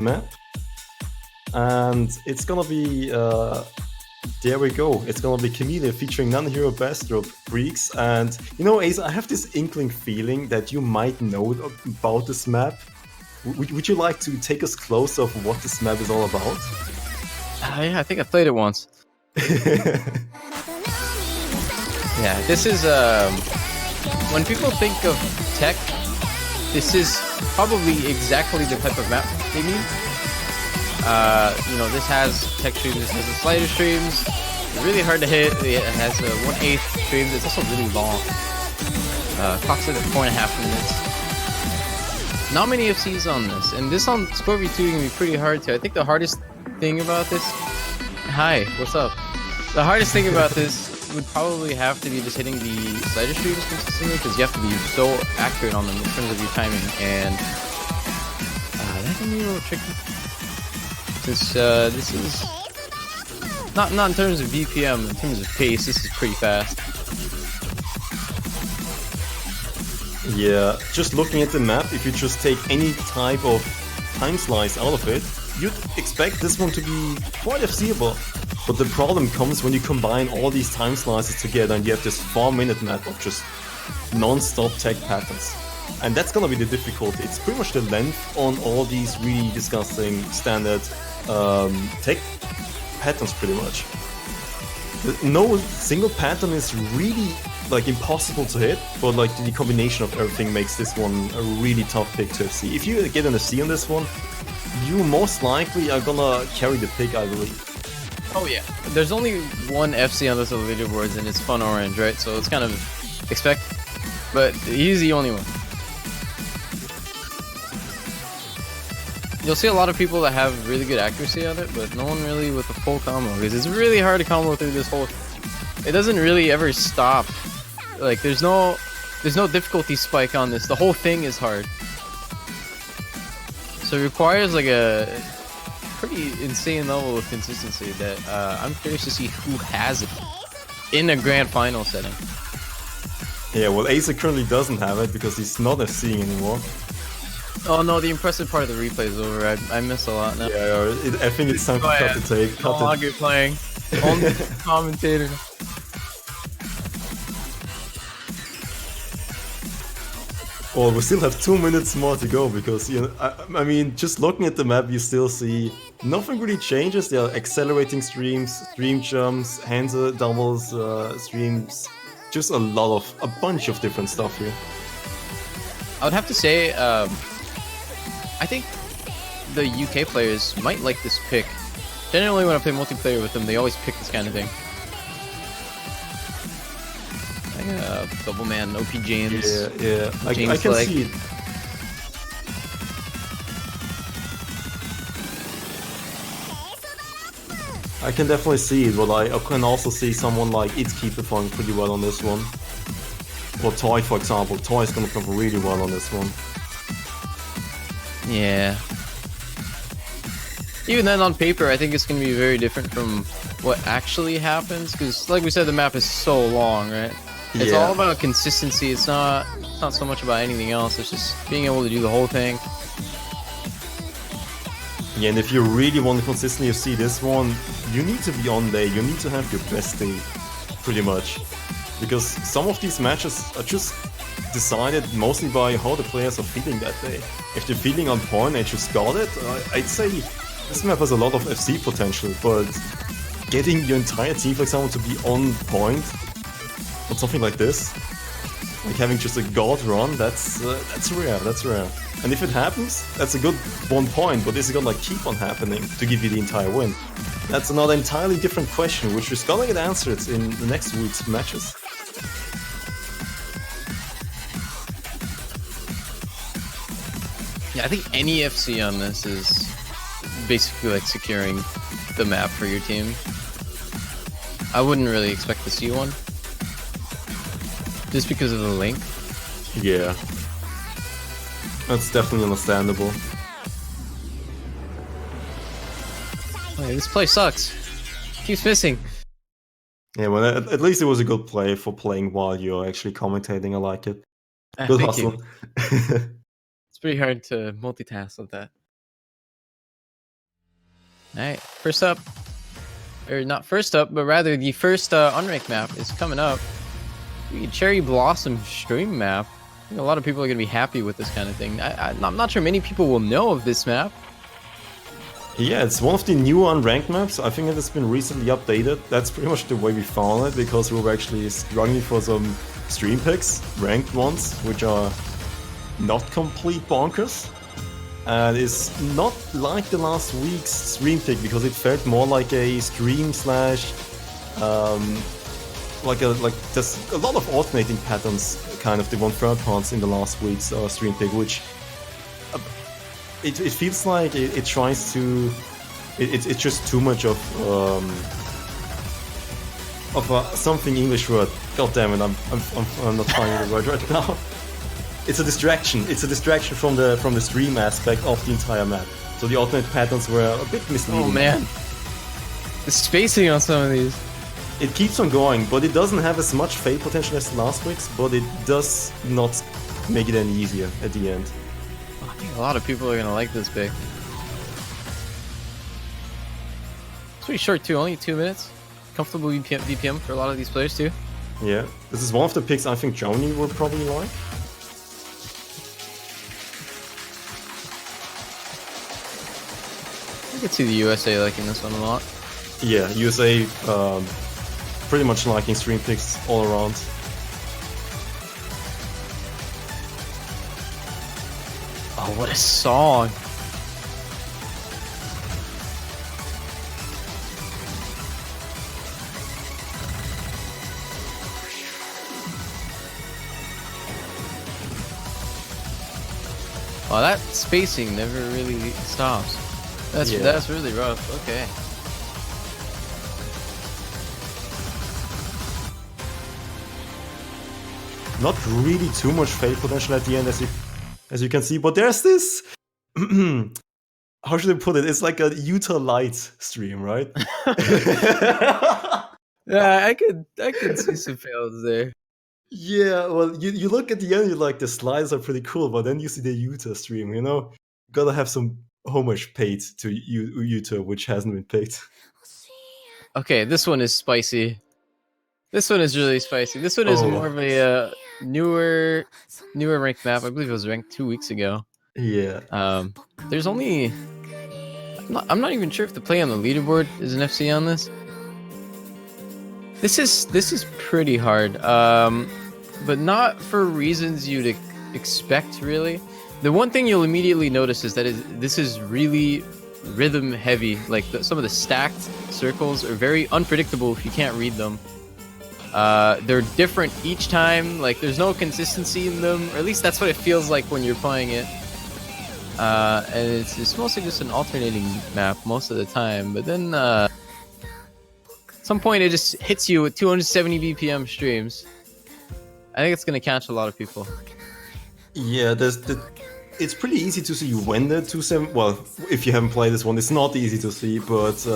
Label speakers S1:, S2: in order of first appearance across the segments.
S1: map, and it's gonna be there we go. It's gonna be Chameleon featuring non-hero Bastrop Freaks, and you know, Ace, I have this inkling feeling that you might know about this map. Would you like to take us closer of what this map is all about?
S2: Yeah, I think I played it once. Yeah, this is when people think of tech, this is probably exactly the type of map they need. You know, this has tech streams, this has the slider streams. It's really hard to hit. It has a 1/8 streams. It's also really long. Clocks it at 4.5 minutes. Not many FCs on this, and this on Score V2 is gonna be pretty hard too. I think the hardest thing about this. Hi, what's up? The hardest thing about this would probably have to be just hitting the slider streams consistently, because you have to be so accurate on them in terms of your timing, and that can be a little tricky. Since this is not in terms of BPM, in terms of pace, this is pretty fast.
S1: Yeah, just looking at the map, if you just take any type of time slice out of it, you'd expect this one to be quite FCable. But the problem comes when you combine all these time slices together and you have this 4-minute map of just non-stop tech patterns. And that's gonna be the difficulty. It's pretty much the length on all these really disgusting standard tech patterns, pretty much. No single pattern is really like impossible to hit, but like the combination of everything makes this one a really tough pick to FC. If you get an FC on this one, you most likely are gonna carry the pick, I believe.
S2: Oh yeah, there's only one FC on this little leaderboards, and it's Fun Orange, right? So it's kind of expect, but he's the only one. You'll see a lot of people that have really good accuracy on it, but no one really with a full combo, because it's really hard to combo through this whole. It doesn't really ever stop. Like there's no difficulty spike on this. The whole thing is hard. So it requires like a pretty insane level of consistency that I'm curious to see who has it in a grand final setting.
S1: Yeah, well, Asa currently doesn't have it because he's not FCing anymore.
S2: Oh no, the impressive part of the replay is over. I miss a lot now.
S1: Yeah, I think it's time to cut the tape.
S2: No longer playing. Only commentator.
S1: Well, we still have 2 minutes more to go because, you know, I mean, just looking at the map, you still see nothing really changes. There are accelerating streams, stream jumps, hands doubles, streams, just a bunch of different stuff here.
S2: I would have to say, I think the UK players might like this pick. Generally, when I play multiplayer with them, they always pick this kind of thing. Double man, OP James.
S1: Yeah. I can see it. I can definitely see it, but I can also see someone like Itsuki performing pretty well on this one. Or Toy, for example. Toy is gonna perform really well on this one.
S2: Yeah. Even then, on paper, I think it's gonna be very different from what actually happens, because, like we said, the map is so long, right? It's all about consistency. It's not so much about anything else. It's just being able to do the whole thing.
S1: Yeah, and if you really want to consistently see this one, you need to be on day. You need to have your best day, pretty much. Because some of these matches are just decided mostly by how the players are feeling that day. If they're feeling on point and just got it, I'd say this map has a lot of FC potential, but getting your entire team, for example, to be on point on something like this, like having just a god run, that's rare, that's rare. And if it happens, that's a good 1 point, but is it gonna keep on happening to give you the entire win? That's another entirely different question, which is gonna get answered in the next week's matches.
S2: Yeah, I think any FC on this is basically like securing the map for your team. I wouldn't really expect to see one, just because of the link.
S1: Yeah. That's definitely understandable.
S2: Hey, this play sucks. Keeps missing.
S1: Yeah, well, at least it was a good play for playing while you're actually commentating. I like it. Good
S2: Thank
S1: hustle.
S2: you. It's pretty hard to multitask with that. Alright, first up, or not first up, but rather the first unranked map is coming up. The Cherry Blossom stream map. I think a lot of people are going to be happy with this kind of thing. I'm not sure many people will know of this map.
S1: Yeah, it's one of the new unranked maps. I think it has been recently updated. That's pretty much the way we found it, because we were actually struggling for some stream picks, ranked ones, which are not complete bonkers. And it's not like the last week's stream pick, because it felt more like a stream slash, like there's a lot of alternating patterns, kind of the 1/3 parts in the last week's stream pick, which it feels like it tries to, it's just too much of something English word. God damn it, I'm not finding the word right now. It's a distraction. It's a distraction from the stream aspect of the entire map. So the alternate patterns were a bit misleading.
S2: Oh man, the spacing on some of these.
S1: It keeps on going, but it doesn't have as much fade potential as last week's, but it does not make it any easier at the end.
S2: I think a lot of people are gonna like this pick. It's pretty short too, only 2 minutes. Comfortable BPM for a lot of these players too.
S1: Yeah, this is one of the picks I think Joni would probably like.
S2: I could see the USA liking this one a lot.
S1: Yeah, USA pretty much liking stream picks all around.
S2: Oh, what a song! Wow, that spacing never really stops. That's really rough. Okay.
S1: Not really too much fade potential at the end, as you can see, but there's this. How should I put it? It's like a Utah Light stream, right?
S2: Yeah, I could see some fails there.
S1: Yeah, well, you look at the end, you're like, the slides are pretty cool, but then you see the Utah stream, you know? Gotta have some homage paid to Utah, which hasn't been picked.
S2: Okay, this one is spicy. This one is really spicy. This one is more of a newer ranked map. I believe it was ranked 2 weeks ago.
S1: Yeah.
S2: There's only... I'm not even sure if the play on the leaderboard is an FC on this. This is pretty hard, but not for reasons you'd expect, really. The one thing you'll immediately notice is that this is really rhythm heavy. Like some of the stacked circles are very unpredictable if you can't read them. They're different each time. Like there's no consistency in them, or at least that's what it feels like when you're playing it. And it's mostly just an alternating map most of the time. But then at some point it just hits you with 270 BPM streams. I think it's gonna catch a lot of people.
S1: Yeah, it's pretty easy to see when the 270. Well, if you haven't played this one, it's not easy to see, but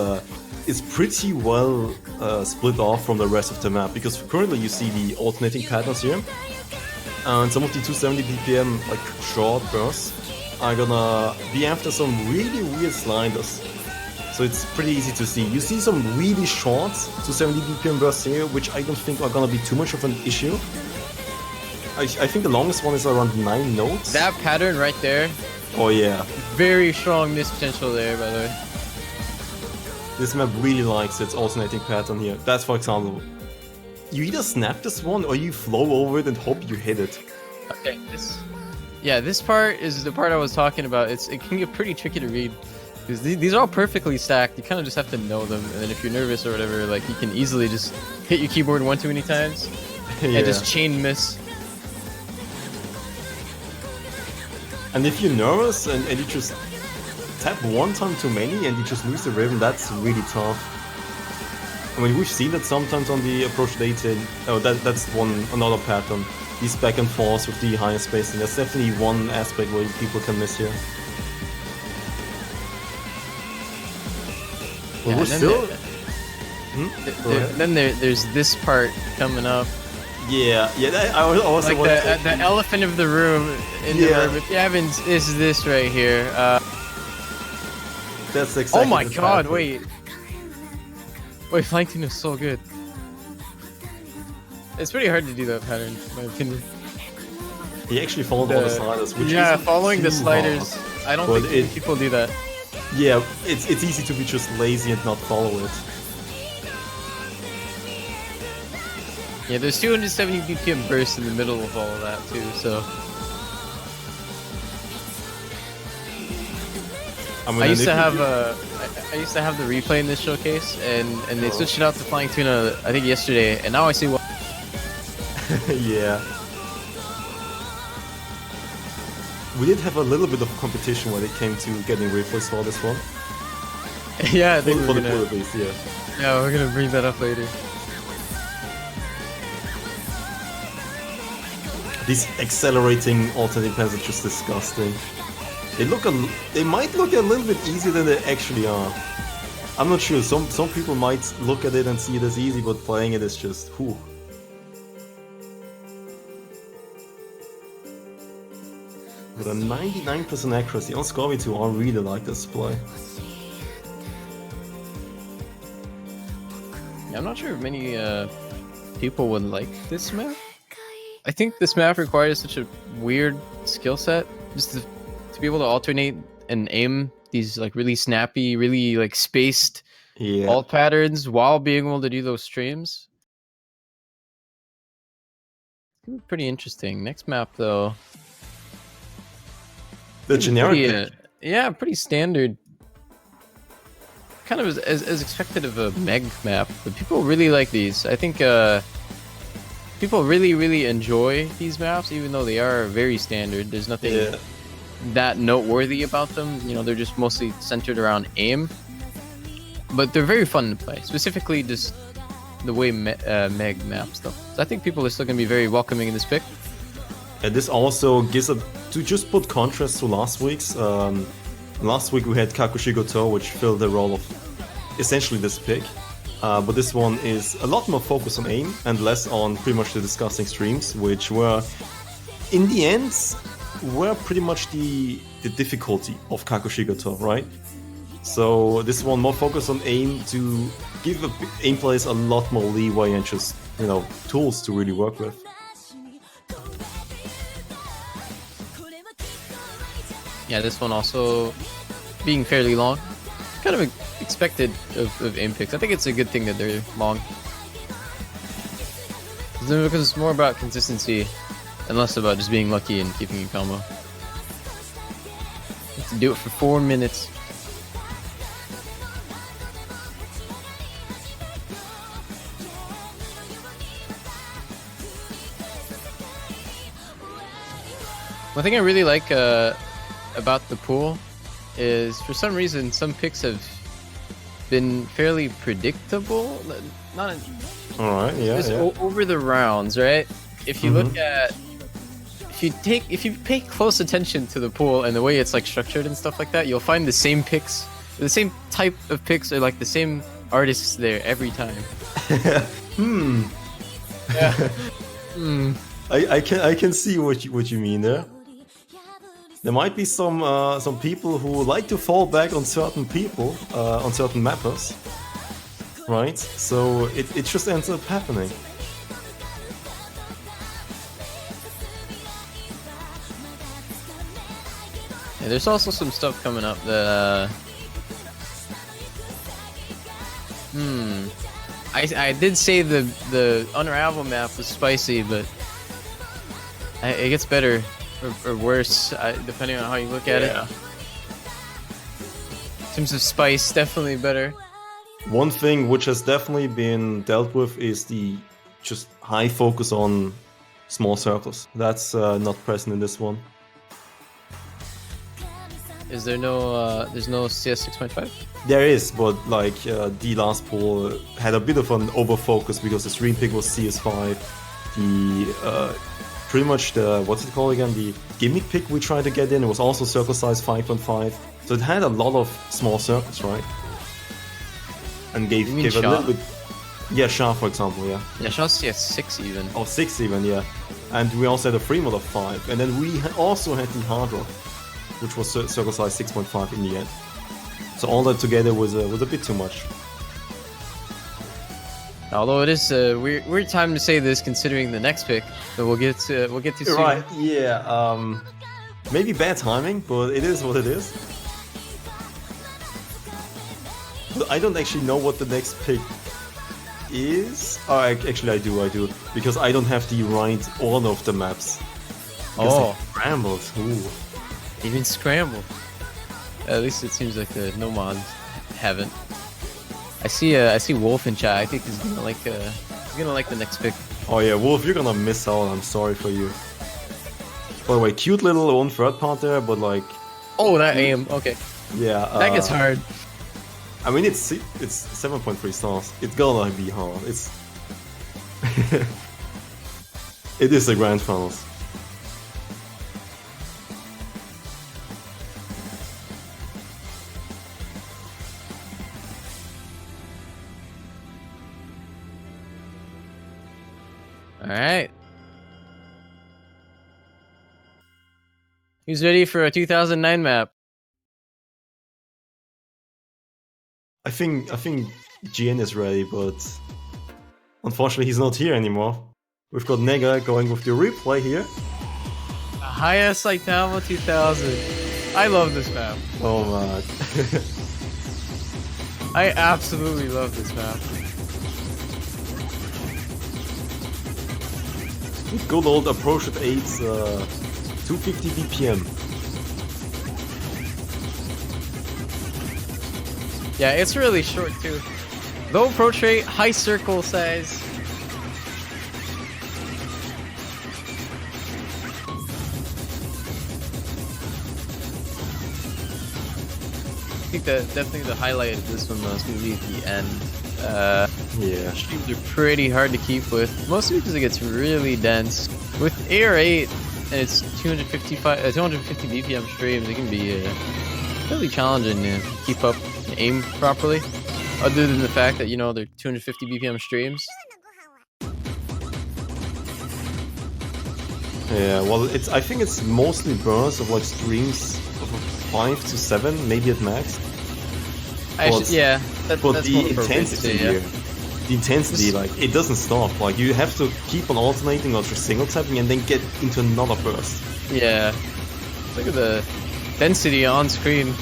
S1: it's pretty well split off from the rest of the map, because currently you see the alternating patterns here, and some of the 270 BPM like short bursts are gonna be after some really weird sliders. So it's pretty easy to see. You see some really short 270 BPM bursts here, which I don't think are gonna be too much of an issue. I think the longest one is around 9 notes.
S2: That pattern right there.
S1: Oh yeah.
S2: Very strong miss potential there, by the way.
S1: This map really likes its alternating pattern here. That's, for example, you either snap this one or you flow over it and hope you hit it.
S2: Okay, this part is the part I was talking about. It can get pretty tricky to read, because these are all perfectly stacked. You kind of just have to know them, and then if you're nervous or whatever, like you can easily just hit your keyboard one too many times and just chain miss.
S1: And if you're nervous and you just tap one time too many and you just lose the rhythm, that's really tough. I mean, we've seen that sometimes on the approach data. Oh, that's another pattern. These back and forth with the higher spacing. That's definitely one aspect where people can miss here. Well, we're still...
S2: Then there's this part coming up.
S1: Yeah, I was
S2: like the elephant of the room in the room. If you haven't, is this right here.
S1: That's exactly.
S2: Oh my
S1: the
S2: god,
S1: pattern.
S2: wait, Flying Tune is so good. It's pretty hard to do that pattern, in my opinion.
S1: He actually followed all the sliders, which
S2: Yeah,
S1: isn't
S2: following the
S1: too
S2: sliders.
S1: hard.
S2: I don't
S1: But
S2: think many people do that.
S1: Yeah, it's easy to be just lazy and not follow it.
S2: Yeah, there's 270 BPM bursts in the middle of all of that too, so...
S1: I mean,
S2: I used to
S1: if you-
S2: have I used to have the replay in this showcase, and they switched it out to Flying Tuna, I think yesterday, and now I see what...
S1: Yeah. We did have a little bit of competition when it came to getting replays for this one.
S2: Yeah, I think
S1: For
S2: we're
S1: the
S2: gonna...
S1: pool at least, yeah.
S2: Yeah, we're gonna bring that up later.
S1: These accelerating alternate pens are just disgusting. They might look a little bit easier than they actually are. I'm not sure. Some people might look at it and see it as easy, but playing it is just whew. With a 99% accuracy on Scorby 2, I really like this play.
S2: Yeah, I'm not sure if many people would like this map. I think this map requires such a weird skill set just to be able to alternate and aim these like really snappy, really like spaced alt patterns while being able to do those streams. It's gonna be pretty interesting. Next map though.
S1: The generic
S2: Pretty, yeah, pretty standard. Kind of as expected of a Meg map, but people really like these. I think people really enjoy these maps, even though they are very standard. There's nothing that noteworthy about them. You know, they're just mostly centered around aim, but they're very fun to play. Specifically, just the way Meg maps them. So I think people are still gonna be very welcoming in this pick.
S1: And this also gives to just put contrast to last week's. Last week we had Kakushigoto, which filled the role of essentially this pick. But this one is a lot more focused on aim and less on pretty much the disgusting streams, which were, in the end, were pretty much the difficulty of Kakushigoto, right? So this one more focused on aim to give aim players a lot more leeway and just, you know, tools to really work with.
S2: Yeah, this one also being fairly long. Kind of expected of aim picks. I think it's a good thing that they're long. Because it's more about consistency and less about just being lucky and keeping a combo. You have to do it for 4 minutes. One thing I really like about the pool is, for some reason, some picks have been fairly predictable. Not
S1: Alright, yeah,
S2: just
S1: yeah.
S2: over the rounds, right? If you look at, if you pay close attention to the pool and the way it's like structured and stuff like that, you'll find the same picks, the same type of picks, or like the same artists there every time. Yeah.
S1: I can see what you mean there. There might be some people who like to fall back on certain people, on certain mappers, right? So it just ends up happening.
S2: Yeah, there's also some stuff coming up that I did say the Unravel map was spicy, but it gets better or worse depending on how you look at it. In terms of spice, definitely better.
S1: One thing which has definitely been dealt with is the just high focus on small circles. That's not present in this one.
S2: Is there no there's no CS 6.5?
S1: There is, but like the last pool had a bit of an over focus because the stream pick was CS5. The pretty much the, what's it called again, the gimmick pick we tried to get in, it was also circle size 5.5, so it had a lot of small circles, right? And gave a little bit, yeah, Shah for example, yeah.
S2: Yeah, Shah's CS6 even.
S1: Oh, 6 even, yeah. And we also had a free mod of 5, and then we also had the hard rock, which was circle size 6.5 in the end. So all that together was a bit too much.
S2: Although it is weird time to say this, considering the next pick that we'll get to soon.
S1: Right? Yeah. Maybe bad timing, but it is what it is. But I don't actually know what the next pick is. Oh, actually I do, because I don't have the right order of the maps.
S2: Oh,
S1: scrambled. Ooh.
S2: Even scrambled. At least it seems like the Nomads haven't. I see Wolf in chat. I think he's gonna like the next pick.
S1: Oh yeah, Wolf, you're gonna miss out. I'm sorry for you. By the way, cute little one third part there, but like.
S2: Oh, that aim. Okay.
S1: Yeah.
S2: That gets hard.
S1: I mean, it's 7.3 stars. It's gonna be hard. It's. It is the grand finals.
S2: All right. Who's ready for a 2009 map?
S1: I think GN is ready, but unfortunately he's not here anymore. We've got Nega going with the replay here.
S2: Haya Saitama 2000. I love this map.
S1: Oh man.
S2: I absolutely love this map.
S1: Good old approach at 8, 250 BPM.
S2: Yeah, it's really short too. Low approach rate, high circle size. I think that definitely the highlight of this one though is going to be at the end.
S1: Yeah.
S2: Streams are pretty hard to keep with, mostly because it gets really dense. With AR8 and it's 250 BPM streams, it can be really challenging to keep up and aim properly. Other than the fact that, you know, they're 250 BPM streams.
S1: Yeah, well, I think it's mostly bursts of like streams of 5 to 7, maybe at max.
S2: Yeah,
S1: but
S2: that's
S1: the
S2: more
S1: intensity
S2: yeah.
S1: here, the intensity, like, it doesn't stop. Like, you have to keep on alternating or just single tapping and then get into another burst.
S2: Yeah, look at the density on screen.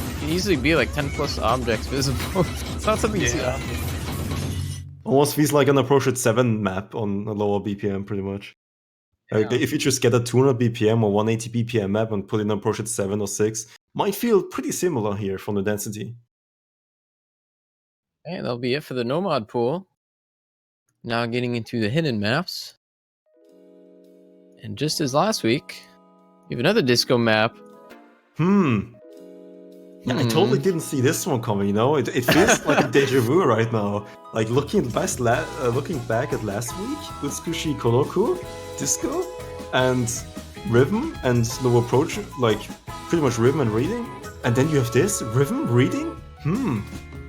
S2: It can easily be like 10 plus objects visible. It's not something you see often.
S1: Almost feels like an approach at 7 map on a lower BPM, pretty much.
S2: Yeah.
S1: If you just get a 200 BPM or 180 BPM map and put in an approach at 7 or 6, might feel pretty similar here from the density.
S2: And that'll be it for the Nomad pool. Now getting into the hidden maps. And just as last week, we have another disco map.
S1: Yeah, I totally didn't see this one coming, you know? It feels like a deja vu right now. Like, looking back at last week, Utsukushi Koroku, Disco, and Rhythm, and Slow Approach, like, pretty much Rhythm and Reading. And then you have this, Rhythm, Reading?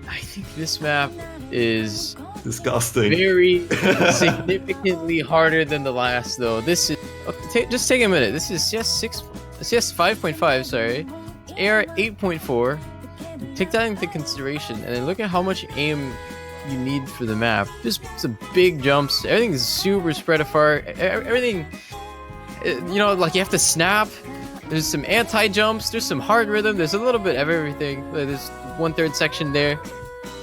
S2: I think this map is
S1: disgusting.
S2: Very significantly harder than the last, though. This is... Okay, just take a minute. This is CS 5.5, sorry. AR 8.4. Take that into consideration, and then look at how much aim you need for the map. Just some big jumps. Everything is super spread apart. Everything, you know, like you have to snap. There's some anti-jumps. There's some hard rhythm. There's a little bit of everything. There's 1/3 section there.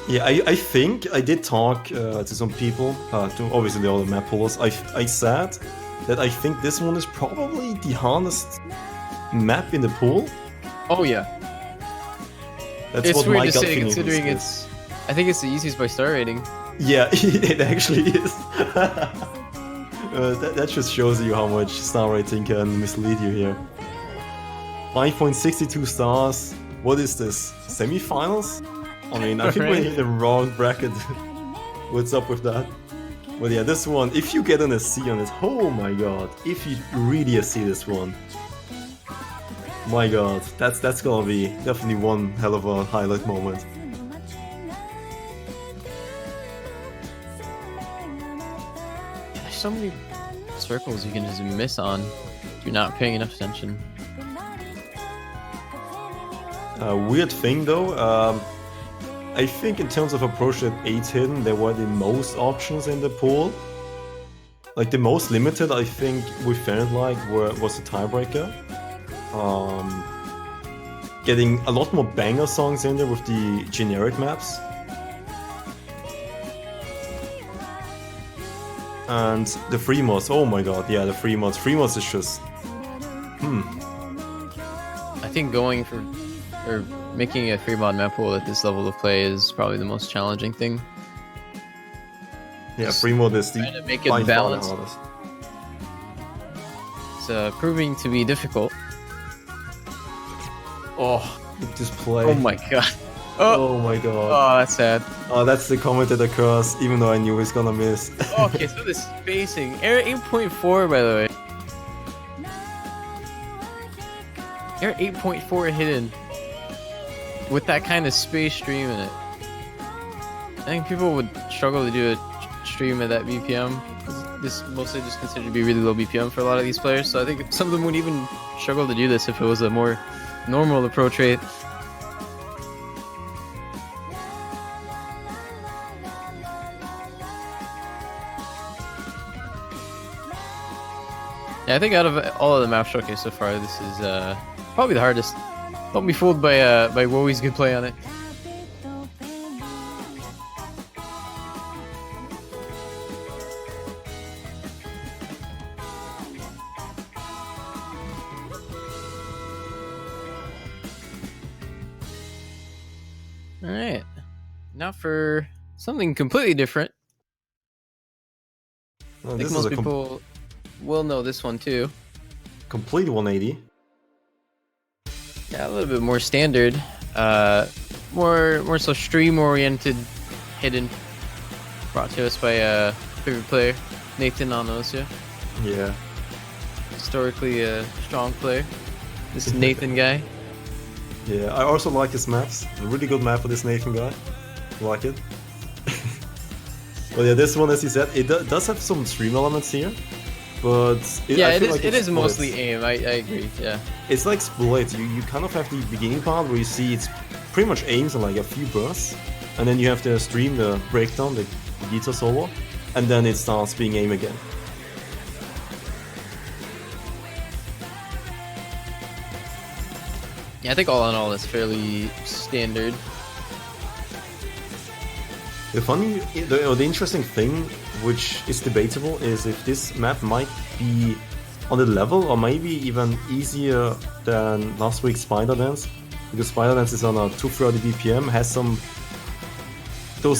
S1: Yeah, I think I did talk to some people, to obviously all the map pullers. I said that I think this one is probably the hardest map in the pool.
S2: Oh yeah.
S1: That's
S2: it's
S1: what
S2: weird
S1: my
S2: to
S1: gut
S2: say
S1: feeling
S2: considering
S1: is.
S2: I think it's the easiest by star rating.
S1: Yeah, it actually is. That just shows you how much star rating can mislead you here. 5.62 stars. What is this? Semi-finals? I mean, I think we're in the wrong bracket. What's up with that? But yeah, this one, if you get an SC on it, oh my god. If you really SC this one. My god, that's gonna be definitely one hell of a highlight moment.
S2: There's so many circles you can just miss on if you're not paying enough attention.
S1: Weird thing though, I think in terms of approach at 8 hidden, there were the most options in the pool. Like the most limited, I think we felt like was the tiebreaker. Getting a lot more banger songs in there with the generic maps. And the free mods, oh my god, yeah, the free mods. Free mods is just...
S2: I think going for, or making a free mod map pool at this level of play is probably the most challenging thing.
S1: Yeah, free mod is the
S2: trying to make it
S1: by far the
S2: balanced.
S1: hardest.
S2: It's proving to be difficult. Oh,
S1: Just play.
S2: oh my god.
S1: Oh my god.
S2: Oh, that's sad.
S1: Oh, that's the commented curse, even though I knew he was gonna miss.
S2: Okay, so the spacing. Air 8.4, by the way. Air 8.4 hidden with that kind of space stream in it. I think people would struggle to do a stream at that BPM. This is mostly just considered to be really low BPM for a lot of these players, so I think some of them would even struggle to do this if it was a more normal approach rate. Yeah, I think out of all of the map showcase so far, this is probably the hardest. Don't be fooled by Wowie's good play on it. All right, now for something completely different.
S1: Well,
S2: I
S1: this
S2: think
S1: is
S2: most
S1: a
S2: people will know this one too.
S1: complete 180.
S2: Yeah, a little bit more standard, more so stream oriented, hidden. Brought to us by a favorite player, Nathan Onosia.
S1: Yeah.
S2: Historically a strong player. This Nathan guy.
S1: Yeah, I also like his maps. A really good map for this Nathan guy. Like it. Well, yeah, this one, as you said, it does have some stream elements here, but
S2: Yeah,
S1: I
S2: it
S1: feel
S2: is.
S1: like
S2: It
S1: it's
S2: is mostly
S1: split.
S2: aim. I agree. Yeah.
S1: It's like split. You kind of have the beginning part where you see it's pretty much aims in like a few bursts, and then you have the stream, the breakdown, the guitar solo, and then it starts being aim again.
S2: Yeah, I think all in all, it's fairly standard.
S1: The interesting thing, which is debatable, is if this map might be on the level or maybe even easier than last week's Spider Dance, because Spider Dance is on a 230 BPM, has some those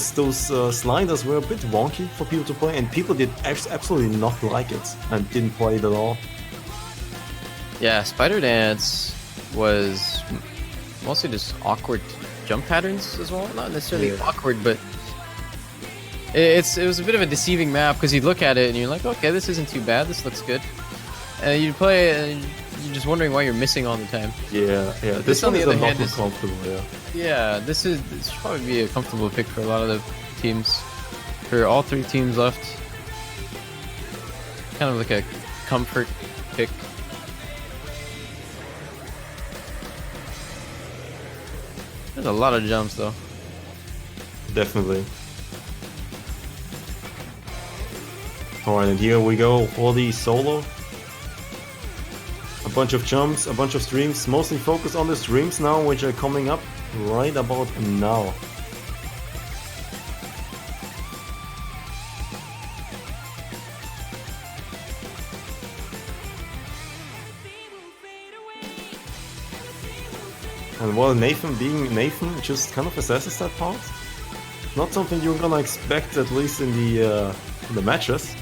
S1: sliders were a bit wonky for people to play, and people did absolutely not like it and didn't play it at all.
S2: Yeah, Spider Dance was mostly just awkward jump patterns as well. Not necessarily awkward, but it was a bit of a deceiving map because you'd look at it and you're like, okay, this isn't too bad. This looks good. And you play it and you're just wondering why you're missing all the time.
S1: Yeah. This
S2: on
S1: one
S2: the
S1: is a
S2: other
S1: lot
S2: hand
S1: more
S2: is-
S1: comfortable. Yeah.
S2: Yeah, this should probably be a comfortable pick for a lot of the teams. For all three teams left, kind of like a comfort pick. There's a lot of jumps though.
S1: Definitely. Alright, and here we go for the solo. A bunch of jumps, a bunch of streams, mostly focused on the streams now, which are coming up right about now. And while Nathan being Nathan just kind of assesses that part. Not something you're gonna expect, at least in the matches.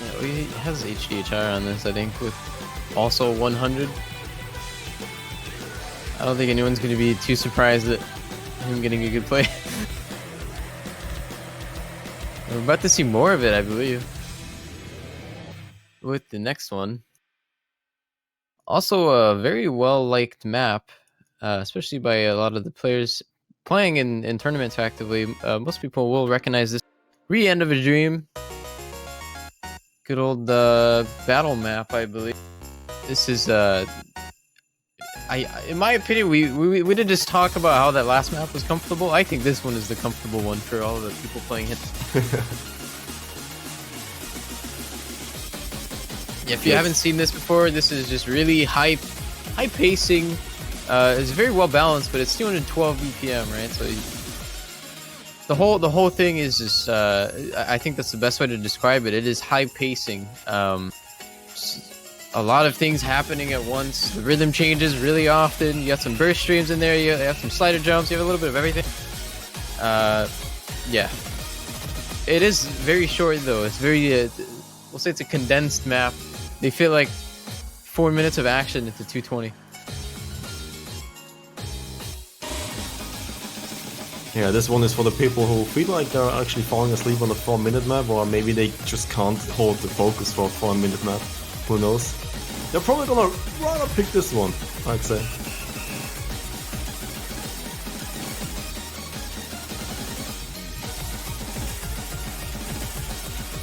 S2: Yeah, well, he has HDHR on this, I think, with also 100. I don't think anyone's going to be too surprised at him getting a good play. We're about to see more of it, I believe, with the next one. Also a very well-liked map, especially by a lot of the players playing in tournaments actively. Most people will recognize this. Re-End of a Dream. Good old battle map, I believe. This is in my opinion, we didn't just talk about how that last map was comfortable. I think this one is the comfortable one for all the people playing hits. Yeah, if you haven't seen this before, this is just really high pacing. It's very well balanced, but it's 212 BPM, right? So the whole thing is just I think that's the best way to describe it. It is high pacing. A lot of things happening at once. The rhythm changes really often. You got some burst streams in there. You have some slider jumps. You have a little bit of everything. Yeah. It is very short though. It's very we'll say it's a condensed map. They feel like 4 minutes of action into 220.
S1: Yeah, this one is for the people who feel like they're actually falling asleep on the 4-minute map, or maybe they just can't hold the focus for a 4-minute map. Who knows? They're probably gonna rather pick this one, I'd say.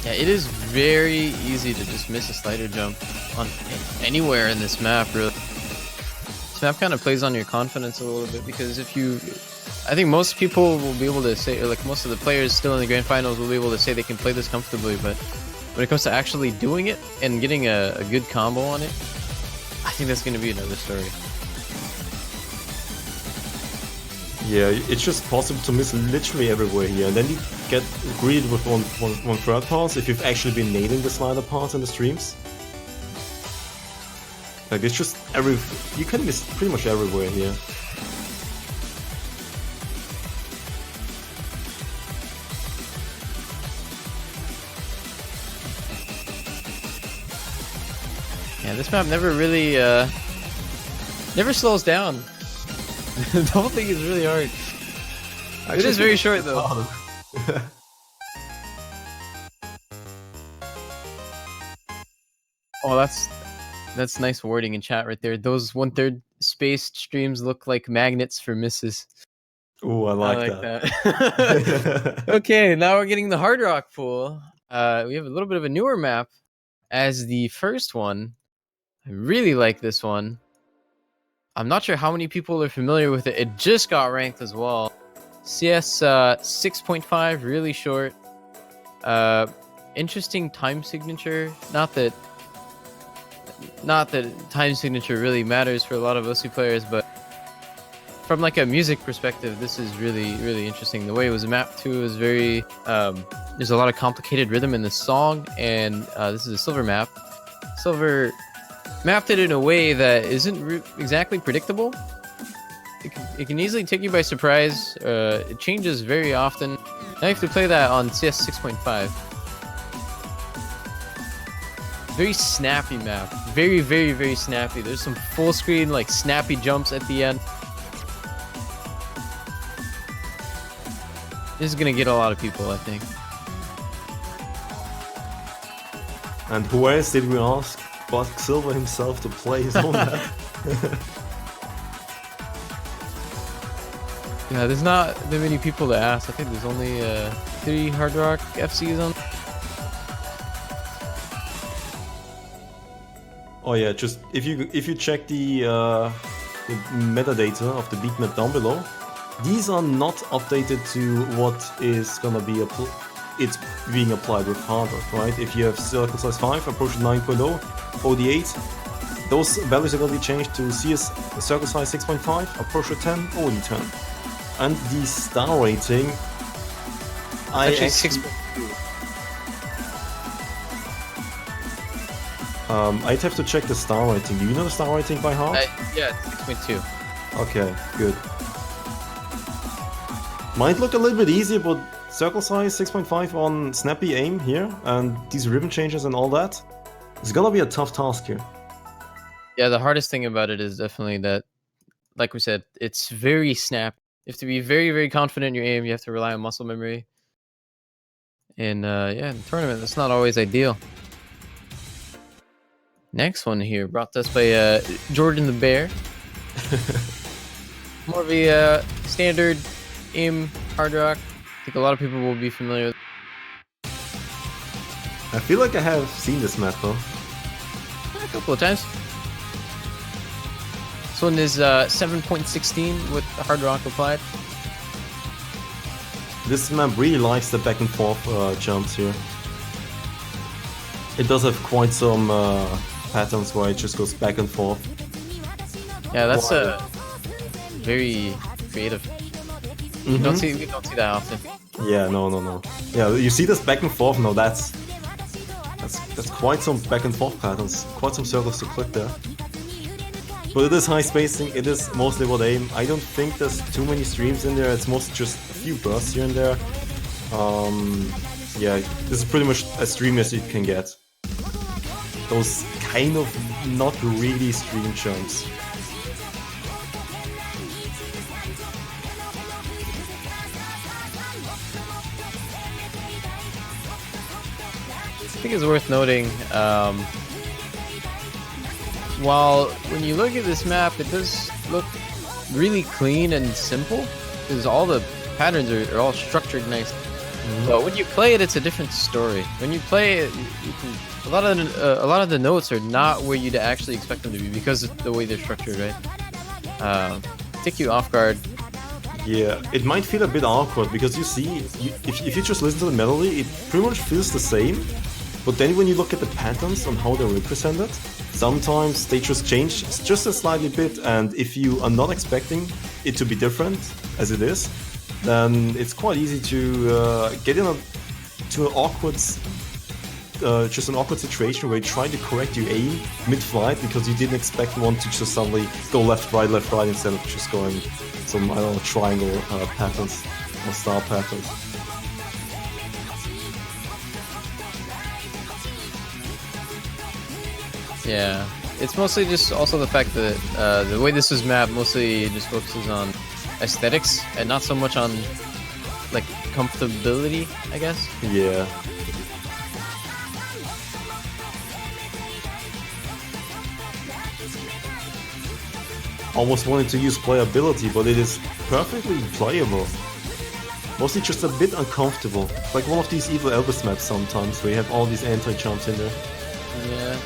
S2: Yeah, it is very easy to just miss a slider jump on anywhere in this map, really. This map kind of plays on your confidence a little bit, because I think most people will be able to say, or like most of the players still in the grand finals will be able to say they can play this comfortably, but when it comes to actually doing it and getting a good combo on it, I think that's going to be another story.
S1: Yeah, it's just possible to miss literally everywhere here, and then you get greeted with one third pass if you've actually been nailing the slider pass in the streams. Like, it's just you can miss pretty much everywhere here.
S2: Yeah, this map never really, never slows down. The whole thing is really hard. It is very short though. Oh, that's nice wording in chat right there. Those 1/3 spaced streams look like magnets for misses.
S1: Ooh, I like
S2: that. Okay, now we're getting the Hard Rock pool. We have a little bit of a newer map as the first one. I really like this one. I'm not sure how many people are familiar with it. It just got ranked as well. CS 6.5, really short. Interesting time signature. Not that time signature really matters for a lot of OC players, but from like a music perspective, this is really, really interesting. The way it was mapped to is very there's a lot of complicated rhythm in the song, and this is a silver map. Silver mapped it in a way that isn't exactly predictable. It can easily take you by surprise. It changes very often. Now you have to play that on CS 6.5. Very snappy map. Very, very, very snappy. There's some full screen, like, snappy jumps at the end. This is gonna get a lot of people, I think.
S1: And who else did we ask but Silver himself to play his own map?
S2: Yeah, there's not that many people to ask. I think there's only 3 Hard Rock FCs on.
S1: Oh yeah, just if you check the metadata of the beat map down below, these are not updated to what is gonna be it's being applied with hardware, right? If you have circle size 5, approach 9.0, OD8, those values are gonna be changed to CS circle size 6.5, approach 10, OD10. And the star rating,
S2: Actually 6.2.
S1: I'd have to check the star rating. Do you know the star rating by heart?
S2: Yeah, it's 6.2.
S1: Okay, good. Might look a little bit easier, but circle size 6.5 on snappy aim here, and these ribbon changes and all that, it's gonna be a tough task here.
S2: Yeah, the hardest thing about it is definitely that, like we said, it's very snap. You have to be very, very confident in your aim. You have to rely on muscle memory. And yeah, in the tournament, that's not always ideal. Next one here, brought to us by Jordan the Bear. More of a standard aim Hard Rock. I think a lot of people will be familiar with.
S1: I feel like I have seen this map though.
S2: A couple of times. This one is 7.16 with hard rock applied.
S1: This map really likes the back and forth jumps here. It does have quite some patterns where it just goes back and forth.
S2: Yeah, that's very creative. We don't see that often.
S1: Yeah, no. Yeah, you see this back and forth now. That's quite some back and forth patterns. Quite some circles to click there. But it is high spacing. It is mostly what aim. I don't think there's too many streams in there. It's mostly just a few bursts here and there. Yeah, this is pretty much as stream as you can get. Those kind of not really stream jumps.
S2: I think it's worth noting, while when you look at this map, it does look really clean and simple, because all the patterns are all structured nice. But when you play it, it's a different story. When you play it, you can, a lot of the notes are not where you'd actually expect them to be because of the way they're structured, right? Take you off guard.
S1: Yeah, it might feel a bit awkward because you see, if you just listen to the melody, it pretty much feels the same. But then when you look at the patterns on how they're represented, sometimes they just change just a slightly bit, and if you are not expecting it to be different, as it is, then it's quite easy to get in to an awkward, just an awkward situation where you try to correct your aim mid-flight because you didn't expect one to just suddenly go left, right, instead of just going some, I don't know, triangle patterns or star patterns.
S2: Yeah, it's mostly just also the fact that the way this is mapped mostly just focuses on aesthetics and not so much on like comfortability, I guess.
S1: Yeah. Almost wanted to use playability, but it is perfectly playable. Mostly just a bit uncomfortable. Like one of these evil Elvis maps sometimes, where you have all these anti-jumps in there.
S2: Yeah.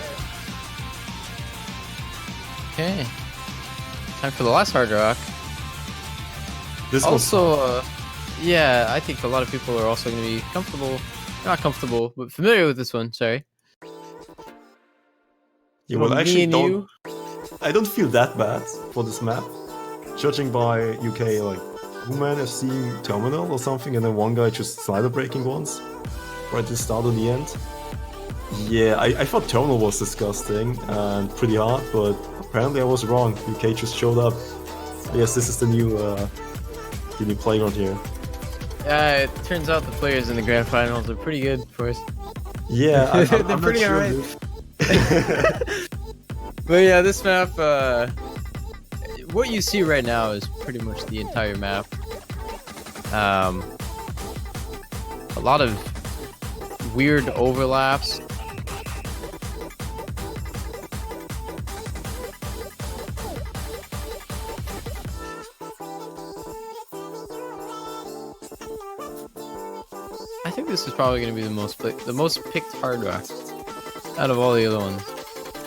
S2: Okay. Time for the last hard rock.
S1: This
S2: also, yeah, I think a lot of people are also going to be not comfortable, but familiar with this one. Sorry.
S1: Yeah, well, I actually I don't feel that bad for this map. Judging by UK, like, woman is seeing Terminal or something, and then one guy just slider breaking once, right at the start of the end. Yeah, I thought Terminal was disgusting and pretty hard, but apparently I was wrong. UK just showed up. I guess this is the new playground here.
S2: Yeah, it turns out the players in the grand finals are pretty good for us.
S1: Yeah, I'm
S2: they're pretty
S1: sure,
S2: alright. But yeah, this map, what you see right now is pretty much the entire map. A lot of weird overlaps. I think this is probably going to be the most picked hard rock out of all the other ones.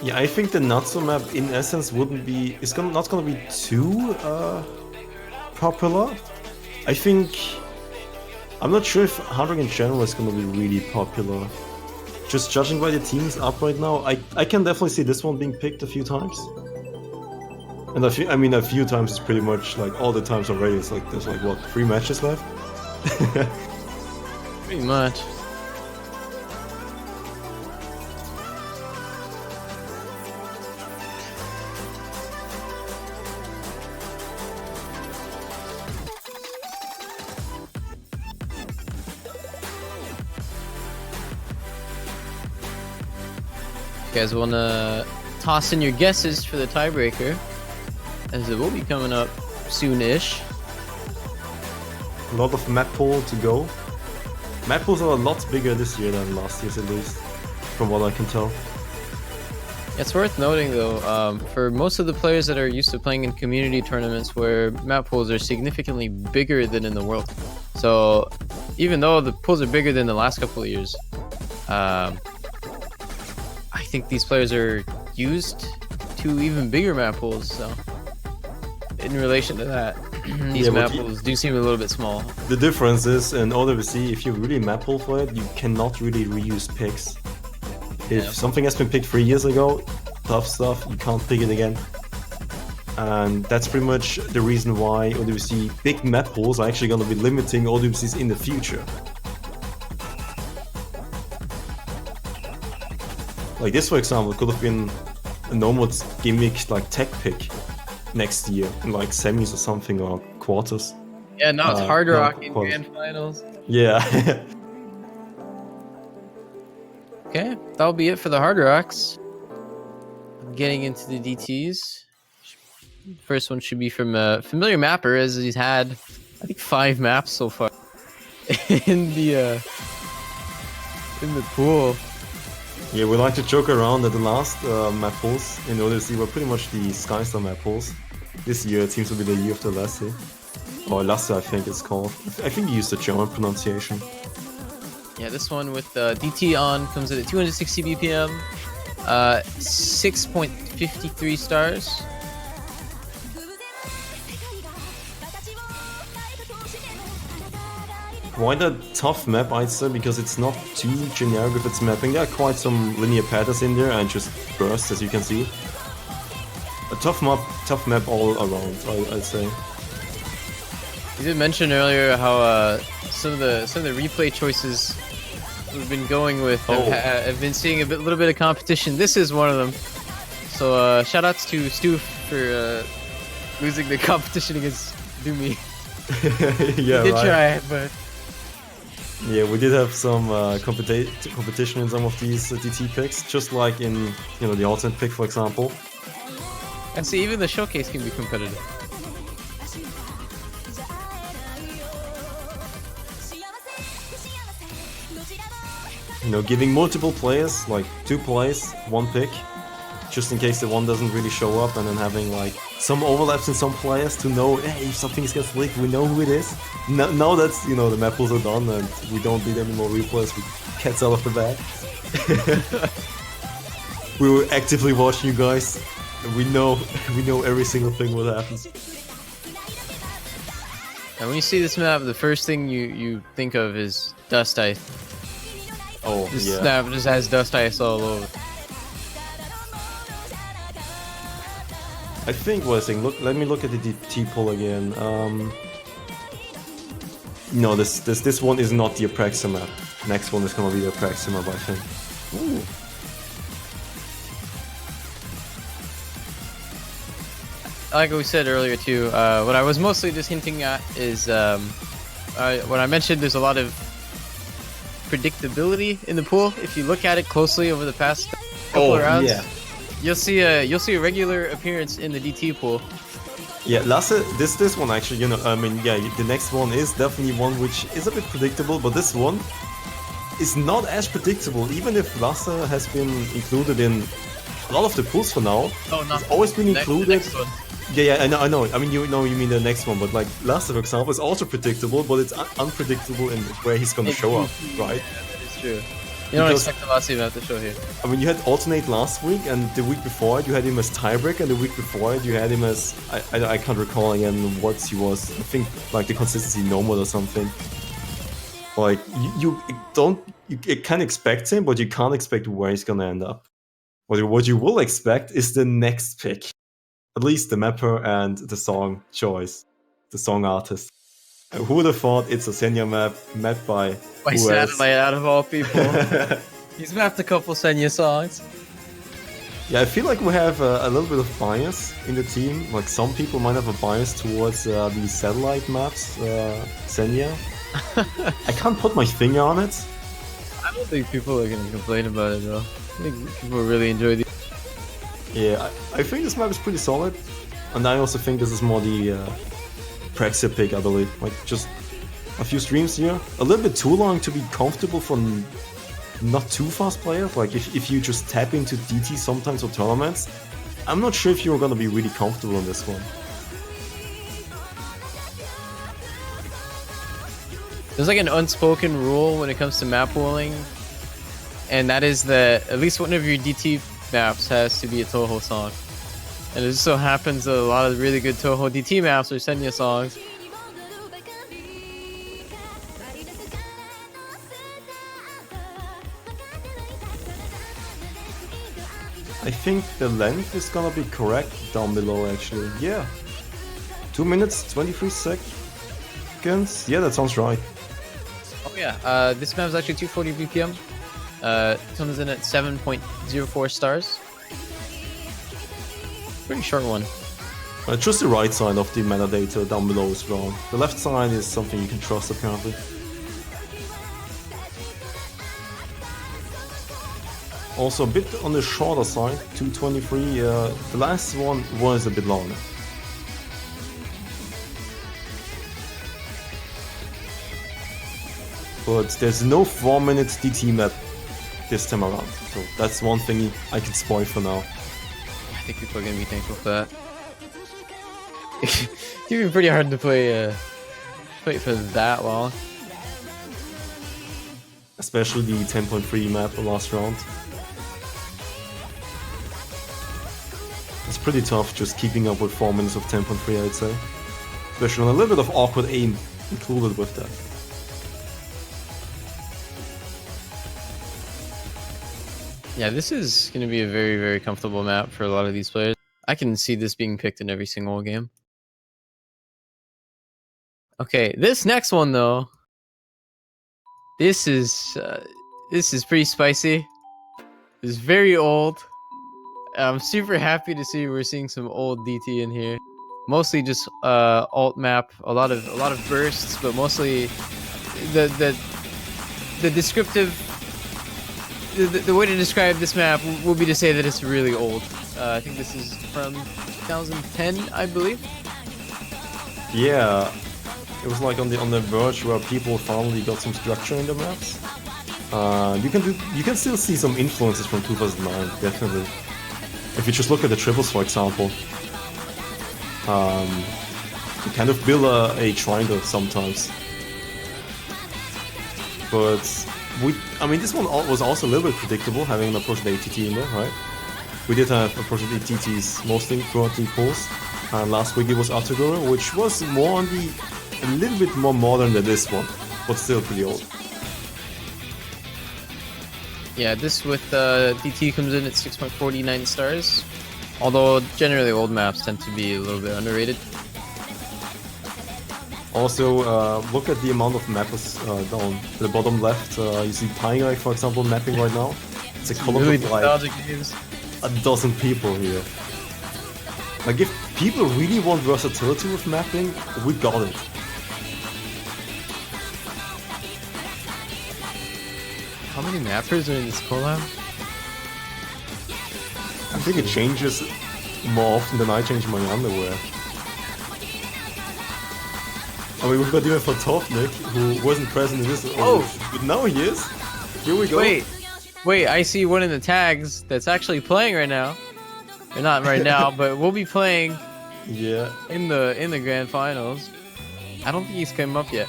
S1: Yeah, I think the Natsu map in essence not gonna be too popular. I think I'm not sure if hard rock in general is gonna be really popular. Just judging by the teams up right now, I can definitely see this one being picked a few times. And a few times is pretty much like all the times already. It's like there's like what, 3 matches left?
S2: Pretty much. You guys want to toss in your guesses for the tiebreaker, as it will be coming up soon-ish.
S1: A lot of map pool to go. Map pools are a lot bigger this year than last year's, at least, from what I can tell.
S2: It's worth noting though, for most of the players that are used to playing in community tournaments where map pools are significantly bigger than in the world. So even though the pools are bigger than the last couple of years, I think these players are used to even bigger map pools, so in relation to that. These
S1: Yeah,
S2: map
S1: but
S2: pools do seem a little bit small.
S1: The difference is in OWC, if you really map pool for it, you cannot really reuse picks. If
S2: Yeah.
S1: something has been picked 3 years ago, tough stuff, you can't pick it again. And that's pretty much the reason why OWC big map pools are actually going to be limiting OWCs in the future. Like this, for example, could have been a normal gimmick like tech pick next year in like semis or something or quarters.
S2: Yeah, now it's Hard
S1: no,
S2: Rock in
S1: quarters.
S2: Grand Finals.
S1: Yeah.
S2: Okay, that'll be it for the Hard Rocks. Getting into the DTs. First one should be from a familiar mapper, as he's had, I think, 5 maps so far in the pool.
S1: Yeah, we like to joke around that the last map pools in OWC were pretty much the Skystar map pools. This year it seems to be the year of the Lasse. Or Lasse, I think it's called. I think you used the German pronunciation.
S2: Yeah, this one with DT on comes in at 260 BPM, 6.53 stars.
S1: Quite a tough map, I'd say, because it's not too generic with its mapping. There are quite some linear patterns in there and just bursts, as you can see. A tough map all around, I'd say.
S2: You did mention earlier how some of the replay choices we've been going with have been seeing a little bit of competition. This is one of them. So shout outs to Stu for losing the competition against Doomy.
S1: Yeah,
S2: he did try, but
S1: yeah, we did have some competition in some of these DT picks, just like in the alternate pick, for example.
S2: And see, even the showcase can be competitive.
S1: Giving multiple players, like 2 plays, 1 pick, just in case the one doesn't really show up, and then having like some overlaps in some players to know, hey, if something gets leaked, we know who it is. Now that's, the map pools are done and we don't need any more replays with cats out of the bag. We were actively watching you guys, and we know every single thing what happens.
S2: And when you see this map, the first thing you think of is Dust Ice.
S1: Oh,
S2: This
S1: yeah.
S2: map just has Dust Ice all over.
S1: I think let me look at the DT pool again. No, this one is not the Apraxia map. Next one is gonna be the Apraxia map, I think. Ooh.
S2: Like we said earlier too, what I was mostly just hinting at is when I mentioned there's a lot of predictability in the pool. If you look at it closely over the past couple of rounds,
S1: yeah.
S2: you'll see a regular appearance in the DT pool.
S1: Yeah, Lasse, this one actually, the next one is definitely one which is a bit predictable, but this one is not as predictable, even if Lasse has been included in a lot of the pools for now.
S2: Oh, no.
S1: It's always been included.
S2: The next one.
S1: Yeah, I know. I mean, you mean the next one, but like Lasse, for example, is also predictable, but it's unpredictable in where he's gonna show up, right?
S2: Yeah, that is true. You don't expect the last map to show here.
S1: I mean, you had alternate last week, and the week before it, you had him as tiebreaker, and the week before it, you had him as I can't recall again what he was. I think like the consistency normal or something. Like you can expect him, but you can't expect where he's gonna end up. What you will expect is the next pick. At least the mapper and the song choice, the song artist. Who would have thought it's a Senya map mapped by
S2: Satellite out of all people. He's mapped a couple Senya songs.
S1: Yeah, I feel like we have a little bit of bias in the team. Like some people might have a bias towards the satellite maps, Senya. I can't put my finger on it.
S2: I don't think people are gonna complain about it though. I think people really enjoy these.
S1: Yeah, I think this map is pretty solid, and I also think this is more the Praxia pick, I believe. Like just a few streams here, a little bit too long to be comfortable for not too fast players. Like if you just tap into DT sometimes or tournaments, I'm not sure if you're gonna be really comfortable on this one.
S2: There's like an unspoken rule when it comes to map pooling, and that is that at least one of your DT maps has to be a Toho song. And it just so happens that a lot of really good Toho DT maps are Senya songs.
S1: I think the length is gonna be correct down below actually. Yeah. 2 minutes, 23 seconds. Yeah, that sounds right.
S2: Oh yeah, this map is actually 240 BPM. Comes in at 7.04 stars. Pretty short one.
S1: Just the right side of the metadata down below as well. The left side is something you can trust apparently. Also a bit on the shorter side, 223. The last one was a bit longer. But there's no 4 minutes DT map this time around, so that's one thing I can spoil for now.
S2: I think people are gonna be thankful for that. It's gonna be pretty hard to play for that long.
S1: Especially the 10.3 map the last round. It's pretty tough just keeping up with 4 minutes of 10.3, I'd say. Especially on a little bit of awkward aim included with that.
S2: Yeah, this is going to be a very, very comfortable map for a lot of these players. I can see this being picked in every single game. Okay, this next one though, this is pretty spicy. It's very old. I'm super happy to see we're seeing some old DT in here. Mostly just alt map, a lot of bursts, but mostly the descriptive. The way to describe this map will be to say that it's really old. I think this is from 2010, I believe.
S1: Yeah, it was like on the verge where people finally got some structure in the maps. You can still see some influences from 2009, definitely. If you just look at the triples, for example, you kind of build a triangle sometimes. But I mean, this one was also a little bit predictable, having an approach ATT in there, right? We did have approach ATTs mostly throughout the polls. Last week it was Artagora, which was more on a little bit more modern than this one, but still pretty old.
S2: Yeah, this with DT comes in at 6.49 stars. Although generally old maps tend to be a little bit underrated.
S1: Also, look at the amount of mappers down the bottom left. You see Pine for example, mapping right now. It's a column
S2: really
S1: of like a dozen people here. Like, if people really want versatility with mapping, we got it.
S2: How many mappers are in this collab?
S1: I think it changes more often than I change my underwear. I mean, we've got even Fotofnik, who wasn't present in this.
S2: Oh!
S1: But now he is. Here we go.
S2: Wait, I see one in the tags that's actually playing right now. Or not right now, but we'll be playing
S1: Yeah.
S2: in the grand finals. I don't think he's come up yet.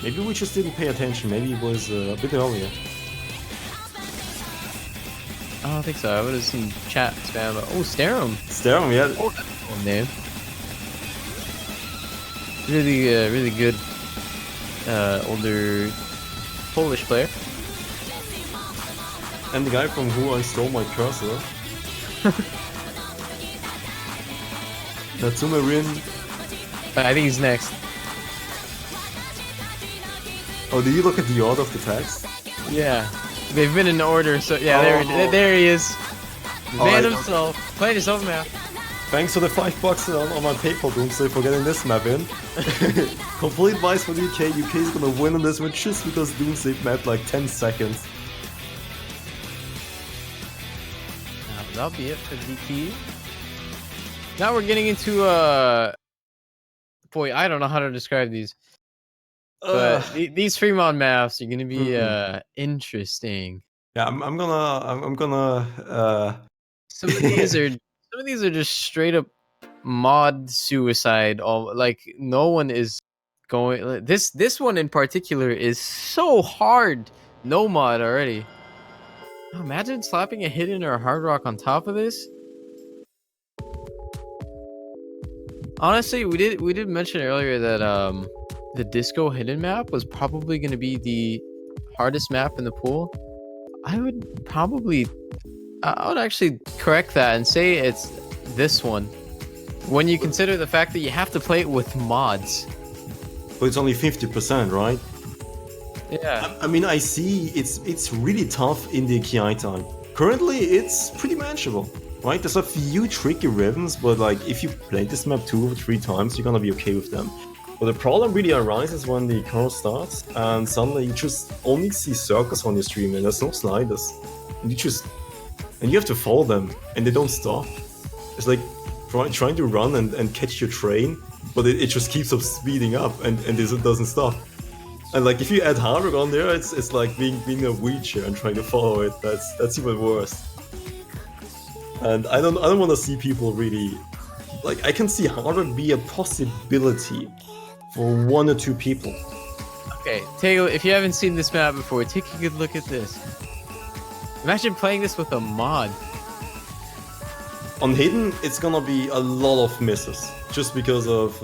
S1: Maybe we just didn't pay attention. Maybe it was a bit earlier.
S2: I don't think so. I would have seen chat spam. Oh, Starum.
S1: Starum, yeah.
S2: Oh, that's a cool name. Really good older Polish player.
S1: And the guy from who I stole my cursor. Natsume Rin.
S2: I think he's next.
S1: Oh, did you look at the order of the tags?
S2: Yeah, they've been in order. So yeah, there he is. The man himself, playing his own map.
S1: Thanks for the $5 on my PayPal, Doomsday, for getting this map in. Complete advice for the UK. UK is gonna win on this one just because Doomsday mapped like 10 seconds.
S2: That'll be it for DT. Now we're getting into boy, I don't know how to describe these. But these Fremont maps are gonna be interesting.
S1: Yeah, I'm gonna
S2: Some of these are just straight up mod suicide. All like no one is going. This one in particular is so hard. No mod already. Oh, imagine slapping a hidden or a hard rock on top of this. Honestly, we did mention earlier that the disco hidden map was probably going to be the hardest map in the pool. I would probably I would actually correct that and say it's this one. When you consider the fact that you have to play it with mods.
S1: But it's only 50%, right?
S2: Yeah.
S1: I mean, I see it's really tough in the KI time. Currently, it's pretty manageable, right? There's a few tricky rhythms, but like if you play this map 2 or 3 times, you're gonna be okay with them. But the problem really arises when the kernel starts, and suddenly you just only see circles on your stream, and there's no sliders. And you have to follow them, and they don't stop. It's like trying to run and catch your train, but it just keeps on speeding up, and it doesn't stop. And like if you add hard work on there, it's like being a wheelchair and trying to follow it. That's even worse. And I don't want to see people really like. I can see hard work be a possibility for 1 or 2 people.
S2: Okay, if you haven't seen this map before, take a good look at this. Imagine playing this with a mod.
S1: On hidden, it's gonna be a lot of misses just because of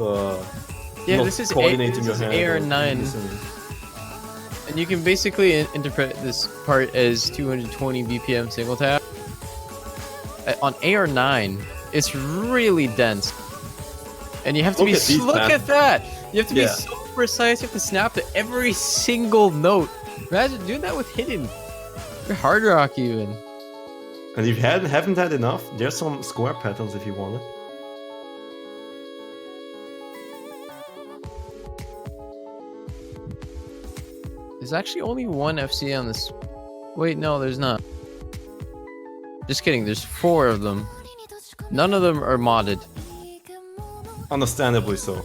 S2: yeah,
S1: not
S2: this is
S1: coordinating your hand.
S2: AR9. And you can basically interpret this part as 220 BPM single tap. On AR9, it's really dense. And you have to look at that! You have to be so precise, you have to snap to every single note. Imagine doing that with hidden. Or hard rock even.
S1: And if you haven't had enough, there's some square patterns if you want it.
S2: There's actually only one FC on this. Wait, no, there's not. Just kidding, there's 4 of them. None of them are modded.
S1: Understandably so.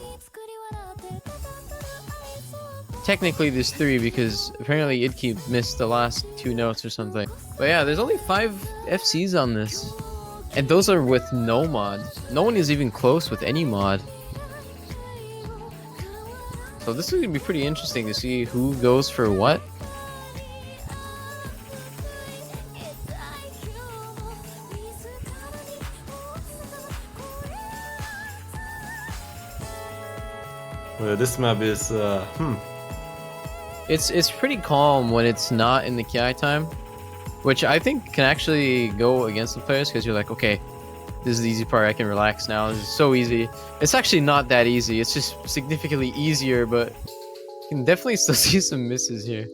S2: Technically, there's 3 because apparently Idke missed the last 2 notes or something. But yeah, there's only 5 FCs on this. And those are with no mod. No one is even close with any mod. So this is going to be pretty interesting to see who goes for what.
S1: Well, this map is,
S2: It's pretty calm when it's not in the KI time, which I think can actually go against the players because you're like, okay, this is the easy part, I can relax now, this is so easy. It's actually not that easy, it's just significantly easier, but you can definitely still see some misses here.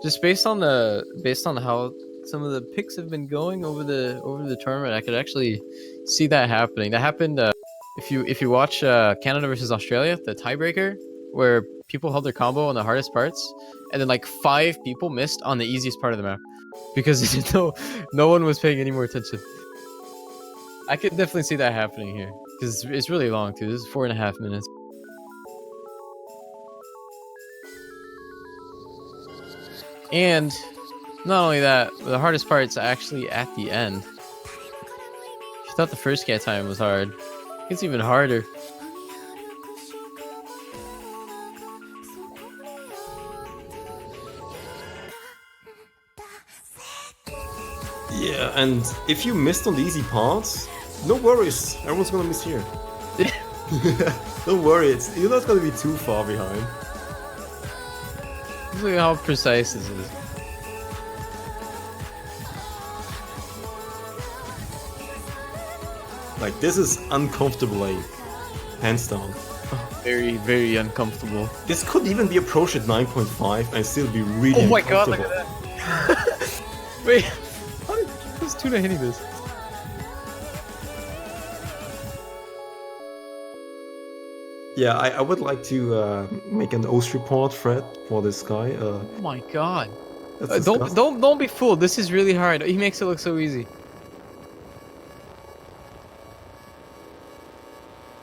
S2: Just based on how some of the picks have been going over the tournament, I could actually see that happening. That happened if you watch Canada versus Australia, the tiebreaker, where people held their combo on the hardest parts, and then like 5 people missed on the easiest part of the map because no one was paying any more attention. I could definitely see that happening here because it's really long too. This is 4.5 minutes. And not only that, the hardest part's actually at the end. If you thought the first cat time was hard, it's even harder.
S1: yeah, and if you missed on the easy parts, no worries, everyone's gonna miss here. Don't worry, you're not gonna be too far behind.
S2: Look at how precise this is.
S1: Like, this is uncomfortable, like, hands down.
S2: Oh, very, very uncomfortable.
S1: This could even be approached at 9.5 and still be really
S2: Oh my god,
S1: uncomfortable.
S2: look at that! Wait, how's Tuna hitting this?
S1: Yeah, I would like to make an OS report thread for this guy.
S2: Oh my god.
S1: That's
S2: Don't be fooled. This is really hard. He makes it look so easy.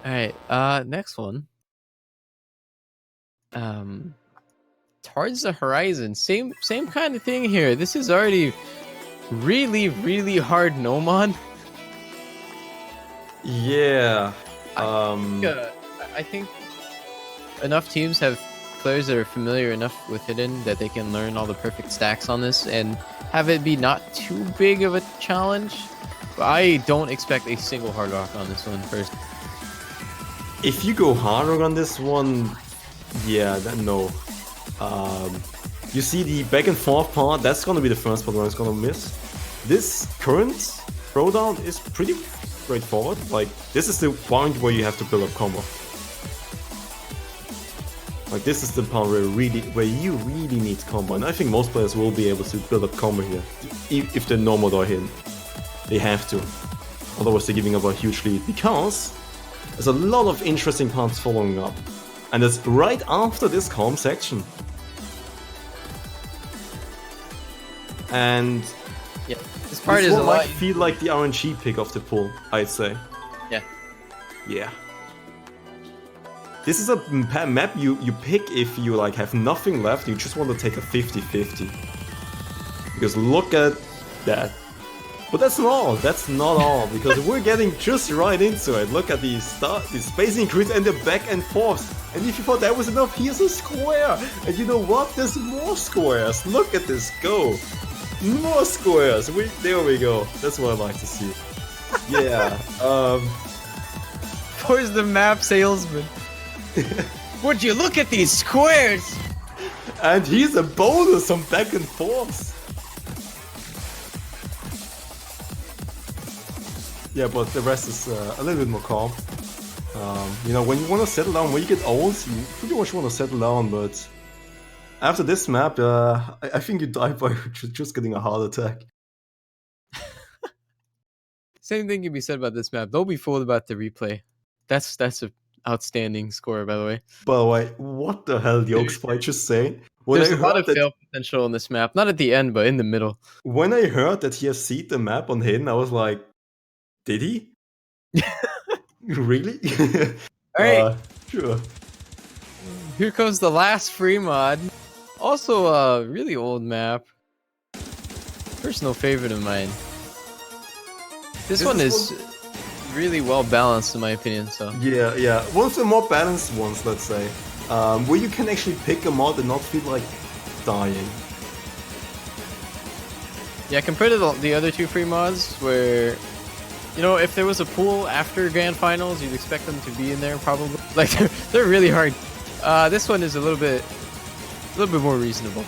S2: Alright, next one. Towards the Horizon. Same kind of thing here. This is already really, really hard no mod.
S1: Yeah.
S2: I think enough teams have players that are familiar enough with Hidden that they can learn all the perfect stacks on this and have it be not too big of a challenge. I don't expect a single hard rock on this one first.
S1: If you go hard rock on this one, yeah, then no. You see the back and forth part, that's gonna be the first part where it's gonna miss. This current throwdown is pretty straightforward. Like, this is the point where you have to build up combo. Like, this is the part where you really need combo, and I think most players will be able to build up combo here, if they're no mode or hidden. They have to, otherwise they're giving up a huge lead, because there's a lot of interesting parts following up, and it's right after this calm section. And
S2: yeah, this part is a lot.
S1: Might feel like the RNG pick of the pool, I'd say.
S2: Yeah.
S1: Yeah. This is a map you pick if you like have nothing left, you just want to take a 50-50. Because look at that. But that's not all, because we're getting just right into it. Look at the spacing increase and the back and forth. And if you thought that was enough, here's a square. And you know what? There's more squares. Look at this go. More squares. There we go. That's what I like to see. Yeah.
S2: Where's the map salesman? Would you look at these squares?
S1: And he's a bonus on back and forth. Yeah, but the rest is a little bit more calm. You know, when you want to settle down, when you get old, you pretty much want to settle down, but after this map, I think you die by just getting a heart attack.
S2: Same thing can be said about this map. Don't be fooled about the replay. That's a outstanding score, by the way.
S1: By the way, what the hell did Oakspy just say?
S2: There's a lot of fail potential in this map. Not at the end, but in the middle.
S1: When I heard that he has seen the map on Hidden, I was like, did he? Really?
S2: Alright.
S1: Sure.
S2: Here comes the last free mod. Also a really old map. Personal favorite of mine. This one is really well balanced in my opinion, so.
S1: Yeah. One of the more balanced ones, let's say. Where you can actually pick a mod and not feel like dying.
S2: Yeah, compared to the other two free mods where, you know, if there was a pool after Grand Finals, you'd expect them to be in there probably. Like, they're really hard. This one is a little bit more reasonable.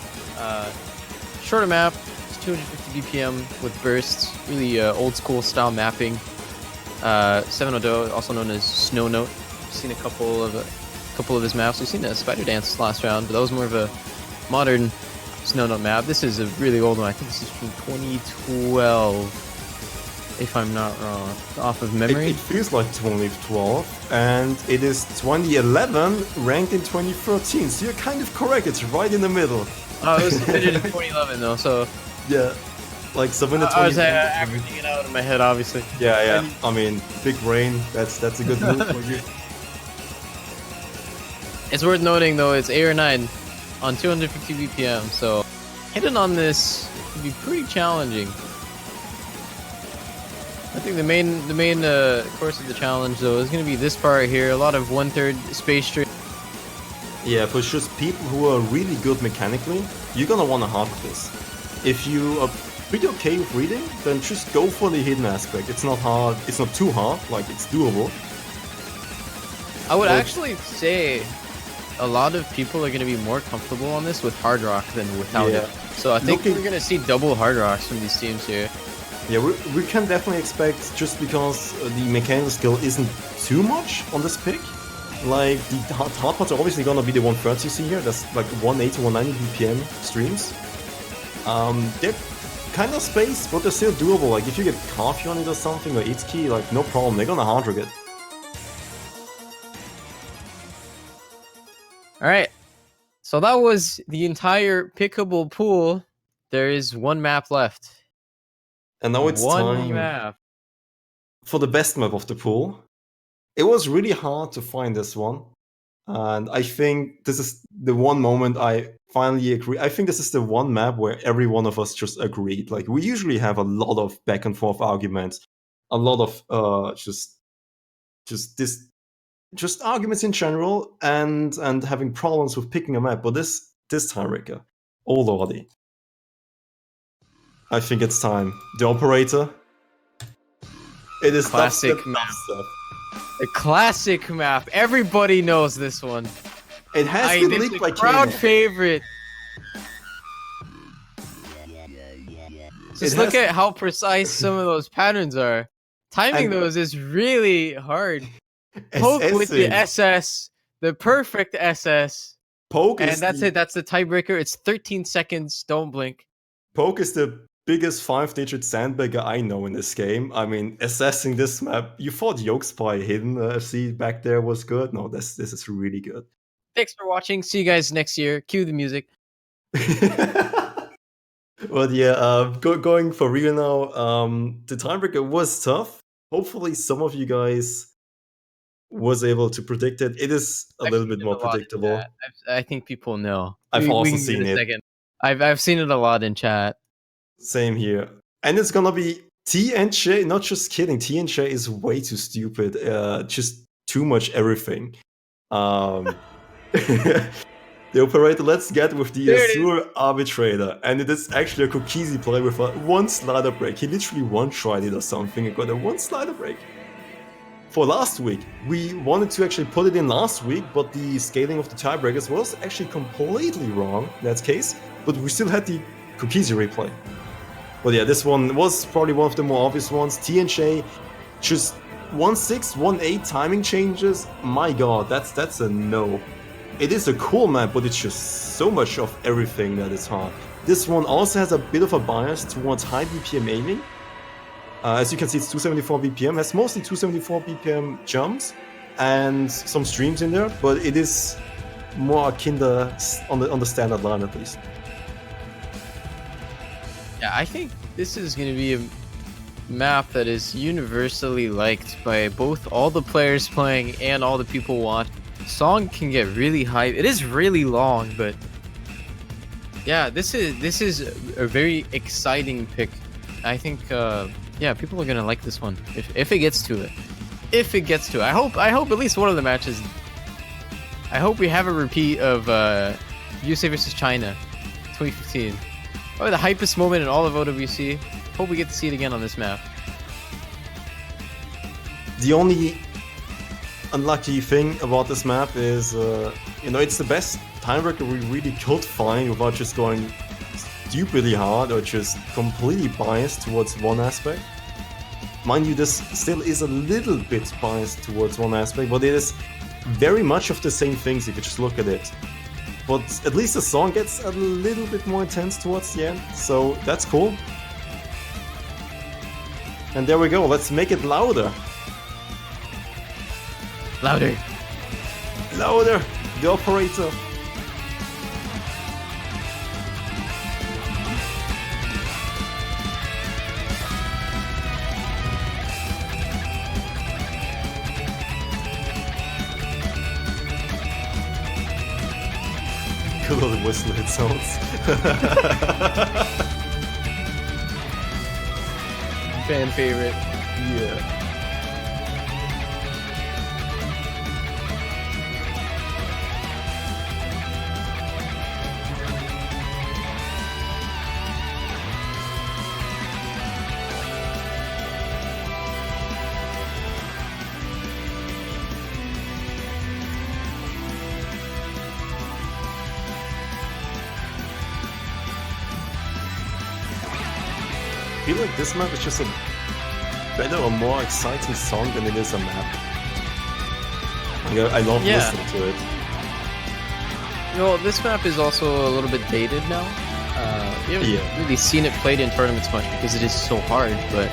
S2: Shorter map, it's 250 BPM with bursts, really old school style mapping. 7-0, also known as Snow Note. I've seen a couple of his maps. We've seen a Spider Dance last round, but that was more of a modern Snow Note map. This is a really old one. I think this is from 2012, if I'm not wrong, off of memory.
S1: It feels like 2012, and it is 2011, ranked in 2013. So you're kind of correct. It's right in the middle.
S2: Oh, it was submitted in 2011 though, so
S1: yeah. Like submitted.
S2: I was averaging it out in my head, obviously.
S1: Yeah. I mean, big brain. That's a good move for you.
S2: It's worth noting though, it's 8 or 9 on 250 BPM, so hitting on this can be pretty challenging. I think the main course of the challenge though is going to be this part here. A lot of 1/3 space straight.
S1: Yeah, for just people who are really good mechanically, you're gonna want to hard this. If you are pretty okay with reading, then just go for the hidden aspect. It's not hard. It's not too hard. Like, it's doable.
S2: I would actually say a lot of people are going to be more comfortable on this with hard rock than without it. So I think we're going to see double hard rocks from these teams here.
S1: Yeah, we can definitely expect, just because the mechanical skill isn't too much on this pick. Like, the hard parts are obviously going to be the 130 you see here. That's like 180 to 190 BPM streams. They're kind of spaced, but they're still doable. Like, if you get coffee on it or something, or Itsuki, like, no problem. They're going to hard rock it.
S2: Alright, so that was the entire pickable pool. There is one map left.
S1: And now it's time
S2: map
S1: for the best map of the pool. It was really hard to find this one. And I think this is the one moment I finally agree. I think this is the one map where every one of us just agreed. Like, we usually have a lot of back and forth arguments. A lot of just arguments in general, and having problems with picking a map. But this time, Rika, oh lordy, I think it's time. The operator, It is
S2: Classic
S1: dubstep,
S2: map.
S1: dubstep.
S2: A classic map. Everybody knows this one.
S1: It has been leaked by
S2: crowd
S1: Kano.
S2: favorite. Just look at how precise some of those patterns are. Timing those is really hard. Poke with the SS, the perfect SS.
S1: Poke
S2: and that's it. That's the tiebreaker. It's 13 seconds. Don't blink.
S1: Poke is the biggest 5-digit sandbagger I know in this game. I mean, assessing this map, you thought Yoke Spy hidden FC back there was good. No, this is really good.
S2: Thanks for watching. See you guys next year. Cue the music.
S1: But yeah, going for real now, the tiebreaker was tough. Hopefully some of you guys was able to predict it. It is a little bit more predictable.
S2: I think people know.
S1: I've also seen it.
S2: Second. I've seen it a lot in chat. Same
S1: here. And it's gonna be T and J. Not just kidding. T and J is way too stupid. Just too much everything. The operator, let's get with the Azure Arbitrator. And it is actually a Kokisi play with a 1 slider break. He literally one-tried it or something and got a 1 slider break. For last week, we wanted to actually put it in last week, but the scaling of the tiebreakers was actually completely wrong in that case. But we still had the Kokisi replay. But yeah, this one was probably one of the more obvious ones. TNJ, just 1-6, 1-8 timing changes. My god, that's a no. It is a cool map, but it's just so much of everything that is hard. This one also has a bit of a bias towards high BPM aiming. As you can see, it's 274 BPM, has mostly 274 BPM jumps and some streams in there, but it is more akin on the standard line at least.
S2: Yeah, I think this is going to be a map that is universally liked by both all the players playing and all the people watching. Song can get really high. It is really long, but yeah, this is a very exciting pick. I think yeah, people are gonna like this one if it gets to it. If it gets to it, I hope at least one of the matches. I hope we have a repeat of USA versus China, 2015. Probably the hypest moment in all of OWC. Hope we get to see it again on this map.
S1: The only unlucky thing about this map is, it's the best tiebreaker we really could find without just going stupidly hard or just completely biased towards one aspect. Mind you, this still is a little bit biased towards one aspect, but it is very much of the same things if you just look at it. But at least the song gets a little bit more intense towards the end, so that's cool. And there we go, let's make it louder.
S2: Louder.
S1: Louder, the operator. Good old whistle it sounds.
S2: Fan favorite.
S1: Yeah. I feel like this map is just a better or more exciting song than it is a map. I love listening to it.
S2: This map is also a little bit dated now. We haven't really seen it played in tournaments much because it is so hard, but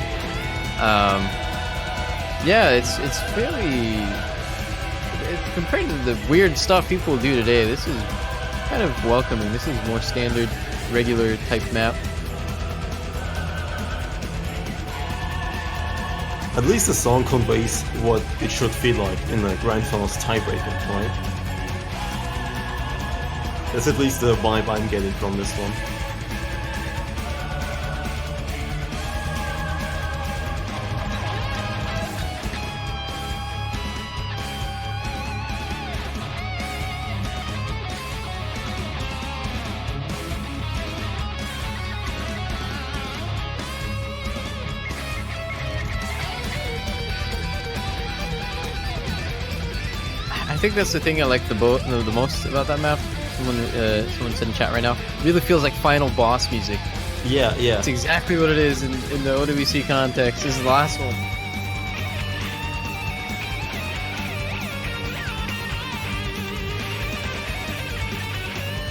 S2: yeah, it's fairly... compared to the weird stuff people do today, this is kind of welcoming. This is more standard, regular type map.
S1: At least the song conveys what it should feel like in the Grand Finals tiebreaker, right? That's at least the vibe I'm getting from this one.
S2: I think that's the thing I like the most about that map. Someone said in chat right now. Really feels like final boss music.
S1: Yeah, yeah.
S2: It's exactly what it is in the OWC context. This is the last one.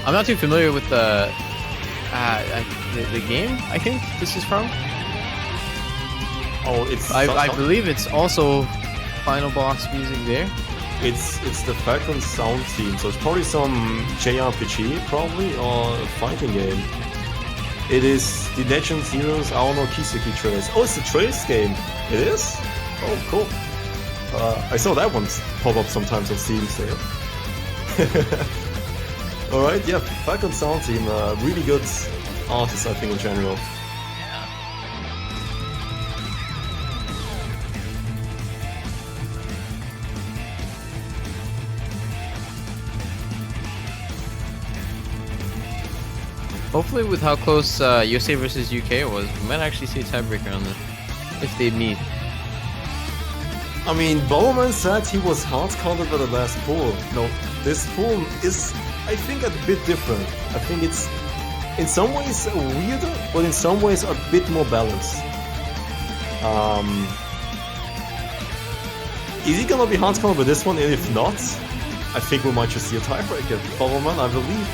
S2: I'm not too familiar with the game. I think this is from.
S1: Oh, it's.
S2: I believe it's also final boss music there.
S1: It's the Falcon sound theme, so it's probably some JRPG, probably, or a fighting game. It is the Legends Heroes Aono Kiseki Trace. Oh, it's the Trace game. It is? Oh, cool. I saw that one pop up sometimes on Steam sale. Alright, yeah, Falcon sound team, really good artists, I think, in general.
S2: Hopefully, with how close USA versus UK was, we might actually see a tiebreaker on this if they meet.
S1: I mean, Bowman said he was hard counted by the last pool. No, this pool is, I think, a bit different. I think it's in some ways weirder, but in some ways a bit more balanced. Is he gonna be hard counted by this one? And if not, I think we might just see a tiebreaker. Bowman, I believe.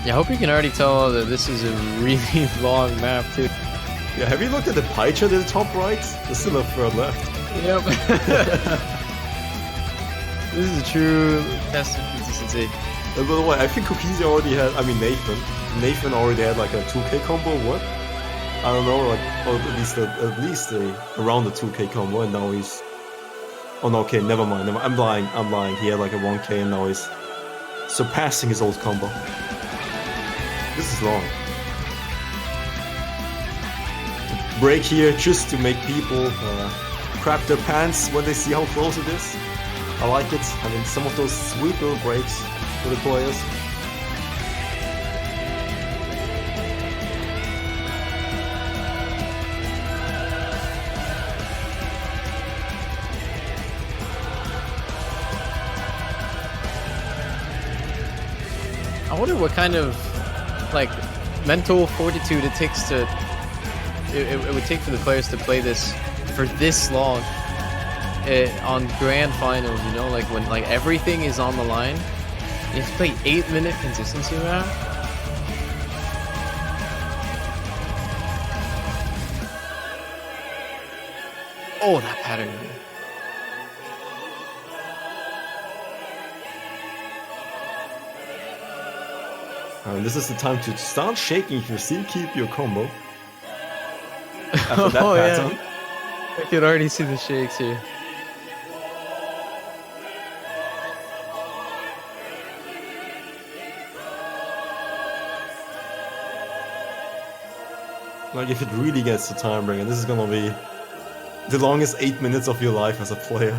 S2: Yeah, I hope you can already tell that this is a really long map too.
S1: Yeah, have you looked at the pie chart at the top right? There's still a third left.
S2: Yep. This is a true test of consistency.
S1: And by the way, I think Cookies already had, I mean Nathan already had like a 2k combo, what? I don't know, like, or at least around the 2k combo, and now he's... Oh no, okay, never mind. I'm lying. He had like a 1k and now he's surpassing his old combo. This is long. Break here just to make people crap their pants when they see how close it is. I like it. I mean, some of those sweet little breaks for the players.
S2: I wonder what kind of like mental fortitude it takes to it would take for the players to play this for this long on grand finals, you know, like when like everything is on the line. You have to play 8-minute consistency round. Oh, that pattern.
S1: And this is the time to start shaking if you still keep your combo. After that pattern.
S2: Yeah. I can already see the shakes here.
S1: Like if it really gets to tiebreaker, this is gonna be the longest 8 minutes of your life as a player.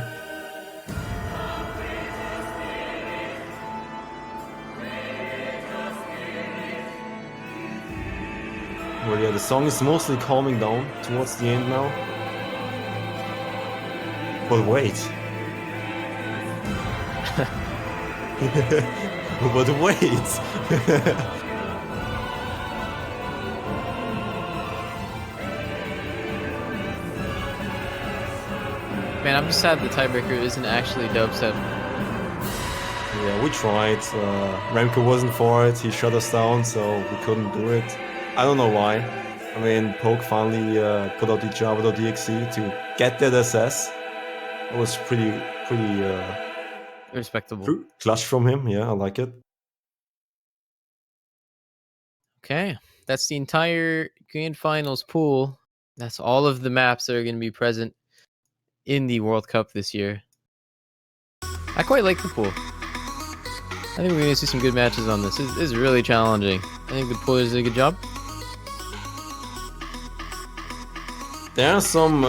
S1: Well, yeah, the song is mostly calming down towards the end now. But wait. But wait.
S2: Man, I'm just sad the tiebreaker isn't actually dubstep.
S1: Yeah, we tried. Remco wasn't for it. He shut us down, so we couldn't do it. I don't know why. I mean, Poke finally put out the Java.exe to get that SS. It was pretty
S2: Respectable.
S1: clutch from him. Yeah, I like it.
S2: Okay, that's the entire grand finals pool. That's all of the maps that are going to be present in the World Cup this year. I quite like the pool. I think we're going to see some good matches on this. This is really challenging. I think the poolers did a good job.
S1: There are some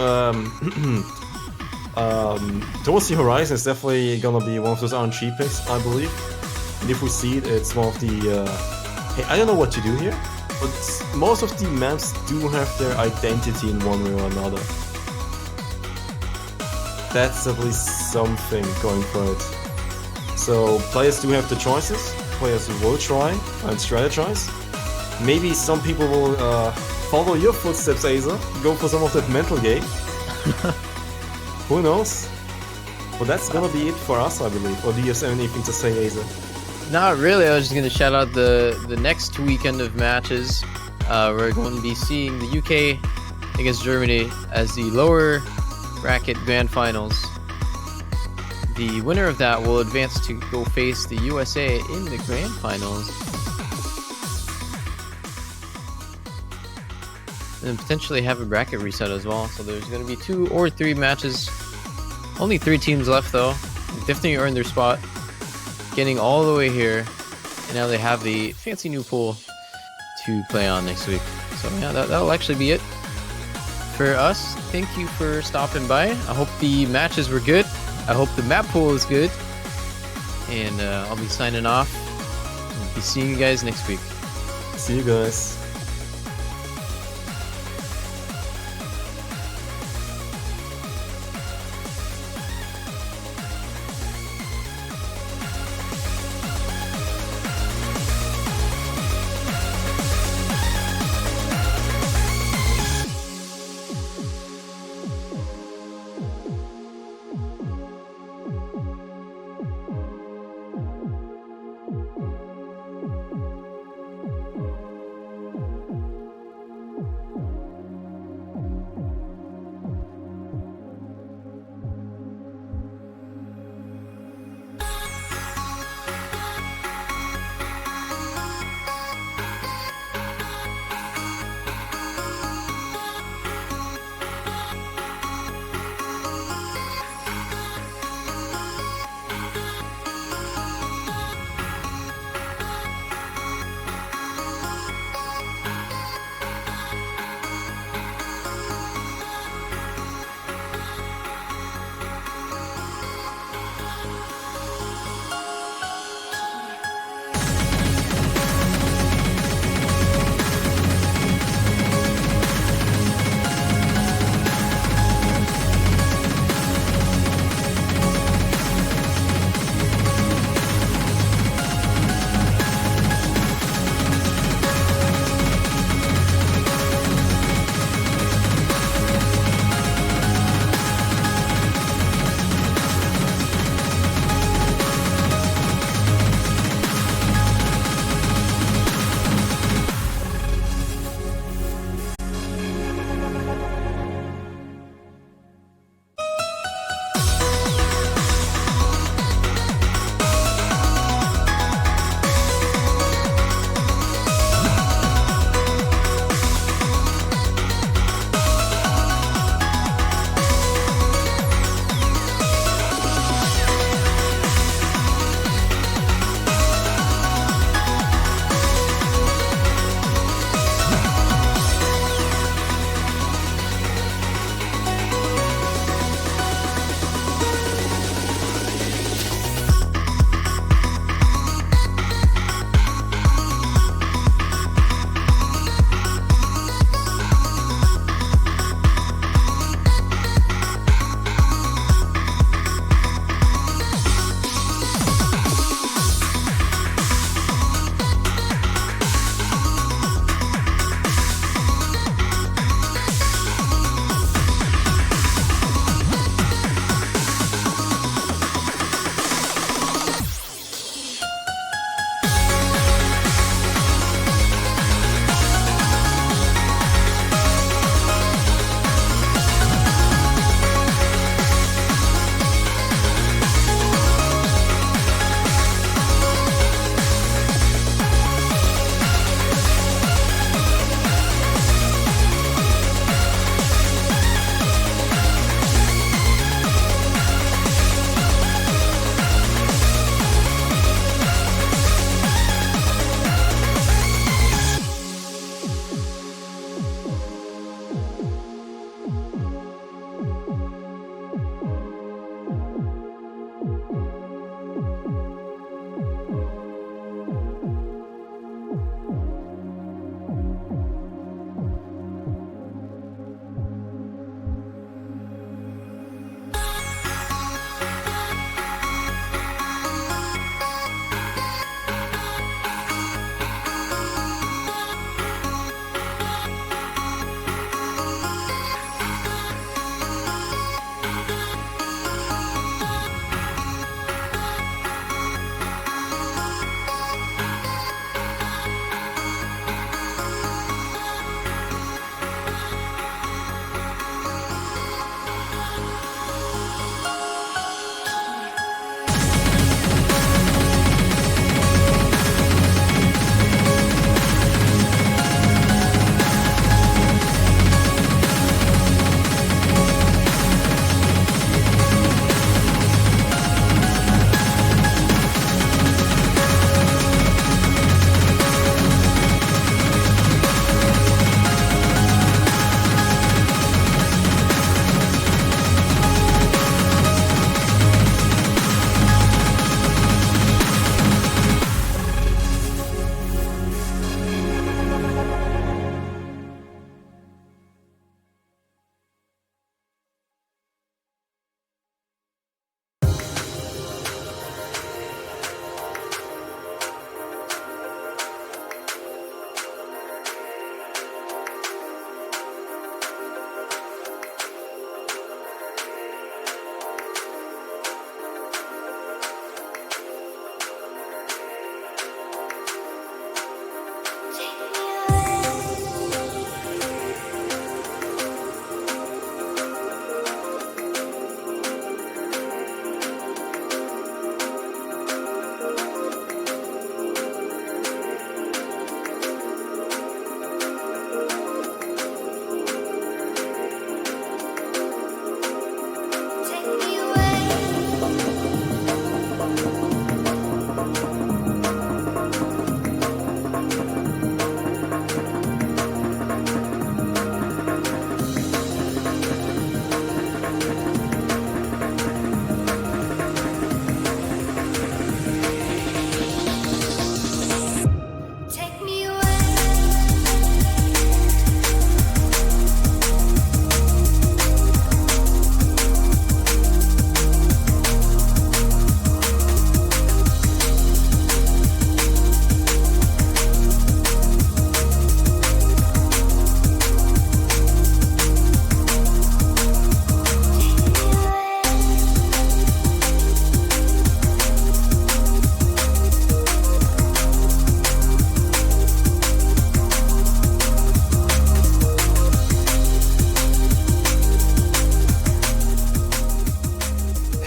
S1: Towards the Horizon is definitely gonna be one of those RNG picks, I believe. And if we see it, it's one of the... hey, I don't know what to do here, but most of the maps do have their identity in one way or another. That's at least something going for it. So players do have the choices, players will try and strategize. Maybe some people will follow your footsteps, Aza, go for some of that mental game. Who knows? But that's gonna be it for us, I believe. Or do you have anything to say, Aza?
S2: Not really. I was just going to shout out the next weekend of matches. We're going to be seeing the UK against Germany as the lower bracket grand finals. The winner of that will advance to go face the USA in the grand finals. And potentially have a bracket reset as well. So there's going to be 2 or 3 matches. Only 3 teams left though. Definitely earned their spot. Getting all the way here. And now they have the fancy new pool to play on next week. So yeah, that'll actually be it for us. Thank you for stopping by. I hope the matches were good. I hope the map pool is good. And I'll be signing off. I'll be seeing you guys next week.
S1: See you guys.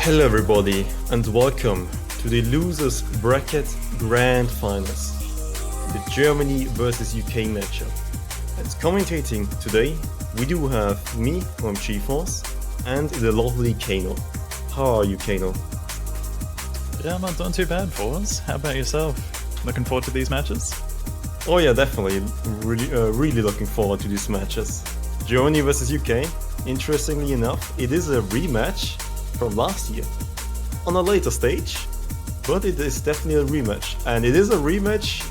S1: Hello everybody and welcome to the Losers Bracket Grand Finals, the Germany versus UK matchup. And commentating today we do have me from GeForce and the lovely Kano. How are you, Kano?
S3: Yeah, I'm not doing too bad, Force. How about yourself? Looking forward to these matches?
S1: Oh yeah, definitely. Really looking forward to these matches. Germany versus UK. Interestingly enough, it is a rematch from last year on a later stage, but it is definitely a rematch. And it is a rematch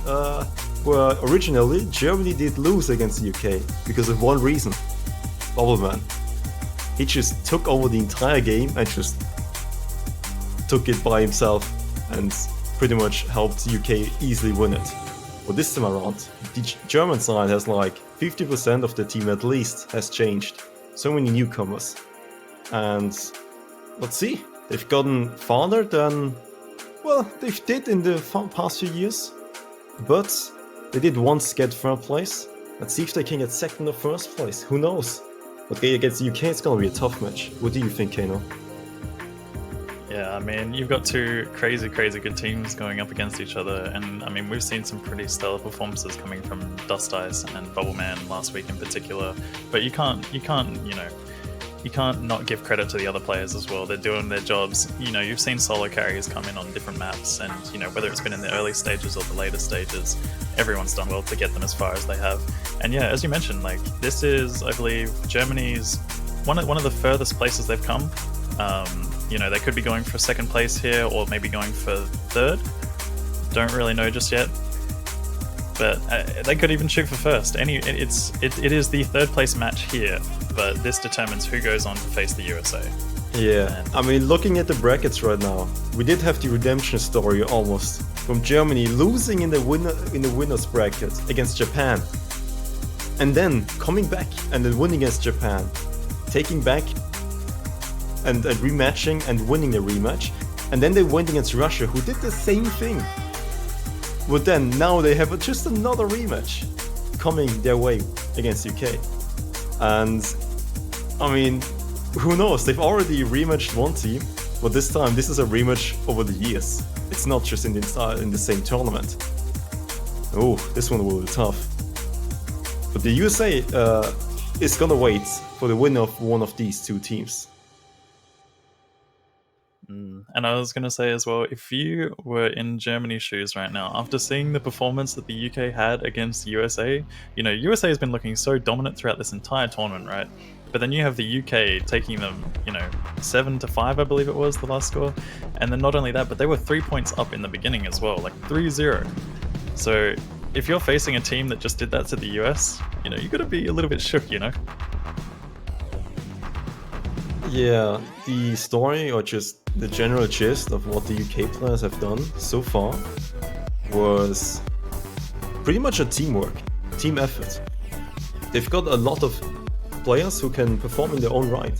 S1: where originally Germany did lose against the UK because of one reason. Bubbleman. He just took over the entire game and just took it by himself and pretty much helped UK easily win it. But this time around, the German side has like 50% of the team at least has changed. So many newcomers. And let's see, they've gotten farther than, well, they did in the past few years. But they did once get third place. Let's see if they can get second or first place, who knows? But against the UK, it's gonna be a tough match. What do you think, Kano?
S3: Yeah, I mean, you've got two crazy good teams going up against each other, and I mean, we've seen some pretty stellar performances coming from Dust Ice and Bubbleman last week in particular. But you can't not give credit to the other players as well. They're doing their jobs. You know, you've seen solo carriers come in on different maps, and you know, whether it's been in the early stages or the later stages, everyone's done well to get them as far as they have. And yeah, as you mentioned, like this is, I believe, Germany's one of the furthest places they've come. You know, they could be going for second place here, or maybe going for third. Don't really know just yet, but they could even shoot for first. It is the third place match here, but this determines who goes on to face the USA.
S1: Yeah, I mean, looking at the brackets right now, we did have the redemption story almost from Germany losing in the winners bracket against Japan, and then coming back and then winning against Japan, taking back and rematching and winning a rematch, and then they went against Russia, who did the same thing. But then now they have just another rematch coming their way against UK, and I mean, who knows? They've already rematched one team, but this time this is a rematch over the years. It's not just in the same tournament. Oh, this one will be tough. But the USA is gonna wait for the winner of one of these two teams.
S3: And I was going to say as well, if you were in Germany's shoes right now, after seeing the performance that the UK had against the USA, you know, USA has been looking so dominant throughout this entire tournament, right? But then you have the UK taking them, you know, 7-5, I believe it was the last score. And then not only that, but they were 3 points up in the beginning as well, like 3-0. So if you're facing a team that just did that to the US, you know, you got to be a little bit shook, you know?
S1: Yeah, the story, or just the general gist of what the UK players have done so far was pretty much a team effort. They've got a lot of players who can perform in their own right.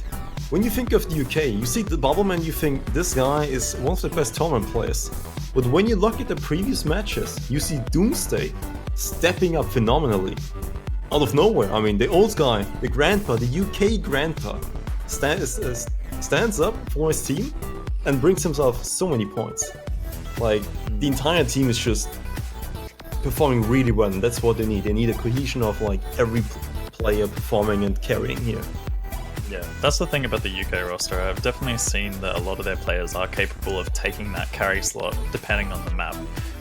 S1: When you think of the UK, you see the Bubbleman, you think this guy is one of the best tournament players. But when you look at the previous matches, you see Doomsday stepping up phenomenally. Out of nowhere, I mean, the old guy, the grandpa, the UK grandpa, stands up for his team and brings himself so many points. Like, the entire team is just performing really well, and that's what they need. They need a cohesion of like every player performing and carrying here.
S3: Yeah, that's the thing about the UK roster. I've definitely seen that a lot of their players are capable of taking that carry slot depending on the map.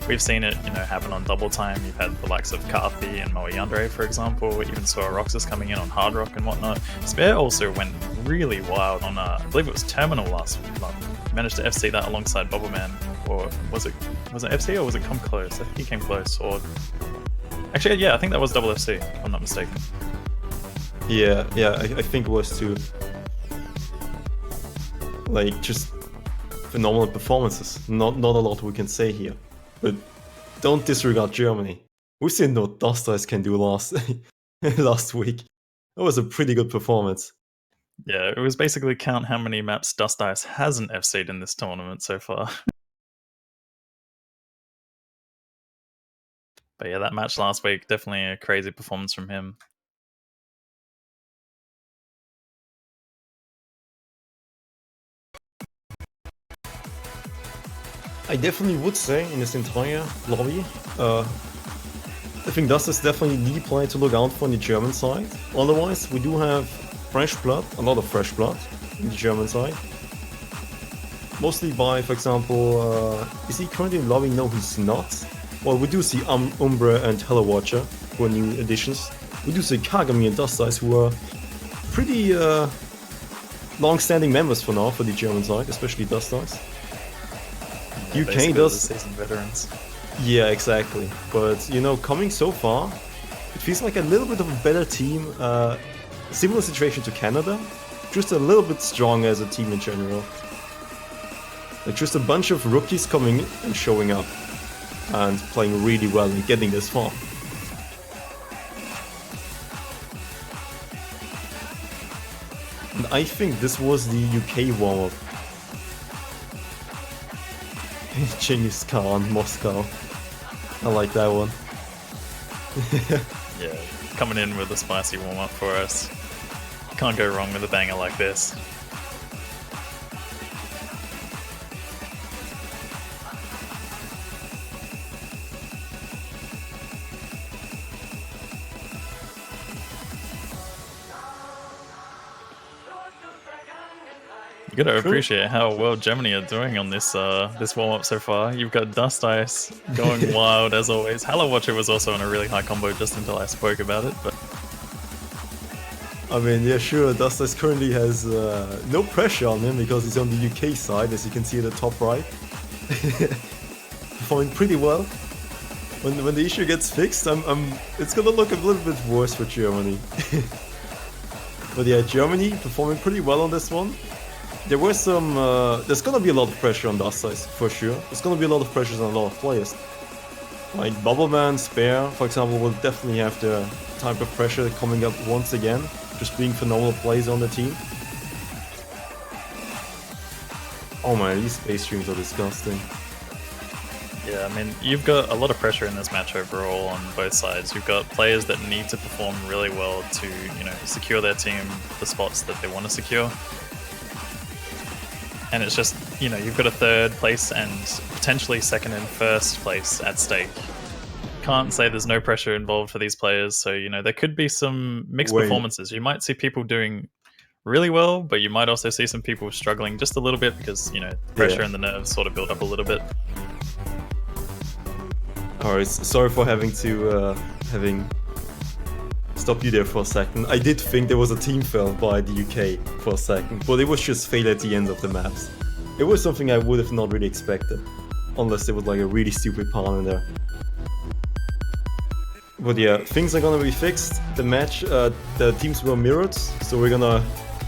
S3: We've seen it, you know, happen on double time. You've had the likes of Carthy and Moe Yandere, for example. We even saw Roxas coming in on Hard Rock and whatnot. Spare also went really wild on, I believe it was Terminal last month. Managed to FC that alongside Bubbleman, or was it FC or was it Come Close? I think he came close. Or actually, yeah, I think that was double FC, if I'm not mistaken.
S1: Yeah, I think it was too. Like, just phenomenal performances. Not a lot we can say here. But don't disregard Germany. We've seen what Dust Ice can do last week. That was a pretty good performance.
S3: Yeah, it was basically count how many maps Dust Ice hasn't FC'd in this tournament so far. But yeah, that match last week, definitely a crazy performance from him.
S1: I definitely would say in this entire lobby, I think Dust is definitely the player to look out for on the German side. Otherwise, we do have fresh blood, a lot of fresh blood in the German side. Mostly by, for example, is he currently in lobby? No, he's not. Well, we do see Umbra and Hello Watcher, who are new additions. We do see Kagami and Dust Eyes, who are pretty long-standing members for now for the German side, especially Dust Eyes.
S3: Yeah,
S1: UK does
S3: seasoned veterans.
S1: Yeah, exactly. But, you know, coming so far, it feels like a little bit of a better team. Similar situation to Canada, just a little bit stronger as a team in general. Like just a bunch of rookies coming in and showing up and playing really well and getting this far. And I think this was the UK warm-up. Genghis Khan, Moscow. I like that one.
S3: Yeah, coming in with a spicy warm-up for us. Can't go wrong with a banger like this. You gotta appreciate how well Germany are doing on this this warm-up so far. You've got Dust Ice going wild as always. Hello Watcher was also in a really high combo just until I spoke about it, but
S1: I mean, yeah, sure, Dust Ice currently has no pressure on him because he's on the UK side, as you can see at the top right. Performing pretty well. When the issue gets fixed, it's gonna look a little bit worse for Germany. But yeah, Germany performing pretty well on this one. There were some. There's gonna be a lot of pressure on Dust Eyes for sure. There's gonna be a lot of pressure on a lot of players. Like Bubbleman, Spare, for example, will definitely have the type of pressure coming up once again, just being phenomenal players on the team. Oh man, these space streams are disgusting.
S3: yeah, I mean, you've got a lot of pressure in this match overall on both sides. You've got players that need to perform really well to, you know, secure their team the spots that they want to secure. And it's just, you know, you've got a third place and potentially second and first place at stake. Can't say there's no pressure involved for these players, so, you know, there could be some mixed performances. You might see people doing really well, but you might also see some people struggling just a little bit because, you know, pressure and the nerves sort of build up a little bit.
S1: Alright, sorry for having stop you there for a second. I did think there was a team fail by the UK for a second, but it was just fail at the end of the maps. It was something I would have not really expected, unless there was like a really stupid pawn in there. But yeah, things are gonna be fixed. The match, the teams were mirrored, so we're gonna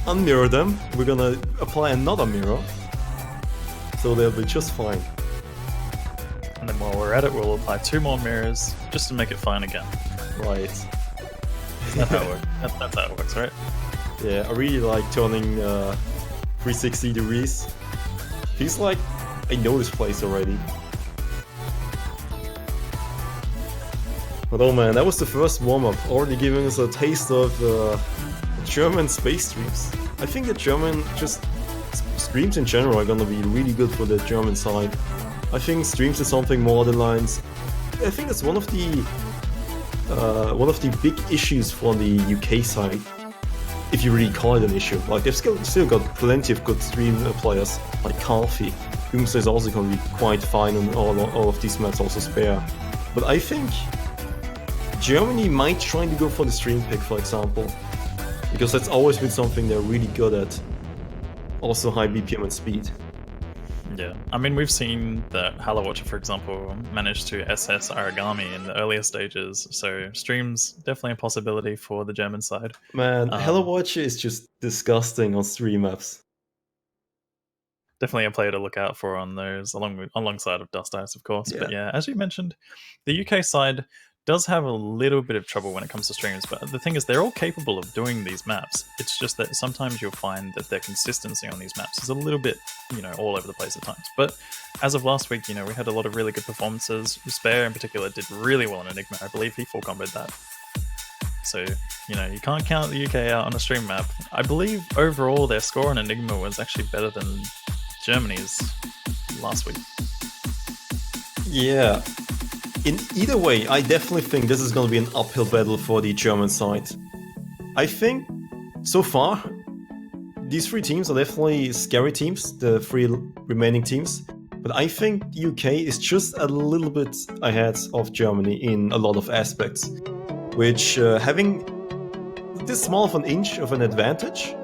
S1: unmirror them. We're gonna apply another mirror, so they'll be just fine.
S3: And then while we're at it, we'll apply 2 more mirrors just to make it fine again.
S1: Right.
S3: That's how it works. That's how it works, right?
S1: Yeah, I really like turning 360 degrees. Feels like I know this place already. But oh man, that was the first warm-up, already giving us a taste of German space streams. I think the German streams in general are gonna be really good for the German side. I think streams is something more than lines. I think it's one of the big issues for the UK side, if you really call it an issue. Like they've still got plenty of good stream players, like Calfee. Doomsday is also going to be quite fine on all of these maps, also Spare. But I think Germany might try to go for the stream pick, for example, because that's always been something they're really good at. Also high BPM and speed.
S3: Yeah, I mean, we've seen that Hello Watcher, for example, managed to SS Aragami in the earlier stages, so streams definitely a possibility for the German side.
S1: Man, Hello Watcher is just disgusting on stream maps.
S3: Definitely a player to look out for on those, alongside of Dust Ice, of course.
S1: Yeah.
S3: But yeah, as you mentioned, the UK side does have a little bit of trouble when it comes to streams, but the thing is they're all capable of doing these maps. It's just that sometimes you'll find that their consistency on these maps is a little bit, you know, all over the place at times. But as of last week, you know, we had a lot of really good performances. Spare in particular did really well in Enigma. I believe he full comboed that. So, you know, you can't count the UK out on a stream map. I believe overall their score on Enigma was actually better than Germany's last week.
S1: Yeah. In either way, I definitely think this is going to be an uphill battle for the German side. I think, so far, these three teams are definitely scary teams, the three remaining teams. But I think UK is just a little bit ahead of Germany in a lot of aspects, which having this small of an inch of an advantage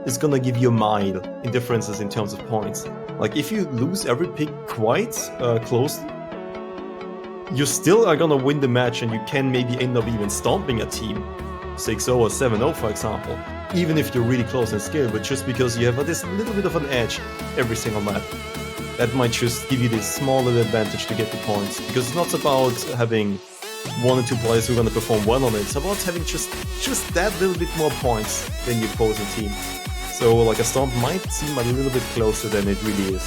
S1: is gonna give you a mile in differences in terms of points. Like if you lose every pick quite close, you still are gonna win the match and you can maybe end up even stomping a team 6-0 or 7-0 for example, even if you're really close in skill, but just because you have this little bit of an edge every single map. That might just give you this small little advantage to get the points, because it's not about having one or two players who are going to perform well on it, it's about having just that little bit more points than the opposing team. So like a stomp might seem a little bit closer than it really is.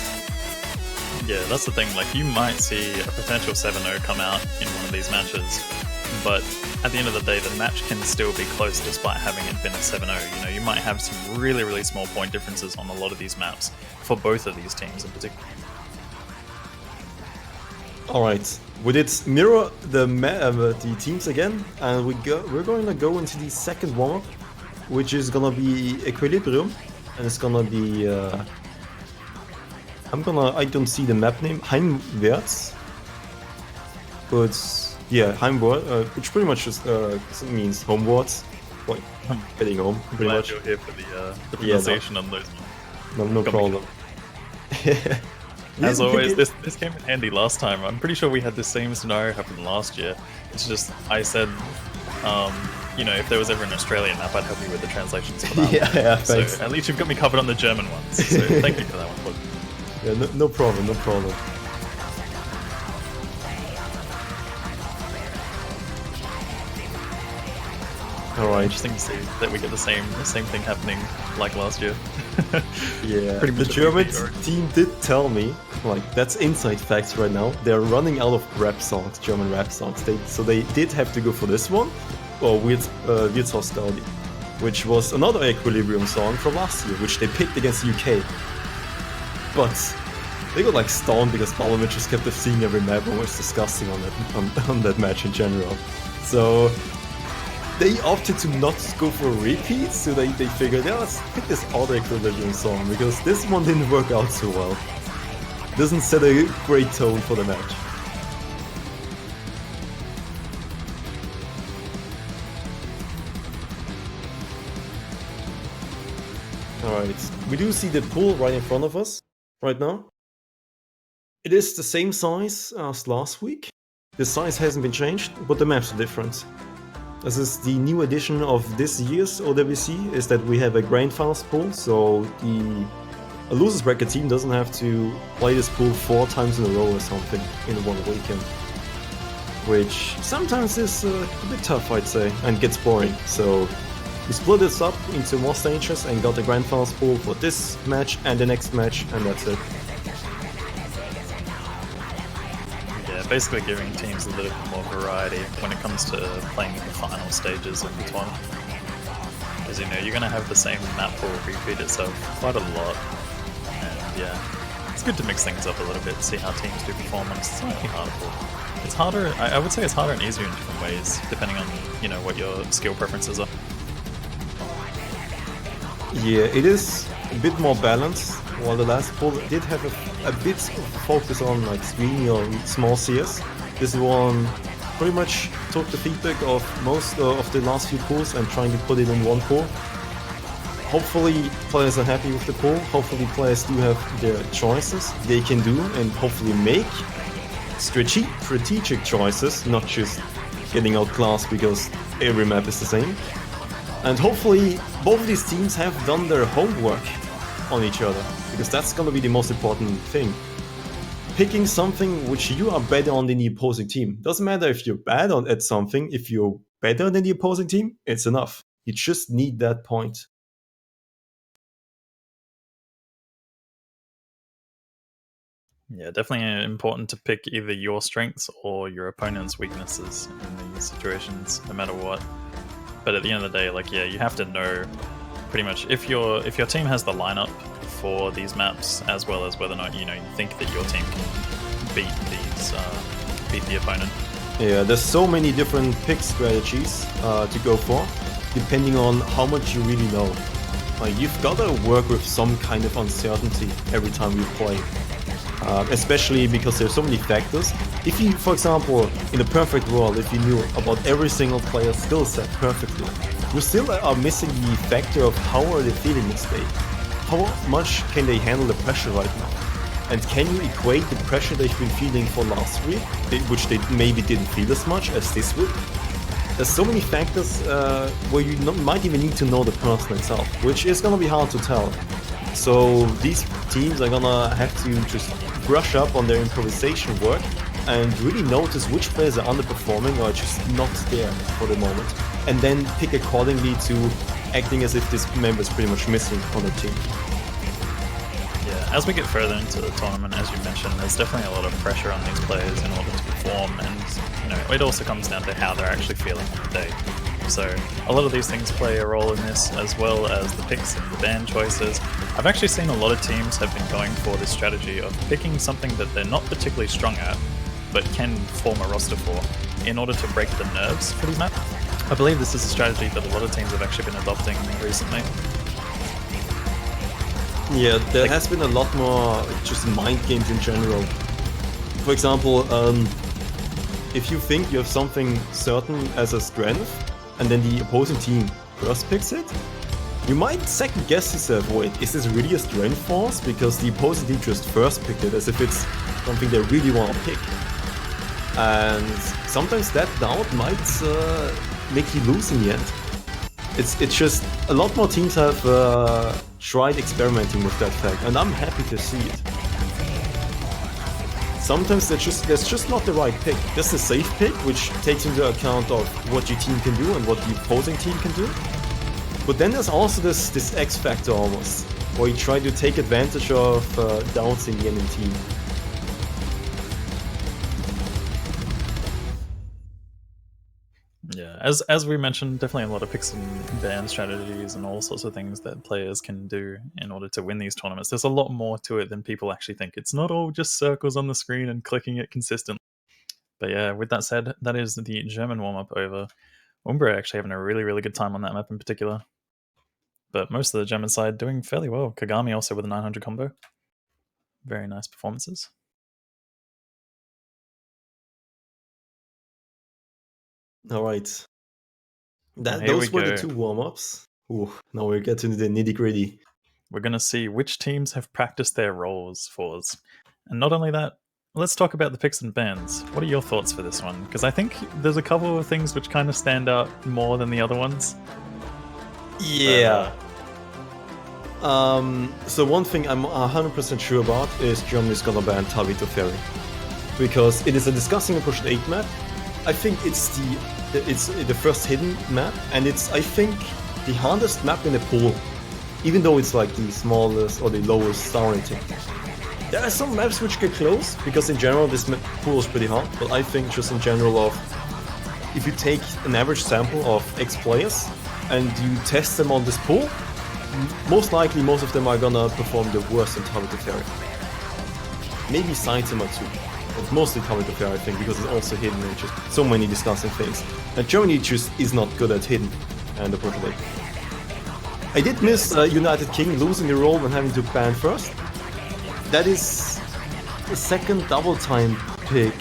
S3: Yeah, that's the thing, like you might see a potential 7-0 come out in one of these matches, but at the end of the day, the match can still be close despite having it been a 7-0. You know, you might have some really, really small point differences on a lot of these maps for both of these teams in particular.
S1: Alright, we did mirror the teams again, and we're going to go into the second warm-up, which is gonna be Equilibrium, and it's gonna be I don't see the map name, Heimwärts, but yeah, Heimwärts, which pretty much just means homewards, like heading home, pretty
S3: Glad
S1: much.
S3: you're here for the pronunciation on those.
S1: No problem.
S3: As always, this came in handy last time. I'm pretty sure we had the same scenario happen last year. It's just, I said, you know, if there was ever an Australian map, I'd help you with the translations for that one.
S1: Yeah,
S3: So
S1: thanks.
S3: at least you've got me covered on the German ones. So thank you for that one.
S1: Yeah, no problem, no problem. Alright.
S3: Interesting to see that we get the same thing happening like last year.
S1: Yeah,
S3: Pretty
S1: the
S3: much a
S1: German
S3: repeat, or-
S1: team did tell me, like, that's inside facts right now, they're running out of rap songs, German rap songs. So they did have to go for this one, or Wirtshausgaudi, which was another Equilibrium song from last year, which they picked against the UK. But they got like stoned because Balovic just kept seeing every map and was disgusting on that match in general. So they opted to not go for a repeat, so they figured, yeah, let's pick this other Equilibrium song, because this one didn't work out so well. Doesn't set a great tone for the match. Alright, we do see the pool right in front of us right now. It is the same size as last week. The size hasn't been changed, but the maps are different. This is the new addition of this year's OWC, is that we have a Grand Finals pool, so a losers bracket team doesn't have to play this pool 4 times in a row or something in one weekend. Which sometimes is a bit tough, I'd say, and gets boring. So we split this up into more stages and got the Grand Finals pool for this match and the next match, and that's it.
S3: Basically giving teams a little bit more variety when it comes to playing in the final stages of the tournament. Because, you know, you're going to have the same map pool repeat itself quite a lot. And yeah, it's good to mix things up a little bit, see how teams do perform on a slightly harder pool. It's harder, I would say it's harder and easier in different ways, depending on, you know, what your skill preferences are.
S1: Yeah, it is a bit more balanced, while the last pool did have a bit of focus on like screening or small CS. This one pretty much took the feedback of most of the last few pools and trying to put it in one pool. Hopefully players are happy with the pool, hopefully players do have their choices they can do and hopefully make strategic choices, not just getting outclassed because every map is the same. And hopefully both of these teams have done their homework on each other, because that's gonna be the most important thing. Picking something which you are better on than the opposing team. Doesn't matter if you're bad at something, if you're better than the opposing team, it's enough. You just need that point.
S3: Yeah, definitely important to pick either your strengths or your opponent's weaknesses in these situations, no matter what. But at the end of the day, like, yeah, you have to know pretty much if your team has the lineup for these maps, as well as whether or not you think that your team can beat the opponent.
S1: Yeah, there's so many different pick strategies to go for, depending on how much you really know. Like, you've got to work with some kind of uncertainty every time you play. Especially because there's so many factors. If you, for example, in a perfect world, if you knew about every single player's skill set perfectly, you still are missing the factor of how are they feeling this day. How much can they handle the pressure right now? And can you equate the pressure they've been feeling for last week, which they maybe didn't feel as much as this week? There's so many factors where you might even need to know the person itself, which is gonna be hard to tell. So these teams are gonna have to just brush up on their improvisation work and really notice which players are underperforming or just not there for the moment, and then pick accordingly to acting as if this member is pretty much missing on the team.
S3: Yeah, as we get further into the tournament, as you mentioned, there's definitely a lot of pressure on these players in order to perform, and it also comes down to how they're actually feeling on the day. So a lot of these things play a role in this, as well as the picks and the ban choices. I've actually seen a lot of teams have been going for this strategy of picking something that they're not particularly strong at, but can form a roster for, in order to break the nerves for these maps. I believe this is a strategy that a lot of teams have actually been adopting recently.
S1: Yeah, there has been a lot more just mind games in general. For example, if you think you have something certain as a strength, and then the opposing team first picks it, you might second guess yourself, wait, is this really a strength force? Because the opposing team just first picked it, as if it's something they really want to pick. And sometimes that doubt might make you lose in the end. It's just, a lot more teams have tried experimenting with that fact, and I'm happy to see it. Sometimes there's just not the right pick. There's a safe pick, which takes into account of what your team can do and what the opposing team can do. But then there's also this X factor almost, where you try to take advantage of doubts in the enemy team.
S3: Yeah, as we mentioned, definitely a lot of picks and ban strategies and all sorts of things that players can do in order to win these tournaments. There's a lot more to it than people actually think. It's not all just circles on the screen and clicking it consistently. But yeah, with that said, that is the German warm-up over. Umbra actually having a really, really good time on that map in particular. But most of the German side doing fairly well. Kagami also with a 900 combo. Very nice performances.
S1: Alright.
S3: Those
S1: were the two warm-ups. Ooh, now we're getting to the nitty-gritty.
S3: We're going to see which teams have practiced their roles for us. And not only that, let's talk about the picks and bans. What are your thoughts for this one? Because I think there's a couple of things which kind of stand out more than the other ones.
S1: Yeah. So one thing I'm 100% sure about is Germany's gonna ban Tabito Ferry. Because it is a disgusting push 8 map. I think it's the first hidden map, and it's, I think, the hardest map in the pool. Even though it's like the smallest or the lowest star rating. There are some maps which get close, because in general this pool is pretty hard, but I think just in general of, if you take an average sample of X players and you test them on this pool, most likely most of them are gonna perform the worst in Tabito Ferry. Maybe Saitama too, but mostly Tabito Ferry I think, because it's also hidden and just so many disgusting things. And Germany just is not good at hidden and unfortunately. I did miss United King losing the role when having to ban first. That is the second double time pick.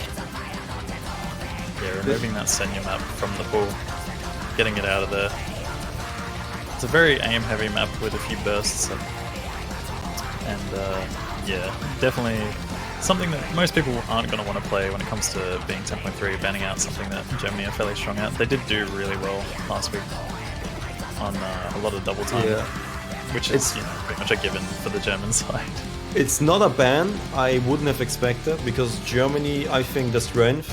S3: Yeah, removing that Senya map from the pool, getting it out of there. It's a very aim-heavy map with a few bursts, and yeah, definitely something that most people aren't going to want to play when it comes to being 10.3, banning out something that Germany are fairly strong at. They did do really well last week on a lot of double time, which is pretty much a given for the German side.
S1: It's not a ban I wouldn't have expected, because Germany, I think the strength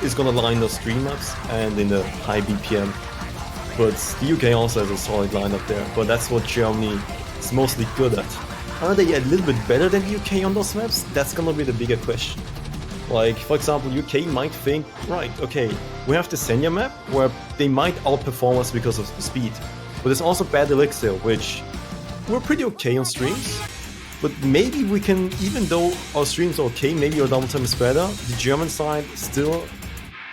S1: is gonna lie in those stream maps and in the high BPM. But the UK also has a solid lineup there, but that's what Germany is mostly good at. Are they a little bit better than the UK on those maps? That's gonna be the bigger question. Like, for example, UK might think, right, okay, we have the Senya map where they might outperform us because of the speed. But there's also Bad Elixir, which we're pretty okay on streams But maybe we can, even though our stream's okay, maybe our double time is better, the German side still,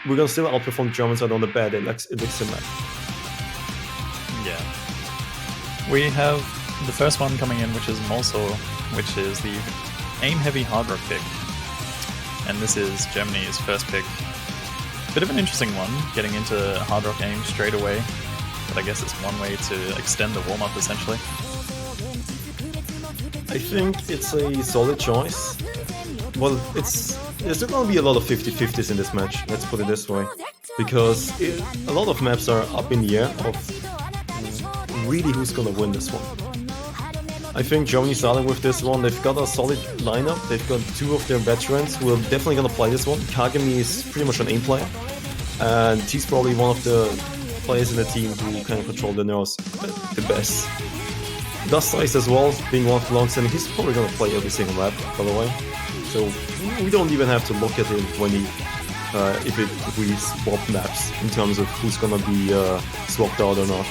S1: we're gonna still outperform the German side on the bad Elixir map.
S3: Yeah. We have the first one coming in, which is Molsor, which is the aim-heavy hard rock pick. And this is Germany's first pick. Bit of an interesting one, getting into hard rock aim straight away. But I guess it's one way to extend the warm-up, essentially.
S1: I think it's a solid choice. Well, there's going to be a lot of 50-50s in this match, let's put it this way. Because a lot of maps are up in the air of really who's going to win this one. I think Germany's starting with this one. They've got a solid lineup. They've got two of their veterans who are definitely going to play this one. Kagami is pretty much an aim player. And he's probably one of the players in the team who can control the nerves the best. Dust Ice as well, being one of the long-standing, he's probably going to play every single map, by the way. So we don't even have to look at him when he, if we swap maps in terms of who's going to be swapped out or not.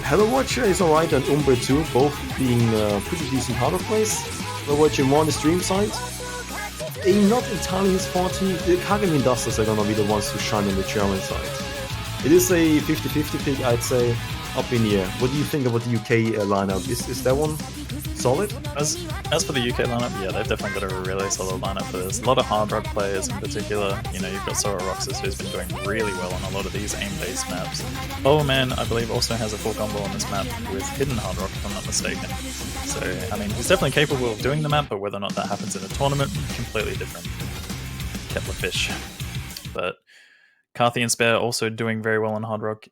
S1: Hello Watcher is alright and Umbre too, both being pretty decent hardware plays. Hello Watcher more on the stream side. Not entirely his forte, the Kagami and Dusters are going to be the ones who shine on the German side. It is a 50-50 pick, I'd say. Up in the air. What do you think about the UK lineup? Is that one solid?
S3: As for the UK lineup, yeah, they've definitely got a really solid lineup for this. A lot of hard rock players in particular. You know, you've got Sora Roxas, who's been doing really well on a lot of these aim-based maps. Bomberman, I believe, also has a full combo on this map with hidden hard rock, if I'm not mistaken. So, I mean, he's definitely capable of doing the map, but whether or not that happens in a tournament, completely different. Kepler fish. But Carthy and Spare also doing very well on hard rock.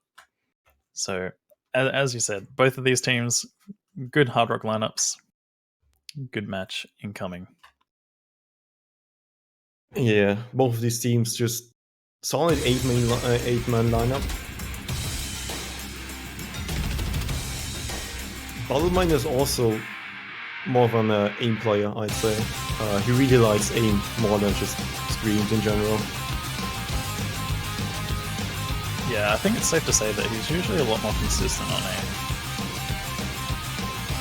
S3: So, as you said, both of these teams, good hard rock lineups, good match incoming.
S1: Yeah, both of these teams just solid 8-man lineup. Battlemine is also more of an aim player, I'd say. He really likes aim more than just screams in general.
S3: Yeah, I think it's safe to say that he's usually a lot more consistent on aim.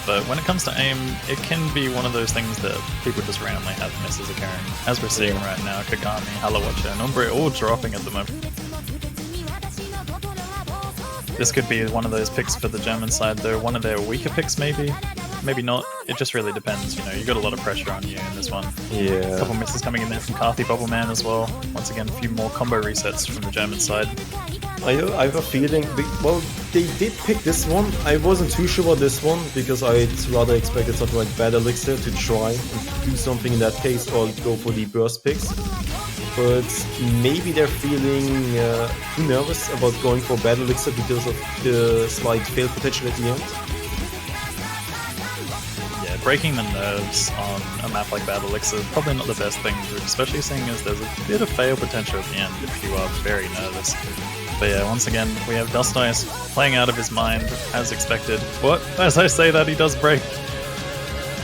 S3: But when it comes to aim, it can be one of those things that people just randomly have misses occurring. As we're seeing right now, Kagami, Halawacha, and Umbre all dropping at the moment. This could be one of those picks for the German side, though. One of their weaker picks, maybe. Maybe not. It just really depends. You know, you got a lot of pressure on you in this one.
S1: Yeah.
S3: A couple misses coming in there from Carthy, Bubbleman as well. Once again, a few more combo resets from the German side.
S1: I have a feeling, well, they did pick this one. I wasn't too sure about this one because I'd rather expected something like Bad Elixir to try and do something in that case or go for the burst picks. But maybe they're feeling too nervous about going for Bad Elixir because of the slight fail potential at the end.
S3: Yeah, breaking the nerves on a map like Bad Elixir is probably not the best thing to do, especially seeing as there's a bit of fail potential at the end if you are very nervous. But yeah, once again, we have Dust Ice playing out of his mind, as expected. What? As I say that, he does break.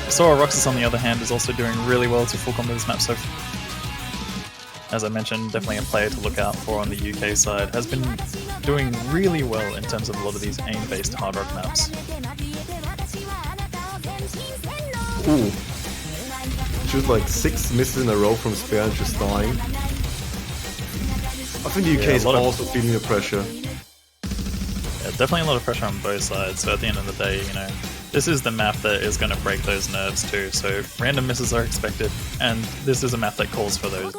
S3: Sora Roxas, on the other hand, is also doing really well to full combo this map so far. As I mentioned, definitely a player to look out for on the UK side. Has been doing really well in terms of a lot of these aim-based hard rock maps.
S1: Ooh. Shoot like 6 misses in a row from Spare and just dying. I think the UK is also feeling the pressure.
S3: Yeah, definitely a lot of pressure on both sides. So at the end of the day, you know, this is the map that is going to break those nerves too. So random misses are expected, and this is a map that calls for those.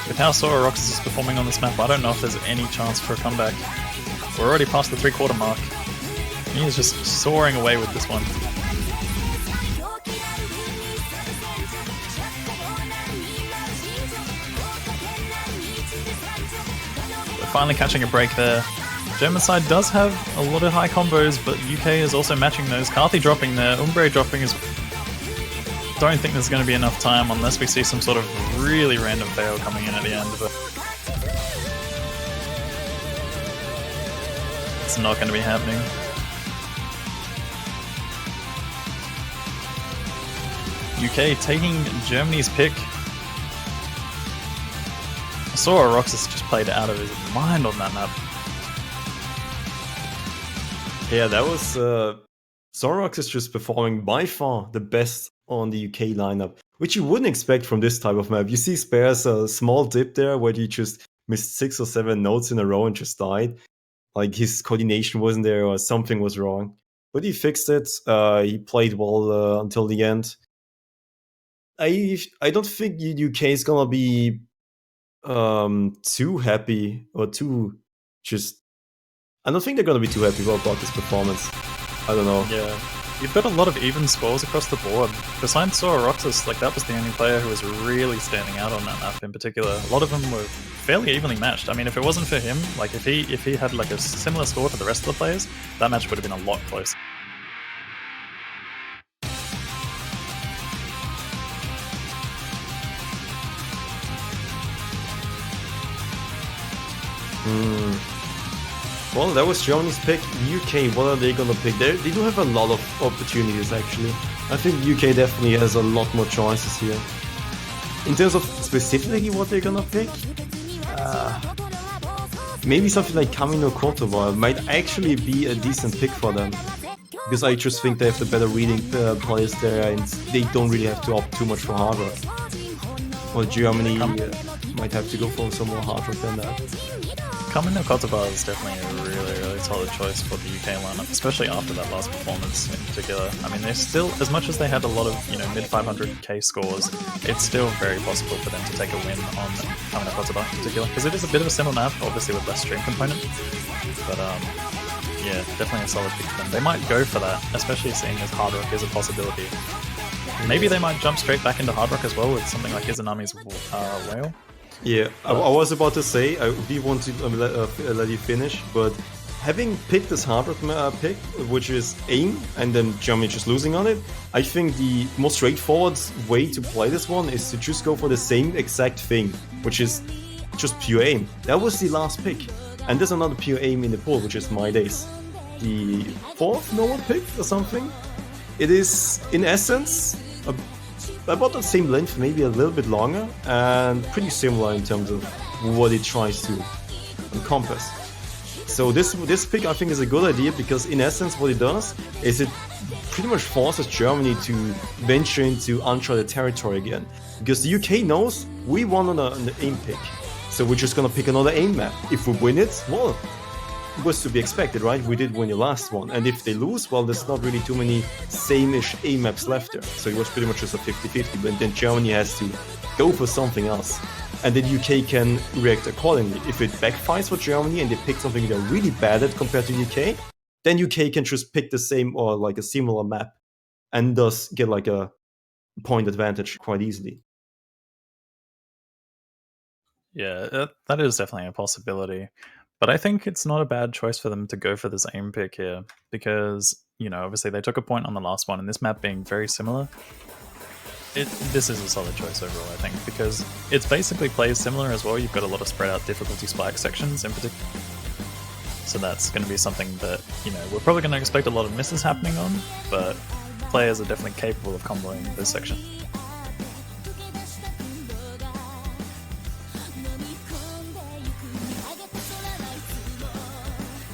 S3: With how Sora Roxas is performing on this map, I don't know if there's any chance for a comeback. We're already past the 3/4 mark. He is just soaring away with this one. We're finally catching a break there. German side does have a lot of high combos, but UK is also matching those. Carthy dropping there, Umbre dropping as don't think there's going to be enough time unless we see some sort of really random fail coming in at the end. But it's not going to be happening. UK taking Germany's pick. Sora Roxas just played out of his mind on that map.
S1: Yeah, that was Zorox is just performing by far the best on the UK lineup, which you wouldn't expect from this type of map. You see Spare's a small dip there where he just missed 6 or 7 notes in a row and just died. Like his coordination wasn't there or something was wrong. But he fixed it. He played well until the end. I don't think UK is gonna be too happy or too just. I don't think they're gonna be too happy about this performance. I don't know.
S3: Yeah, you've got a lot of even scores across the board. Besides Sora Roxas, like that was the only player who was really standing out on that map in particular. A lot of them were fairly evenly matched. I mean, if it wasn't for him, like if he had like a similar score to the rest of the players, that match would have been a lot closer.
S1: Well, that was Germany's pick. UK, what are they gonna pick? They do have a lot of opportunities, actually. I think UK definitely has a lot more choices here. In terms of specifically what they're gonna pick, maybe something like Kamino Kotoba might actually be a decent pick for them. Because I just think they have the better reading players there and they don't really have to opt too much for hard rock. Well, Germany might have to go for some more hard rock than that.
S3: Kamino Kotoba is definitely a really solid choice for the UK lineup, especially after that last performance in particular. I mean, they're still, as much as they had a lot of, mid 500k scores, it's still very possible for them to take a win on Kamino Kotoba in particular, because it is a bit of a similar map, obviously with less stream component. But yeah, definitely a solid pick for them. They might go for that, especially seeing as hard rock is a possibility. Maybe they might jump straight back into hard rock as well with something like Izanami's Whale.
S1: Yeah, I was about to say, we want to let you finish, but having picked this hard rock pick, which is aim, and then Germany just losing on it, I think the most straightforward way to play this one is to just go for the same exact thing, which is just pure aim. That was the last pick. And there's another pure aim in the pool, which is My Days. The 4th no one picked or something. It is, in essence, about the same length, maybe a little bit longer, and pretty similar in terms of what it tries to encompass. So this pick I think is a good idea because in essence what it does is it pretty much forces Germany to venture into uncharted territory again. Because the UK knows we won on the aim pick, so we're just gonna pick another aim map. If we win it, well, it was to be expected, right? We did win the last one. And if they lose, well, there's not really too many same-ish A maps left there. So it was pretty much just a 50-50, but then Germany has to go for something else. And then UK can react accordingly. If it backfires for Germany and they pick something they're really bad at compared to UK, then UK can just pick the same or like a similar map and thus get like a point advantage quite easily.
S3: Yeah, that is definitely a possibility. But I think it's not a bad choice for them to go for this aim pick here because, obviously they took a point on the last one and this map being very similar, this is a solid choice overall, I think, because it's basically plays similar as well. You've got a lot of spread out difficulty spike sections in particular. So that's going to be something that, we're probably going to expect a lot of misses happening on, but players are definitely capable of comboing this section.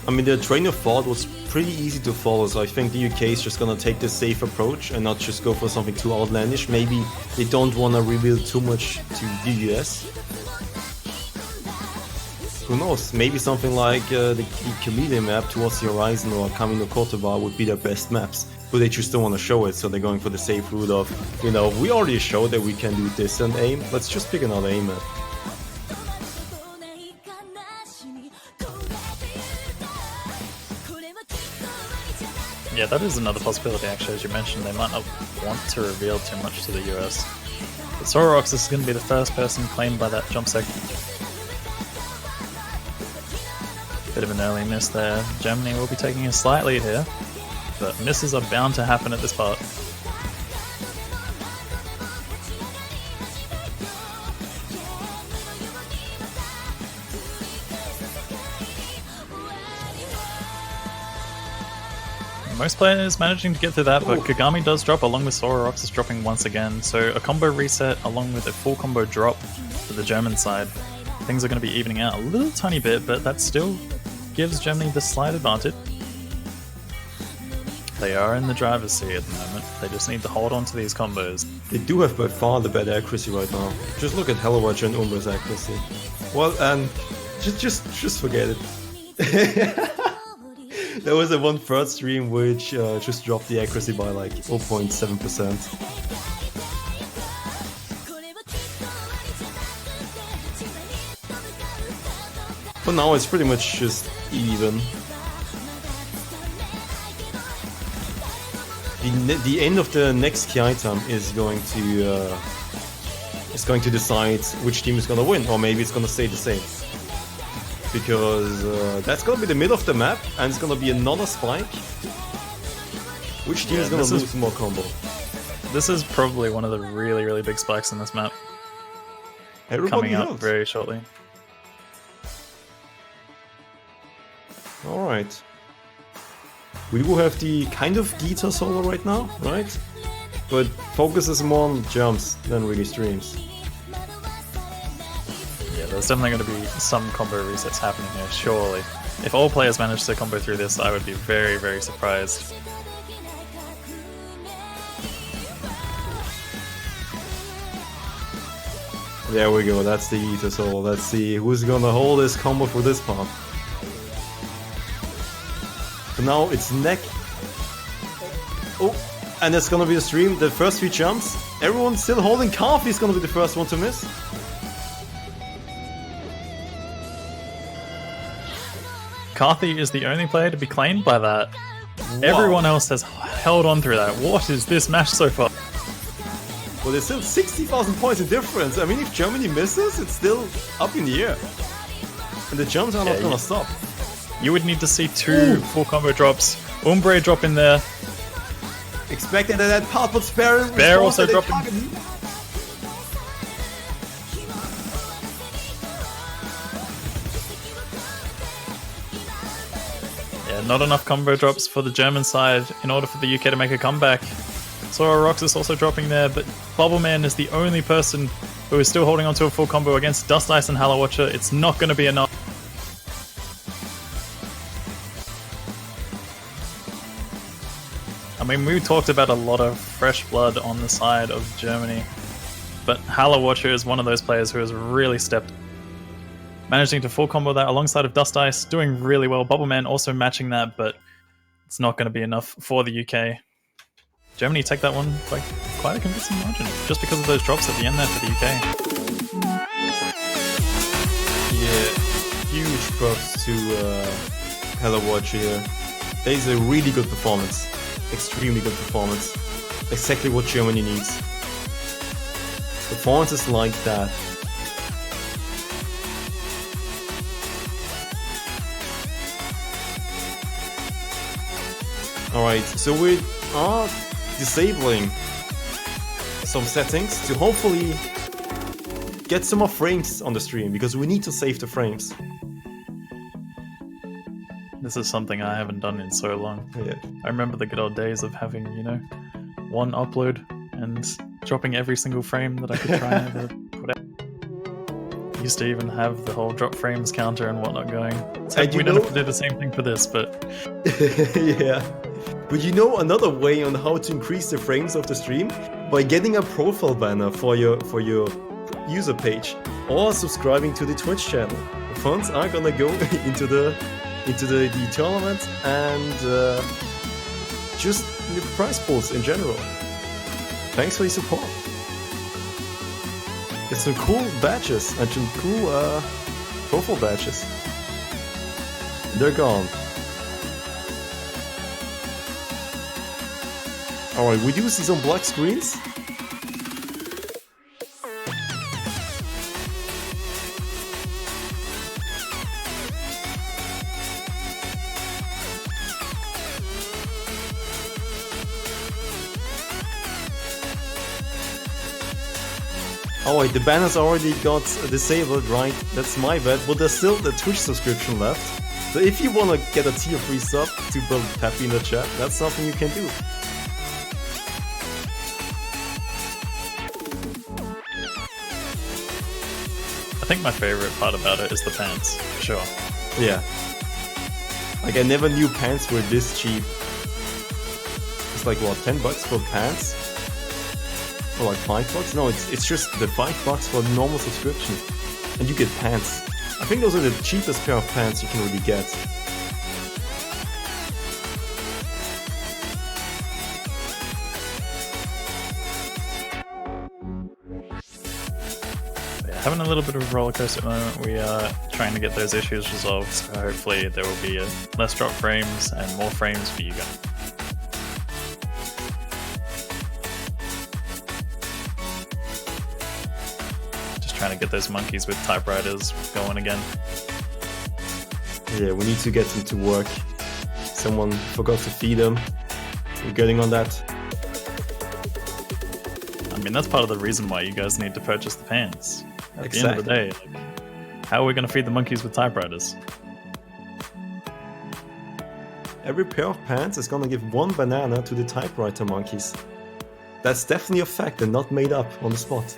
S1: I mean, the train of thought was pretty easy to follow, so I think the UK is just gonna take the safe approach and not just go for something too outlandish. Maybe they don't want to reveal too much to the US. Who knows? Maybe something like the Chameleon map towards the horizon or Kamino Kotoba would be their best maps, but they just don't want to show it, so they're going for the safe route of, we already showed that we can do this and aim, let's just pick another aim map.
S3: Yeah, that is another possibility actually, as you mentioned. They might not want to reveal too much to the US. But Sorox is going to be the first person claimed by that jump sec. Bit of an early miss there. Germany will be taking a slight lead here, but misses are bound to happen at this part. Most players managing to get through that, but Kagami does drop along with Sora Roxas dropping once again, so a combo reset along with a full combo drop for the German side. things are going to be evening out a little tiny bit, but that still gives Germany the slight advantage. They are in the driver's seat at the moment. They just need to hold on to these combos.
S1: They do have by far the better accuracy right now. Just look at Hellawatcher and Umbre's accuracy. Well, just forget it. There was a 1/3 stream which just dropped the accuracy by like 0.7%. But now it's pretty much just even. The end of the next Ki time is going to decide which team is gonna win, or maybe it's gonna stay the same. Because that's gonna be the middle of the map, and it's gonna be another spike. Which team is gonna lose more combo?
S3: This is probably one of the really, really big spikes in this map.
S1: Everybody
S3: coming up
S1: knows.
S3: very shortly.
S1: Alright. We do have the kind of guitar solo right now, right? But focuses more on jumps than really streams.
S3: Yeah, there's definitely going to be some combo resets happening here, surely. If all players manage to combo through this, I would be very, very surprised.
S1: There we go, that's the guitar solo. Let's see who's gonna hold this combo for this part. So now it's neck. Oh, and it's gonna be a stream. The first 3 jumps. Everyone's still holding. Coffee's gonna be the first one to miss.
S3: Carthy is the only player to be claimed by that.
S1: Wow.
S3: Everyone else has held on through that. What is this match so far?
S1: Well, there's still 60,000 points in difference. I mean, if Germany misses, it's still up in the air. And the jumps are not gonna stop.
S3: You would need to see 2 full combo drops. Umbre drop in there.
S1: Expected that part, but Spare
S3: also dropping. Yeah, not enough combo drops for the German side in order for the UK to make a comeback. Sora Roxas also dropping there, but Bubbleman is the only person who is still holding on to a full combo against Dust Ice and Hallowatcher. It's not going to be enough. I mean, we talked about a lot of fresh blood on the side of Germany, but Hallowatcher is one of those players who has really stepped, managing to full combo that alongside of Dust Ice, doing really well. Bubbleman also matching that, but it's not going to be enough for the UK. Germany take that one by quite a convincing margin, just because of those drops at the end there for the UK.
S1: Yeah, huge props to Hellawatcher here. That is a really good performance. Extremely good performance. Exactly what Germany needs. Performances like that. Alright, so we are disabling some settings to hopefully get some more frames on the stream, because we need to save the frames.
S3: This is something I haven't done in so long.
S1: Yeah.
S3: I remember the good old days of having, you know, one upload and dropping every single frame that I could try and ever put out. Used to even have the whole drop frames counter and whatnot going. So we don't have to do the same thing for this, but...
S1: Yeah. But you know another way on how to increase the frames of the stream? By getting a profile banner for your user page, or subscribing to the Twitch channel. The funds are gonna go into the tournament and just the prize pools in general. Thanks for your support. It's some cool badges and some cool profile badges. They're gone. Alright, we do see some black screens. Alright, the banners already got disabled, right? That's my bad, but there's still the Twitch subscription left. So if you wanna get a tier 3 sub to build Happy in the chat, that's something you can do.
S3: think my favorite part about it is the pants, for sure.
S1: Yeah. Like, I never knew pants were this cheap. It's like, what, 10 bucks for pants? Or like 5 bucks? No, it's just the 5 bucks for the normal subscription. And you get pants. I think those are the cheapest pair of pants you can really get.
S3: Having a little bit of a roller coaster at the moment. We are trying to get those issues resolved, so hopefully there will be less drop frames and more frames for you guys. Just trying to get those monkeys with typewriters going again.
S1: Yeah, we need to get them to work. Someone forgot to feed them. We're getting on that.
S3: I mean, that's part of the reason why you guys need to purchase the pants. At the end of the day, like, how are we going to feed the monkeys with typewriters?
S1: Every pair of pants is gonna give 1 banana to the typewriter monkeys. That's definitely a fact and not made up on the spot.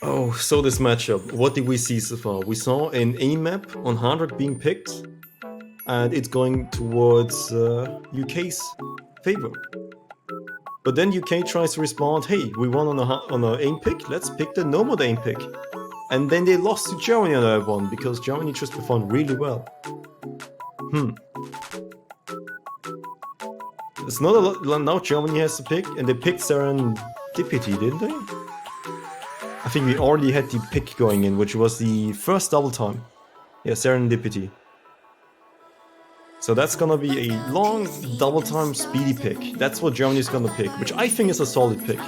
S1: Oh, so this matchup, what did we see so far? We saw an A map on hard rock being picked, and it's going towards UK's favor. But then UK tries to respond, hey, we won on a aim pick, let's pick the no mode aim pick. And then they lost to Germany on that one, because Germany just performed really well. It's not a lot, now Germany has to pick, and they picked Serendipity, didn't they? I think we already had the pick going in, which was the first double time. Yeah, Serendipity. So that's gonna be a long double time speedy pick. That's what Germany's gonna pick, which I think is a solid pick.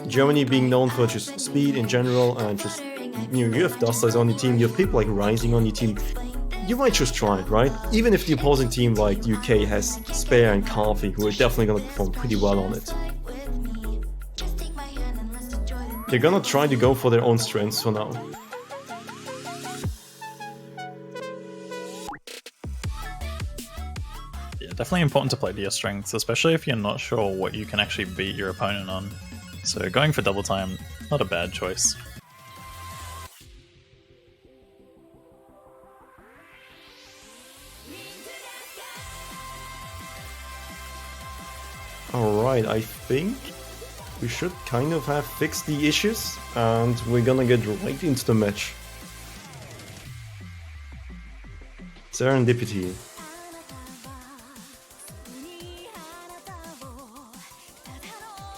S1: Germany being known for just speed in general, and just, you know, you have Dusters on your team, you have people like Rising on your team. You might just try it, right? Even if the opposing team like UK has Spare and Coffee, who are definitely gonna perform pretty well on it. They're gonna try to go for their own strengths for now.
S3: Yeah, definitely important to play to your strengths, especially if you're not sure what you can actually beat your opponent on. So going for double time, not a bad choice.
S1: Alright, I think we should kind of have fixed the issues, and we're gonna get right into the match. Serendipity.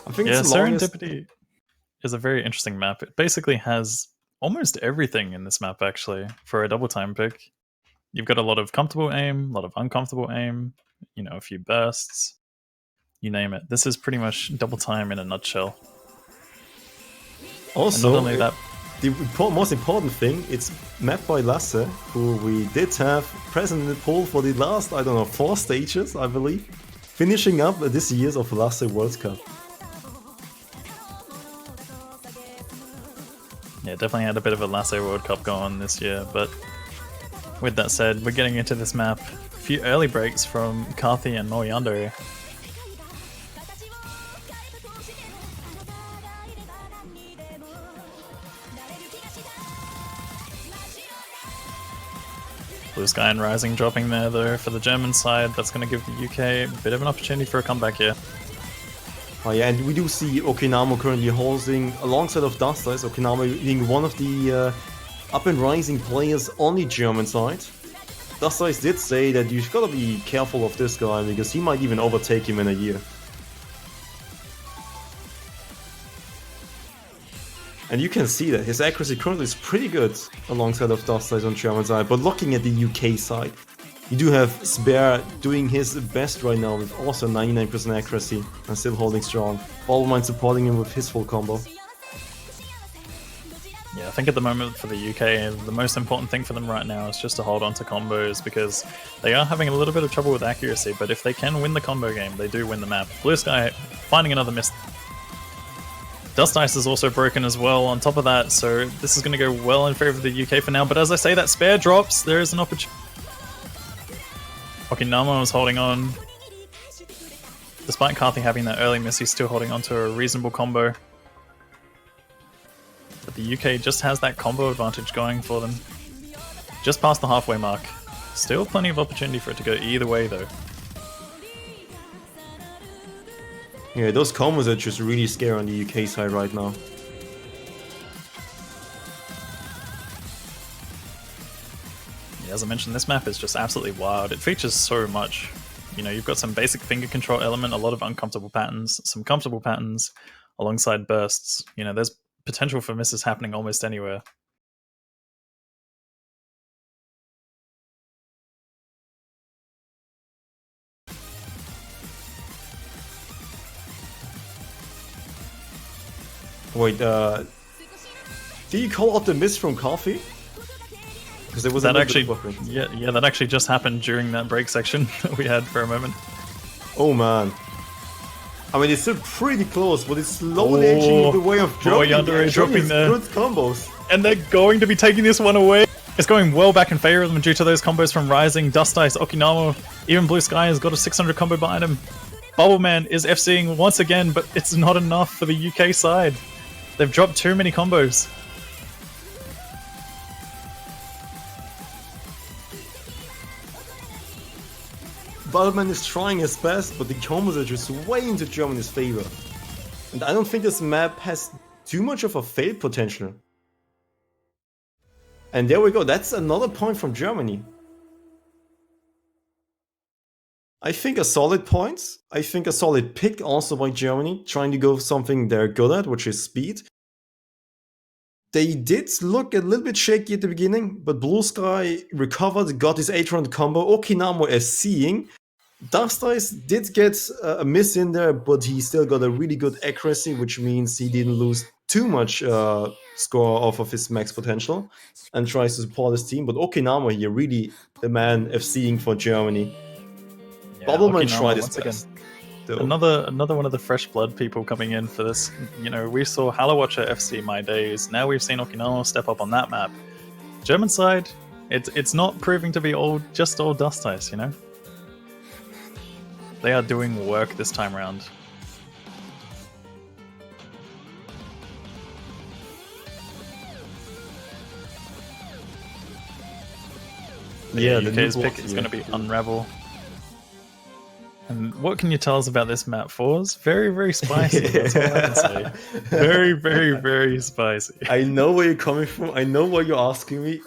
S1: I think
S3: Yeah,
S1: it's the longest...
S3: Serendipity is a very interesting map. It basically has almost everything in this map, actually, for a double time pick. You've got a lot of comfortable aim, a lot of uncomfortable aim, you know, a few bursts. You name it. This is pretty much double time in a nutshell.
S1: Also,
S3: not only that,
S1: the most important thing, it's mapped by Lasse, who we did have present in the poll for the last, I don't know, 4 stages, I believe. Finishing up this year's of Lasse World Cup.
S3: Yeah, definitely had a bit of a Lasso World Cup going this year, but with that said, we're getting into this map. A few early breaks from Carthy and Moriando. Blue Sky and Rising dropping there though for the German side. That's going to give the UK a bit of an opportunity for a comeback here.
S1: Oh yeah, and we do see Okinamo currently holding alongside of Dusters, Okinamo being one of the up and rising players on the German side. Dusters did say that you've got to be careful of this guy, because he might even overtake him in a year. And you can see that his accuracy currently is pretty good alongside of Dusters on German side, but looking at the UK side, you do have Spare doing his best right now with also 99% accuracy and still holding strong. Allmind supporting him with his full combo.
S3: Yeah, I think at the moment for the UK, the most important thing for them right now is just to hold on to combos, because they are having a little bit of trouble with accuracy, but if they can win the combo game, they do win the map. Blue Sky finding another miss. Dust Ice is also broken as well on top of that, so this is going to go well in favor of the UK for now, but as I say, that spare drops, there is an opportunity. Okinama is holding on. Despite Karthi having that early miss, he's still holding on to a reasonable combo. But the UK just has that combo advantage going for them. Just past the halfway mark. Still plenty of opportunity for it to go either way though.
S1: Yeah, those combos are just really scary on the UK side right now.
S3: Yeah, as I mentioned, this map is just absolutely wild. It features so much. You know, you've got some basic finger control element, a lot of uncomfortable patterns, some comfortable patterns, alongside bursts. You know, there's potential for misses happening almost anywhere.
S1: Wait, did you call out the miss from Coffee? Because there was
S3: that actually, yeah, that actually just happened during that break section that we had for a moment.
S1: Oh man. I mean, it's still pretty close, but it's slowly edging the way of dropping.
S3: Yandere dropping there.
S1: Good combos.
S3: And they're going to be taking this one away. It's going well back in favor of them due to those combos from Rising, Dust Ice, Okinama. Even Blue Sky has got a 600 combo behind him. Bubbleman is FCing once again, but it's not enough for the UK side. They've dropped too many combos.
S1: Bubbleman is trying his best, but the combos are just way into Germany's favor. And I don't think this map has too much of a fail potential. And there we go, that's another point from Germany. I think a solid point. I think a solid pick also by Germany, trying to go for something they're good at, which is speed. They did look a little bit shaky at the beginning, but Blue Sky recovered, got his 8-round combo. Okinama is seeing. Dust Ice did get a miss in there, but he still got a really good accuracy, which means he didn't lose too much score off of his max potential and tries to support his team. But Okinama here, really the man FCing for Germany.
S3: Yeah,
S1: Bubbleman
S3: Okinama,
S1: tried his
S3: once
S1: best.
S3: Again, another one of the fresh blood people coming in for this. You know, we saw Hallowatcher FC My Days. Now we've seen Okinama step up on that map. German side, it's not proving to be just all Dust Ice, you know? They are doing work this time around. Yeah, the UK's pick is going to be Unravel. And what can you tell us about this map, Fours? Very, very spicy. That's all I can say. Very, very, very spicy.
S1: I know where you're coming from. I know what you're asking me.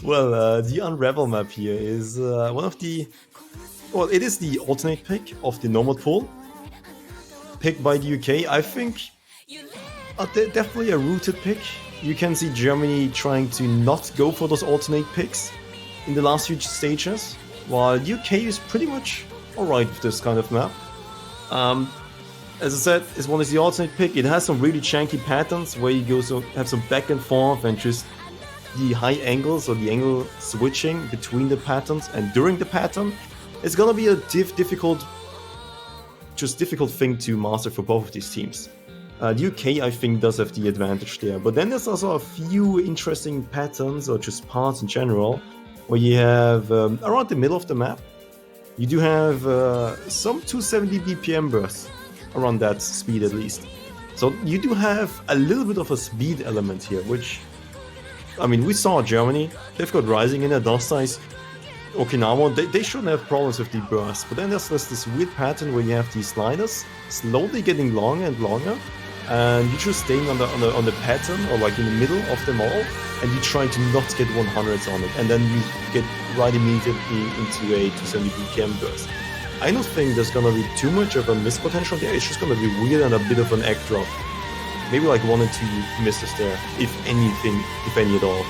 S1: Well, the Unravel map here is one of the... Well, it is the alternate pick of the normal pool. Picked by the UK. I think definitely a rooted pick. You can see Germany trying to not go for those alternate picks in the last few stages, while UK is pretty much alright with this kind of map. As I said, this one is the alternate pick. It has some really janky patterns where you have some back and forth and just the high angles or the angle switching between the patterns and during the pattern. It's gonna be a difficult thing to master for both of these teams. The UK, I think, does have the advantage there, but then there's also a few interesting patterns or just parts in general, where you have around the middle of the map, you do have some 270 BPM bursts around that speed at least. So you do have a little bit of a speed element here, which, I mean, we saw Germany, they've got Rising in there, Dust Ice, Okinama, they shouldn't have problems with the bursts, but then there's this weird pattern where you have these sliders slowly getting longer and longer, and you're just staying on the pattern or like in the middle of them all, and you try to not get 100s on it, and then you get right immediately into a 270 BPM burst. I don't think there's gonna be too much of a miss potential there. It's just gonna be weird and a bit of an egg drop. Maybe like 1 or 2 misses there, if anything, if any at all.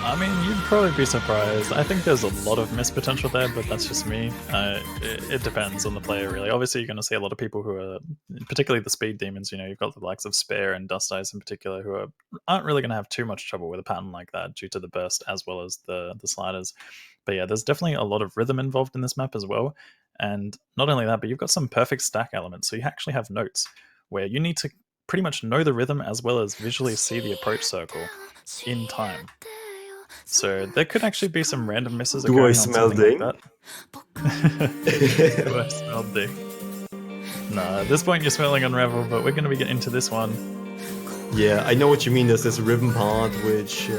S3: I mean, you'd probably be surprised. I think there's a lot of missed potential there, but that's just me. It depends on the player, really. Obviously, you're going to see a lot of people who are, particularly the speed demons. You know, you've got the likes of Spare and Dust Eyes in particular, who aren't really going to have too much trouble with a pattern like that due to the burst as well as the sliders. But yeah, there's definitely a lot of rhythm involved in this map as well. And not only that, but you've got some perfect stack elements. So you actually have notes where you need to pretty much know the rhythm as well as visually see the approach circle in time. So there could actually be some random misses
S1: Do I
S3: occurring on
S1: smell
S3: something
S1: ding?
S3: like that. Do I smell ding? Nah, at this point you're smelling Unravel, but we're going to be getting into this one.
S1: Yeah, I know what you mean. There's this rhythm part which,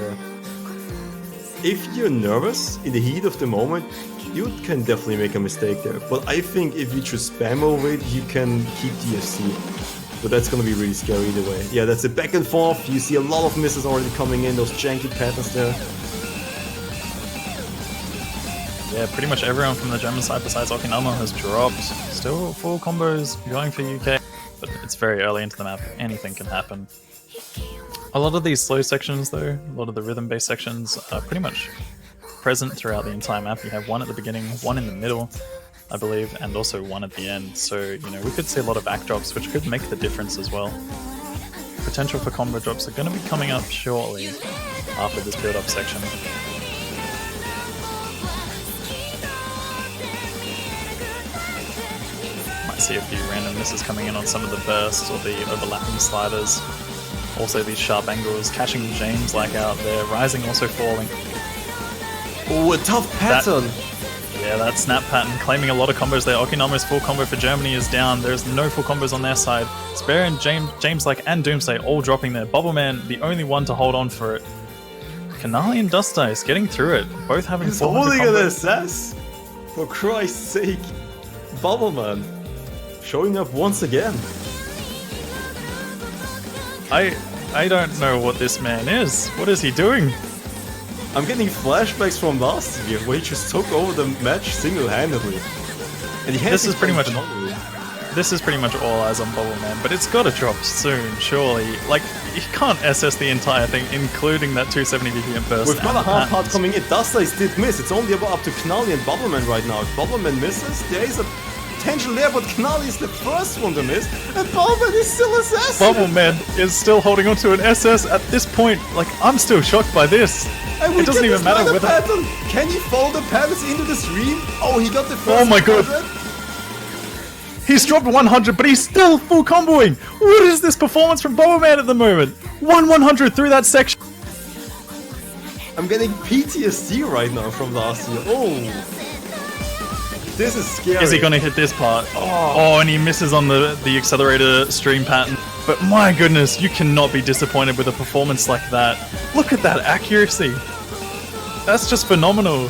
S1: if you're nervous in the heat of the moment, you can definitely make a mistake there. But I think if you just spam over it, you can keep DFC. But that's gonna be really scary either way. Yeah, that's a back and forth. You see a lot of misses already coming in, those janky patterns there.
S3: Yeah, pretty much everyone from the German side besides Okinawa has dropped. Still full combos going for UK, but it's very early into the map. Anything can happen. A lot of these slow sections though, a lot of the rhythm-based sections are pretty much present throughout the entire map. You have one at the beginning, one in the middle, I believe, and also one at the end. So, you know, we could see a lot of backdrops, which could make the difference as well. Potential for combo drops are going to be coming up shortly after this build-up section. Might see a few random misses coming in on some of the bursts or the overlapping sliders. Also these sharp angles, catching James like out there, rising also falling.
S1: Oh, a tough pattern!
S3: That snap pattern, claiming a lot of combos there. Okinawa's full combo for Germany is down. There's no full combos on their side. Spare and James like and Doomsday all dropping there. Bubbleman, the only one to hold on for it. Kanali and Dust Ice getting through it. Both having
S1: He's
S3: 400
S1: holding an
S3: combos.
S1: SS! For Christ's sake! Bubbleman showing up once again.
S3: I don't know what this man is. What is he doing?
S1: I'm getting flashbacks from last year where he just took over the match single-handedly. And he
S3: This is pretty much all eyes on Bubbleman, but it's got to drop soon, surely. Like, you can't SS the entire thing, including that 270 BPM burst.
S1: We've got a hard part coming in. Dust Ice did miss. It's only about up to Knalli and Bubbleman right now. If Bubbleman misses, there is a potential there, but Knalli is the first one to miss, and Bubbleman is still SS.
S3: Bubbleman is still holding on to an SS at this point. Like, I'm still shocked by this. It doesn't even matter whether...
S1: Pattern. Can he follow the patterns into the stream? Oh, he got the first.
S3: Oh my god. He's dropped 100, but he's still full comboing. What is this performance from Bubbleman at the moment? 100 through that section.
S1: I'm getting PTSD right now from last year. Oh. This is scary.
S3: Is he gonna hit this part? Oh, and he misses on the accelerator stream pattern. But my goodness, you cannot be disappointed with a performance like that. Look at that accuracy. That's just phenomenal.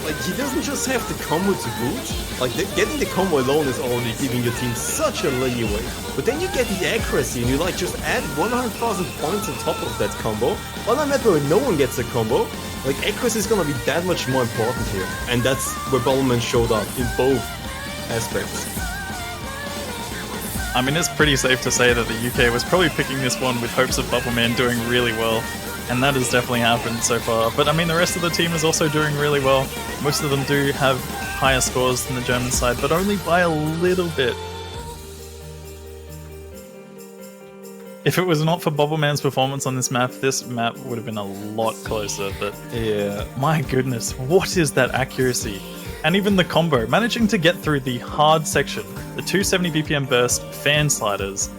S1: Like, he doesn't just have the combo to boot. Like, getting the combo alone is already giving your team such a leeway. But then you get the accuracy and you like just add 100,000 points on top of that combo. On a map where no one gets a combo, like, accuracy is gonna be that much more important here. And that's where Bubbleman showed up in both aspects.
S3: I mean, it's pretty safe to say that the UK was probably picking this one with hopes of Bubbleman doing really well. And that has definitely happened so far. But I mean, the rest of the team is also doing really well. Most of them do have higher scores than the German side, but only by a little bit. If it was not for Bubbleman's performance on this map would have been a lot closer. But
S1: Yeah.
S3: my goodness, what is that accuracy? And even the combo, managing to get through the hard section, the 270 BPM burst fan sliders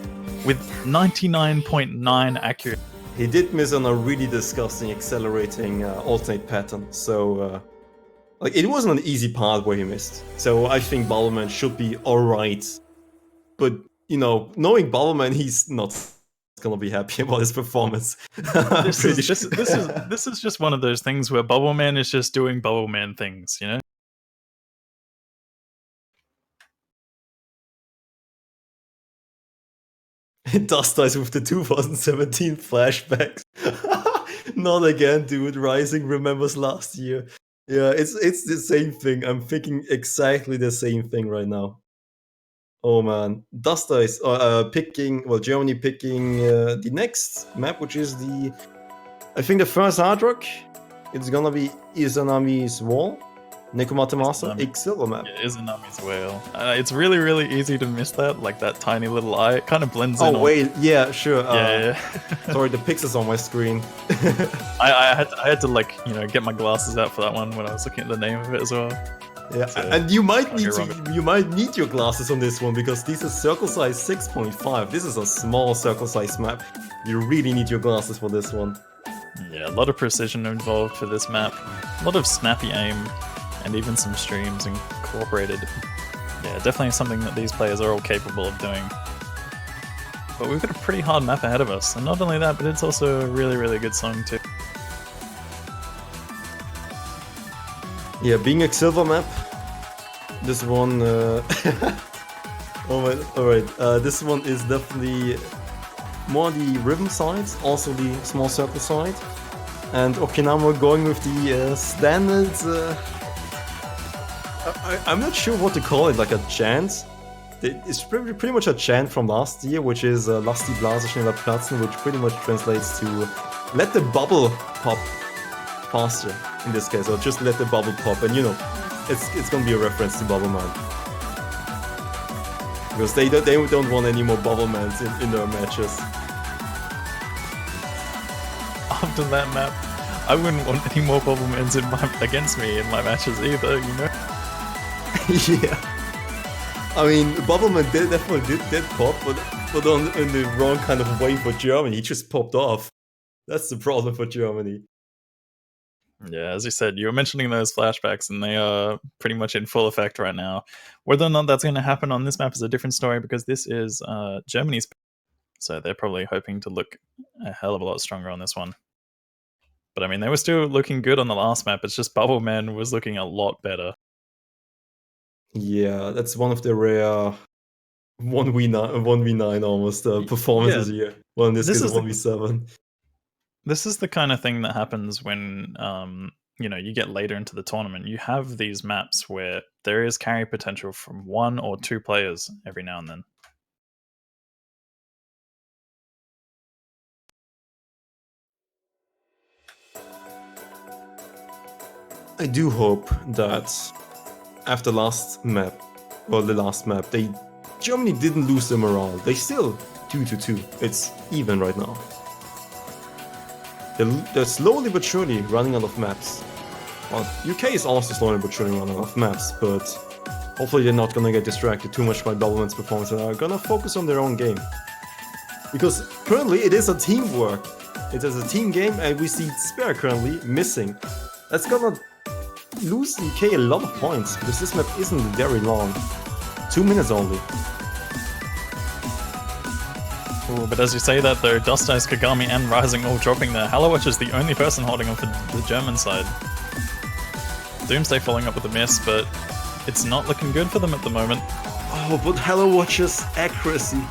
S3: with 99.9 accuracy.
S1: He did miss on a really disgusting accelerating alternate pattern. So, like, it wasn't an easy part where he missed. So I think Bubbleman should be alright. But, you know, knowing Bubbleman, he's not gonna be happy about his performance.
S3: This is just one of those things where Bubbleman is just doing Bubbleman things, you know?
S1: Dust Ice with the 2017 flashbacks. Not again, dude. Rising remembers last year. Yeah, it's the same thing. I'm thinking exactly the same thing right now. Oh man, Duster is Germany picking the next map, which is I think the first hard rock. It's gonna be Izanami's Wall, Nekomatemasa,
S3: Izanami.
S1: Silver map.
S3: Yeah, Izanami's whale. It's really, really easy to miss that, like that tiny little eye. It kind of blends in.
S1: Oh wait, yeah, sure.
S3: Yeah.
S1: Sorry, the pixels on my screen.
S3: I had to like get my glasses out for that one when I was looking at the name of it as well.
S1: Yeah,
S3: So,
S1: and you might
S3: can't go
S1: need your glasses on this one because this is circle size 6.5. This is a small circle size map. You really need your glasses for this one.
S3: Yeah, a lot of precision involved for this map. A lot of snappy aim, and even some streams incorporated. Yeah, definitely something that these players are all capable of doing. But we've got a pretty hard map ahead of us, and not only that, but it's also a really, really good song too.
S1: Yeah, being a silver map, this one. Alright. This one is definitely more on the rhythm side, also the small circle side, and Okinawa going with the standard. I'm not sure what to call it, like a chant. It's pretty much a chant from last year, which is Lass die Blase schneller platzen, which pretty much translates to let the bubble pop faster in this case, or just let the bubble pop, and it's gonna be a reference to Bubble Man. Because they don't want any more Bubble Mans in their matches.
S3: After that map, I wouldn't want any more Bubble Mans against me in my matches either,
S1: Yeah. I mean, Bubbleman definitely did pop, but in the wrong kind of way for Germany. He just popped off. That's the problem for Germany.
S3: Yeah, as you said, you were mentioning those flashbacks, and they are pretty much in full effect right now. Whether or not that's going to happen on this map is a different story, because this is Germany's, so they're probably hoping to look a hell of a lot stronger on this one. But I mean, they were still looking good on the last map. It's just Bubble Man was looking a lot better.
S1: Yeah, that's one of the rare 1v9 almost performances here. Well, in this case, 1v7.
S3: This is the kind of thing that happens when you get later into the tournament. You have these maps where there is carry potential from 1 or 2 players every now and then.
S1: I do hope that after the last map, Germany didn't lose their morale. They still 2-2. It's even right now. They're slowly but surely running out of maps. Well, UK is also slowly but surely running out of maps, but hopefully they're not gonna get distracted too much by Bubbleman's performance and are gonna focus on their own game. Because currently it is a teamwork. It is a team game, and we see Spare currently missing. That's gonna lose UK a lot of points, because this map isn't very long. 2 minutes only.
S3: Ooh, but as you say that though, Dust Ice, Kagami and Rising all dropping there. Hallowatch is the only person holding on for the German side. Doomsday following up with a miss, but it's not looking good for them at the moment.
S1: Oh, but Hallowatch's accuracy.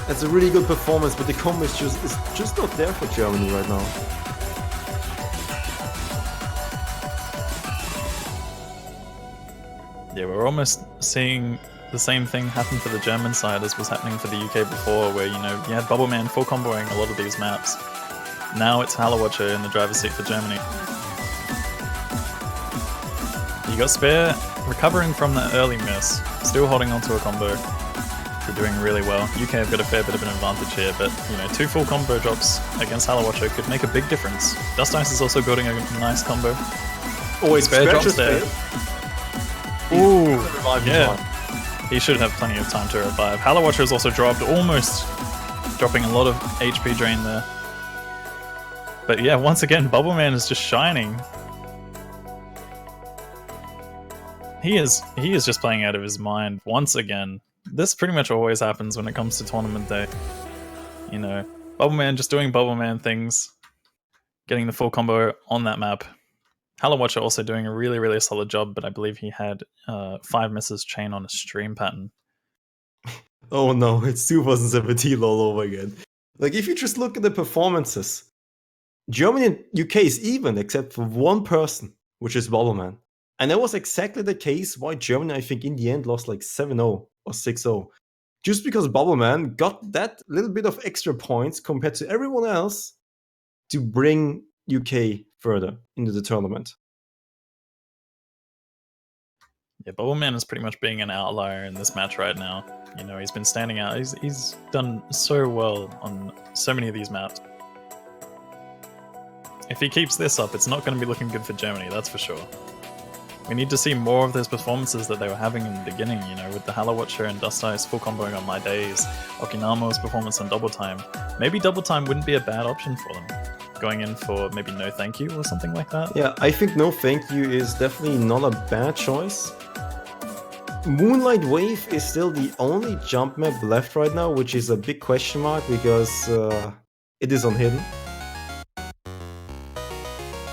S1: That's a really good performance, but the combo is just not there for Germany right now.
S3: Yeah, we're almost seeing the same thing happen for the German side as was happening for the UK before, where, you had Bubbleman full comboing a lot of these maps. Now it's Hallowatcher in the driver's seat for Germany. You got Spare recovering from that early miss, still holding onto a combo. They're doing really well. UK have got a fair bit of an advantage here, but 2 full combo drops against Hallowatcher could make a big difference. Dust Ice is also building a nice combo.
S1: Always
S3: Spare drops there. Ooh, yeah. He should have plenty of time to revive. Hallowatcher has also dropped, almost dropping a lot of HP drain there. But yeah, once again, Bubbleman is just shining. He is just playing out of his mind once again. This pretty much always happens when it comes to tournament day. Bubbleman just doing Bubbleman things, getting the full combo on that map. Hallowatcher also doing a really, really solid job, but I believe he had 5 misses chain on a stream pattern.
S1: Oh no, it's 2017 all over again. Like, if you just look at the performances, Germany and UK is even, except for one person. which is Bobbleman. And that was exactly the case why Germany, I think, in the end lost like 7-0 or 6-0. Just because Bobbleman got that little bit of extra points compared to everyone else to bring UK further into the tournament.
S3: Yeah, Bubbleman is pretty much being an outlier in this match right now. You know, he's been standing out. He's done so well on so many of these maps. If he keeps this up, it's not going to be looking good for Germany, that's for sure. We need to see more of those performances that they were having in the beginning, you know, with the Hello Watcher and Dust Ice full comboing on My Days, Okinama's performance on Double Time. Maybe Double Time wouldn't be a bad option for them. Going in for maybe No Thank You or something like that?
S1: Yeah, I think No Thank You is definitely not a bad choice. Moonlight Wave is still the only jump map left right now, which is a big question mark because it is on Hidden.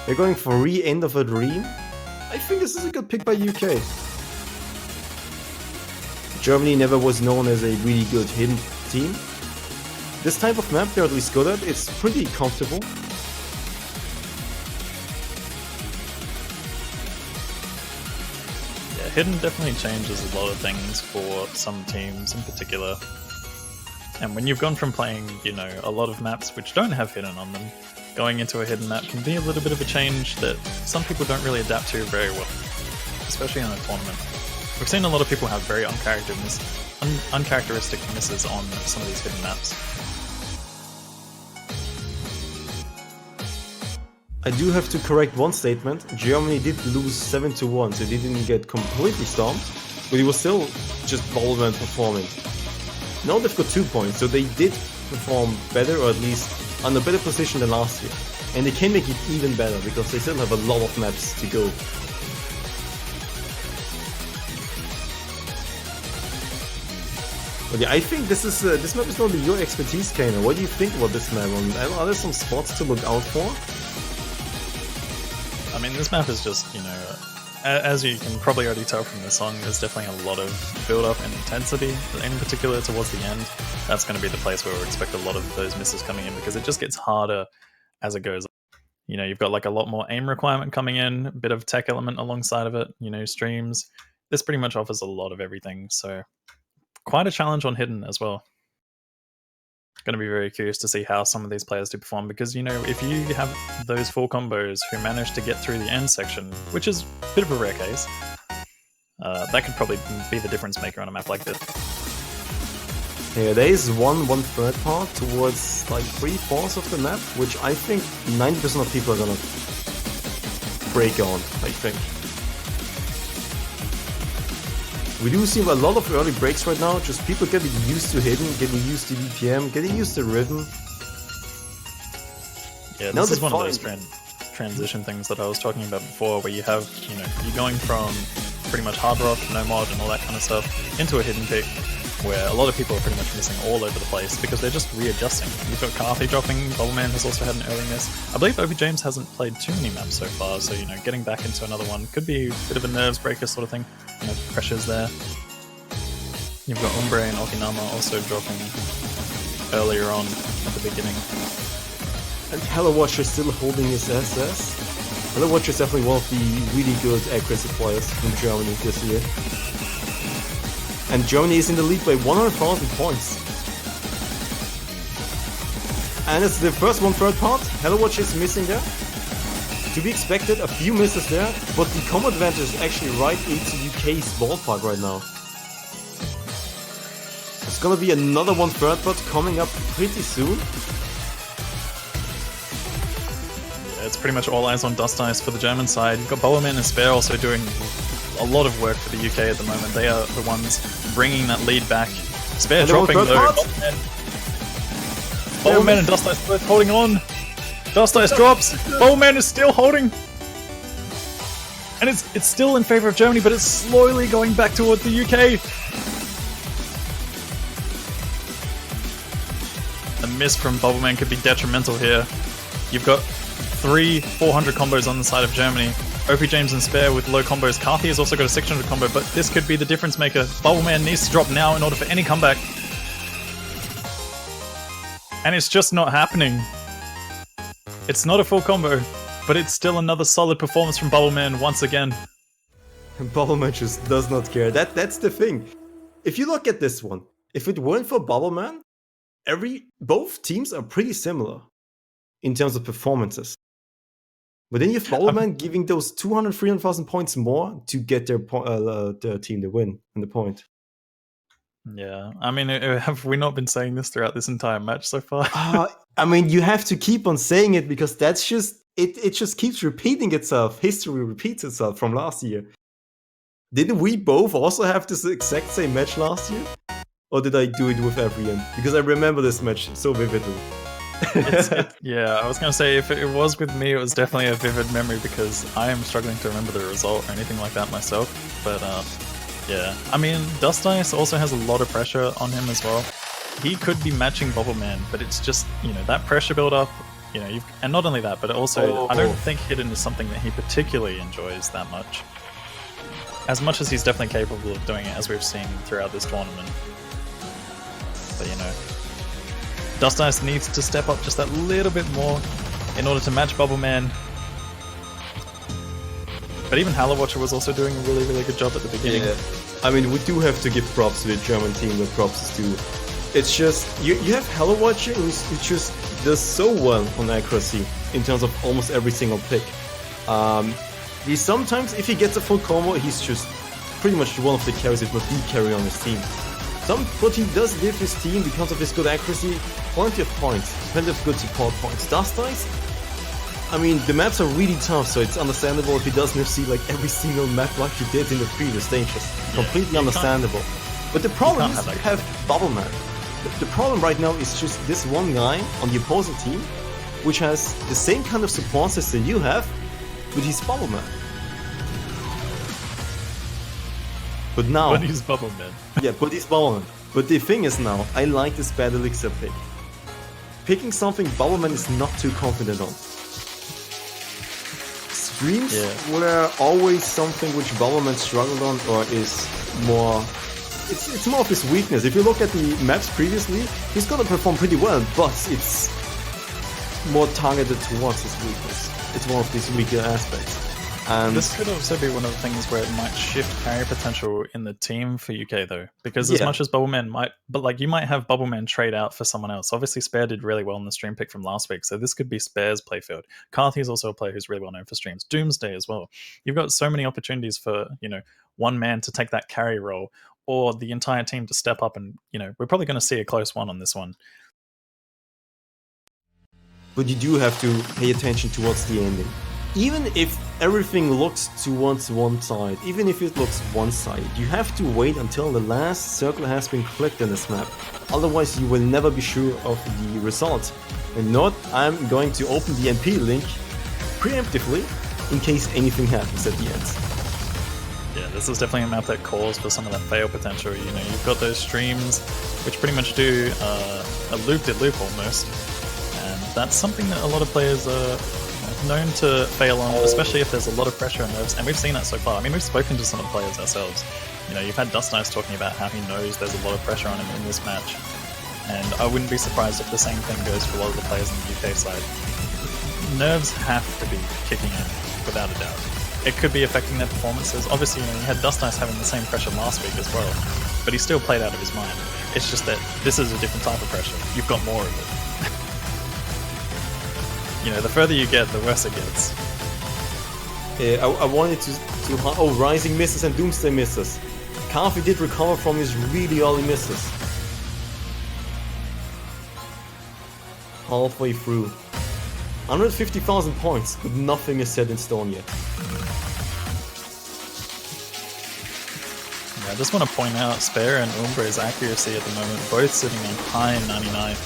S1: They're going for Re-End of a Dream. I think this is a good pick by UK. Germany never was known as a really good hidden team. This type of map they're at least good at. It's pretty comfortable.
S3: Yeah, Hidden definitely changes a lot of things for some teams in particular. And when you've gone from playing, you know, a lot of maps which don't have Hidden on them, going into a hidden map can be a little bit of a change that some people don't really adapt to very well, especially in a tournament. We've seen a lot of people have very uncharacteristic misses on some of these hidden maps.
S1: I do have to correct one statement. Germany did lose 7-1, so they didn't get completely stomped, but it was still just Bobbleman performing. Now they've got 2 points, so they did perform better, or at least on a better position than last year. And they can make it even better because they still have a lot of maps to go. But yeah, I think this map is normally your expertise, Kainer. What do you think about this map? Are there some spots to look out for?
S3: I mean, this map is just, you know, as you can probably already tell from the song, there's definitely a lot of build-up and intensity, in particular towards the end. That's going to be the place where we expect a lot of those misses coming in, because it just gets harder as it goes. You know, you've got like a lot more aim requirement coming in, a bit of tech element alongside of it, you know, streams. This pretty much offers a lot of everything, so quite a challenge on Hidden as well. Going to be very curious to see how some of these players do perform, because, you know, if you have those 4 combos who manage to get through the end section, which is a bit of a rare case, that could probably be the difference maker on a map like this.
S1: Yeah, there is one-third part towards like 3/4 of the map, which I think 90% of people are gonna break on, I think. We do see a lot of early breaks right now, just people getting used to Hidden, getting used to DPM, getting used to Rhythm.
S3: Yeah, this is one of those transition things that I was talking about before, where you have, you know, you're going from pretty much hard rock, no mod and all that kind of stuff into a hidden pick, where a lot of people are pretty much missing all over the place because they're just readjusting. You've got Carthy dropping, Bubbleman has also had an early miss. I believe Obi James hasn't played too many maps so far, so, you know, getting back into another one could be a bit of a nerves breaker sort of thing. You know, pressures there. You've got Umbre and Okinama also dropping earlier on at the beginning.
S1: And Hello Watcher is still holding his SS. Hello Watcher is definitely one of the really good aggressive players from Germany this year. And Germany is in the lead by 100,000 points. And it's the first 1/3 part. Hello Watcher is missing there. To be expected, a few misses there, but the combo advantage is actually right into UK's ballpark right now. There's gonna be another 1/3 part coming up pretty soon.
S3: Yeah, it's pretty much all eyes on Dust Ice for the German side. You've got Bowerman and Spare also doing a lot of work for the UK at the moment. They are the ones bringing that lead back. Spare dropping though. Bowerman and Dust Ice both holding on. Dust Ice drops. Bowman is still holding. And it's still in favor of Germany, but it's slowly going back toward the UK. A miss from Bubbleman could be detrimental here. You've got 3 400 combos on the side of Germany. OP James and Spare with low combos. Carthy has also got a 600 combo, but this could be the difference maker. Bubbleman needs to drop now in order for any comeback. And it's just not happening. It's not a full combo. But it's still another solid performance from Bubbleman once again.
S1: Bubbleman just does not care. That's the thing. If you look at this one, if it weren't for Bubbleman, both teams are pretty similar in terms of performances. But then you have Bubbleman giving those 200, 300,000 points more to get their team the win and the point.
S3: Yeah, I mean, have we not been saying this throughout this entire match so far?
S1: I mean, you have to keep on saying it because that's just it just keeps repeating itself. History repeats itself from last year. Didn't we both also have this exact same match last year? Or did I do it with everyone? Because I remember this match so vividly.
S3: Yeah, I was going to say, if it was with me, it was definitely a vivid memory because I am struggling to remember the result or anything like that myself. But yeah, I mean, Dust Ice also has a lot of pressure on him as well. He could be matching Bubbleman, but it's just, that pressure build up, and not only that, but also, I don't think Hidden is something that he particularly enjoys that much. As much as he's definitely capable of doing it, as we've seen throughout this tournament. But Dust Ice needs to step up just that little bit more in order to match Bubbleman. But even Halo Watcher was also doing a really, really good job at the beginning.
S1: Yeah. I mean, we do have to give props to the German team where props is due. It's just, you have Halo Watcher who just does so well on accuracy in terms of almost every single pick. He sometimes, if he gets a full combo, he's just pretty much one of the carries, if not the carry on his team. But he does give his team, because of his good accuracy, plenty of points, plenty of good support points. Dust Ice, I mean, the maps are really tough, so it's understandable if he doesn't see like every single map like he did in the previous stages. Yeah, completely understandable. But the problem is you have Bubbleman. The problem right now is just this one guy on the opposing team, which has the same kind of support system you have, but he's Bubbleman. But now...
S3: But he's Bubbleman.
S1: Yeah, but he's Bubbleman. But the thing is now, I like this Bad Elixir pick. Picking something Bubbleman is not too confident on. Streams were always something which Bubbleman struggled on, or is more... It's more of his weakness. If you look at the maps previously, he's gonna perform pretty well, but it's more targeted towards his weakness. It's one of these weaker aspects. And
S3: this could also be one of the things where it might shift carry potential in the team for UK though, because as much as Bubbleman might, but like you might have Bubbleman trade out for someone else. Obviously, Spare did really well in the stream pick from last week, so this could be Spare's playfield. Carthy is also a player who's really well known for streams. Doomsday as well. You've got so many opportunities for one man to take that carry role, or the entire team to step up, and we're probably going to see a close one on this one.
S1: But you do have to pay attention towards the ending. Even if everything looks towards one side, even if it looks one-sided, you have to wait until the last circle has been clicked in this map. Otherwise, you will never be sure of the result. And not, I'm going to open the MP link preemptively in case anything happens at the end.
S3: Yeah, this is definitely a map that calls for some of that fail potential. You've got those streams which pretty much do a loop-de-loop almost. And that's something that a lot of players are known to fail on, especially if there's a lot of pressure and nerves, and we've seen that so far. I mean, we've spoken to some of the players ourselves. You've had Dust Ice talking about how he knows there's a lot of pressure on him in this match, and I wouldn't be surprised if the same thing goes for a lot of the players on the UK side. Nerves have to be kicking in, without a doubt. It could be affecting their performances. Obviously, you had Dust Ice having the same pressure last week as well, but he still played out of his mind. It's just that this is a different type of pressure. You've got more of it. The further you get, the worse it gets.
S1: I wanted to oh, Rising misses and Doomsday misses. Carthy did recover from his really early misses. Halfway through. 150,000 points, but nothing is set in stone yet.
S3: Yeah, I just want to point out Spare and Umbre's accuracy at the moment, both sitting on high 99.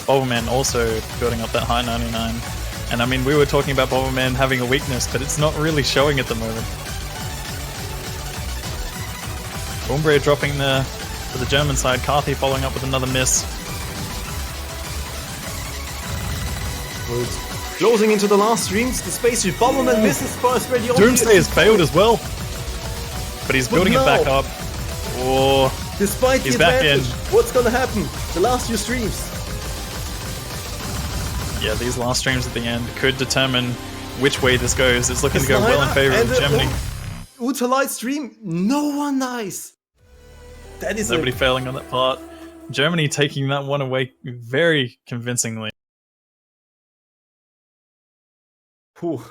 S3: Bubbleman also building up that high 99. And I mean, we were talking about Bubbleman having a weakness, but it's not really showing at the moment. Umbre dropping for the German side, Carthy following up with another miss.
S1: Closing into the last streams, the spacesuit Bubbleman misses first ready.
S3: Doomsday has failed as well. But he's building it back up. Oh,
S1: despite the advantage, what's gonna happen? The last few streams.
S3: yeah, these last streams at the end could determine which way this goes. It's looking to go well in favor of Germany.
S1: Untitled stream, no one nice. That is
S3: nobody failing on that part. Germany taking that one away very convincingly.
S1: Whew.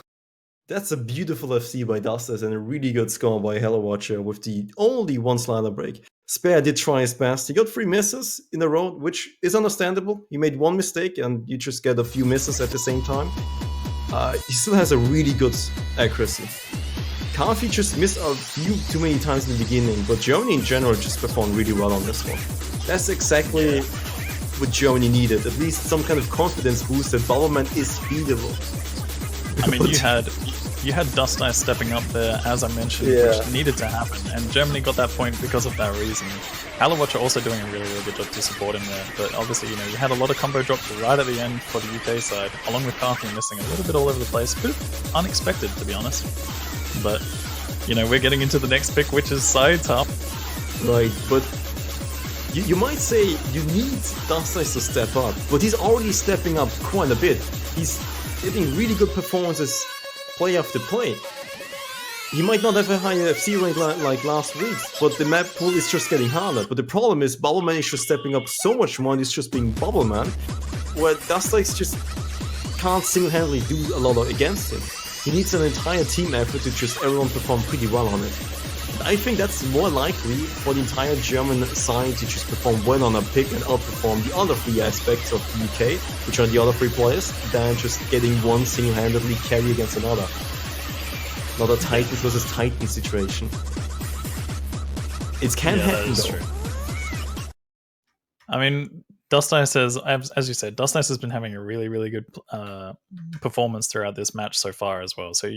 S1: That's a beautiful FC by Dustas and a really good score by Hello Watcher with the only one slider break. Spare did try his best. He got 3 misses in a row, which is understandable. He made 1 mistake and you just get a few misses at the same time. He still has a really good accuracy. Kafi just missed a few too many times in the beginning, but Germany in general just performed really well on this one. That's exactly what Germany needed, at least some kind of confidence boost that Bubbleman is beatable.
S3: I mean, you had Dust Ice stepping up there, as I mentioned, which needed to happen, and Germany got that point because of that reason. Watcher also doing a really good job to support him there, but obviously, you had a lot of combo drops right at the end for the UK side, along with Carthy missing a little bit all over the place. Bit unexpected, to be honest. But, we're getting into the next pick, which is sides up.
S1: Right, but you might say you need Dust Ice to step up, but he's already stepping up quite a bit. He's getting really good performances play after play. He might not have a high FC rank like last week, but the map pool is just getting harder. But the problem is Bubbleman is just stepping up so much more and he's just being Bubbleman, where Dust Ice just can't single-handedly do a lot against him. He needs an entire team effort to just everyone perform pretty well on it. I think that's more likely for the entire German side to just perform well on a pick and outperform the other 3 aspects of the UK, which are the other 3 players, than just getting one single-handedly carry against another. Not a Titan versus Titan situation. It can happen though.
S3: True. I mean, Dust Ice says, as you said, Dust Ice has been having a really, really good performance throughout this match so far as well. So,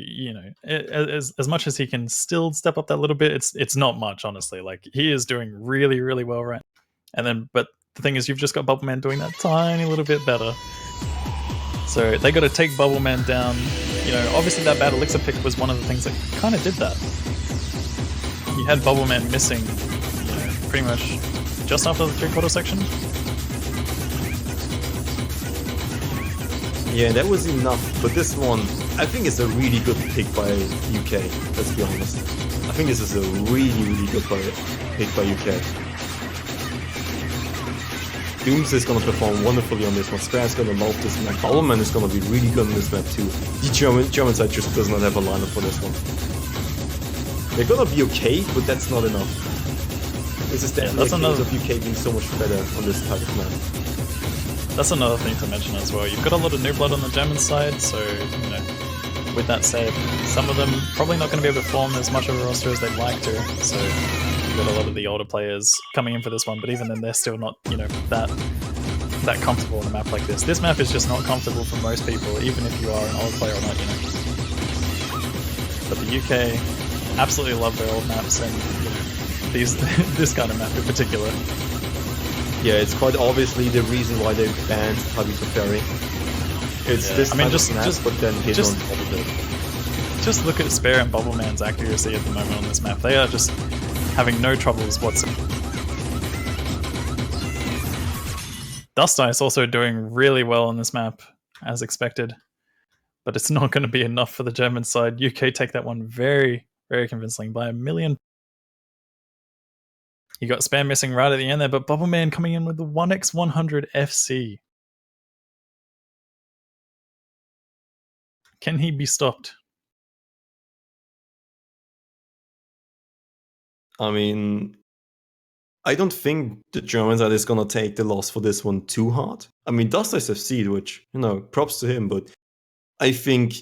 S3: as much as he can still step up that little bit, it's not much, honestly. Like, he is doing really, really well right now. But the thing is, you've just got Bubbleman doing that tiny little bit better. So they got to take Bubbleman down. Obviously that bad elixir pick was one of the things that kind of did that. You had Bubbleman missing, pretty much just after the 3/4 section.
S1: Yeah, that was enough, but this one, I think it's a really good pick by UK, let's be honest. I think this is a really, really good pick by UK. Dooms is gonna perform wonderfully on this one, Spare's gonna love this map, Bubbleman is gonna be really good on this map too. The German side just does not have a lineup for this one. They're gonna be okay, but that's not enough. This is definitely a case of UK being so much better on this type of map.
S3: That's another thing to mention as well. You've got a lot of new blood on the German side, so, with that said, some of them probably not going to be able to form as much of a roster as they'd like to, so you've got a lot of the older players coming in for this one, but even then they're still not, that comfortable on a map like this. This map is just not comfortable for most people, even if you are an old player or not, But the UK absolutely love their old maps, and, this kind of map in particular.
S1: Yeah, it's quite obviously the reason why they banned Tabito Ferry. It's this type of map, but then hit on top of it.
S3: Just look at Spare and Bubbleman's accuracy at the moment on this map. They are just having no troubles whatsoever. Dust Ice also doing really well on this map, as expected. But it's not going to be enough for the German side. UK take that one very, very convincingly by 1 million. You got Spam missing right at the end there, but Bubbleman coming in with the 1x100 FC. Can he be stopped?
S1: I mean, I don't think the Germans are just gonna take the loss for this one too hard. I mean, Dust Ice FC, which, props to him, but I think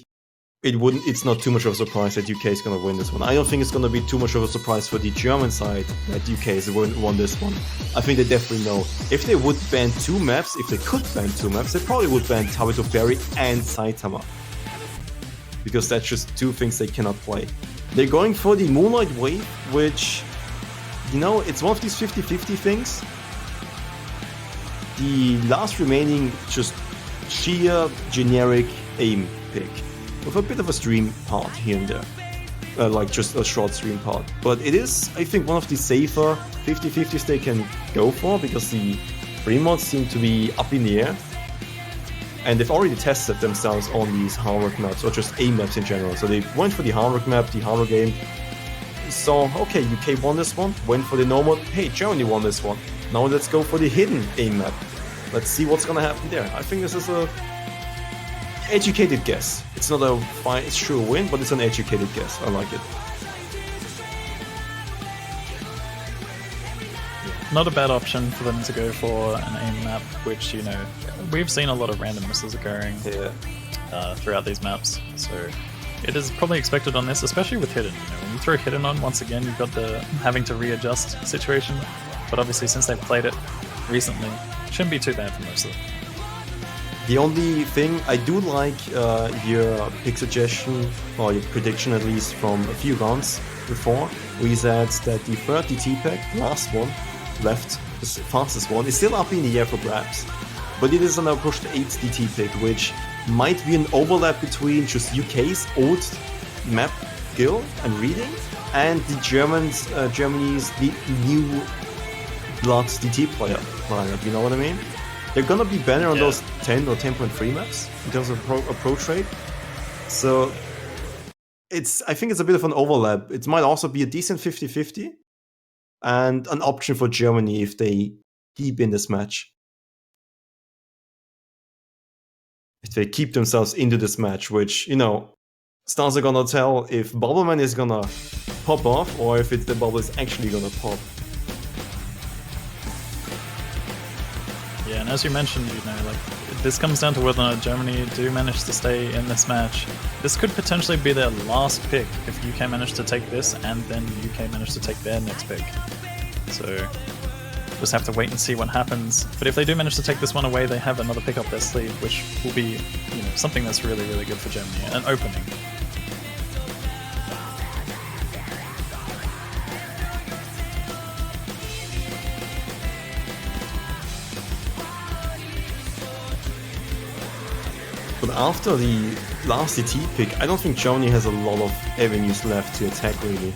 S1: it's not too much of a surprise that UK is going to win this one. I don't think it's going to be too much of a surprise for the German side that UK has won this one. I think they definitely know. If they would ban 2 maps, if they could ban 2 maps, they probably would ban Tabito Ferry and Saitama. Because that's just 2 things they cannot play. They're going for the Moonlight Wave, which, it's one of these 50-50 things. The last remaining just sheer generic aim pick. With a bit of a stream part here and there. Like just a short stream part. But it is, I think, one of the safer 50-50s they can go for, because the free mods seem to be up in the air. and they've already tested themselves on these hard maps, or just A maps in general. So they went for the hard map, the hard game. So, okay, UK won this one, went for the normal, hey, Germany won this one. Now let's go for the hidden A map. Let's see what's gonna happen there. I think this is a educated guess. It's not a sure win, but it's an educated guess. I like it.
S3: Not a bad option for them to go for an aim map, which, you know, we've seen a lot of random misses occurring throughout these maps. So it is probably expected on this, especially with hidden. You know, when you throw hidden on, once again, you've got the having to readjust situation. But obviously, since they've played it recently, it shouldn't be too bad for most of them.
S1: The only thing I do like your pick suggestion, or your prediction at least, from a few rounds before, where you said that the third DT pack, last one, left, the fastest one, is still up in the air for grabs. But it is an pushed 8 DT pick, which might be an overlap between just UK's old map skill and reading, and the Germany's new blood DT player lineup, you know what I mean? They're gonna be better on those 10 or 10.3 maps in terms of approach rate. So I think it's a bit of an overlap. It might also be a decent 50-50 and an option for Germany if they keep in this match. If they keep themselves into this match, which, you know, stars are gonna tell if Bubbleman is gonna pop off or if the bubble is actually gonna pop.
S3: Yeah, and as you mentioned, you know, like, this comes down to whether or not Germany do manage to stay in this match. This could potentially be their last pick if UK manage to take this and then UK manage to take their next pick. So just have to wait and see what happens. But if they do manage to take this one away, they have another pick up their sleeve, which will be, you know, something that's really, really good for Germany, an opening.
S1: But after the last DT pick, I don't think Germany has a lot of avenues left to attack, really.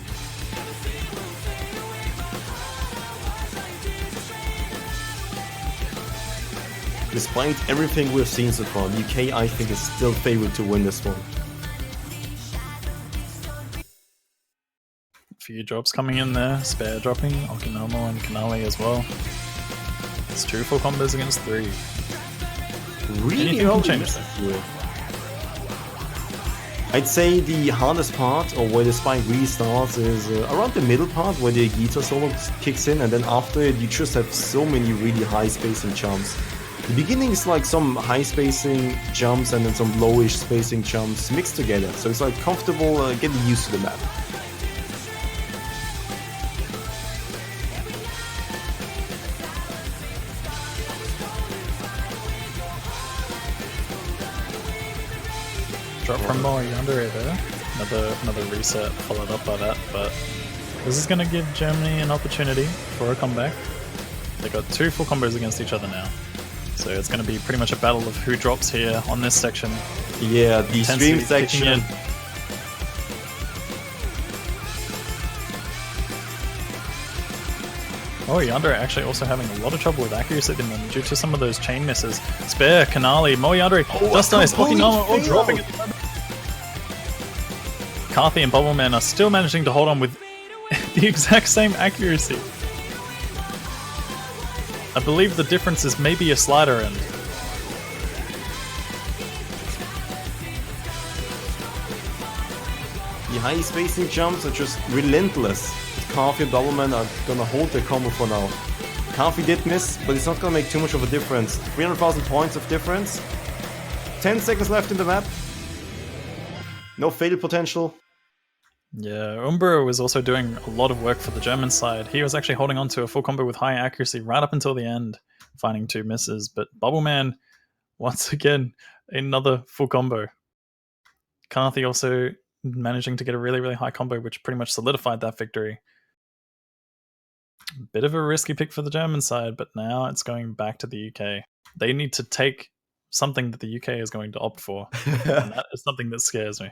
S1: Despite everything we've seen so far, the UK, I think, is still favored to win this one.
S3: A few drops coming in there, spare dropping, Okinomo and Kanali as well. It's 2 full combos against 3.
S1: Really
S3: Anything can
S1: early
S3: change
S1: misses here. I'd say the hardest part, or where the spike really starts, is around the middle part, where the guitar solo kicks in, and then after it you just have so many really high spacing jumps. The beginning is like some high spacing jumps and then some lowish spacing jumps mixed together, so it's like comfortable getting used to the map.
S3: Drop from Moe under it there. Another reset followed up by that, but this is going to give Germany an opportunity for a comeback. They got 2 full combos against each other now, so it's going to be pretty much a battle of who drops here on this section.
S1: Yeah, the stream section.
S3: Oh, Yandere actually also having a lot of trouble with accuracy at the moment due to some of those chain misses. Spare, Kanali, Moe Yandere, Dust Ice, Okinomo all dropping at the moment. Carthy and Bubbleman are still managing to hold on with the exact same accuracy. I believe the difference is maybe a slider end.
S1: The high spacing jumps are just relentless. Carthy and Bubbleman are gonna hold their combo for now. Carthy did miss, but it's not gonna make too much of a difference. 300,000 points of difference. 10 seconds left in the map. No fatal potential.
S3: Yeah, Umbro was also doing a lot of work for the German side. He was actually holding on to a full combo with high accuracy right up until the end, finding 2 misses. But Bubbleman, once again, another full combo. Carthy also managing to get a really, really high combo, which pretty much solidified that victory. Bit of a risky pick for the German side, but now it's going back to the UK. They need to take something that the UK is going to opt for, and that is something that scares me.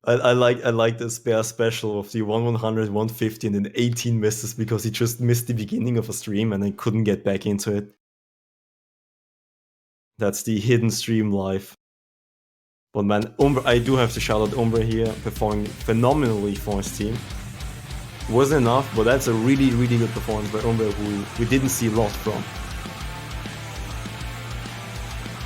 S1: I like the spare special of the 100, 150, and then 18 misses because he just missed the beginning of a stream and then couldn't get back into it. That's the hidden stream live. But man, Umbre, I do have to shout out Umbre here, performing phenomenally for his team. Wasn't enough, but that's a really, really good performance by Umbre, who we didn't see a lot from.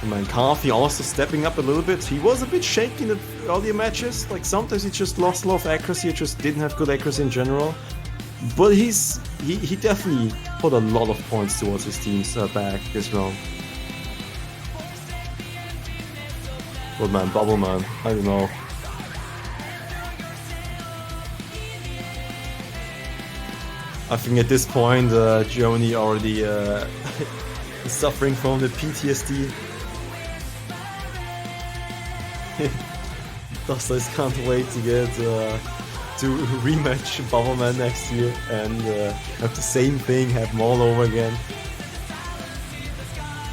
S1: And man, Carthy also stepping up a little bit. He was a bit shaky in the earlier matches. Like sometimes he just lost a lot of accuracy, he just didn't have good accuracy in general. But he definitely put a lot of points towards his team's back this round. But man, Bubble Man, I don't know. I think at this point, Germany already is suffering from the PTSD. Dustless can't wait to get to rematch Bubbleman next year and have the same thing happen all over again.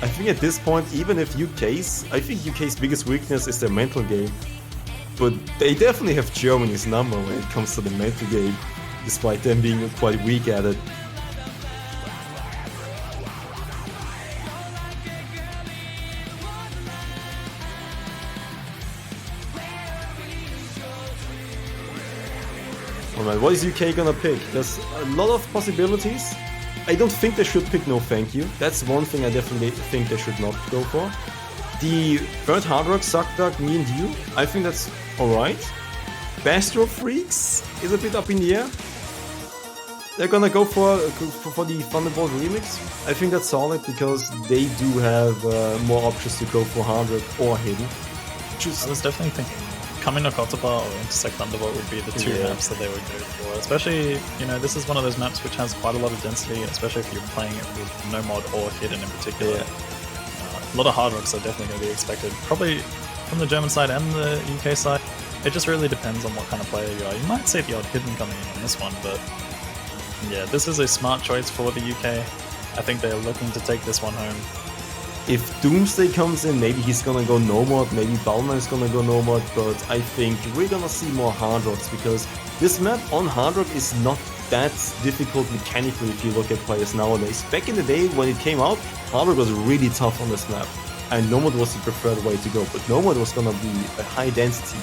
S1: I think at this point, even if I think UK's biggest weakness is their mental game. But they definitely have Germany's number when it comes to the mental game, despite them being quite weak at it. Alright, what is UK gonna pick? There's a lot of possibilities. I don't think they should pick No Thank You. That's one thing I definitely think they should not go for. The third Hard Rock, Suck Duck, Me and You, I think that's alright. Bastro Freaks is a bit up in the air. They're gonna go for the Thunderbolt remix. I think that's solid because they do have more options to go for Hard Rock or Hidden.
S3: I was definitely thinking Coming to Kotoba or Intersect Thunderbolt would be the two maps that they would go for. Especially, this is one of those maps which has quite a lot of density, especially if you're playing it with no mod or Hidden in particular. A lot of Hard Rocks are definitely going to be expected, probably from the German side and the UK side. It just really depends on what kind of player you are. You might see the odd Hidden coming in on this one, but yeah, this is a smart choice for the UK. I think they're looking to take this one home.
S1: If Doomsday comes in, maybe he's gonna go no mod, maybe Balman is gonna go no mod, but I think we're gonna see more Hard Rocks because this map on Hard Rock is not that difficult mechanically if you look at players nowadays. Back in the day when it came out, Hard Rock was really tough on this map and no mod was the preferred way to go, but no mod was gonna be a high density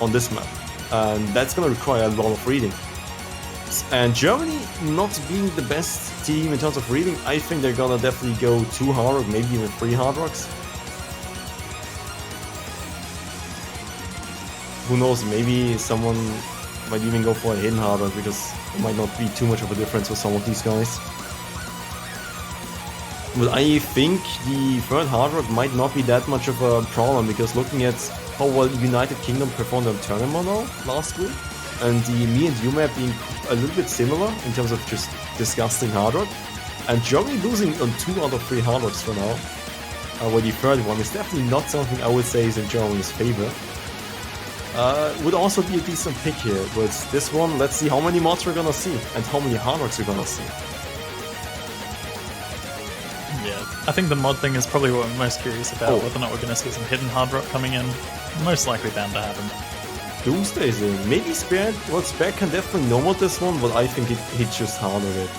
S1: on this map and that's gonna require a lot of reading. And Germany not being the best team in terms of reading, I think they're gonna definitely go 2 Hard Rock, maybe even 3 Hard Rocks. Who knows, maybe someone might even go for a Hidden Hard Rock because it might not be too much of a difference for some of these guys. But I think the third Hard Rock might not be that much of a problem because looking at how well United Kingdom performed on Tournament last week, and the Me and You map being a little bit similar in terms of just disgusting Hard Rock, and Germany losing on 2 out of 3 Hard Rocks for now, where the third one is definitely not something I would say is in Germany's favor. Would also be a decent pick here, but this one, let's see how many mods we're gonna see, and how many Hard Rocks we're gonna see.
S3: Yeah, I think the mod thing is probably what I'm most curious about, whether or not we're gonna see some Hidden Hard Rock coming in. Most likely bound to happen.
S1: Doomsday's in. Maybe Spare can definitely no mod this one, but I think it just harder it.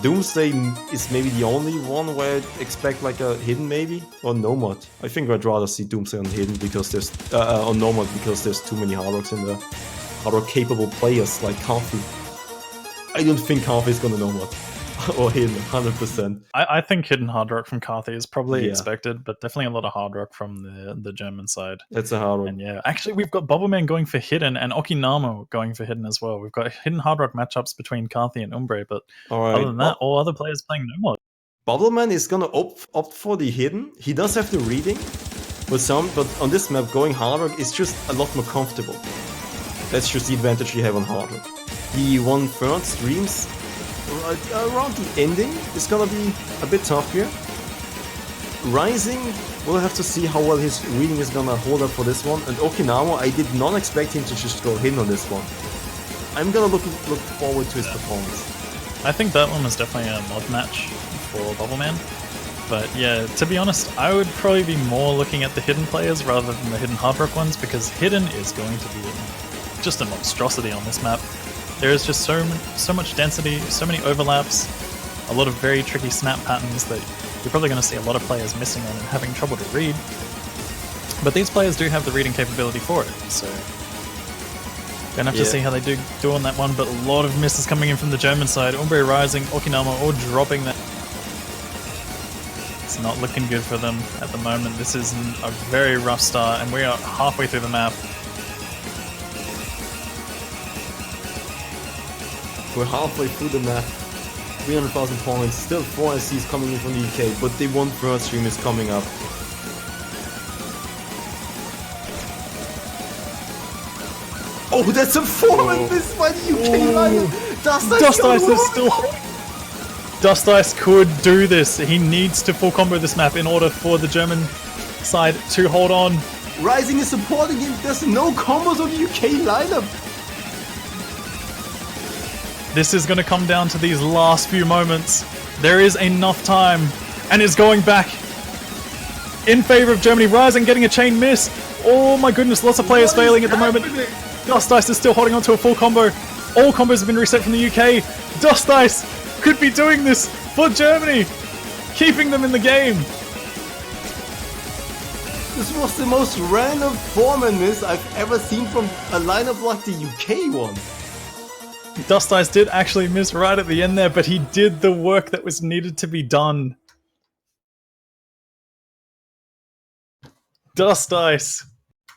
S1: Doomsday is maybe the only one where I'd expect like a Hidden maybe, or no mod. I think I'd rather see Doomsday on Hidden because there's on no mod because there's too many Hard Rocks in there. Hard Rock capable players like Carthy. I don't think Carthy is gonna no mod. Or Hidden, 100%.
S3: I think Hidden Hard Rock from Carthy is probably expected, but definitely a lot of Hard Rock from the German side.
S1: That's a hard one.
S3: And yeah, actually we've got Bubbleman going for Hidden and Okinamo going for Hidden as well. We've got Hidden Hard Rock matchups between Carthy and Umbre, but other than that, all other players playing no mod.
S1: Bubbleman is gonna opt for the Hidden. He does have the reading, but on this map going Hard Rock is just a lot more comfortable. That's just the advantage you have on Hard Rock. The 1/3 streams around the ending is gonna be a bit tough here. Rising, we'll have to see how well his reading is gonna hold up for this one. And Okinawa, I did not expect him to just go Hidden on this one. I'm gonna look forward to his performance.
S3: I think that one was definitely a mod match for Bubbleman. But yeah, to be honest, I would probably be more looking at the Hidden players rather than the Hidden Hard Rock ones, because Hidden is going to be just a monstrosity on this map. There is just so much density, so many overlaps, a lot of very tricky snap patterns that you're probably going to see a lot of players missing on and having trouble to read. But these players do have the reading capability for it, so gonna have to see how they do on that one. But a lot of misses coming in from the German side. Umbre Rising, Okinawa all dropping that. It's not looking good for them at the moment. This is a very rough start, and we are halfway through the map.
S1: We're halfway through the map. 300,000 points. Still 4 SCs coming in from the UK, but the one third stream is coming up. Oh, that's a 4 miss by the UK Lion!
S3: Dust Ice is still... Dust Ice could do this. He needs to full combo this map in order for the German side to hold on.
S1: Rising is supporting him. There's no combos on the UK lineup.
S3: This is going to come down to these last few moments. There is enough time, and it's going back in favor of Germany. Rising getting a chain miss. Oh my goodness, lots of players failing at the moment. Dust Ice is still holding on to a full combo. All combos have been reset from the UK. Dust Ice could be doing this for Germany, keeping them in the game.
S1: This was the most random 4-man miss I've ever seen from a lineup like the UK one.
S3: Dust Ice did actually miss right at the end there, but he did the work that was needed to be done. Dust Ice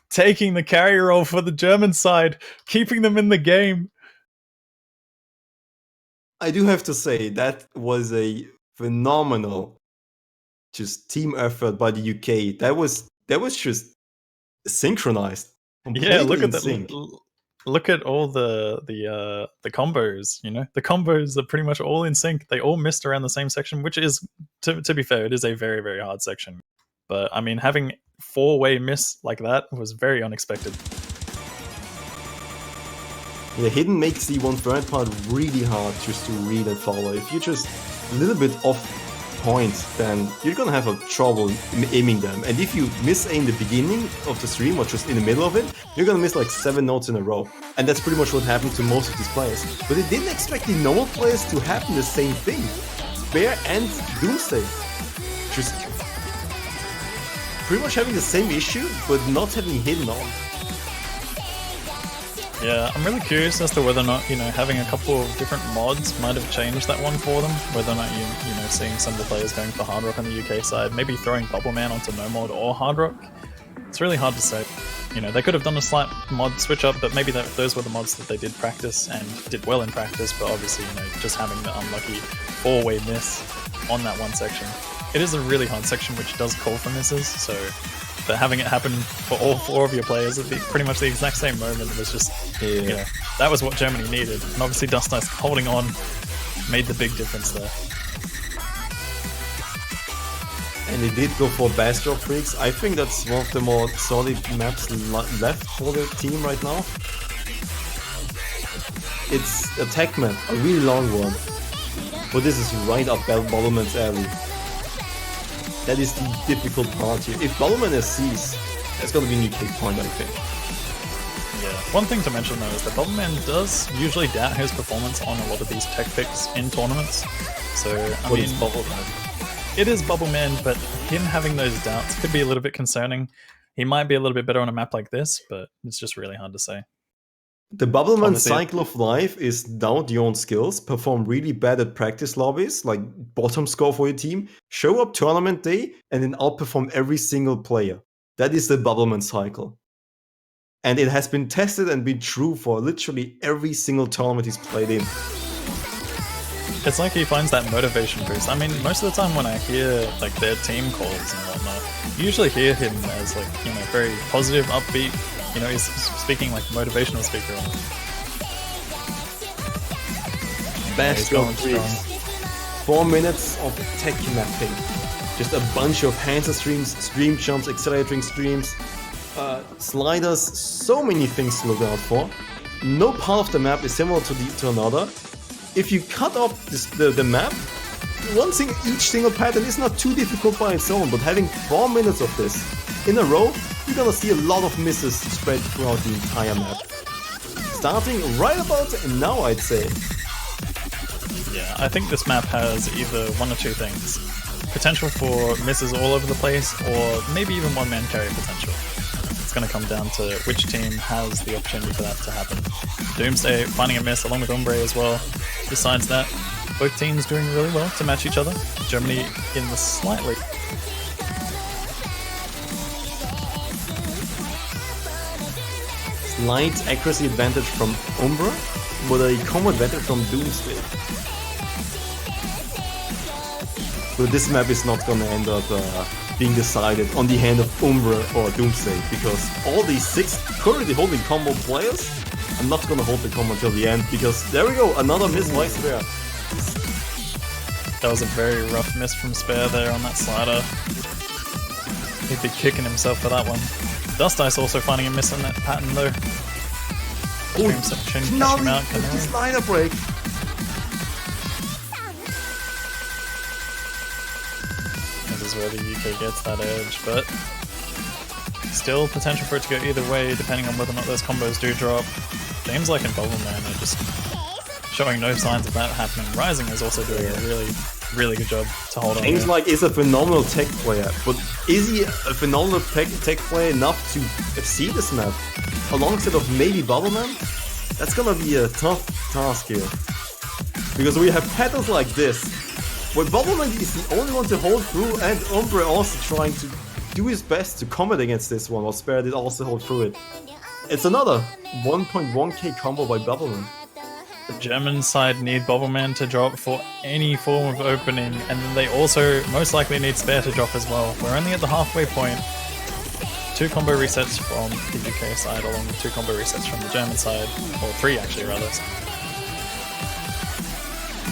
S3: taking the carry role for the German side, keeping them in the game.
S1: I do have to say, that was a phenomenal just team effort by the UK. That was just synchronized.
S3: Yeah, look at that.
S1: Sync.
S3: Look at all the combos, you know? The combos are pretty much all in sync. They all missed around the same section, which is, to be fair, it is a very, very hard section. But, I mean, having 4-way miss like that was very unexpected.
S1: Yeah, hidden makes the one-third part really hard just to read and follow. If you're just a little bit off point, then you're gonna have a trouble aiming them. And if you miss aim the beginning of the stream or just in the middle of it, you're gonna miss like 7 notes in a row. And that's pretty much what happened to most of these players. But they didn't expect the normal players to happen the same thing. Bear and Doomsday. Just pretty much having the same issue, but not having hidden on.
S3: Yeah, I'm really curious as to whether or not, you know, having a couple of different mods might have changed that one for them. Whether or not you know, seeing some of the players going for Hard Rock on the UK side, maybe throwing Bubble Man onto No Mod or Hard Rock. It's really hard to say. You know, they could have done a slight mod switch up, but maybe those were the mods that they did practice and did well in practice. But obviously, you know, just having the unlucky 4-way miss on that one section. It is a really hard section which does call for misses, so but having it happen for all 4 of your players at pretty much the exact same moment was just, you know, that was what Germany needed. And obviously Dust Ice holding on made the big difference there.
S1: And they did go for Bastrop Freaks. I think that's one of the more solid maps left for the team right now. It's a tech map, a really long one. But this is right up Bubbleman's alley. That is the difficult part here. If Bubbleman has C's, that's gonna be a new kick point, I think.
S3: Yeah. One thing to mention though is that Bubbleman does usually doubt his performance on a lot of these tech picks in tournaments. So, I mean,
S1: it's Bubbleman.
S3: It is Bubbleman, but him having those doubts could be a little bit concerning. He might be a little bit better on a map like this, but it's just really hard to say.
S1: The Bubbleman cycle of life is doubt your own skills, perform really bad at practice lobbies, like bottom score for your team, show up tournament day, and then outperform every single player. That is the Bubbleman cycle. And it has been tested and been true for literally every single tournament he's played in.
S3: It's like he finds that motivation boost. I mean, most of the time when I hear like their team calls and whatnot, you usually hear him as like, you know, very positive, upbeat. You know, he's speaking like motivational speaker.
S1: Best going strong. 4 minutes of tech mapping. Just a bunch of Hansa streams, stream jumps, accelerating streams, sliders, so many things to look out for. No part of the map is similar to another. If you cut off the map, each single pattern is not too difficult by its own, but having 4 minutes of this in a row, you're gonna see a lot of misses spread throughout the entire map. Starting right about now, I'd say.
S3: Yeah, I think this map has either one or two things. potential for misses all over the place, or maybe even one-man carry potential. It's going to come down to which team has the opportunity for that to happen. Doomsday finding a miss along with Umbre as well. Besides that, both teams doing really well to match each other. Germany in the slightly...
S1: Slight accuracy advantage from Umbra, but a combo advantage from Doomsday. So this map is not gonna end up being decided on the hand of Umbra or Doomsday, because all these 6 currently holding combo players are not gonna hold the combo until the end, because there we go, another miss by Spare.
S3: That was a very rough miss from Spare there on that slider. He'd be kicking himself for that one. Dust Ice also finding a miss on that pattern though. Stream section, catch him out,
S1: the slider break.
S3: This is where the UK gets that edge, but still potential for it to go either way depending on whether or not those combos do drop. Games like in Bubbleman are just showing no signs of that happening. Rising is also doing a really good job to hold on.
S1: James like is a phenomenal tech player, but is he a phenomenal tech player enough to see this map alongside of maybe Bubbleman? That's gonna be a tough task here, because we have patterns like this where Bubbleman is the only one to hold through, and Umbre also trying to do his best to combat against this one, while Spare did also hold through it. It's another 1.1k combo by Bubbleman.
S3: The German side need Bubbleman to drop for any form of opening, and then they also most likely need Spare to drop as well. We're only at the halfway point. 2 combo resets from the UK side, along with 2 combo resets from the German side, or 3 actually rather.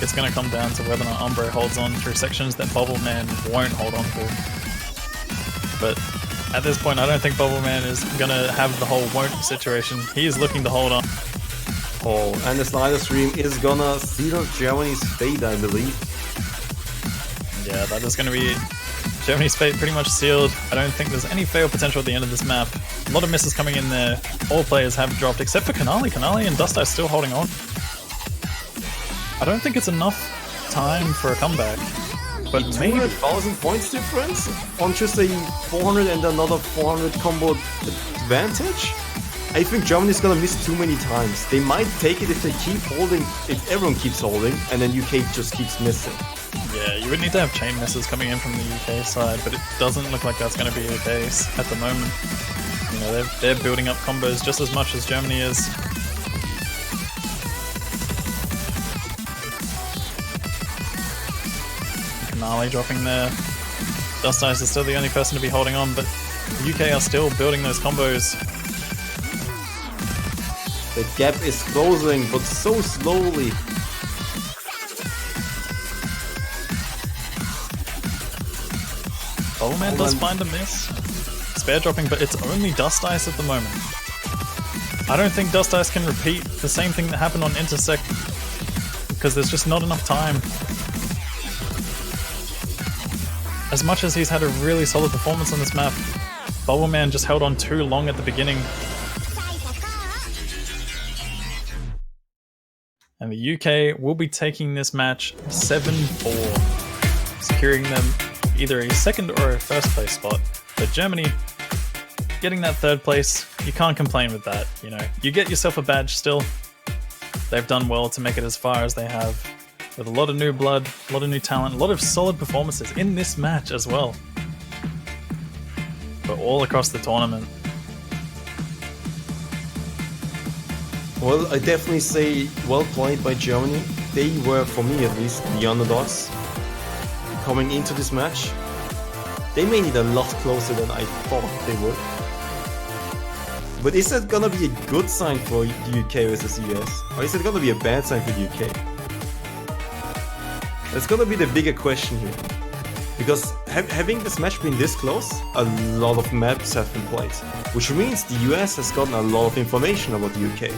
S3: It's going to come down to whether or not Umbre holds on through sections that Bubbleman won't hold on to. But at this point, I don't think Bubbleman is going to have the whole won't situation. He is looking to hold on.
S1: Oh, and the slider stream is gonna seal Germany's fate, I believe.
S3: Yeah, that is going to be Germany's fate pretty much sealed. I don't think there's any fail potential at the end of this map. A lot of misses coming in there. All players have dropped except for Canali. Canali and Dust Ice still holding on. I don't think it's enough time for a comeback. But maybe
S1: 200,000 points difference on just a 400 and another 400 combo advantage? I think Germany's gonna miss too many times. They might take it if they keep holding, if everyone keeps holding, and then UK just keeps missing.
S3: Yeah, you would need to have chain misses coming in from the UK side, but it doesn't look like that's going to be the case at the moment. You know, they're building up combos just as much as Germany is. Canali dropping there. Dust Ice is still the only person to be holding on, but the UK are still building those combos.
S1: The gap is closing, but so slowly.
S3: Bubbleman does find a miss. Spare dropping, but it's only Dust Ice at the moment. I don't think Dust Ice can repeat the same thing that happened on Intersect, because there's just not enough time. As much as he's had a really solid performance on this map, Bubbleman just held on too long at the beginning. And the UK will be taking this match 7-4, securing them either a second or a first place spot. But Germany getting that third place, you can't complain with that. You know, you get yourself a badge still. They've done well to make it as far as they have, with a lot of new blood, a lot of new talent, a lot of solid performances in this match as well. But all across the tournament.
S1: Well, I definitely say well played by Germany. They were, for me at least, the underdogs coming into this match. They made it a lot closer than I thought they would. But is that gonna be a good sign for the UK versus the US? Or is it gonna be a bad sign for the UK? That's gonna be the bigger question here. Because having this match been this close, a lot of maps have been played. Which means the US has gotten a lot of information about the UK.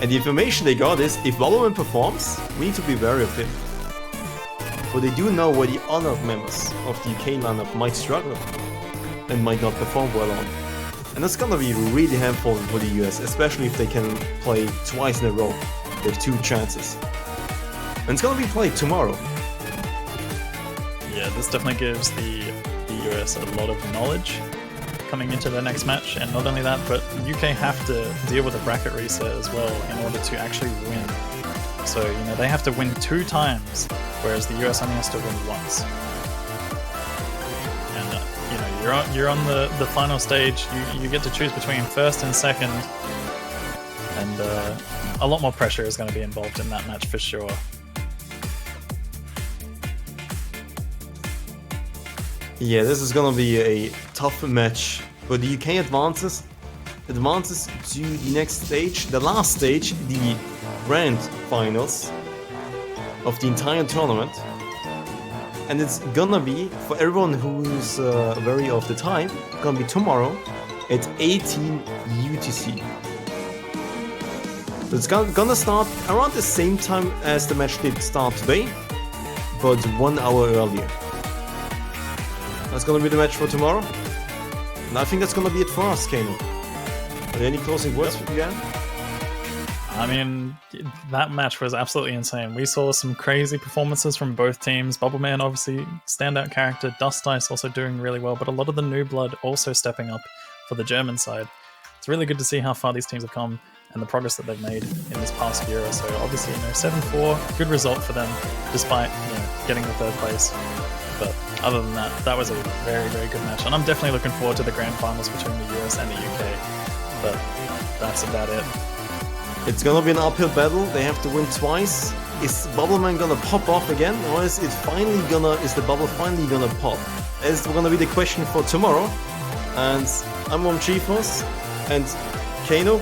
S1: And the information they got is, if Bubbleman performs, we need to be wary of him. But they do know where the other members of the UK lineup might struggle and might not perform well on. And that's gonna be really handful for the US, especially if they can play twice in a row. They have 2 chances. And it's gonna be played tomorrow.
S3: Yeah, this definitely gives the US a lot of knowledge coming into their next match, and not only that, but UK have to deal with a bracket reset as well in order to actually win. So, they have to win 2 times, whereas the US only has to win once. And, you're on the final stage, you get to choose between first and second, and a lot more pressure is going to be involved in that match for sure.
S1: Yeah, this is gonna be a tough match, but the UK advances to the next stage, the last stage, the grand finals of the entire tournament. And it's gonna be, for everyone who's wary of the time, gonna be tomorrow at 18 UTC. So it's gonna start around the same time as the match did start today, but 1 hour earlier. That's gonna be the match for tomorrow. And I think that's gonna be it for us, Kano. Are there any closing words for you, Jan?
S3: I mean, that match was absolutely insane. We saw some crazy performances from both teams. Bubbleman, obviously, standout character. Dust Ice also doing really well, but a lot of the new blood also stepping up for the German side. It's really good to see how far these teams have come and the progress that they've made in this past year or so. Obviously, 7-4, good result for them, despite getting the 3rd place. But other than that, that was a very, very good match. And I'm definitely looking forward to the grand finals between the US and the UK. But that's about it.
S1: It's gonna be an uphill battle. They have to win twice. Is Bubbleman gonna pop off again, or is the bubble finally gonna pop? It's gonna be the question for tomorrow. And I'm on Chiefos, and Kano,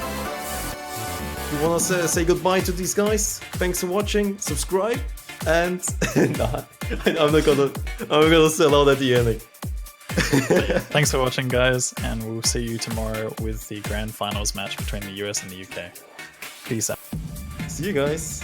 S1: you wanna say goodbye to these guys? Thanks for watching. Subscribe, and nah, I'm not gonna sell out at the ending.
S3: Thanks for watching, guys, and we'll see you tomorrow with the grand finals match between the US and the UK. Peace out.
S1: See you guys.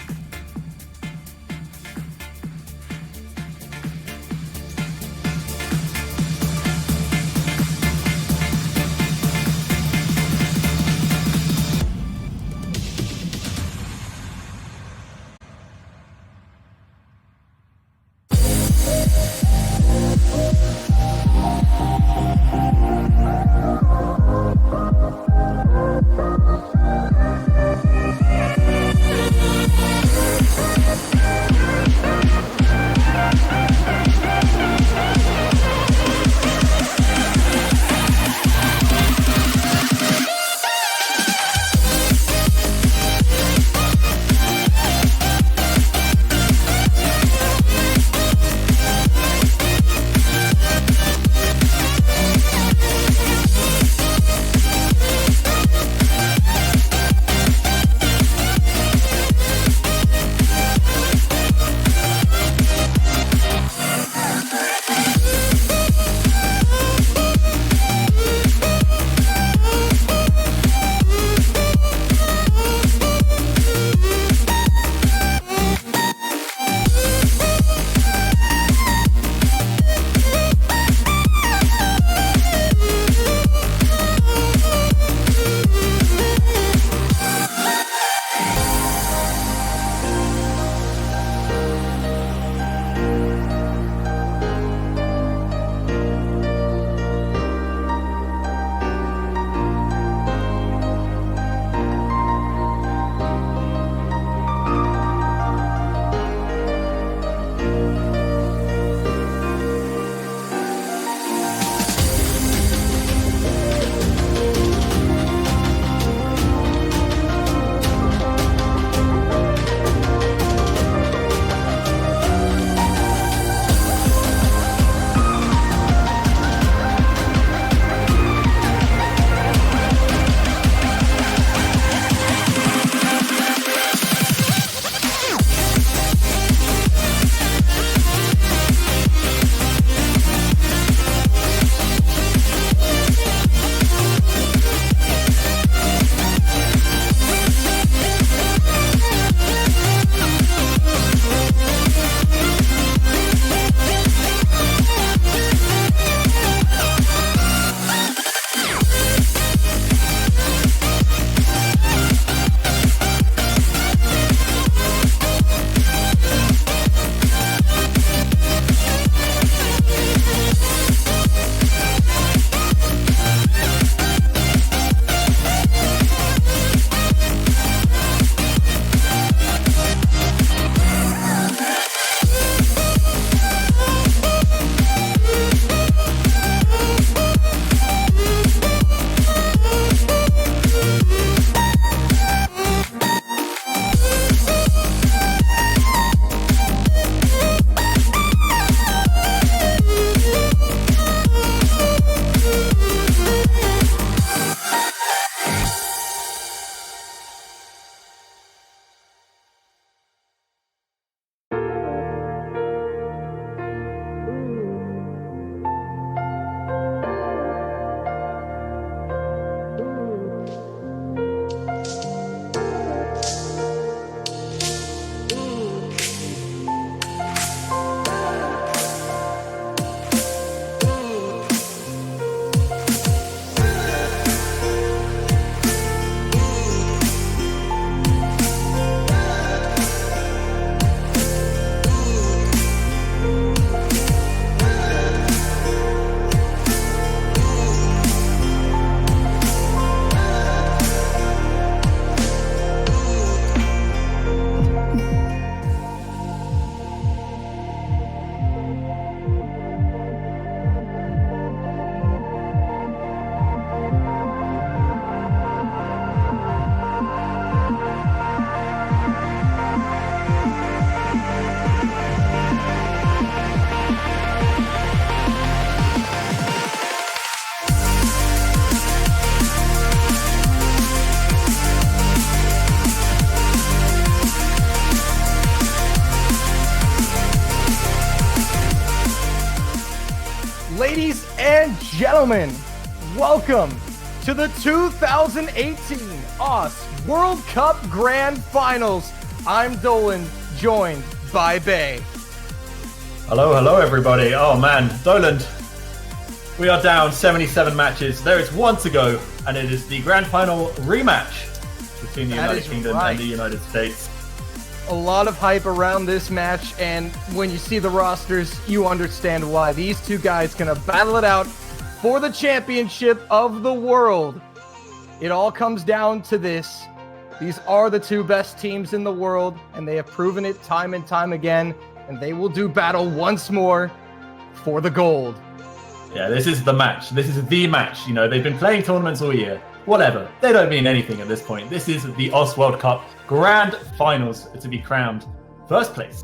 S4: gentlemen, welcome to the 2018 OS World Cup Grand Finals. I'm Dolan, joined by Bay.
S5: Hello everybody. Oh man, Dolan, we are down 77 matches. There is one to go, and it is the grand final rematch between the United Kingdom and the United States.
S4: A lot of hype around this match, and when you see the rosters, you understand why. These two guys gonna battle it out for the championship of the world. It all comes down to this. These are the two best teams in the world, and they have proven it time and time again, and they will do battle once more for the gold.
S5: Yeah, this is the match. This is the match. You know, they've been playing tournaments all year. Whatever. They don't mean anything at this point. This is the OS World Cup Grand Finals to be crowned first place.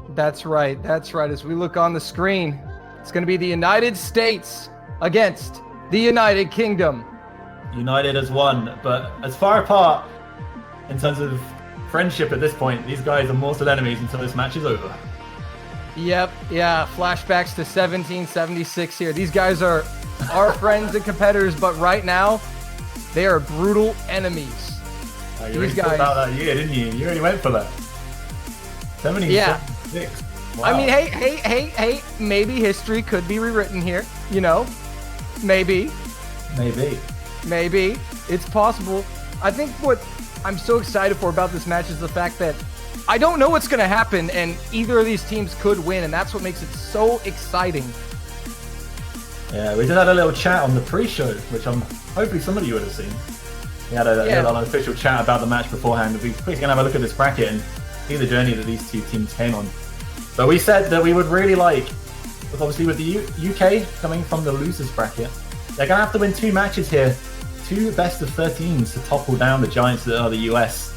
S4: That's right. That's right. As we look on the screen, it's going to be the United States against the United Kingdom.
S5: United has won, but as far apart in terms of friendship at this point, these guys are mortal enemies until this match is over.
S4: Yep, yeah, flashbacks to 1776 here. These guys are our friends and competitors, but right now, they are brutal enemies.
S5: Oh, you already thought about that year, didn't you? You already went for that. 1776. Wow.
S4: I mean, hey, maybe history could be rewritten here, you know? Maybe. It's possible. I think what I'm so excited for about this match is the fact that I don't know what's going to happen, and either of these teams could win, and that's what makes it so exciting.
S5: Yeah, we did have a little chat on the pre-show, which hopefully some of you would have seen. We had an unofficial chat about the match beforehand. We're quickly going to have a look at this bracket and see the journey that these two teams came on. But we said that we would really like, obviously with the UK coming from the losers bracket, they're going to have to win 2 matches here, 2 best of 13s to topple down the giants that are the US.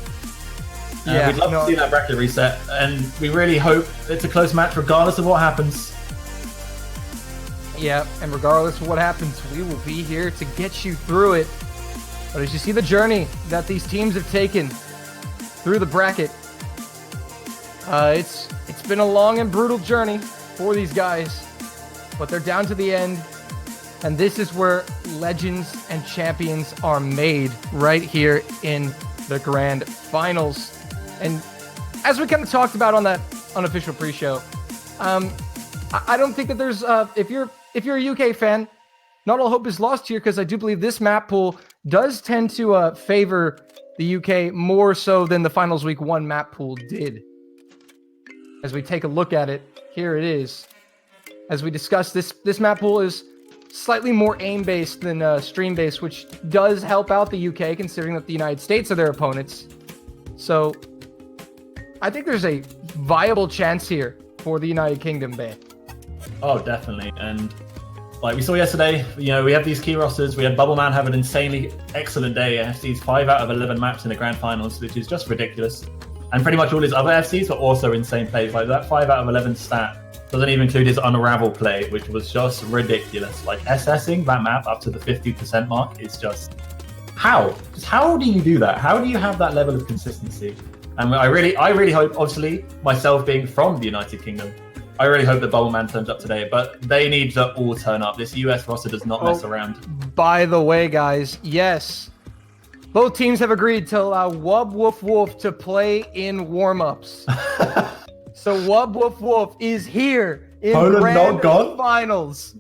S5: We'd love to see that bracket reset, and we really hope it's a close match regardless of what happens.
S4: Yeah, and regardless of what happens, we will be here to get you through it. But as you see the journey that these teams have taken through the bracket, it's been a long and brutal journey for these guys, but they're down to the end, and this is where legends and champions are made, right here in the grand finals. And as we kind of talked about on that unofficial pre-show, I don't think that there's if you're a UK fan, not all hope is lost here, because I do believe this map pool does tend to favor the UK more so than the finals week 1 map pool did. As we take a look at it, here it is. As we discussed, this map pool is slightly more aim-based than stream-based, which does help out the UK, considering that the United States are their opponents. So I think there's a viable chance here for the United Kingdom, Bay.
S5: Oh, definitely. And like we saw yesterday, you know, we have these key rosters. We had Bubbleman have an insanely excellent day. FC's 5 out of 11 maps in the grand finals, which is just ridiculous. And pretty much all his other FCs were also insane plays. Like that 5 out of 11 stat doesn't even include his Unravel play, which was just ridiculous. Like SSing that map up to the 50% mark is just... How do you do that? How do you have that level of consistency? And I really hope, obviously, myself being from the United Kingdom, I really hope that Bubbleman turns up today, but they need to all turn up. This US roster does not mess around.
S4: By the way, guys, yes, both teams have agreed to allow Wub Woof Woof to play in warm-ups. So Wub Woof Woof is here in grand finals.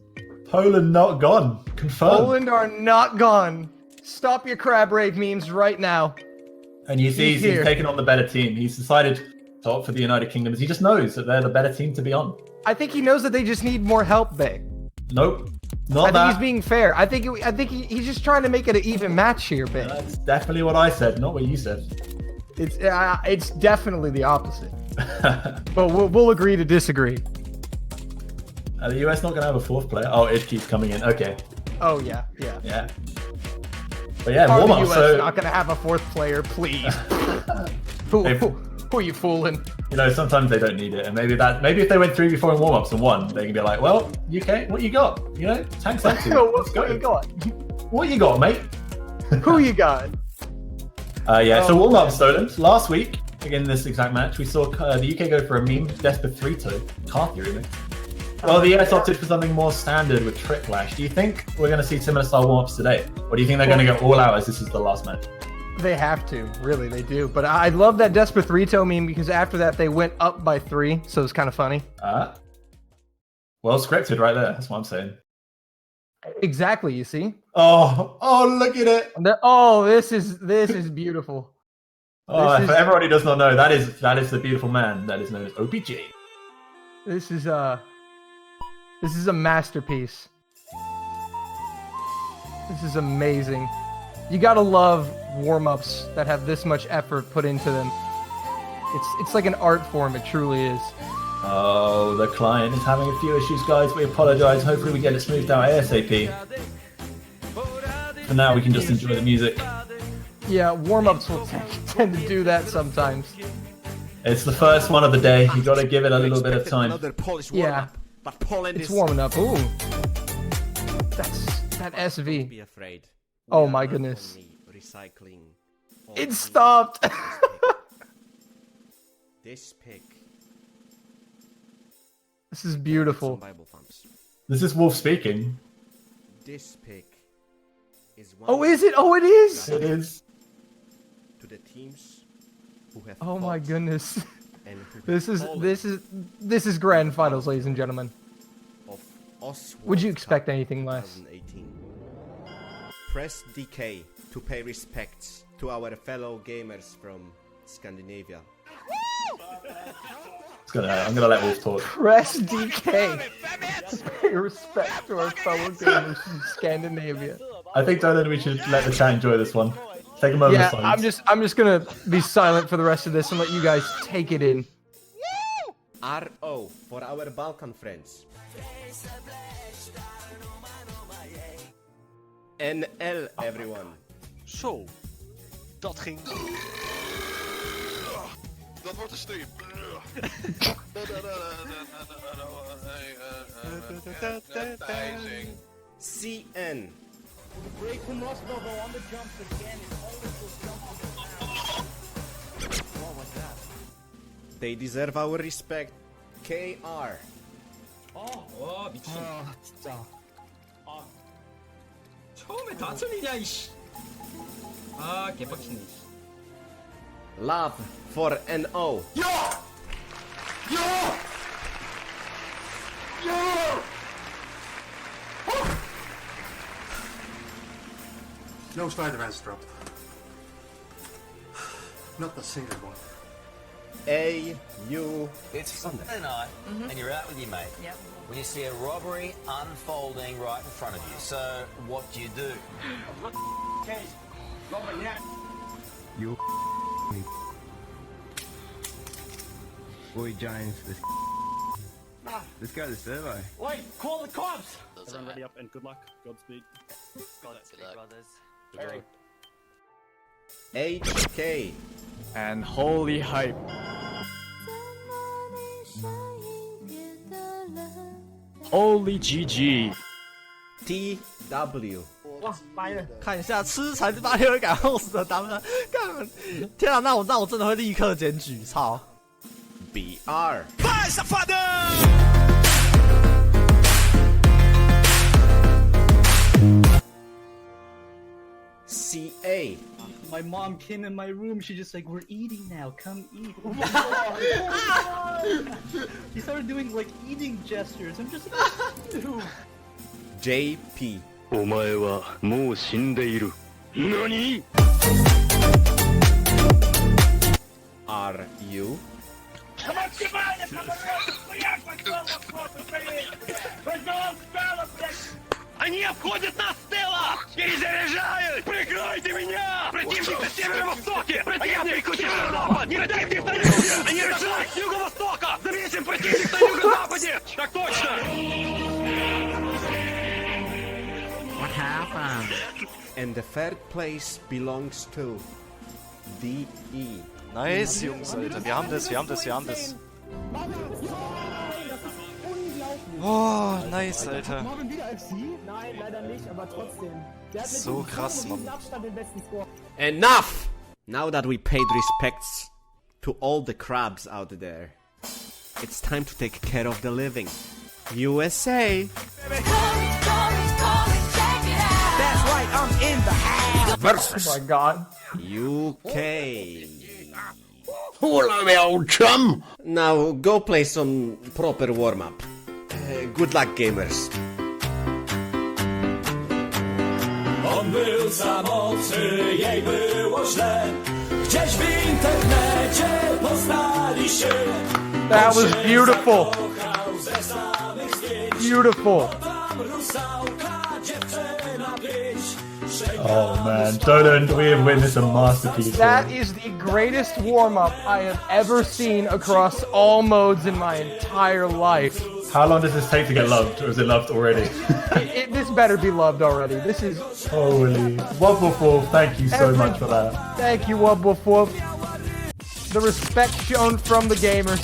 S5: Poland not gone. Confirmed.
S4: Poland are not gone. Stop your crab rave memes right now.
S5: And you see he's taken on the better team. He's decided to opt for the United Kingdom as he just knows that they're the better team to be on.
S4: I think he knows that they just need more help, Bay.
S5: Nope.
S4: I think he's being fair. I think he's just trying to make it an even match here, Bay.
S5: That's definitely what I said, not what you said.
S4: It's definitely the opposite. But we'll agree to disagree.
S5: The US not going to have a 4th player? Oh, Ishki's coming in. Okay.
S4: Oh, yeah.
S5: But yeah, warm up.
S4: The US not going to have a 4th player, please. Who are you fooling?
S5: You know, sometimes they don't need it, and maybe if they went 3 before in warm ups and won, they can be like, well, UK, what you got? You know, tanks empty.
S4: What you got?
S5: What you got, mate?
S4: Who you got?
S5: So warm up, Stolen. Last week, again in this exact match, we saw the UK go for a meme Desperate 3-toe car theory mix. Well, the US opted for something more standard with Trick Lash. Do you think we're going to see similar style warm-ups today? Or do you think they're going to go all out as this is the last match?
S4: They have to, really, they do. But I love that Despacito meme because after that they went up by 3, so it's kind of funny.
S5: Well scripted right there, that's what I'm saying.
S4: Exactly, you see?
S5: Oh, look at it!
S4: This is beautiful.
S5: For everyone who does not know, that is the beautiful man that is known as OPJ.
S4: This is a masterpiece. This is amazing. You gotta love warm-ups that have this much effort put into them. It's like an art form, it truly is.
S5: Oh, the client is having a few issues, guys. We apologize. Hopefully we get it smoothed out ASAP. For now, we can just enjoy the music.
S4: Yeah, warm-ups will tend to do that sometimes.
S5: It's the first one of the day. You gotta give it a little bit of time.
S4: Yeah, it's warming up. Ooh, that SV.
S6: Be afraid.
S4: Oh my goodness.
S6: Recycling.
S4: It stopped.
S6: This pick.
S4: This is beautiful.
S6: Bible thumps.
S5: This is Wolf speaking.
S6: This pick is one.
S4: Oh, is it? Oh, it is.
S5: It is.
S6: To the teams who have.
S4: Oh my
S6: fought
S4: goodness.
S6: and who
S4: This
S6: have
S4: is
S6: fallen
S4: this is grand finals, ladies and gentlemen.
S6: of Oswald
S4: Would you expect
S6: Cup
S4: anything less?
S6: 2018. Press DK to pay respects to our fellow gamers from Scandinavia.
S5: I'm gonna let Wolf talk.
S4: Press DK. Pay respect to our fellow gamers from Scandinavia.
S5: I think, Dolan, we should let the chat enjoy this one. Take a moment
S4: Yeah,
S5: of silence.
S4: I'm just gonna be silent for the rest of this and let you guys take it in.
S6: RO for our Balkan friends. NL everyone.
S7: Zo, dat ging. Dat wordt een stream.
S6: CN. They deserve our respect. KR.
S8: 진짜. 처음에 다천이냐 이씨. 개빡치네.
S6: Love for NO.
S9: No spider has dropped. Not a single one.
S6: AU.
S10: It's Sunday night, and you're out with your mate.
S11: Yep.
S10: When you see a robbery unfolding right in front of you, so what do you do?
S12: You Boy James, this guy's a servo.
S8: Wait, call the cops!
S7: Everyone ready up and good luck. Godspeed.
S10: Godspeed, brothers.
S6: HK.
S2: And holy hype. Holy GG.
S6: TW.
S8: 哇，掰了！看一下，吃才是大黑人敢后死的当然，干！天啊，那我真的会立刻检举，操！
S6: BR.
S7: Vai, safadão!
S6: CA.
S8: My mom came in my room. She just like, we're eating now. Come eat. He started doing like eating gestures. I'm just like, dude.
S6: JP.
S12: お前はもう死んでいる。何
S6: RU.
S7: Они обходят нас с тыла! Перезаряжают! Прикройте меня! Противник на северо-востоке! Противник на северо-запад! Противник на юге! Они рычат с юго-востока! Заметим противник на юго-западе! Так точно!
S12: What happened?
S6: And the third place belongs to DE.
S3: Nice, Jungs, Alter. Wir haben das. Oh, nice, Alter.
S8: Nein, leider nicht, aber trotzdem.
S3: So krass, Mann.
S6: Enough! Now that we paid respects to all the crabs out there, it's time to take care of the living. USA.
S8: That's right, I'm in the house.
S4: Oh my god.
S6: UK.
S12: Hola, me old chum!
S6: Now go play some proper warm-up. Good luck, gamers.
S7: On był samotny, jej było źle. Gdzieś w internecie poznali się.
S4: That was beautiful. Beautiful.
S5: Oh man, Dolan, we have witnessed a masterpiece.
S4: That is the greatest warm-up I have ever seen across all modes in my entire life.
S5: How long does this take to get loved, or is it loved already?
S4: This better be loved already. This is...
S5: Holy. Wobble, thank you so much for that.
S4: Thank you, Wub Woof Woof. The respect shown from the gamers.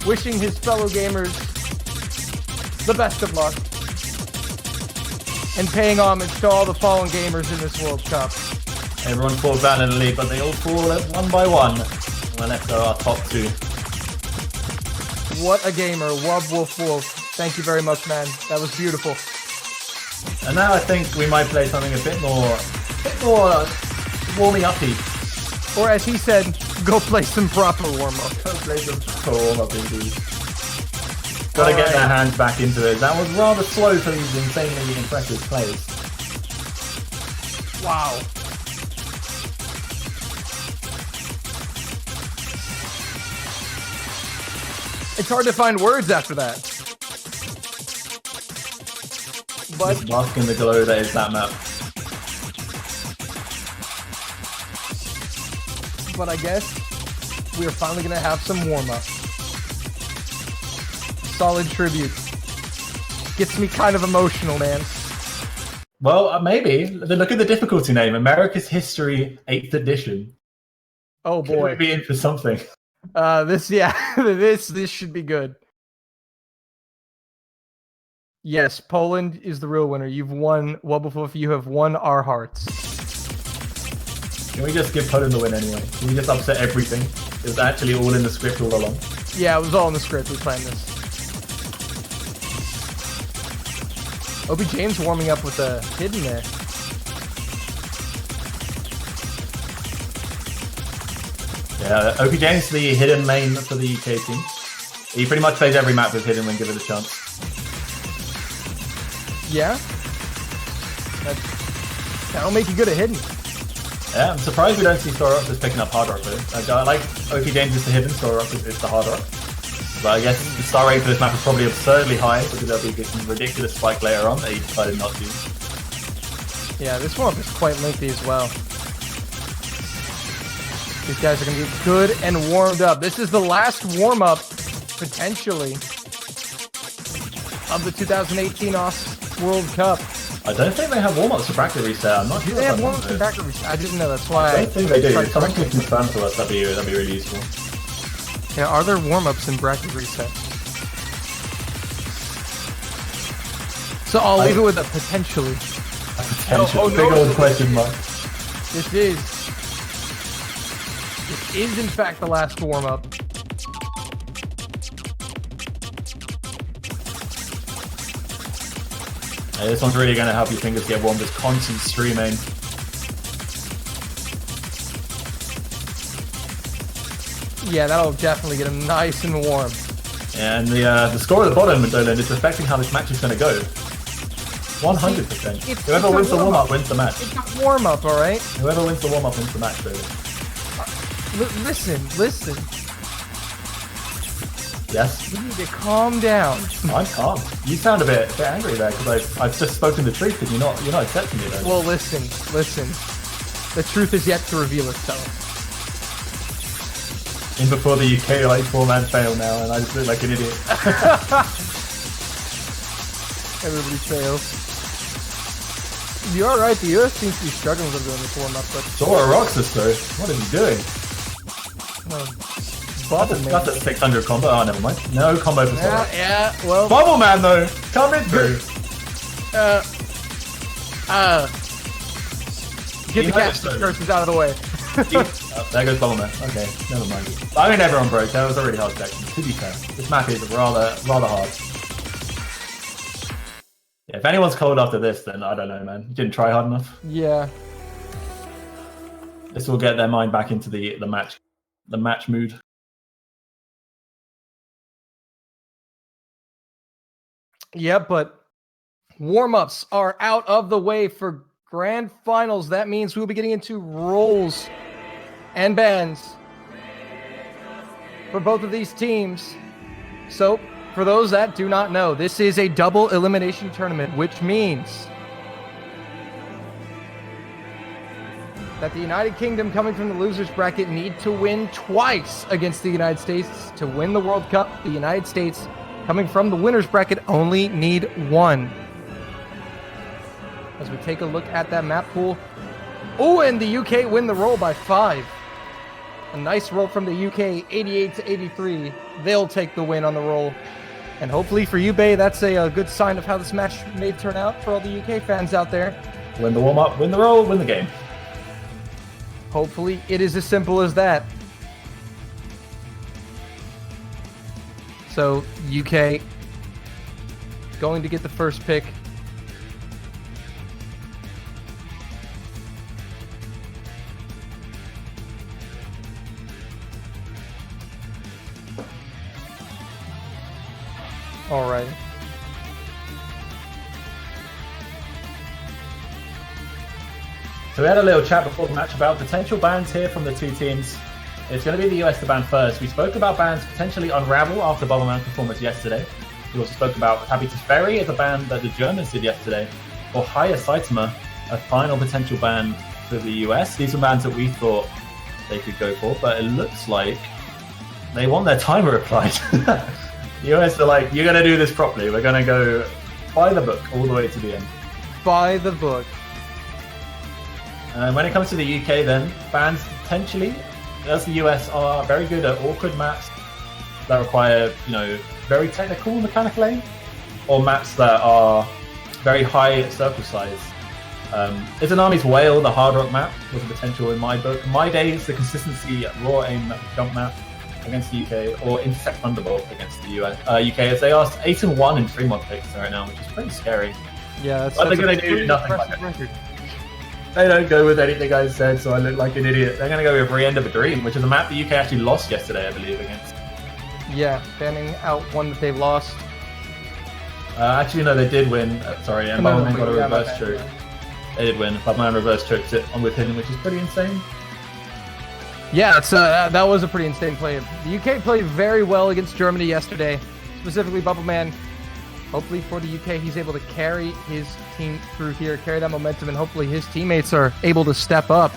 S4: Wishing his fellow gamers the best of luck. And paying homage to all the fallen gamers in this World Cup.
S5: Everyone falls down in the league, but they all fall one by one. We're left are our top two.
S4: What a gamer, Wub Woof Woof. Thank you very much, man. That was beautiful.
S5: And now I think we might play something a bit more warming uppy.
S4: Or as he said, go play some proper warm-up.
S5: Go play some proper warm-up indeed. Gotta get their hands back into it. That was rather slow for these insanely impressive players.
S4: Wow. It's hard to find words after that. But
S5: Just bask in the glow that is that map.
S4: I guess we are finally gonna have some warm-up. Solid tribute. Gets me kind of emotional, man.
S5: Well, maybe. Look at the difficulty name. America's History 8th edition.
S4: Oh boy.
S5: Could be in for something.
S4: This should be good. Yes, Poland is the real winner. You've won, Wubblefoof, you have won our hearts.
S5: Can we just give Poland the win anyway? Can we just upset everything? It was actually all in the script all along.
S4: Yeah, it was all in the script. We planned this. Obi James warming up with the hidden there.
S5: Yeah, OP James, the hidden main for the UK team. He pretty much plays every map with hidden when given a chance.
S4: Yeah? That'll make you good at hidden.
S5: Yeah, I'm surprised we don't see Storox picking up hard rock though. I like OP James is the hidden, Storox is the hard rock. But I guess the star rate for this map is probably absurdly high because there'll be some ridiculous spike later on that he decided not to.
S4: Yeah, this warm-up is quite lengthy as well. These guys are going to get good and warmed up. This is the last warm-up, potentially, of the 2018 OS World Cup.
S5: I don't think they have warm-ups for bracket reset. I'm not sure.
S4: They have warm-ups for bracket reset. I didn't know. That's why
S5: I don't think they do. If someone can confirm to us, that'd be really useful.
S4: Yeah, are there warm-ups in bracket reset? So I'll leave it with a potentially.
S5: Potential. Big old question mark.
S4: This is in fact the last warm-up.
S5: Hey, this one's really going to help your fingers get warm. Just constant streaming.
S4: Yeah, that'll definitely get them nice and warm.
S5: And the score at the bottom, Dolan, is affecting how this match is going to go. 100%. Whoever wins the warm-up wins the match.
S4: It's a warm-up, alright?
S5: Whoever wins the warm-up wins the match, Dolan.
S4: Listen.
S5: Yes?
S4: You need to calm down.
S5: I'm calm. You sound a bit angry there because I've just spoken the truth and you're not accepting it.
S4: Well, listen. The truth is yet to reveal itself.
S5: In before the UK like 4-man fail now, and I just look like an idiot.
S4: Everybody fails. You're alright, the US seems to be struggling a little bit in this warm-up, but...
S5: Sora Roxas though, what is he doing? That's a 600 combo, oh never mind. No combo for Sora.
S4: Yeah, well...
S5: Bubble Man though, coming through!
S4: Get the casting curses out of the way.
S5: There goes Bubble Man. Okay, never mind. I mean everyone broke, that was a really hard section. To be fair, this map is rather hard. If anyone's cold after this, then I don't know, man. You didn't try hard enough.
S4: Yeah.
S5: This will get their mind back into the match mood.
S4: Yeah, but warm-ups are out of the way for grand finals. That means we'll be getting into roles and bans for both of these teams. So, for those that do not know, this is a double elimination tournament, which means that the United Kingdom, coming from the losers bracket, need to win twice against the United States to win the World Cup. The United States, coming from the winners bracket, only need one. As we take a look at that map pool. Oh, and the UK win the roll by 5. A nice roll from the UK, 88 to 83. They'll take the win on the roll. And hopefully for you, Bay, that's a good sign of how this match may turn out for all the UK fans out there.
S5: Win the warm-up, win the roll, win the game.
S4: Hopefully it is as simple as that. So, UK going to get the first pick. All right.
S5: So we had a little chat before the match about potential bans here from the two teams. It's going to be the US to ban first. We spoke about bans potentially unravel after Bubbleman's performance yesterday. We also spoke about Habitus Ferry as a ban that the Germans did yesterday, or Haya Saitama, a final potential ban for the US. These are bans that we thought they could go for, but it looks like they want their timer applied. The US are like, you're going to do this properly. We're going to go by the book all the way to the end.
S4: By the book.
S5: And when it comes to the UK, then bans potentially, as the US are very good at awkward maps that require, very technical mechanical aim, or maps that are very high circle size. Izanami's Whale, the hard rock map, was a potential in my book. My days, the consistency raw aim jump map against the UK, or Intercept Thunderbolt against the UK, as they are 8-1 in 3-mod picks right now, which is pretty scary.
S4: Yeah, that's
S5: they're going to do nothing like it. They don't go with anything I said, so I look like an idiot. They're going to go with Re-End of a Dream, which is a map the UK actually lost yesterday, I believe, against.
S4: Yeah, banning out one that they've lost.
S5: Actually, no, they did win. Sorry, and Bubbleman got a reverse choke. They did win. Bubbleman reverse choked it on with hidden, which is pretty insane.
S4: Yeah, that was a pretty insane play. The UK played very well against Germany yesterday, specifically Bubbleman. Hopefully for the UK, he's able to carry his team through here, carry that momentum, and hopefully his teammates are able to step up.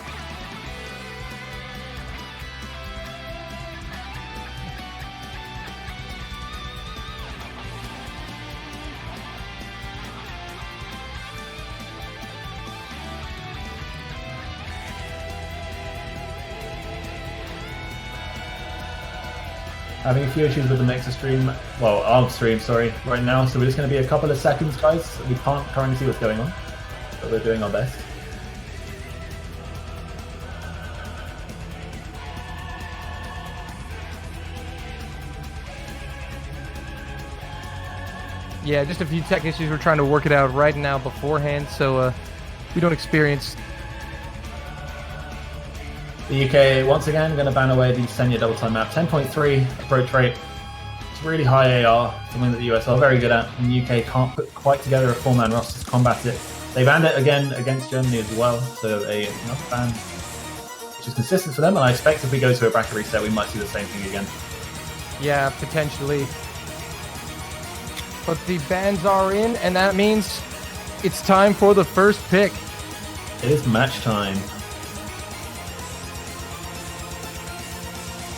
S5: Having a few issues with the next stream, our stream, right now, so we're just going to be a couple of seconds, guys. We can't currently see what's going on, but we're doing our best.
S4: Yeah, just a few tech issues. We're trying to work it out right now beforehand, so we don't experience.
S5: The UK, once again, going to ban away the Senya double time map. 10.3 approach rate. It's really high AR, something that the US are very good at, and the UK can't put quite together a 4-man roster to combat it. They banned it again against Germany as well, so another ban, which is consistent for them, and I expect if we go to a bracket reset, we might see the same thing again.
S4: Yeah, potentially. But the bans are in, and that means it's time for the first pick.
S5: It is match time.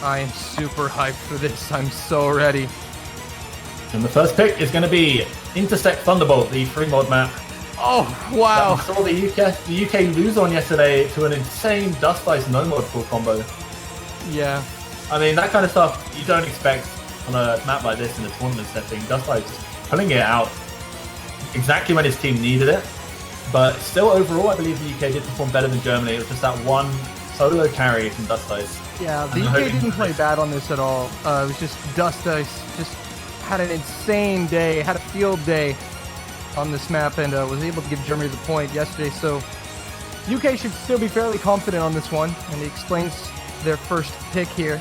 S4: I am super hyped for this. I'm so ready.
S5: And the first pick is going to be Intersect Thunderbolt, the 3-mod map.
S4: Oh, wow.
S5: We saw the UK lose on yesterday to an insane Dust Ice no-mod full combo.
S4: Yeah.
S5: I mean, that kind of stuff you don't expect on a map like this in a tournament setting. Dust Ice just pulling it out exactly when his team needed it. But still, overall, I believe the UK did perform better than Germany. It was just that one solo carry from Dust Ice.
S4: Yeah, the UK didn't play bad on this at all. It was just Dust Ice just had an insane day, had a field day. on this map and was able to give Germany the point yesterday. So UK should still be fairly confident on this one, and he explains their first pick here.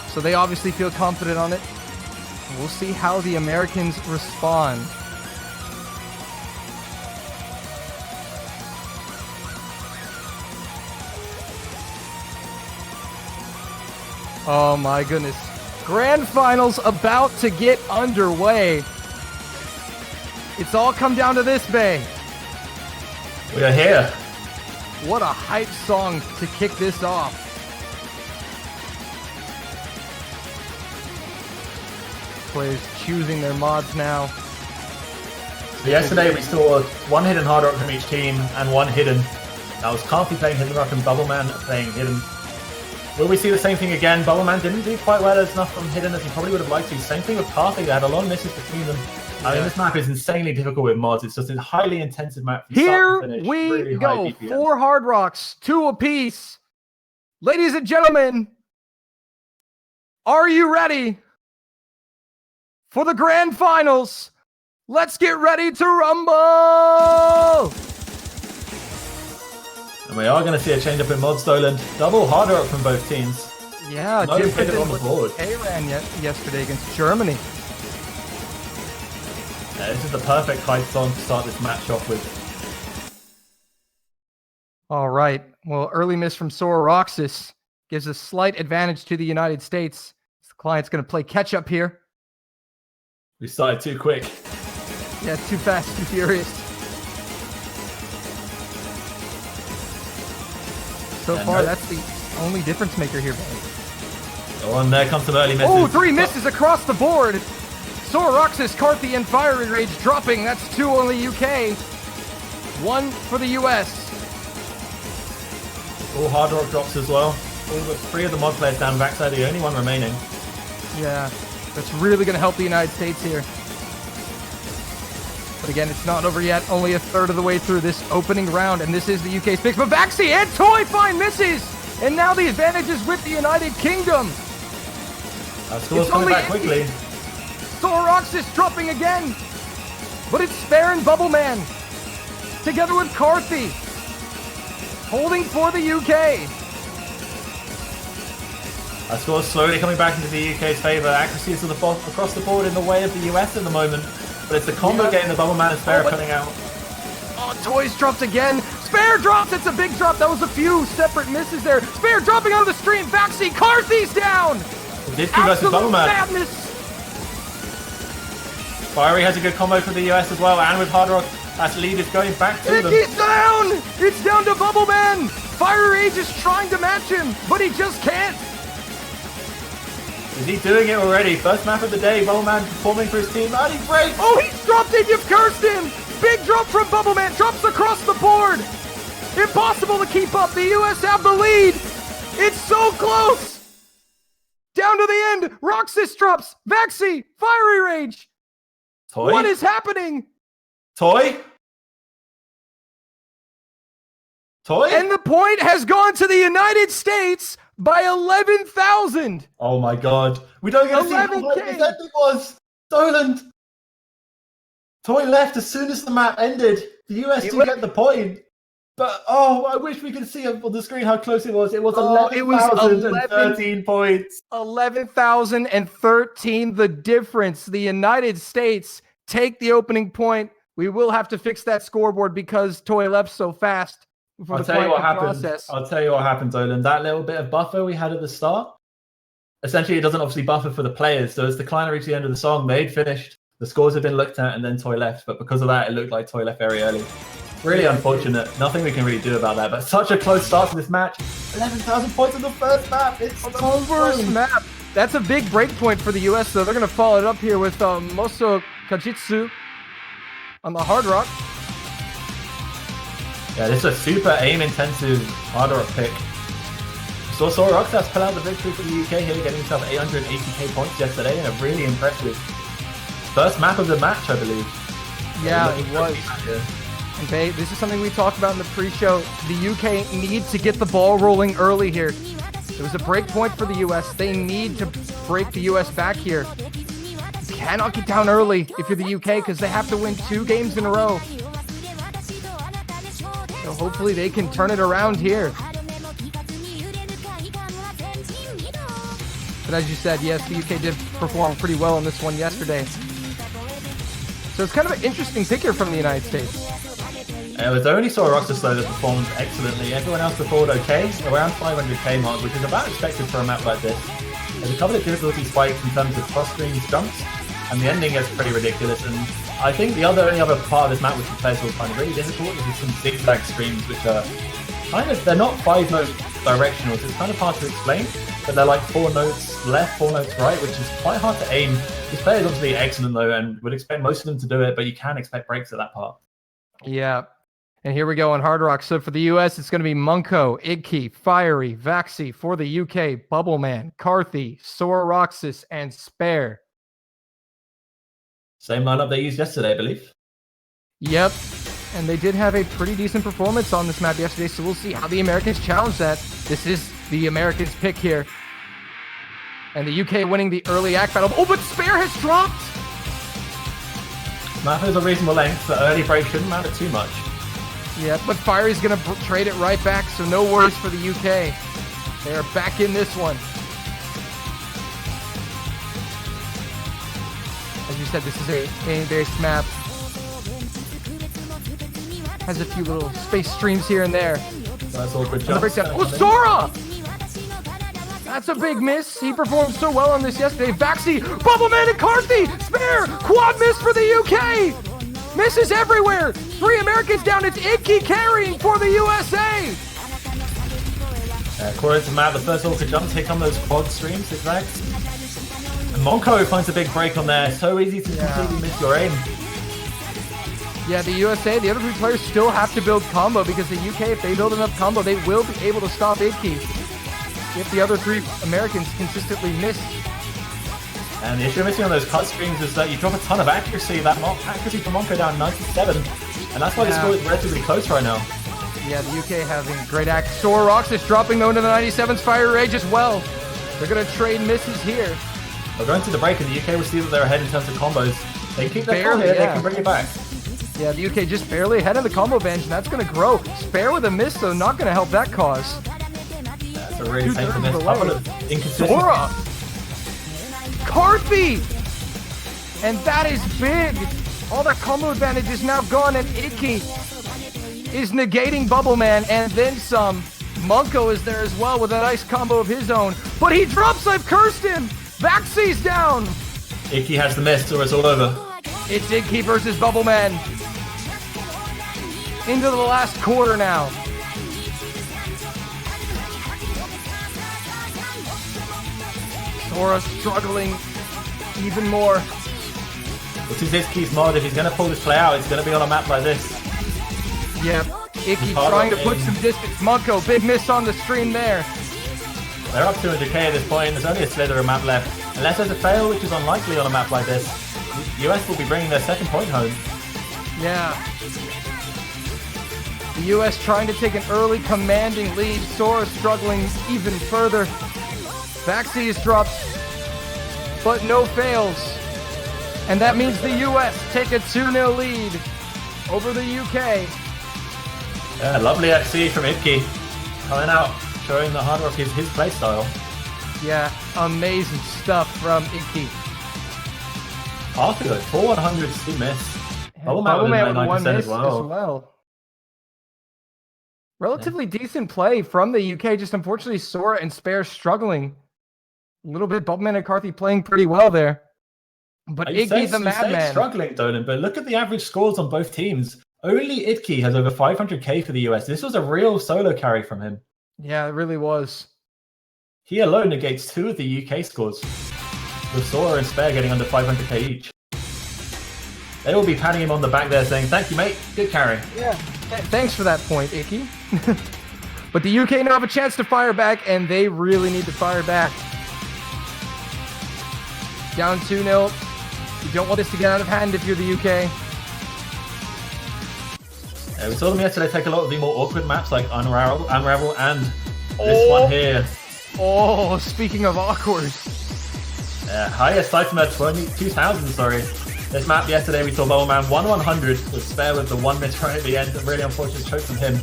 S4: So they obviously feel confident on it. We'll see how the Americans respond. Oh my goodness. Grand Finals about to get underway. It's all come down to this, Bay.
S5: We are here.
S4: What a hype song to kick this off. Players choosing their mods now.
S5: So yesterday we saw one hidden Hard Rock from each team and one hidden. That was Carthy playing Hidden Rock and Bubbleman playing Hidden. Will we see the same thing again? Bubbleman didn't do quite well enough from Hidden as he probably would have liked to. Same thing with Carthy, they had a lot of misses between them. I mean, this map is insanely difficult with mods. It's just a highly intensive map. From
S4: Here
S5: start to finish,
S4: we
S5: really
S4: go.
S5: high DPM.
S4: 4 Hard Rocks, 2 apiece. Ladies and gentlemen, are you ready for the Grand Finals? Let's get ready to rumble!
S5: And we are going to see a change up in mod Stolen. Double Hard Rock from both teams.
S4: Yeah,
S5: No
S4: different
S5: hidden
S4: than
S5: on the
S4: what
S5: board.
S4: they ran yesterday against Germany.
S5: Yeah, this is the perfect hype song to start this match off with.
S4: All right. Well, early miss from Sora Roxas gives a slight advantage to the United States. The client's going to play catch up here.
S5: We started too quick.
S4: Yeah, too fast, too furious. So
S5: Yeah,
S4: far,
S5: no-
S4: that's the only difference maker here, buddy.
S5: Oh, and there comes some early misses.
S4: Oh, 3 misses across the board. Sora Roxas, Carthy, and Fiery Rage dropping. That's 2 on the UK. 1 for the US.
S5: All Hard Rock drops as well. All but 3 of the mod players down backside, the only one remaining.
S4: Yeah, that's really going to help the United States here. But again, it's not over yet. Only a third of the way through this opening round, and this is the UK's pick. But Vaxi and Toy find misses! And now the advantage is with the United Kingdom.
S5: Score's coming back quickly.
S4: Sora Roxas dropping again. But it's Spare and Bubbleman. Together with Carthy. Holding for the UK.
S5: Score's slowly coming back into the UK's favour. Accuracy is across the board in the way of the US at the moment. But it's the combo game the Bubbleman and Spare are putting out.
S4: Oh, Toys dropped again. Spare drops. It's a big drop. That was a few separate misses there. Spare dropping out of the stream. Vaxi, Carthy's down.
S5: This versus
S4: Absolute
S5: Bubbleman.
S4: madness.
S5: Fiery has a good combo for the US as well, and with Hard Rock, that lead is going back to them.
S4: Icky's down. It's down to Bubbleman. Fire Rage is trying to match him, but he just can't.
S5: Is he doing it already? First map of the day, Bubbleman performing for his team, and he breaks!
S4: Oh, he's dropped it. You've cursed him. Big drop from Bubbleman. Drops across the board. Impossible to keep up. The US have the lead. It's so close. Down to the end. Roxas drops. Vaxi. Fiery Rage.
S5: Toy?
S4: What is happening?
S5: Toy? Toy?
S4: And the point has gone to the United States by 11,000.
S5: Oh my god. We don't get to see how
S4: 11K.
S5: high the percentage was. Stolen. Toy left as soon as the map ended. The US didn't get the point. But, oh, I wish we could see on the screen how close it was. It was 11,013 points.
S4: 11,013, the difference. The United States take the opening point. We will have to fix that scoreboard because Toy left so fast.
S5: I'll tell you what happened. I'll tell you what happened, Dolan. That little bit of buffer we had at the start, essentially it doesn't obviously buffer for the players. So as the client reached the end of the song, they'd finished. The scores had been looked at and then Toy left. But because of that, it looked like Toy left very early. Really unfortunate. Nothing we can really do about that. But such a close start to this match. 11,000 points on the first map. It's
S4: on the first map. That's a big break point for the US, though. They're going to follow it up here with Moso Kajitsu on the Hard Rock.
S5: Yeah, this is a super aim-intensive Hard Rock pick. So Sora Roxas pull out the victory for the UK here, getting himself 880k points yesterday in a really impressive first map of the match, I believe.
S4: Yeah, it was. And Bay, this is something we talked about in the pre-show. The UK need to get the ball rolling early here. It was a break point for the US. They need to break the US back here. You cannot get down early if you're the UK because they have to win 2 games in a row. So hopefully they can turn it around here. But as you said, yes, the UK did perform pretty well in this one yesterday. So it's kind of an interesting pick here from the United States.
S5: It was only Sora Roxas though that performed excellently. Everyone else performed okay, around 500k mark, which is about expected for a map like this. There's a couple of difficulty spikes in terms of cross streams jumps, and the ending gets pretty ridiculous. And I think the only other part of this map which the players will find really difficult is some zigzag streams, which are they're not 5 note directional, so it's kind of hard to explain. But they're like 4 notes left, 4 notes right, which is quite hard to aim. This player is obviously excellent though, and would expect most of them to do it, but you can expect breaks at that part.
S4: Yeah. And here we go on Hard Rock. So for the US, it's going to be Munko, Igky, Fiery, Vaxi. For the UK, Bubbleman, Carthy, Sora Roxas, and Spare.
S5: Same lineup they used yesterday, I believe.
S4: Yep. And they did have a pretty decent performance on this map yesterday, so we'll see how the Americans challenge that. This is the Americans' pick here. And the UK winning the early act battle. Oh, but Spare has dropped!
S5: Map is a reasonable length, the early break shouldn't matter too much.
S4: Yeah, but Fiery's going to trade it right back, so no worries for the UK. They are back in this one. As you said, this is a game-based map. Has a few little space streams here and there.
S5: That's all good jump.
S4: Oh, Sora! That's a big miss. He performed so well on this yesterday. Vaxi, Bubbleman, and Carthy! Spare! Quad miss for the UK! Misses everywhere! 3 Americans down. It's Igky carrying for the USA!
S5: According to Matt, the first orca jumps, here come those quad streams, zigzags. And Monko finds a big break on there. So easy to completely miss your aim.
S4: Yeah, the USA, the other 3 players still have to build combo because the UK, if they build enough combo, they will be able to stop Igky. If the other 3 Americans consistently miss.
S5: And the issue of missing on those cut streams is that you drop a ton of accuracy. That accuracy for Monko down 97. And that's why the score is relatively close right now.
S4: Yeah, the UK having great act. Sora Roxas dropping though into the 97's Fire Rage as well. They're going to trade misses here.
S5: We're going to the break and the UK will see that they're ahead in terms of combos. They keep their core here, they can bring it back.
S4: Yeah, the UK just barely ahead of the combo bench, and that's going to grow. Spare with a miss, though, not going to help that cause.
S5: That's a really painful miss. Couple of inconsistencies.
S4: Sora! Carthy! And that is big! All that combo advantage is now gone, and Igky is negating Bubbleman, and then some. Munko is there as well with a nice combo of his own, but he drops, I've cursed him! Vaxi's down!
S5: Igky has the miss, or it's all over.
S4: It's Igky versus Bubbleman. Into the last quarter now. Sora struggling even more.
S5: This is Igky's mod. If he's going to pull this play out, it's going to be on a map like this.
S4: Yep. Igky trying to put some distance. Munko, big miss on the stream there.
S5: They're up 200k at this point. There's only a slither of map left. Unless there's a fail, which is unlikely on a map like this, the US will be bringing their second point home.
S4: Yeah. The US trying to take an early commanding lead. Sora struggling even further. Vaxi is dropped, but no fails. And that means the US take a 2-0 lead over the UK.
S5: Yeah, lovely XC from Igky. Coming out, showing that Hard Rock is his playstyle.
S4: Yeah, amazing stuff from Igky.
S5: Arthur, 400 still miss.
S4: Bubbleman with 1 miss as well. Relatively decent play from the UK, just unfortunately Sora and Spare struggling. A little bit, Bubbleman and Carthy playing pretty well there. But Iggy the madman.
S5: Struggling, Dolan, but look at the average scores on both teams. Only Igky has over 500k for the US. This was a real solo carry from him.
S4: Yeah, it really was.
S5: He alone negates 2 of the UK scores, with Sora and Spare getting under 500k each. They will be patting him on the back there saying, "Thank you, mate. Good carry."
S4: Yeah, thanks for that point, Iggy. But the UK now have a chance to fire back, and they really need to fire back. Down 2-0. You don't want this to get out of hand if you're the UK.
S5: We saw them yesterday take a lot of the more awkward maps like Unravel and this one here.
S4: Oh, speaking of awkward.
S5: Highest Saitama 2000, sorry. This map yesterday we saw Bubbleman 1/100 with Spare with the 1 miss right at the end. A really unfortunate choke from him.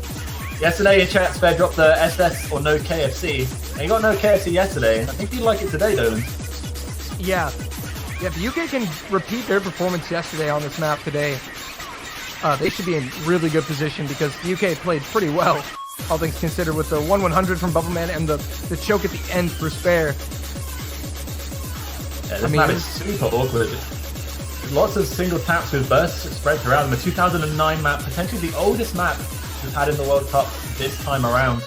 S5: Yesterday in chat, Spare dropped the SS or no KFC. And he got no KFC yesterday. I think he'd like it today, Dolan.
S4: Yeah. Yeah, if the UK can repeat their performance yesterday on this map today, they should be in really good position because the UK played pretty well, all things considered, with the 1/100 from Bubbleman and the choke at the end for Spare.
S5: Yeah, this map is super awkward. Lots of single taps with bursts spread throughout. The 2009 map, potentially the oldest map we've had in the World Cup this time around.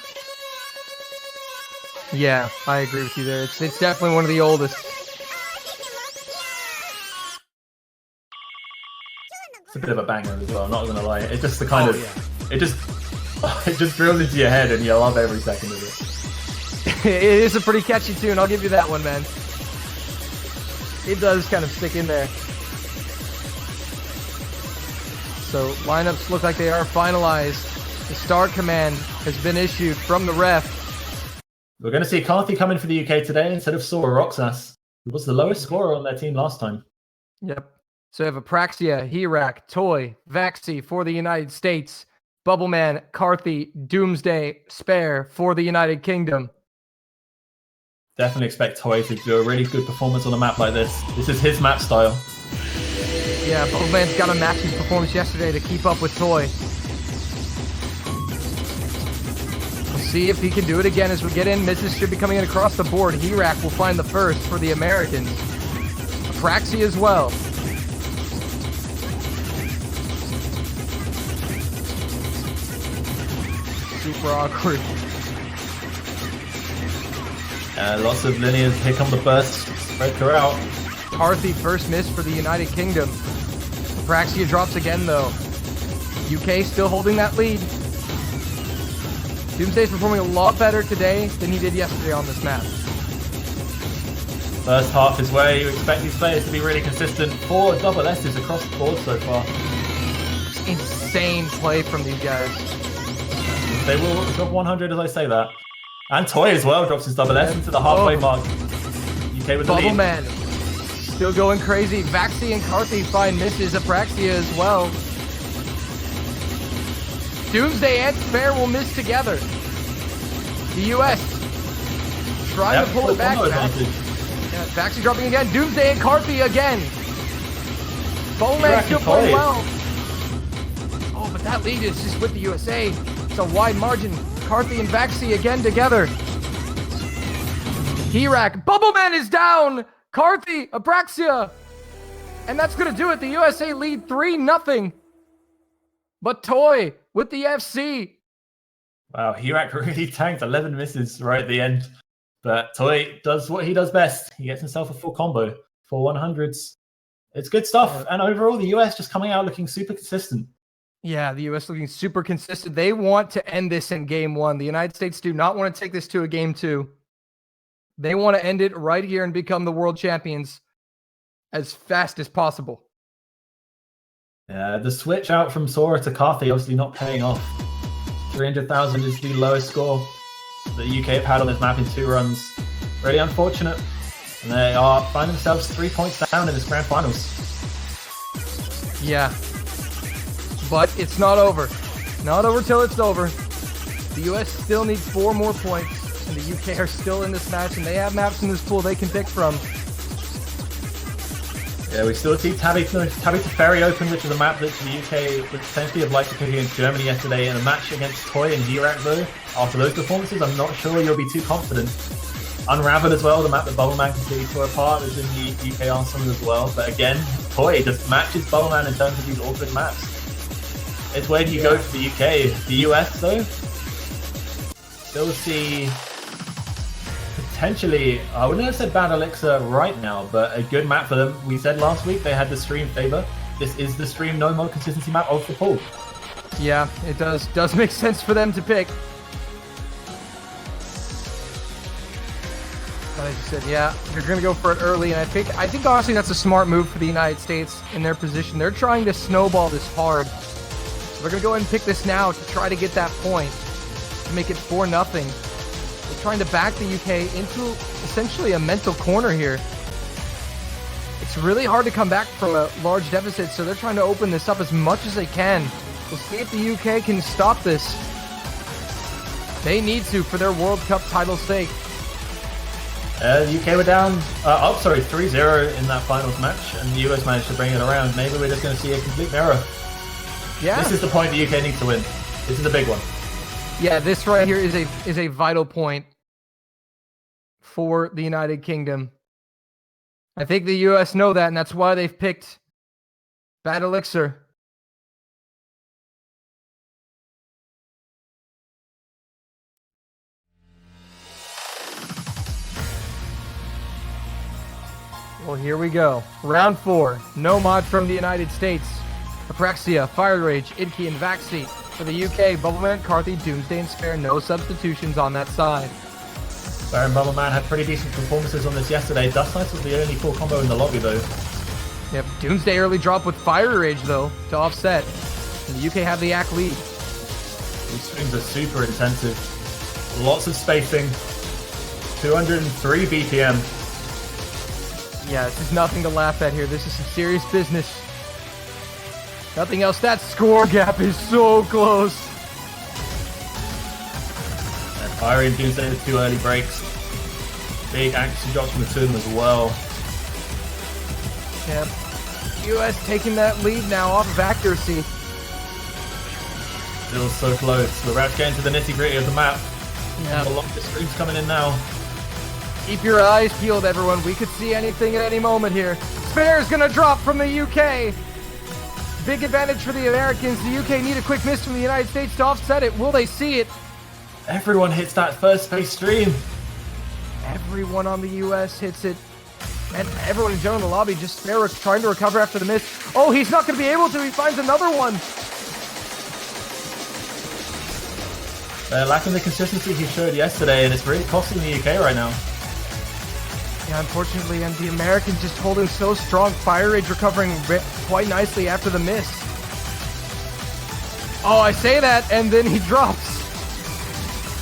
S4: Yeah, I agree with you there. It's definitely one of the oldest.
S5: It's a bit of a banger as well, not gonna lie. It's just the kind it just drills into your head and you love every second of it.
S4: It is a pretty catchy tune, I'll give you that one, man. It does kind of stick in there. So lineups look like they are finalized. The start command has been issued from the ref.
S5: We're going to see Carthy come in for the UK today instead of Sora Roxas, who was the lowest scorer on their team last time.
S4: Yep. So we have Apraxia, Herak, Toy, Vaxi for the United States, Bubbleman, Carthy, Doomsday, Spare for the United Kingdom.
S5: Definitely expect Toy to do a really good performance on a map like this. This is his map style.
S4: Yeah, Bubbleman's got a matching performance yesterday to keep up with Toy. We'll see if he can do it again as we get in. Misses should be coming in across the board. Herak will find the first for the Americans. Apraxia as well. Super awkward.
S5: Lots of linears. Here come the bursts. Spread throughout.
S4: Carthy first miss for the United Kingdom. Apraxia drops again though. UK still holding that lead. Doomsday's performing a lot better today than he did yesterday on this map.
S5: First half is where you expect these players to be really consistent. 4 double S's across the board so far.
S4: Insane play from these guys.
S5: They will drop 100 as I say that. And Toy as well drops his double S into the halfway mark. UK with the lead.
S4: Bubbleman still going crazy. Vaxi and Carthy find misses. Apraxia as well. Doomsday and Spare will miss together. The US trying to pull it back. Yeah, Vaxi dropping again. Doomsday and Carthy again. Bubbleman still playing well. Oh, but that lead is just with the USA. It's a wide margin. Carthy and Vaxi again together. Herak. Bubbleman is down. Carthy, Apraxia. And that's going to do it. The USA lead 3-0. But Toy with the FC.
S5: Wow, Herak really tanked 11 misses right at the end. But Toy does what he does best. He gets himself a full combo for 100s. It's good stuff. And overall, the US just coming out looking super consistent.
S4: Yeah, the US looking super consistent. They want to end this in game 1. The United States do not want to take this to a game 2. They want to end it right here and become the world champions as fast as possible.
S5: Yeah, the switch out from Sora to Carthy obviously not paying off. 300,000 is the lowest score that the UK have had on this map in 2 runs. Really unfortunate. And they are finding themselves 3 points down in this grand finals.
S4: Yeah. But it's not over. Not over till it's over. The US still needs 4 more points. And the UK are still in this match. And they have maps in this pool they can pick from.
S5: Yeah, we still see Tabby to Ferry open, which is a map that the UK would potentially have liked to pick against Germany yesterday. In a match against Toy and Herak, though, after those performances, I'm not sure you'll be too confident. Unraveled as well, the map that Bubbleman completely tore apart is in the UK arsenal as well. But again, Toy just matches Bubbleman in terms of these awkward maps. It's where do you go for the UK? The US, though, still see potentially, I wouldn't have said bad Elixir right now, but a good map for them. We said last week they had the stream favor. This is the stream no more consistency map of the pool.
S4: Yeah, it does make sense for them to pick. But as you said, yeah, you're going to go for it early, and I think honestly that's a smart move for the United States in their position. They're trying to snowball this hard. So they're going to go ahead and pick this now to try to get that point, to make it 4-0. They're trying to back the UK into essentially a mental corner here. It's really hard to come back from a large deficit, so they're trying to open this up as much as they can. We'll see if the UK can stop this. They need to for their World Cup title's sake.
S5: The UK were down, 3-0 in that finals match, and the US managed to bring it around. Maybe we're just going to see a complete mirror.
S4: Yeah.
S5: This is the point the UK needs to win. This is a big one.
S4: Yeah, this right here is a vital point for the United Kingdom. I think the US know that, and that's why they've picked Bad Elixir. Well, here we go. Round 4. No mod from the United States. Apraxia, Fire Rage, Idki, and Vaxi. For the UK, Bubbleman, Carthy, Doomsday, and Spare. No substitutions on that side.
S5: Spare and Bubbleman had pretty decent performances on this yesterday. Dust Knights was the only full combo in the lobby, though.
S4: Yep, Doomsday early drop with Fire Rage, though, to offset. And the UK have the ACK lead.
S5: These streams are super intensive. Lots of spacing. 203 BPM.
S4: Yeah, this is nothing to laugh at here. This is some serious business. Nothing else. That score gap is so close.
S5: And Fiery and Doomsday with 2 early breaks. Big action drops from the two of them as well.
S4: Yep. US taking that lead now off of accuracy.
S5: Still so close. We're about to get into the nitty gritty of the map.
S4: Yeah.
S5: A lot of the streams coming in now.
S4: Keep your eyes peeled, everyone. We could see anything at any moment here. Spare's gonna drop from the UK. Big advantage for the Americans. The UK need a quick miss from the United States to offset it. Will they see it?
S5: Everyone hits that first space stream.
S4: Everyone on the US hits it. And everyone in general in the lobby, just Spare trying to recover after the miss. Oh, he's not going to be able to. He finds another one.
S5: They're lacking the consistency he showed yesterday, and it's really costing the UK right now.
S4: Yeah, unfortunately, and the Americans just holding so strong. Fire Rage recovering quite nicely after the miss. Oh, I say that, and then he drops.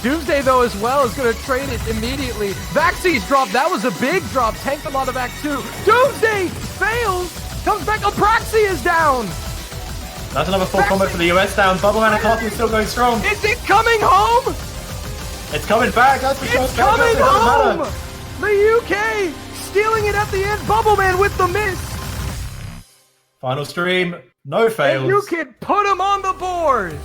S4: Doomsday, though, as well, is going to trade it immediately. Vaxi's drop. That was a big drop. Tanked him out of Act 2. Doomsday fails. Comes back. Apraxia is down.
S5: That's another full combo for the US down. Bubbleman and Coffee is still going strong.
S4: Is it coming home?
S5: It's coming back. That's for sure.
S4: It's coming home. The UK stealing it at the end. Bubbleman with the miss.
S5: Final stream. No fails.
S4: And you can put him on the board.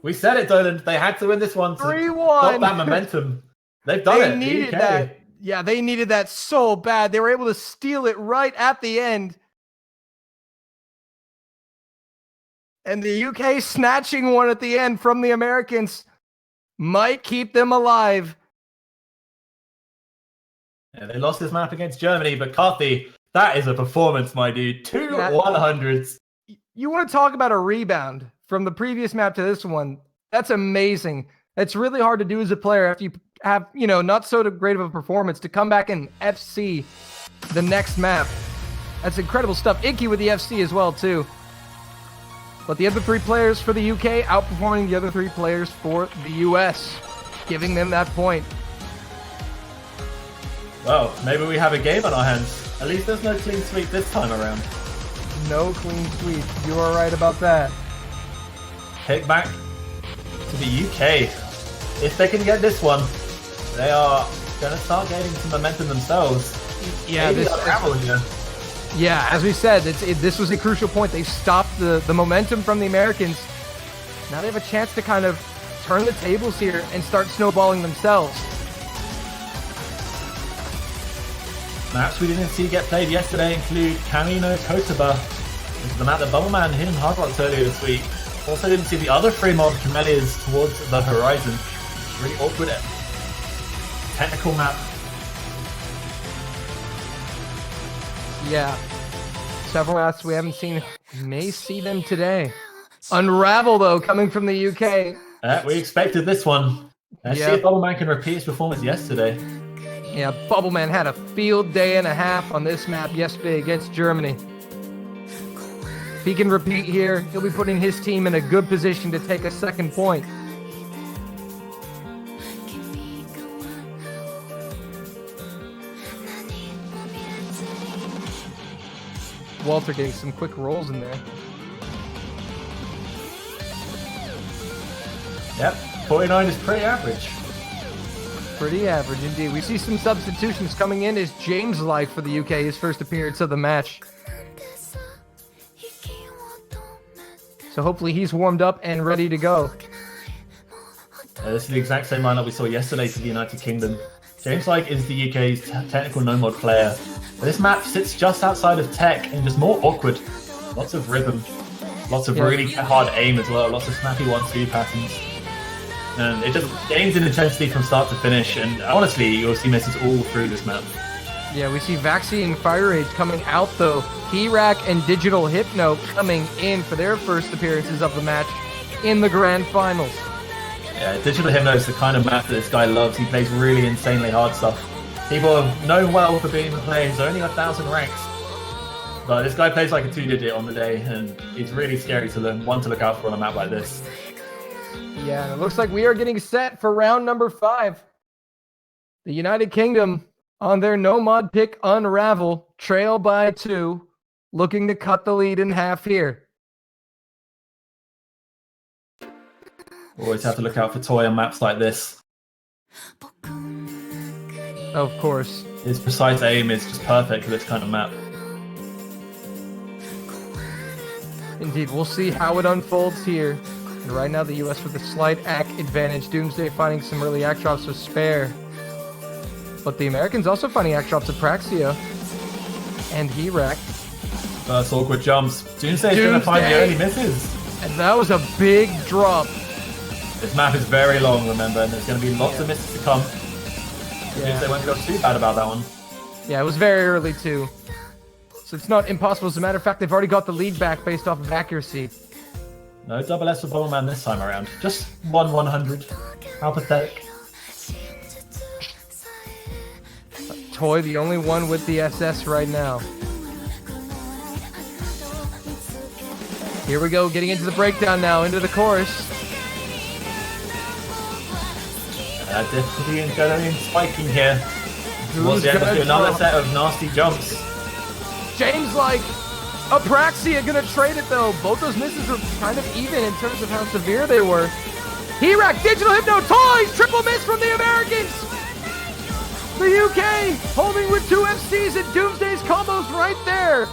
S5: We said it, Dolan. They had to win this one to
S4: 3-1.
S5: stop that momentum. They've done it.
S4: They needed that. Yeah, they needed that so bad. They were able to steal it right at the end. And the UK snatching one at the end from the Americans might keep them alive.
S5: Yeah, they lost this map against Germany, but Carthy, that is a performance, my dude. 2 100s.
S4: You want to talk about a rebound from the previous map to this one? That's amazing. It's really hard to do as a player after you have, not so great of a performance to come back and FC the next map. That's incredible stuff. Icky with the FC as well, too. But the other 3 players for the UK outperforming the other 3 players for the US, giving them that point.
S5: Well, maybe we have a game on our hands. At least there's no clean sweep this time around.
S4: No clean sweep. You are right about that.
S5: Take back to the UK. If they can get this one, they are going to start gaining some momentum themselves.
S4: Yeah, as we said, this was a crucial point. They stopped the momentum from the Americans. Now they have a chance to kind of turn the tables here and start snowballing themselves.
S5: Maps we didn't see get played yesterday include Kamino Kotaba. This is the map that Bubbleman hit in Hard Rocks earlier this week. Also didn't see the other free mod Camellias towards the horizon. Really awkward technical map.
S4: Yeah. Several maps we haven't seen. We may see them today. Unravel, though, coming from the UK.
S5: We expected this one. Let's see if Bubbleman can repeat his performance yesterday.
S4: Yeah, Bubbleman had a field day and a half on this map yesterday against Germany. If he can repeat here, he'll be putting his team in a good position to take a second point. Walter getting some quick rolls in there.
S5: Yep, 49 is pretty average.
S4: Pretty average indeed. We see some substitutions coming in as James Like for the UK, his first appearance of the match. So hopefully he's warmed up and ready to go.
S5: This is the exact same lineup we saw yesterday for the United Kingdom. James Like is the UK's technical no-mod player. This map sits just outside of tech and just more awkward. Lots of rhythm. Lots of really hard aim as well. Lots of snappy 1-2 patterns. And it just gains in intensity from start to finish. And honestly, you'll see misses all through this map.
S4: Yeah, we see Vaxi and Fire Rage coming out though. Herak and Digital Hypno coming in for their first appearances of the match in the grand finals.
S5: Yeah, Digital Hypno is the kind of map that this guy loves. He plays really insanely hard stuff. People have known well for being the player. He's only 1,000 ranks. But this guy plays like a 2-digit on the day, and he's really scary to one to look out for on a map like this.
S4: Yeah, and it looks like we are getting set for round number 5. The United Kingdom on their no-mod pick Unravel, trail by 2, looking to cut the lead in half here.
S5: Always have to look out for Toy on maps like this.
S4: Of course.
S5: His precise aim is just perfect for this kind of map.
S4: Indeed, we'll see how it unfolds here. And right now the US with a slight ACK advantage. Doomsday finding some early ACK drops with Spare. But the Americans also finding ACK drops of Praxia and Herak.
S5: First awkward jumps. Doomsday's going to find the early misses.
S4: And that was a big drop.
S5: This map is very long, remember, and there's going to be lots of misses to come. Doomsday won't go too bad about that one.
S4: Yeah, it was very early too. So it's not impossible. As a matter of fact, they've already got the lead back based off of accuracy.
S5: No double S for Bowman this time around. Just 1/100. How pathetic.
S4: Toy, the only one with the SS right now. Here we go, getting into the breakdown now, into the chorus.
S5: Difficulty and going spiking here. Towards the end, let's do another set of nasty jumps.
S4: James Like, Apraxia gonna trade it though. Both those misses were kind of even in terms of how severe they were. Herak, Digital Hypno, Toys, triple miss from the Americans. The UK holding with 2 FCs and Doomsday's combos right there.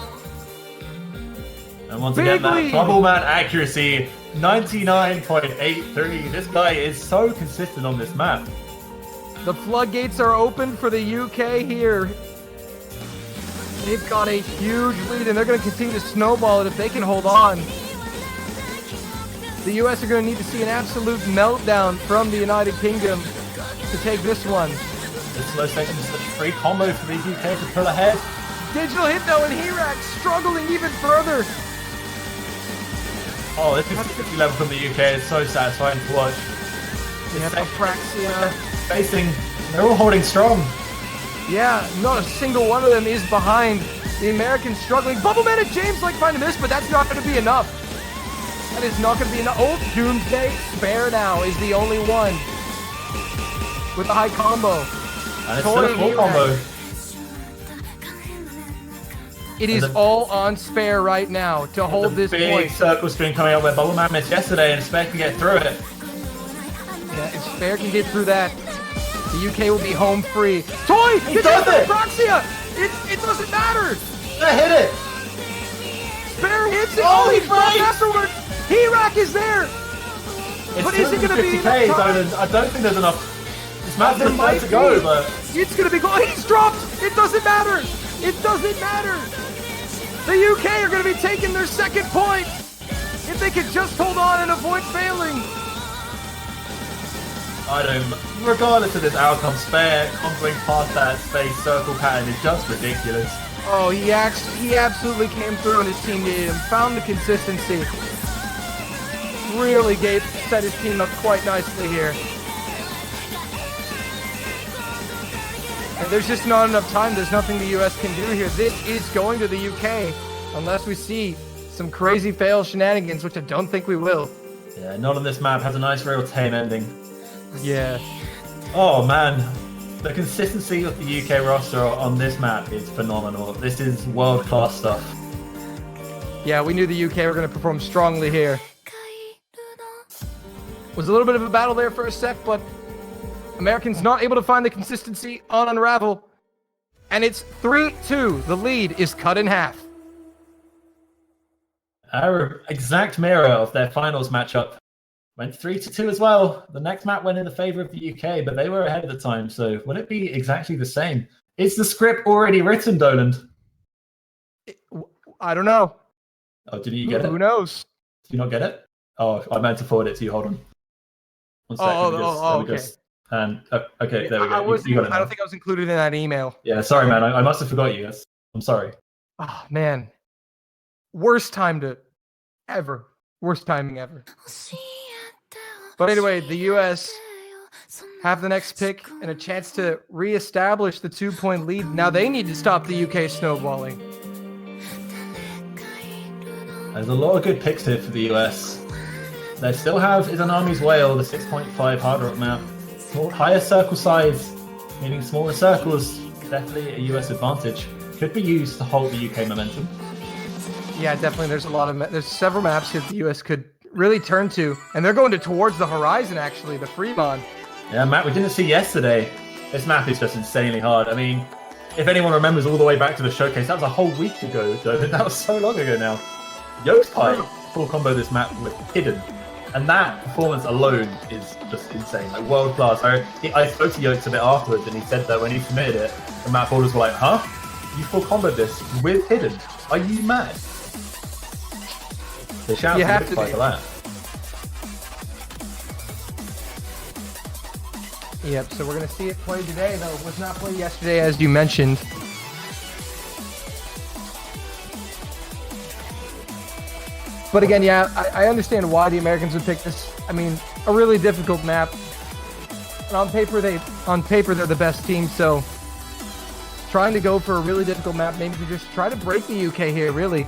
S5: And once again, that Bubble Man accuracy, 99.83. This guy is so consistent on this map.
S4: The floodgates are open for the UK here. They've got a huge lead, and they're going to continue to snowball it if they can hold on. The US are going to need to see an absolute meltdown from the United Kingdom to take this one.
S5: This slow section is a free combo for the UK to pull ahead.
S4: Digital Hypno and Herak struggling even further.
S5: Oh, this difficulty level from the UK is so satisfying to watch.
S4: Yeah, Apraxia.
S5: Facing, they're all holding strong.
S4: Yeah, not a single one of them is behind. The Americans struggling. Bubbleman and James Like find a miss, but that's not going to be enough. That is not going to be enough. Oh, Doomsday Spare now is the only one with the high combo.
S5: And it's still a full combo.
S4: It is all on Spare right now to hold this
S5: big
S4: point.
S5: Circle string coming up where Bubbleman missed yesterday, and Spare can get through it.
S4: Yeah, if Spare can get through that, the UK will be home free. Toy!
S5: He does it!
S4: Proxia! It doesn't matter!
S5: They hit it!
S4: Spare hits it!
S5: Oh,
S4: He's right afterwards! Herak is there! But is it going to be enough time?
S5: I don't think there's enough. This match is about to go, but...
S4: It's going to be goal. He's dropped! It doesn't matter! It doesn't matter! The UK are going to be taking their second point! If they could just hold on and avoid failing!
S5: Regardless of this outcome, Spare comboing past that space circle pattern is just ridiculous.
S4: Oh, he absolutely came through and his team needed him. Found the consistency. Really set his team up quite nicely here. And there's just not enough time. There's nothing the US can do here. This is going to the UK unless we see some crazy fail shenanigans, which I don't think we will.
S5: Yeah, not on this map. Has a nice real tame ending.
S4: Yeah.
S5: Oh man, the consistency of the UK roster on this map is phenomenal. This is world-class stuff.
S4: Yeah, we knew the UK were going to perform strongly here. Was a little bit of a battle there for a sec, but Americans not able to find the consistency on Unravel. And it's 3-2. The lead is cut in half.
S5: Our exact mirror of their finals matchup went 3-2 as well. The next map went in the favor of the UK, but they were ahead at the time. So will it be exactly the same? Is the script already written, Doland?
S4: I don't know.
S5: Oh, didn't you get it?
S4: Who knows?
S5: Did you not get it? Oh, I meant to forward it to you. Hold on. One second.
S4: Okay.
S5: And okay, there we go.
S4: I
S5: You got it now.
S4: don't think I was included in that email.
S5: Yeah, sorry, man. I must have forgot you. I'm sorry.
S4: Oh, man. Worst timing ever. But anyway, the US have the next pick and a chance to reestablish the 2-point lead. Now they need to stop the UK snowballing.
S5: There's a lot of good picks here for the US. They still have Izanami's Whale, the 6.5 hard rock map. Higher circle size, meaning smaller circles, definitely a US advantage. Could be used to hold the UK momentum.
S4: Yeah, definitely. There's several maps here the US could really turn to, and they're going towards the horizon. Actually, the Fremont.
S5: Yeah, map we didn't see yesterday. This map is just insanely hard. I mean, if anyone remembers all the way back to the showcase, that was a whole week ago. That was so long ago now. Yokai full combo this map with Hidden. And that performance alone is just insane, like world class. I spoke to Yokes a bit afterwards, and he said that when he submitted it, the map holders were like, "Huh? You full comboed this with Hidden? Are you mad?" So shout out to Yokai for that.
S4: Yep. So we're gonna see it play today, though. It was not played yesterday, as you mentioned. But again, yeah, I understand why the Americans would pick this. I mean, a really difficult map. And on paper they're the best team, so trying to go for a really difficult map, maybe to just try to break the UK here, really.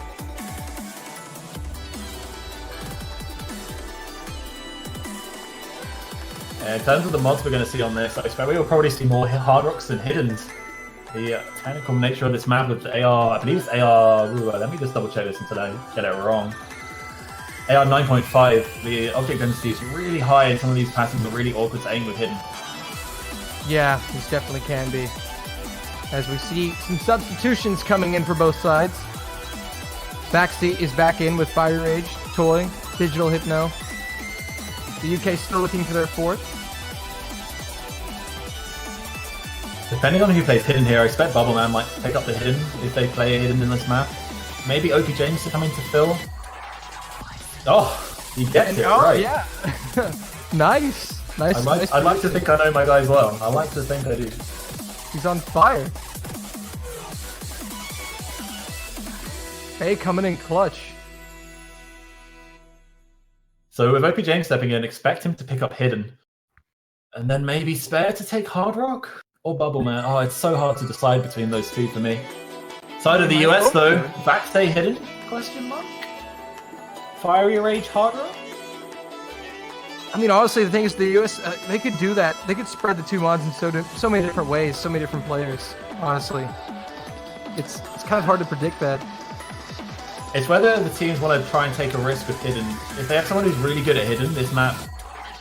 S5: In terms of the mods we're going to see on this, I expect we will probably see more hard rocks than hiddens. The technical nature of this map with the AR, I believe it's AR, let me just double check this until I get it wrong. AR 9.5, the object density is really high, and some of these patterns are really awkward to aim with hidden.
S4: Yeah, these definitely can be. As we see some substitutions coming in for both sides. Backseat is back in with Fire Rage, Toy, Digital Hypno. The UK still looking for their fourth.
S5: Depending on who plays hidden here, I expect Bubbleman might pick up the hidden if they play hidden in this map. Maybe OP James to come in to fill. Oh, he gets it right.
S4: Yeah. Nice.
S5: I'd like to think I know my guys well. I like to think I do.
S4: He's on fire. Hey, coming in clutch.
S5: So with OP James stepping in, expect him to pick up hidden. And then maybe spare to take Hard Rock or Bubbleman. Oh, it's so hard to decide between those two for me. Side of the US though, backstay hidden? Question mark? Fiery Rage Hard Rock?
S4: I mean, honestly, the thing is, the US, they could do that. They could spread the two mods in so many different ways, so many different players. Honestly, it's kind of hard to predict that.
S5: It's whether the teams want to try and take a risk with hidden. If they have someone who's really good at hidden, this map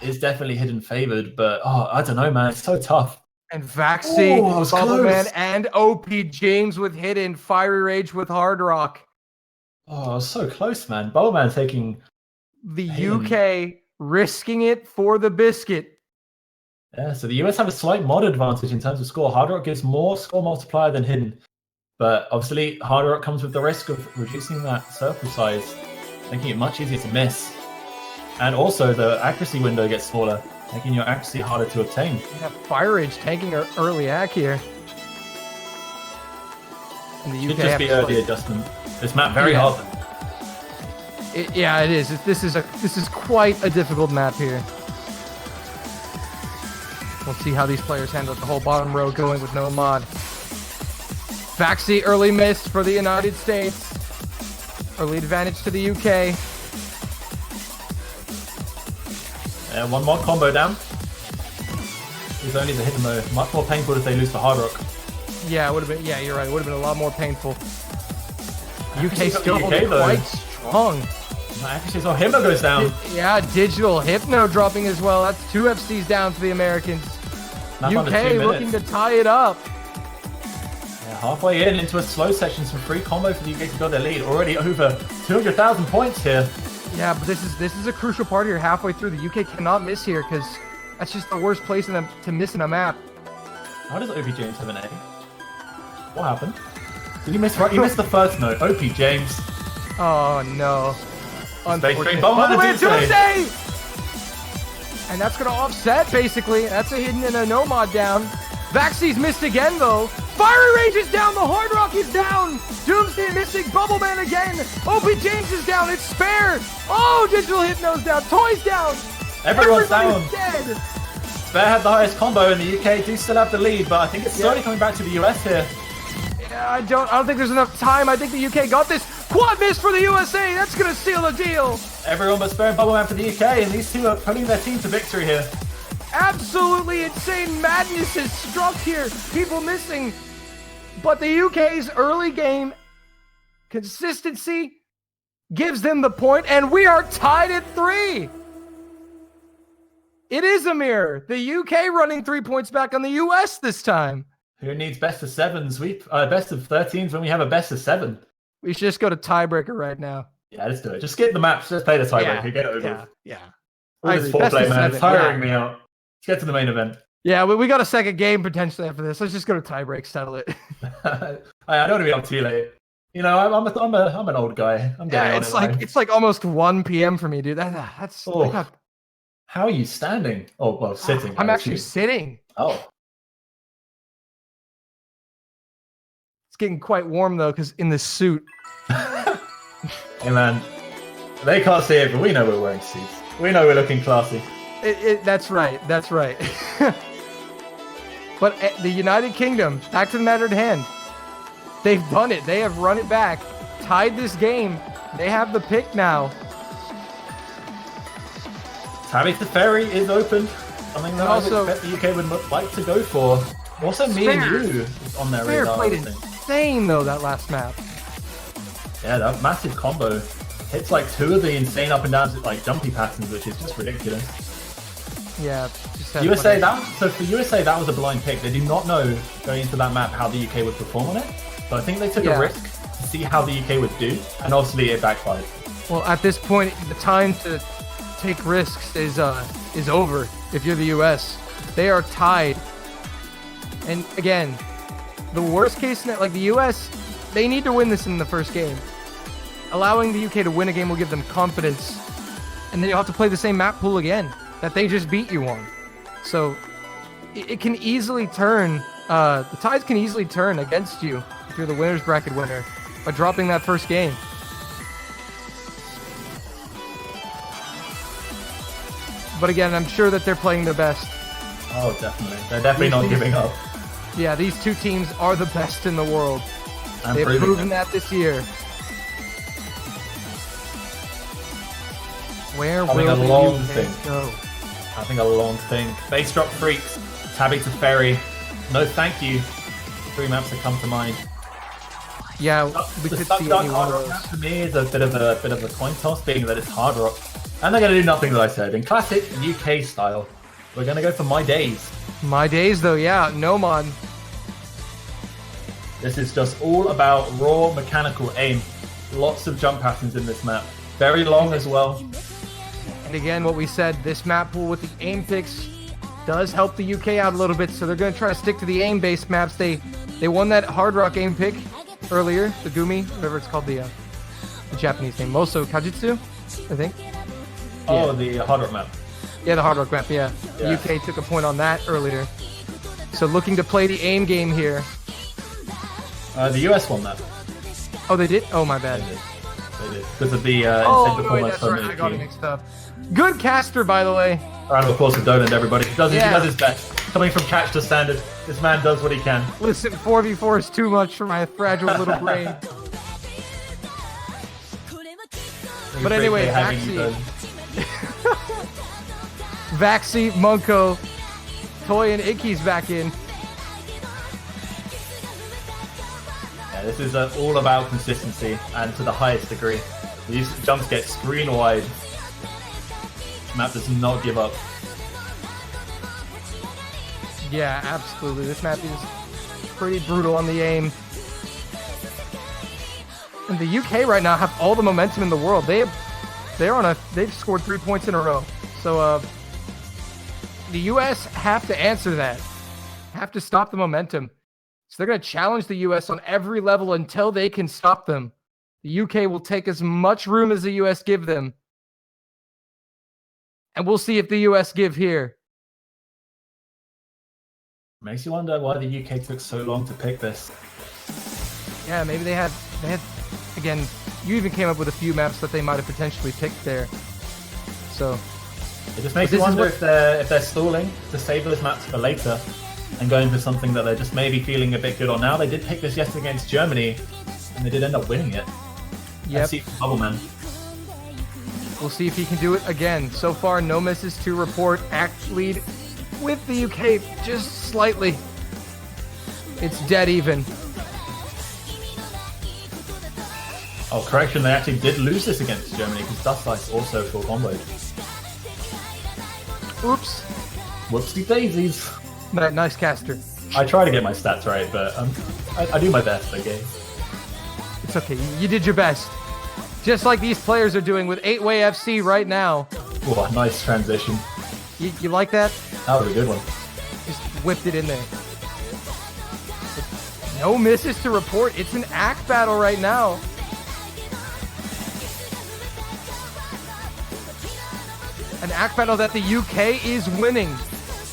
S5: is definitely hidden favored. But I don't know, man. It's so tough.
S4: And Vaxi, Bubbleman, and OP James with hidden, Fiery Rage with Hard Rock.
S5: Oh, so close, man. Bubbleman taking
S4: the
S5: hidden.
S4: UK risking it for the biscuit.
S5: Yeah, so the US have a slight mod advantage in terms of score. Hard Rock gives more score multiplier than hidden. But obviously, Hard Rock comes with the risk of reducing that circle size, making it much easier to miss. And also, the accuracy window gets smaller, making your accuracy harder to obtain.
S4: Yeah, Fire Rage tanking her early act here. And the UK
S5: should just be early adjustment. This map very hard.
S4: Yeah, it is. This is quite a difficult map here. We'll see how these players handle the whole bottom row going with no mod. Vaxi early miss for the United States. Early advantage to the UK.
S5: And one more combo down. He's only the hidden though. Much more painful if they lose to Hard Rock.
S4: Yeah, it would have been. Yeah, you're right. It would have been a lot more painful. UK still holding quite strong.
S5: Actually, so Hypno goes down.
S4: Yeah, Digital Hypno dropping as well. That's 2 FCs down for the Americans.
S5: Not under 2
S4: UK
S5: minutes.
S4: looking to tie it up.
S5: Yeah, halfway into a slow section, some free combo for the UK to go their lead. Already over 200,000 points here.
S4: Yeah, but this is a crucial part here. Halfway through, the UK cannot miss here because that's just the worst place to miss in a map.
S5: How does OP James have an A? What happened? Did you miss? Right, you missed the first note. OP James.
S4: Oh no! Unfortunate.
S5: Bomberman
S4: Tuesday! And that's gonna offset basically. That's a hidden and a no mod down. Vaxie's missed again though. Fiery Rage is down. The Hard Rock is down. Doomsday missing. Bubbleman again. OP James is down. It's Spare. Oh, Digital Hypno's down. Toy's down.
S5: Everyone's down.
S4: Dead.
S5: Spare had the highest combo, and the UK do still have the lead, but I think it's slowly coming back to the US here.
S4: Yeah, I don't think there's enough time. I think the UK got this. Quad miss for the USA. That's gonna seal the deal.
S5: Everyone but Spare and Bubbleman for the UK, and these two are putting their team to victory here.
S4: Absolutely insane madness is struck here. People missing. But the UK's early game consistency gives them the point, and we are tied at 3. It is a mirror. The UK running 3 points back on the US this time.
S5: Who needs best of 7s? Best of 13s when we have a best of 7.
S4: We should just go to tiebreaker right now.
S5: Yeah, let's do it. Just skip the maps. Just play the tiebreaker. Get it over.
S4: Yeah.
S5: All this foreplay, man. It's tiring me out. Let's get to the main event.
S4: Yeah, we got a second game potentially after this. Let's just go to tiebreak, settle it.
S5: I don't want to be on too late. You know, I'm an old guy. I'm getting
S4: it's like almost 1 p.m. for me, dude. That's
S5: How are you standing? Oh, well, sitting.
S4: I'm actually sitting.
S5: Oh.
S4: It's getting quite warm though, because in this suit.
S5: Hey man, they can't see it, but we know we're wearing suits. We know we're looking classy.
S4: That's right. That's right. But the United Kingdom, back to the matter at hand. They've done it. They have run it back, tied this game. They have the pick now.
S5: Tabby to Ferry is open. Something that
S4: Also,
S5: I expect the UK would like to go for. Also, me and you is on their radar.
S4: Played insane though that last map.
S5: Yeah, that massive combo hits like 2 of the insane up and downs, like jumpy patterns, which is just ridiculous.
S4: Yeah.
S5: USA so for USA that was a blind pick. They do not know going into that map how the UK would perform on it. So I think they took a risk to see how the UK would do, and obviously it backfired.
S4: Well, at this point, the time to take risks is over. If you're the US, they are tied. And again, the worst case, like the US, they need to win this in the first game. Allowing the UK to win a game will give them confidence, and then you'll have to play the same map pool again that they just beat you on. So it can easily turn. The tides can easily turn against you if you're the winners bracket winner by dropping that first game. But again, I'm sure that they're playing their best.
S5: Oh, definitely. They're definitely not giving up.
S4: Yeah, these two teams are the best in the world. They've proven that this year. Where will the UK go?
S5: Having a long think. Base drop freaks. Tabby to Ferry. No thank you. 3 maps that come to mind.
S4: Yeah, we could see any one of those.
S5: Map to me is a bit of a coin toss, being that it's hard rock. And they're going to do nothing that I said. In classic UK style, we're going to go for My Days.
S4: My Days, though, yeah. No mod.
S5: This is just all about raw mechanical aim. Lots of jump patterns in this map. Very long as well.
S4: And again, what we said, this map pool with the aim picks does help the UK out a little bit, so they're going to try to stick to the aim-based maps. They won that Hard Rock aim pick earlier, the Gumi, whatever it's called, the Japanese name. Moso Kajitsu, I think.
S5: Oh, the Hard Rock map.
S4: Yeah, the Hard Rock map, yeah. The UK took a point on that earlier. So looking to play the aim game here.
S5: The US won that.
S4: Oh, they did? Oh, my bad.
S5: They did. Because of the insane performance.
S4: That's right. I got it mixed up. Good caster, by the way.
S5: Round of applause for Dolan, everybody. He does his best. Coming from catch to standard, this man does what he can.
S4: Listen, 4v4 is too much for my fragile little brain. But anyway, Vaxie, Munko, Toy, and Icky's back in.
S5: Yeah, this is all about consistency, and to the highest degree. These jumps get screen wide. Map does not give up.
S4: Yeah, absolutely. This map is pretty brutal on the aim. And the UK right now have all the momentum in the world. They've scored 3 points in a row. So the US have to answer that. Have to stop the momentum. So they're going to challenge the US on every level until they can stop them. The UK will take as much room as the US give them. And we'll see if the US give here.
S5: Makes you wonder why the UK took so long to pick this.
S4: Yeah, maybe they had again, you even came up with a few maps that they might have potentially picked there. So
S5: it just makes you wonder if they're stalling to save those maps for later and going for something that they're just maybe feeling a bit good on now. They did pick this yesterday against Germany, and they did end up winning it.
S4: Yep.
S5: Bubbleman.
S4: We'll see if he can do it again. So far, no misses to report. Act lead with the UK just slightly. It's dead even.
S5: Oh, correction, they actually did lose this against Germany because Dust Ice also full comboed.
S4: Oops.
S5: Whoopsie daisies.
S4: Nice caster.
S5: I try to get my stats right, but I do my best, okay?
S4: It's okay. You did your best. Just like these players are doing with 8-Way FC right now.
S5: Oh, nice transition.
S4: You like that?
S5: That was a good one.
S4: Just whipped it in there. No misses to report. It's an act battle right now. An act battle that the UK is winning.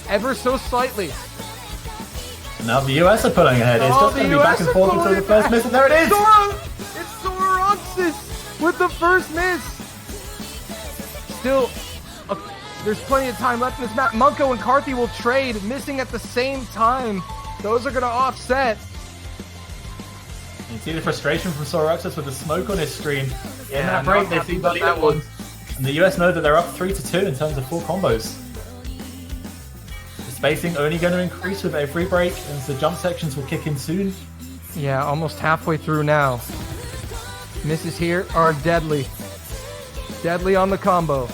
S4: Ever so slightly.
S5: Now the US are pulling ahead. It's just going to be back and forth until the first miss, and there it is!
S4: It's Soroxis with the first miss. Still, there's plenty of time left in this map. Munko and Carthy will trade, missing at the same time. Those are going to offset.
S5: You see the frustration from Soroxis with the smoke on his screen. In that
S4: break,
S5: break, they see that one. And the US know that they're up 3-2 in terms of full combos. The spacing only going to increase with every break, and the jump sections will kick in soon.
S4: Yeah, almost halfway through now. Misses here are deadly. Deadly on the combo.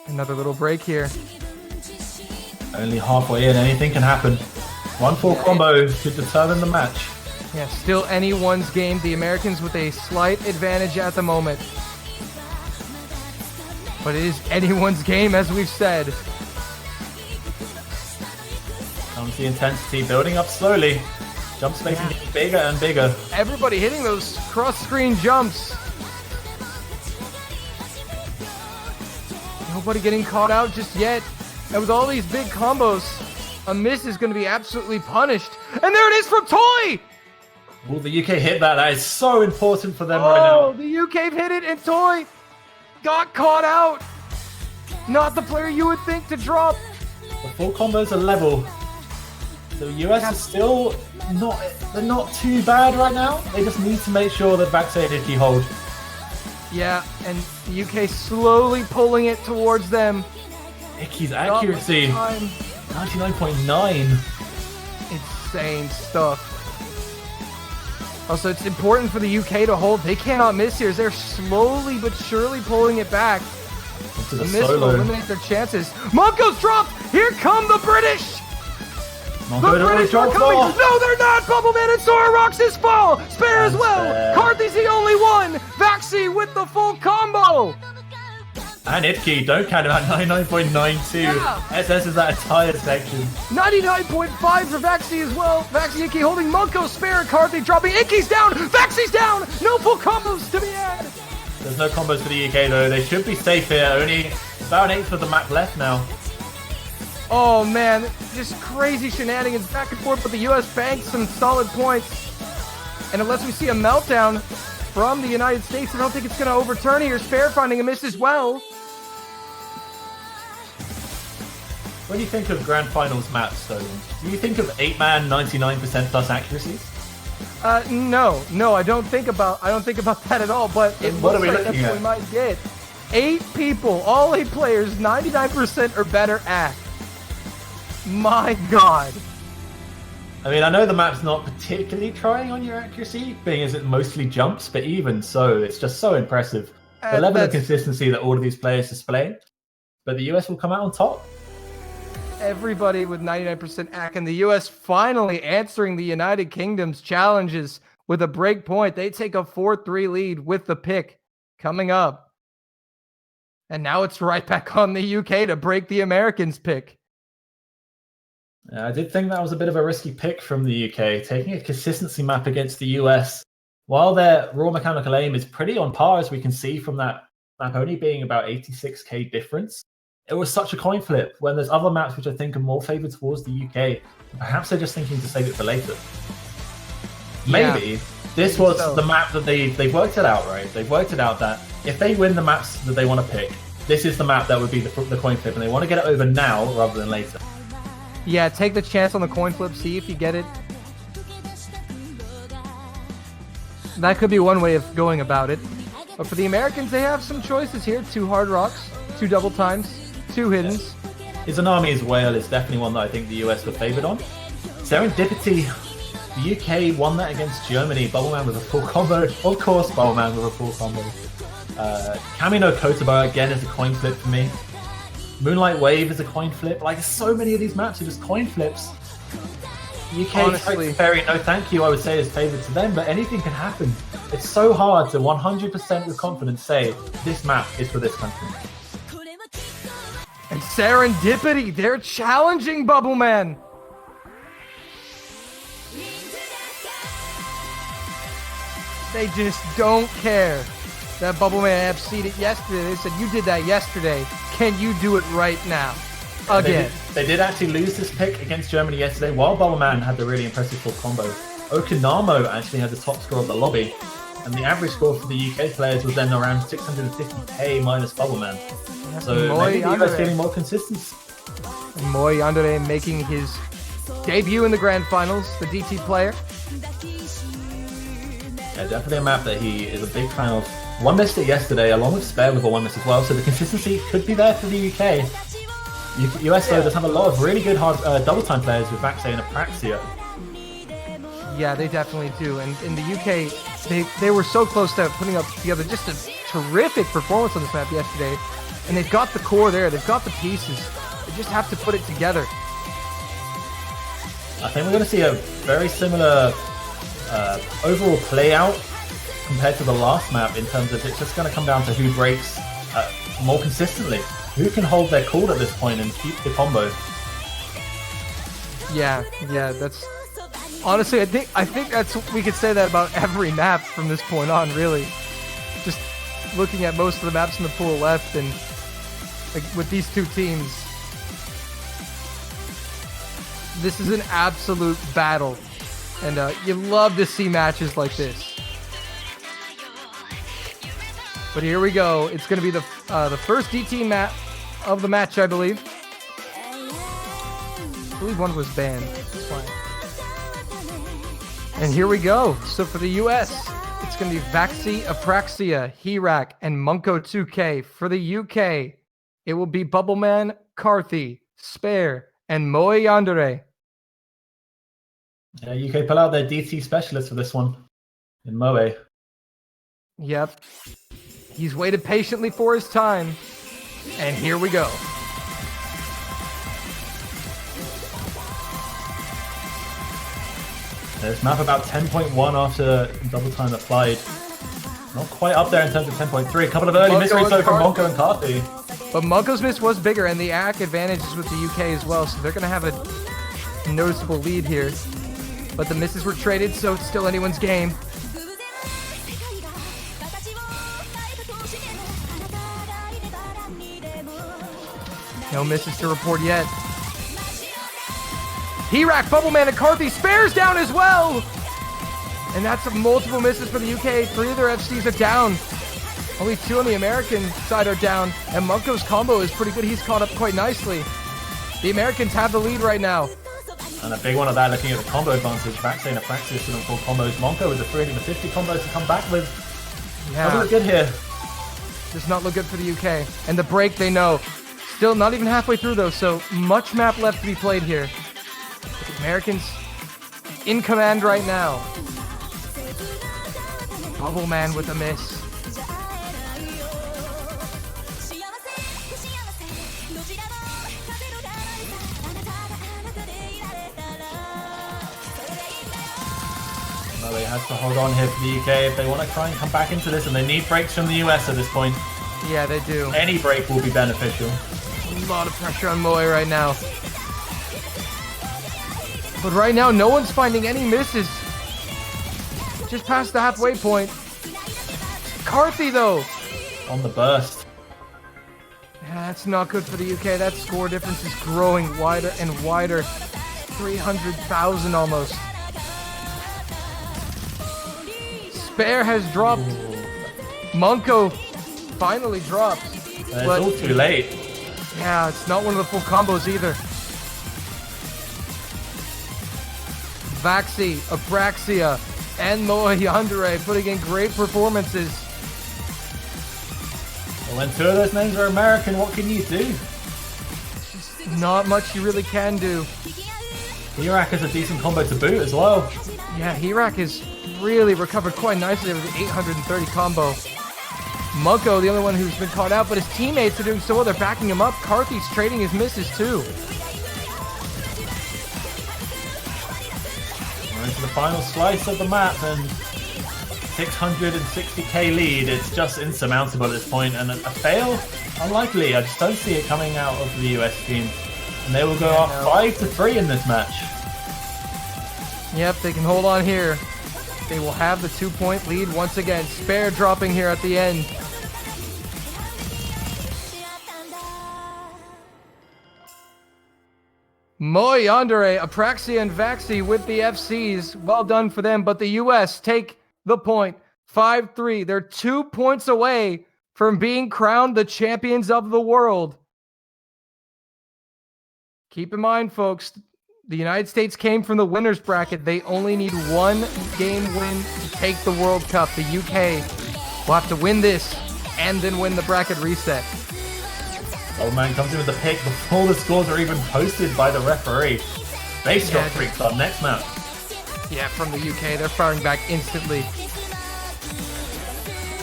S4: Another little break here.
S5: Only halfway in, anything can happen. One full combo could determine the match.
S4: Yeah, still anyone's game. The Americans with a slight advantage at the moment. But it is anyone's game, as we've said.
S5: Comes the intensity building up slowly. Jump spacing getting bigger and bigger.
S4: Everybody hitting those cross-screen jumps. Nobody getting caught out just yet. And with all these big combos, a miss is going to be absolutely punished. And there it is from Toy!
S5: Will the UK hit that? That is so important for them right now.
S4: Oh, the UK hit it and Toy got caught out. Not the player you would think to drop.
S5: The full combos are level. So the US is still not too bad right now. They just need to make sure that backside Icky hold.
S4: Yeah, and the UK slowly pulling it towards them.
S5: Icky's accuracy, 99.9.
S4: Insane stuff. Also, it's important for the UK to hold. They cannot miss here. They're slowly but surely pulling it back.
S5: Into
S4: the miss will eliminate their chances. Monko's dropped! Here come the British! The British are coming! No, they're not! Bubbleman and Sora Roxas fall! Spare as well! Carthy's the only one! Vaxi with the full combo!
S5: And Itki, don't count him at 99.92.
S4: Yeah.
S5: SS is that entire section.
S4: 99.5 for Vaxi as well. Vaxi Icky holding Munko, Spare, Carthy dropping. Iki's down! Vaxi's down! No full combos to be had!
S5: There's no combos for the UK though. They should be safe here. Only about an eighth of the map left now.
S4: Oh man, just crazy shenanigans back and forth, but the US banks some solid points. And unless we see a meltdown from the United States, I don't think it's going to overturn here. Spare finding a miss as well.
S5: When you think of Grand Finals maps, though, do you think of 8-man 99% plus accuracy?
S4: No, I don't think about that at all. But it
S5: what are we
S4: looks like
S5: looking
S4: that's
S5: at?
S4: what we might get. 8 people, all 8 players, 99% or better act. My God.
S5: I mean, I know the map's not particularly trying on your accuracy, being as it mostly jumps, but even so, it's just so impressive. The level of consistency that all of these players display, but the US will come out on top.
S4: Everybody with 99% AC, and the US finally answering the United Kingdom's challenges with a break point. They take a 4-3 lead with the pick coming up. And now it's right back on the UK to break the Americans' pick.
S5: I did think that was a bit of a risky pick from the UK, taking a consistency map against the US. While their raw mechanical aim is pretty on par, as we can see from that map only being about 86k difference, it was such a coin flip when there's other maps which I think are more favoured towards the UK. Perhaps they're just thinking to save it for later. Maybe this was the map that they've worked it out, right? They've worked it out that if they win the maps that they want to pick, this is the map that would be the coin flip, and they want to get it over now rather than later.
S4: Yeah, take the chance on the coin flip, see if you get it. That could be one way of going about it. But for the Americans, they have some choices here. 2 hard rocks, 2 double times, 2 hiddens.
S5: Izanami's whale is definitely one that I think the US were favoured on. Serendipity, the UK won that against Germany. Bubbleman with a full combo. Of course, Bubbleman with a full combo. Kamino Kotaba again is a coin flip for me. Moonlight Wave is a coin flip. Like, so many of these maps are just coin flips. UK Fairy, no thank you, I would say is favoured to them, but anything can happen. It's so hard to 100% with confidence say, this map is for this country.
S4: And Serendipity, they're challenging Bubbleman. They just don't care that Bubbleman FC'd it yesterday. They said, you did that yesterday. Can you do it right now? Again.
S5: They did actually lose this pick against Germany yesterday, while Bubbleman had the really impressive full combo. Okinamo actually had the top score of the lobby, and the average score for the UK players was then around 650k minus Bubbleman. So maybe the US feeling more consistent.
S4: And Moy Yandere making his debut in the grand finals, the DT player.
S5: Yeah, definitely a map that he is a big fan of. One missed it yesterday, along with Spare with a one miss as well, so the consistency could be there for the UK. US though does have a lot of really good hard double time players with Vaxe and Apraxia.
S4: Yeah, they definitely do. And in the UK, they were so close to putting up together just a terrific performance on this map yesterday. And they've got the core there, they've got the pieces. They just have to put it together.
S5: I think we're going to see a very similar overall play out compared to the last map, in terms of it's just going to come down to who breaks more consistently. Who can hold their cool at this point and keep the combo?
S4: Yeah, that's honestly, I think that's, we could say that about every map from this point on, really. Just looking at most of the maps in the pool left, and like, with these two teams, this is an absolute battle, and you love to see matches like this. But here we go. It's going to be the first DT map of the match, I believe. I believe one was banned. That's fine. And here we go. So for the US, it's going to be Vaxe, Apraxia, Hirak, and Munko 2K. For the UK, it will be Bubbleman, Carthy, Spare, and Moe Yandere.
S5: Yeah, UK pull out their DT specialist for this one in Moe.
S4: Yep. He's waited patiently for his time. And here we go.
S5: This map about 10.1 after double time applied. Not quite up there in terms of 10.3. A couple of early misreads though from Monko and Carthy.
S4: But Monko's miss was bigger, and the AC advantage is with the UK as well, so they're going to have a noticeable lead here. But the misses were traded, so it's still anyone's game. No misses to report yet. Hirak, Bubbleman, and Carthy Spares down as well! And that's multiple misses for the UK. 3 of their FCs are down. Only 2 on the American side are down. And Monko's combo is pretty good. He's caught up quite nicely. The Americans have the lead right now.
S5: And a big one of that, looking at the combo advantage. Vaxe and Apraxia still on full combos. Monko with a 350 combo to come back with.
S4: Yeah.
S5: Doesn't look good here.
S4: Does not look good for the UK. And the break, they know. Still not even halfway through though, so much map left to be played here. The Americans in command right now. Bubble Man with a miss.
S5: Well, they have to hold on here for the UK if they want to try and come back into this, and they need breaks from the US at this point.
S4: Yeah, they do.
S5: Any break will be beneficial.
S4: A lot of pressure on Moe right now. But right now, no one's finding any misses. Just past the halfway point. Carthy, though.
S5: On the burst.
S4: Yeah, that's not good for the UK. That score difference is growing wider and wider. 300,000 almost. Spare has dropped. Munko finally dropped.
S5: It's all too late.
S4: Yeah, it's not one of the full combos either. Vaxi, Apraxia, and Moe Yandere putting in great performances.
S5: Well, when two of those names are American, what can you do?
S4: Not much you really can do.
S5: Hirak is a decent combo to boot as well.
S4: Yeah, Hirak has really recovered quite nicely over the 830 combo. Munko, the only one who's been caught out, but his teammates are doing so well. They're backing him up. Carthy's trading his misses too.
S5: We're into the final slice of the map, and 660k lead. It's just insurmountable at this point, and a fail? Unlikely. I just don't see it coming out of the US team. And they will go up 5-3 in this match.
S4: Yep, they can hold on here. They will have the 2-point lead once again. Spare dropping here at the end. Moe Yandere, Apraxia, and Vaxi with the FCs. Well done for them, but the US take the point. 5-3. They're 2 points away from being crowned the champions of the world. Keep in mind, folks, the United States came from the winner's bracket. They only need one game win to take the World Cup. The UK will have to win this and then win the bracket reset.
S5: Old man comes in with the pick before the scores are even posted by the referee. Base drop freaks on next map.
S4: Yeah, from the UK, they're firing back instantly.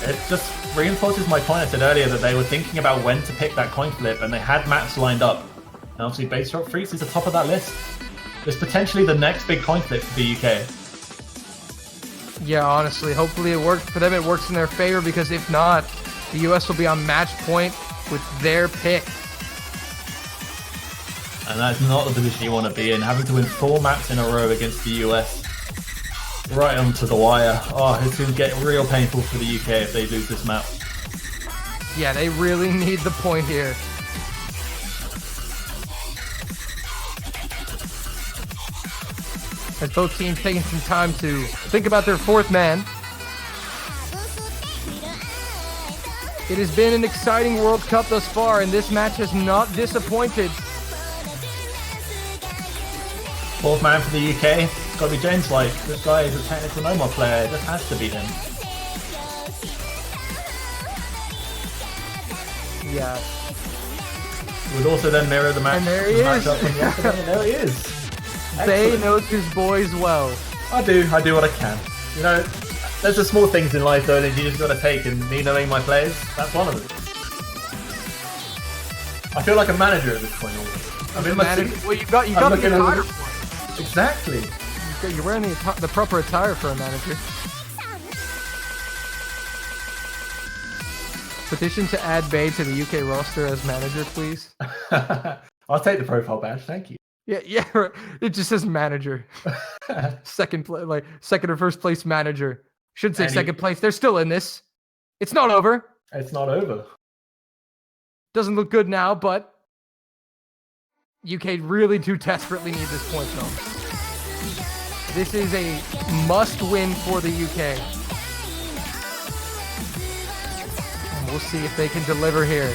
S5: It just reinforces my point I said earlier that they were thinking about when to pick that coin flip, and they had maps lined up. And obviously Base Drop Freaks is the top of that list. It's potentially the next big coin flip for the UK.
S4: Yeah, honestly, hopefully it works for them. It works in their favor, because if not, the US will be on match point with their pick.
S5: And that's not the position you want to be in, having to win 4 maps in a row against the US. Right onto the wire. Oh, it's going to get real painful for the UK if they lose this map.
S4: Yeah, they really need the point here. As both teams taking some time to think about their fourth man. It has been an exciting World Cup thus far, and this match has not disappointed.
S5: Fourth man for the UK. It's got to be James White. This guy is a technical no-more player. It just has to be him.
S4: Yeah.
S5: It would also then mirror the match.
S4: And there he is.
S5: There he is.
S4: Zay knows his boys well.
S5: I do what I can. You know, there's the small things in life though that you just gotta take, and me knowing my players, that's one of them. I feel like a manager at this point almost. I'm in my seat.
S4: Well, you got the attire for it.
S5: Exactly.
S4: You're wearing the proper attire for a manager. Petition to add Bay to the UK roster as manager, please.
S5: I'll take the profile badge, thank you.
S4: Yeah, it just says manager. Second or first place manager. Should say second place. They're still in this. It's not over.
S5: It's not over.
S4: Doesn't look good now, but UK really do desperately need this point though. This is a must-win for the UK. And we'll see if they can deliver here.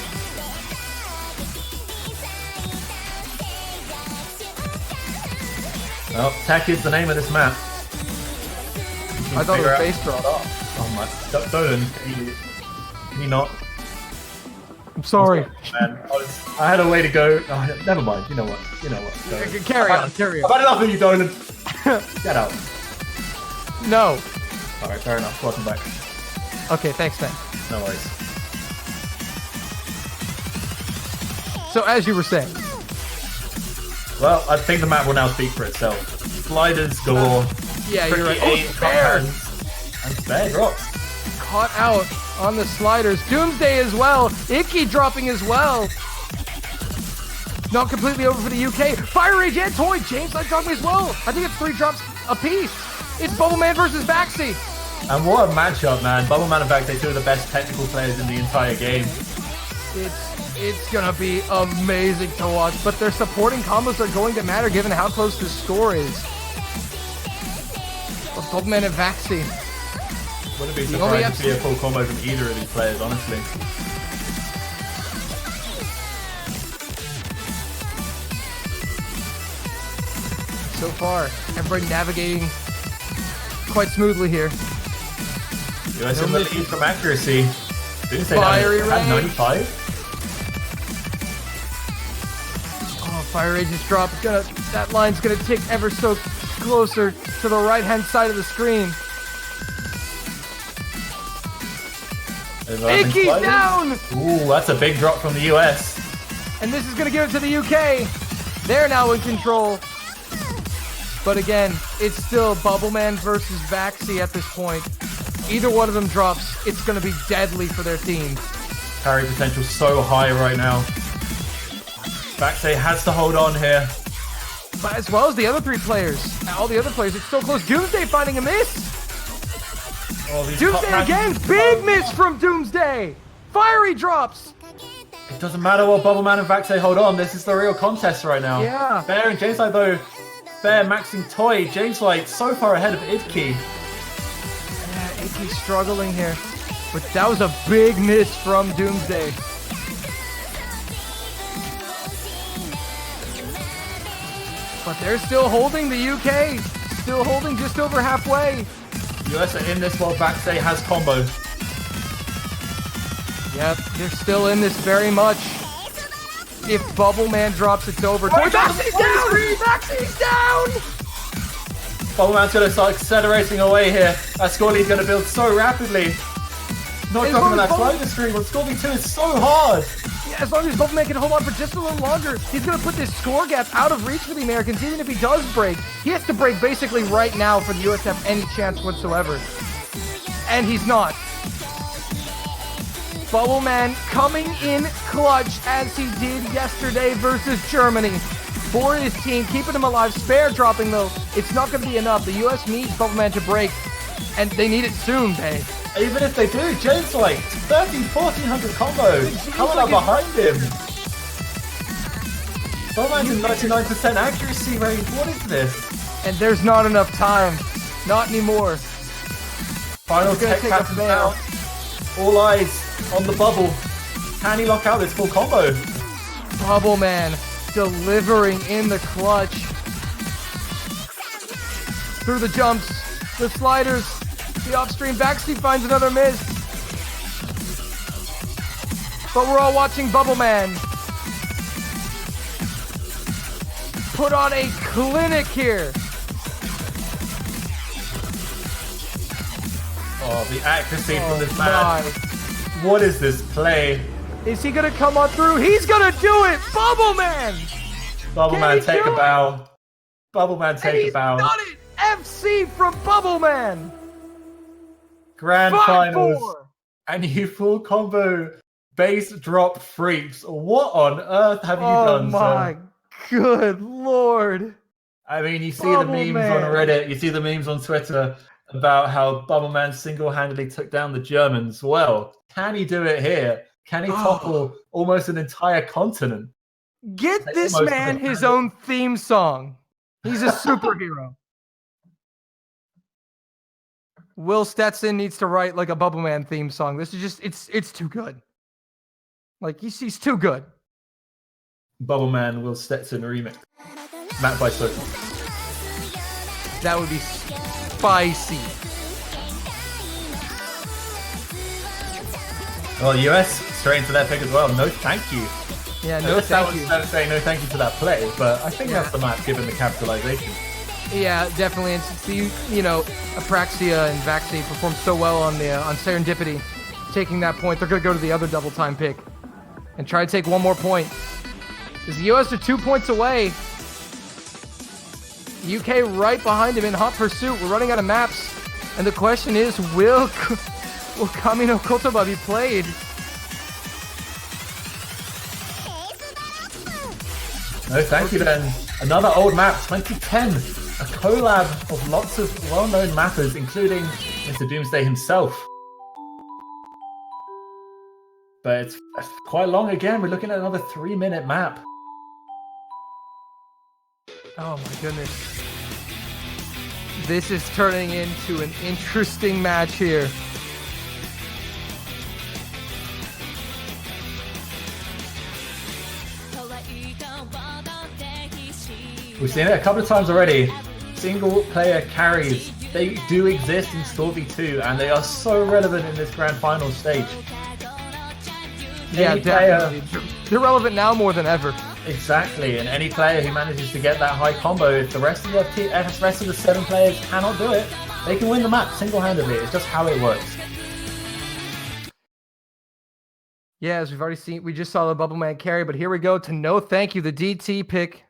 S5: Well, Tech is the name of this map.
S4: I thought it was base drop.
S5: Oh my, Dolan, can you not?
S4: I'm sorry.
S5: Man, I had a way to go. Oh, never mind. You know what? Go.
S4: Carry on.
S5: I've had enough of you, Dolan. Get out.
S4: No.
S5: Alright, fair enough. Welcome back.
S4: Okay, thanks, man.
S5: No worries.
S4: So as you were saying,
S5: Well, I think the map will now speak for itself. Sliders galore.
S4: yeah, you're right.
S5: Tricky
S4: Oh,
S5: aim,
S4: Spare
S5: and Spare drops.
S4: caught out on the sliders. Doomsday as well. Icky dropping as well. Not completely over for the UK. Fire Rage and Toy. James Light dropping as well. I think it's 3 drops apiece. It's Bubbleman versus Baxi.
S5: And what a matchup, man. Bubbleman and Vaxay, two of the best technical players in the entire game.
S4: It's gonna be amazing to watch, but their supporting combos are going to matter given how close the score is. But Bubbleman and Vaxi.
S5: Wouldn't be
S4: The only
S5: surprised to see a full combo from either of these players, honestly.
S4: So far, everybody navigating quite smoothly here.
S5: US in the lead from accuracy. Didn't say
S4: Fiery
S5: that. Had
S4: Rage.
S5: 95.
S4: Oh, Fire Rage is dropped. That line's gonna tick ever so closer to the right-hand side of the screen. Icky's down!
S5: Ooh, that's a big drop from the US.
S4: And this is gonna give it to the UK. They're now in control. But again, it's still Bubbleman versus Vaxi at this point. Either one of them drops, it's gonna be deadly for their team.
S5: Carry potential so high right now. Vaxay has to hold on here.
S4: But as well as the other 3 players. All the other players, it's so close. Doomsday finding a miss.
S5: Oh, these
S4: Doomsday
S5: top
S4: again,
S5: matches-
S4: big miss from Doomsday. Fiery drops.
S5: It doesn't matter what Bubbleman and Vaxay hold on. This is the real contest right now.
S4: Yeah.
S5: Bear and James Light though. Bear maxing Toy. James Light so far ahead of Idki.
S4: Yeah, Icky's struggling here. But that was a big miss from Doomsday. But they're still holding the UK. Still holding just over halfway.
S5: US are in this while Vaxay has combo.
S4: Yep, they're still in this very much. If Bubbleman drops, it's over. Vaxi's down! Vaxi's down!
S5: Bubbleman's going to start accelerating away here. That score lead's going to build so rapidly. Not
S4: As
S5: dropping
S4: long
S5: on
S4: as
S5: that slider stream, but score 2 is so hard.
S4: Yeah, as long as Bubbleman can hold on for just a little longer, he's going to put this score gap out of reach for the Americans. Even if he does break, he has to break basically right now for the US to have any chance whatsoever. And he's not. Bubbleman coming in clutch as he did yesterday versus Germany. For his team, keeping him alive. Spare dropping though, it's not going to be enough. The US needs Bubbleman to break, and they need it soon, babe.
S5: Even if they do, James like 1,400 combos coming up behind him. Bubbleman's in 99% accuracy rate. What is this?
S4: And there's not enough time. Not anymore.
S5: Final
S4: He's gonna
S5: tech
S4: take a
S5: happens
S4: fail.
S5: now. All eyes on the bubble. Can he lock out this full combo?
S4: Bubbleman delivering in the clutch. Through the jumps, the sliders, the off-stream backseat finds another miss. But we're all watching Bubbleman put on a clinic here.
S5: Oh, the accuracy
S4: Oh
S5: from this man.
S4: my.
S5: What is this play?
S4: Is he gonna come on through? He's gonna do it! Bubbleman!
S5: Bubbleman,
S4: he
S5: take
S4: do
S5: a bow. Bubbleman,
S4: And
S5: take
S4: he's
S5: a bow.
S4: done it! FC from Bubbleman!
S5: Grand
S4: 5-4.
S5: finals. And you full combo base drop freaks. What on earth have you
S4: Oh
S5: done,
S4: my
S5: son?
S4: good lord.
S5: I mean, you see the memes on
S4: Bubbleman.
S5: Reddit, you see the memes on Twitter about how Bubbleman single-handedly took down the Germans. Well, can he do it here? Can he topple almost an entire continent?
S4: Get
S5: Take
S4: this
S5: most of
S4: man
S5: the
S4: his
S5: credit.
S4: own theme song. He's a superhero. Will Stetson needs to write like a Bubbleman theme song. This is just it's too good. Like he's too good.
S5: Bubbleman Will Stetson remix. Matt by Sophie.
S4: That would be spicy.
S5: Well, US straight into their pick as well. No thank you.
S4: Yeah,
S5: I
S4: no
S5: guess that
S4: thank
S5: was
S4: you.
S5: fair to say no thank you to that play, but I think
S4: Yeah.
S5: that's the match given the capitalization.
S4: Yeah, definitely. And since Apraxia and Vaxi performed so well on Serendipity, taking that point, they're going to go to the other double time pick and try to take one more point. Because the US are 2 points away. UK right behind him in hot pursuit. We're running out of maps. And the question is, will Kamino Kotoba be played?
S5: No, thank you, Ben. Another old map, 2010. A collab of lots of well-known mappers, including Mr. Doomsday himself. But it's quite long again. We're looking at another 3-minute map.
S4: Oh my goodness. This is turning into an interesting match here.
S5: We've seen it a couple of times already. Single player carries, they do exist in Store V2 and they are so relevant in this grand final stage.
S4: Yeah, definitely. They're relevant now more than ever.
S5: Exactly, and any player who manages to get that high combo, if the rest of the 7 players cannot do it, they can win the match single-handedly. It's just how it works.
S4: Yeah, as we've already seen, we just saw the Bubble Man carry, but here we go to no thank you, the DT pick.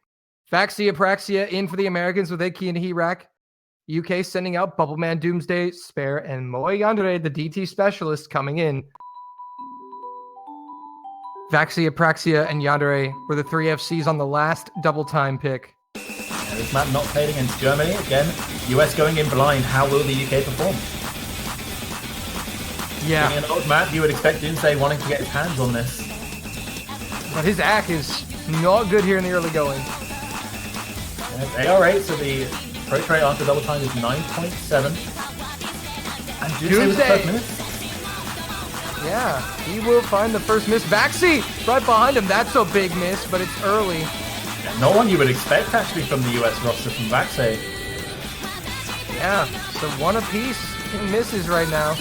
S4: Vaxia Praxia in for the Americans with Iki and Hirak. UK sending out Bubble Man, Doomsday, Spare, and Moe Yandere, the DT specialist, coming in. Vaxia, Praxia, and Yandere were the 3 FCs on the last double time pick.
S5: This map not played against Germany. Again, US going in blind. How will the UK perform?
S4: Yeah.
S5: Being an old map, you would expect Doomsday wanting to get his hands on this.
S4: But his AC is not good here in the early going.
S5: AR8, so the approach rate after double time is 9.7. And Doomsday was the first minute.
S4: Yeah, he will find the first miss. Vaxi right behind him. That's a big miss, but it's early.
S5: No one you would expect actually from the US roster from Vaxi.
S4: Yeah, so one apiece in misses right now.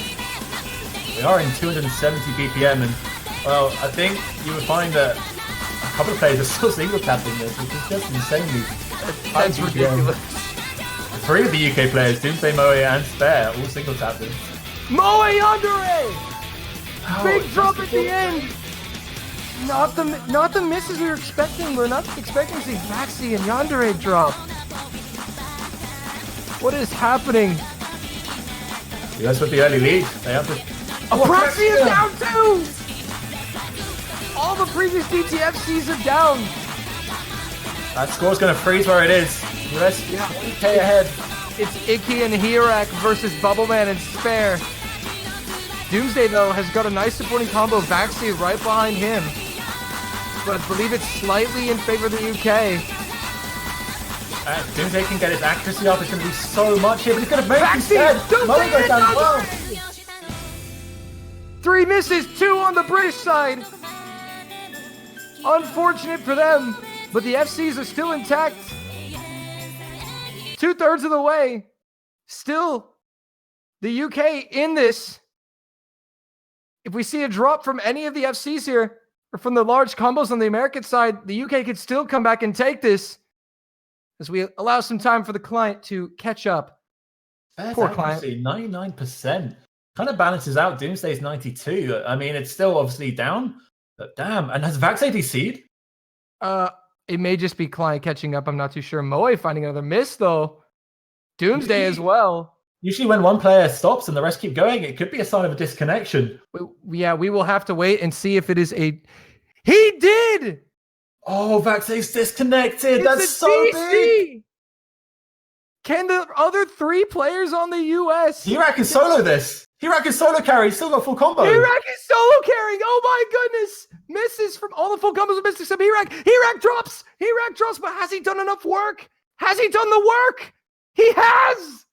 S5: We are in 270 BPM, and well, I think you would find that a couple of players are still single tapping this, which is just insanely.
S4: That's ridiculous.
S5: 3 of the UK players, Doomsday, Moe, and Spare, all single tapping.
S4: Moe Yandere! Big drop at the end! Not the misses we were expecting. We're not expecting to see Vaxi and Yandere drop. What is happening?
S5: US with the early lead. They have to.
S4: Proxy is down too! All the previous DTFCs are down.
S5: That score's going to freeze where it is. US 20k ahead.
S4: It's Iki and Hirak versus Bubbleman and Spare. Doomsday, though, has got a nice supporting combo. Vaxi right behind him. But I believe it's slightly in favor of the UK.
S5: Doomsday can get his accuracy up. It's going to be so much here, but he's going to make it
S4: Vaxi!
S5: instead. Moe goes down as well.
S4: 3 misses, 2 on the British side. Unfortunate for them, but the FCs are still intact. 2/3 of the way. Still, the UK in this. If we see a drop from any of the FCs here, or from the large combos on the American side, the UK could still come back and take this, as we allow some time for the client to catch up. Poor client.
S5: 99%. Kind of balances out. Doomsday's 92. I mean, it's still obviously down, but damn. And has Vax ADC'd?
S4: It may just be client catching up. I'm not too sure. Moe finding another miss, though. Doomsday as well.
S5: Usually when one player stops and the rest keep going, it could be a sign of a disconnection.
S4: Yeah, we will have to wait and see if it is a... He did!
S5: Oh, Vaxa's disconnected. That's so big.
S4: Can the other 3 players on the US...
S5: Hirak can solo this. Hirak can solo carry. He's still got full combo.
S4: Hirak is solo carrying. Oh my goodness. Misses from all the full combos of missed except Hirak. Hirak drops. But has he done enough work? Has he done the work? He has!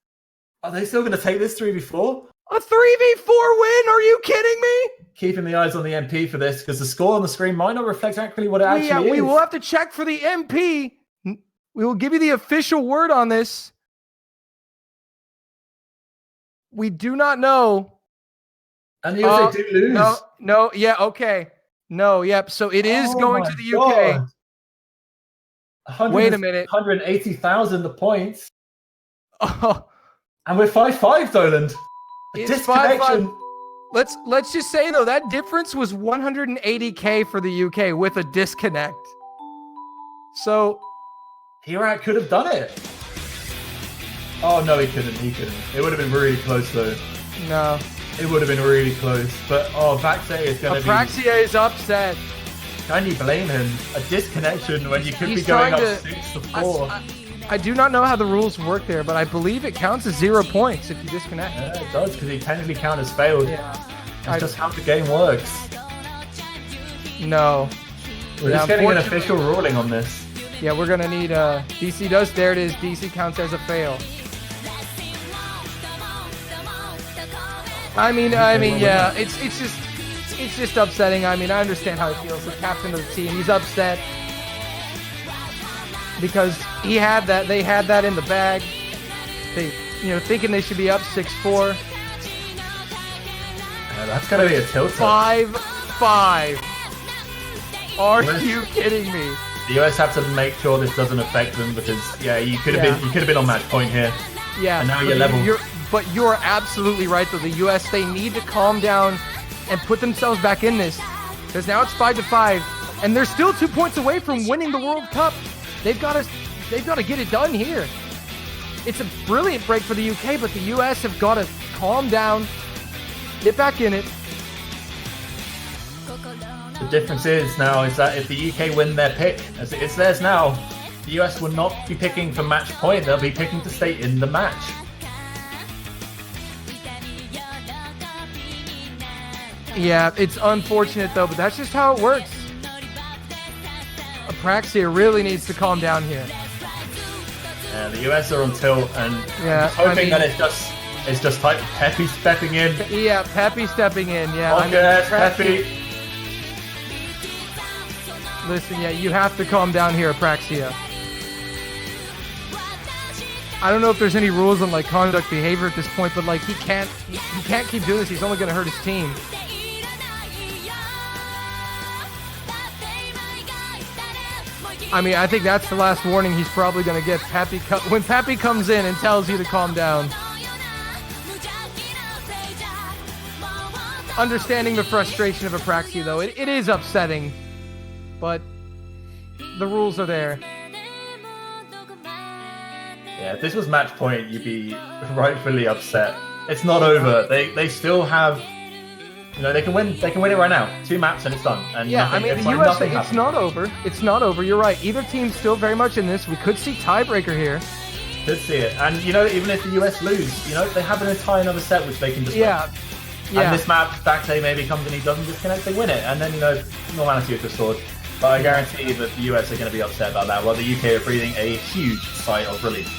S5: Are they still going to take this 3v4?
S4: A 3v4 win? Are you kidding me?
S5: Keeping the eyes on the MP for this, because the score on the screen might not reflect accurately what it actually is.
S4: We will have to check for the MP. We will give you the official word on this. We do not know.
S5: And the USA do lose.
S4: No, yeah, okay. No, yep. So it is going to the UK.
S5: God.
S4: Wait a minute.
S5: 180,000 the points.
S4: Oh,
S5: And we're 5-5, Doland.
S4: it's
S5: Disconnection.
S4: 5-5. Let's just say though that difference was 180k for the UK with a disconnect. So
S5: Hirak could have done it. Oh no, he couldn't. It would have been really close though.
S4: no,
S5: It would have been really close. But Vaxe is going to be.
S4: Apraxia is upset.
S5: Can you blame him? A disconnection when you could
S4: He's
S5: be going
S4: trying
S5: up
S4: to-
S5: 6-4.
S4: I do not know how the rules work there, but I believe it counts as 0 points if you disconnect.
S5: Yeah, it does because he technically count as failed.
S4: Yeah.
S5: That's just how the game works.
S4: No.
S5: We're just getting an official ruling on this.
S4: Yeah, we're gonna need DC does. There it is. DC counts as a fail. I mean, yeah. It's just upsetting. I mean, I understand how he feels. The captain of the team, he's upset because he had that. They had that in the bag. They, thinking they should be up 6-4.
S5: Yeah, that's gonna be a tilt.
S4: 5-5. Are you kidding me?
S5: The US have to make sure this doesn't affect them because you could have been on match point here.
S4: Yeah.
S5: And now you're level.
S4: But you're absolutely right though. The US, they need to calm down and put themselves back in this. Because now it's 5-5, and they're still 2 points away from winning the World Cup. They've got to get it done here. It's a brilliant break for the UK, but the US have got to calm down, get back in it.
S5: The difference is now is that if the UK win their pick, as it's theirs now, the US will not be picking for match point. They'll be picking to stay in the match.
S4: Yeah, it's unfortunate though, but that's just how it works. Apraxia really needs to calm down here.
S5: Yeah, the US are on tilt, and
S4: Yeah,
S5: I'm hoping that it's just like Pepe stepping in.
S4: Yeah, Pepe stepping in. Yeah,
S5: Okay, Pepe.
S4: Listen, yeah, you have to calm down here, Apraxia. I don't know if there's any rules on like conduct behavior at this point, but like he can't keep doing this. He's only going to hurt his team. I mean, I think that's the last warning he's probably going to get. When Pepe comes in and tells you to calm down. Understanding the frustration of Apraxia, though, it is upsetting, but the rules are there.
S5: Yeah, if this was match point, you'd be rightfully upset. It's not over. They still have, they can win it right now. 2 maps and it's done. And
S4: Yeah,
S5: nothing,
S4: I mean, the
S5: like
S4: US,
S5: nothing
S4: it's
S5: happened.
S4: not over. It's not over. You're right. Either team's still very much in this. We could see tiebreaker here.
S5: Could see it. And even if the US lose, they have an entire another set which they can just win.
S4: Yeah.
S5: And this map, Backday maybe comes and he doesn't disconnect, they win it. And then, normality is restored. But I guarantee that the US are going to be upset about that, while the UK are breathing a huge sigh of relief.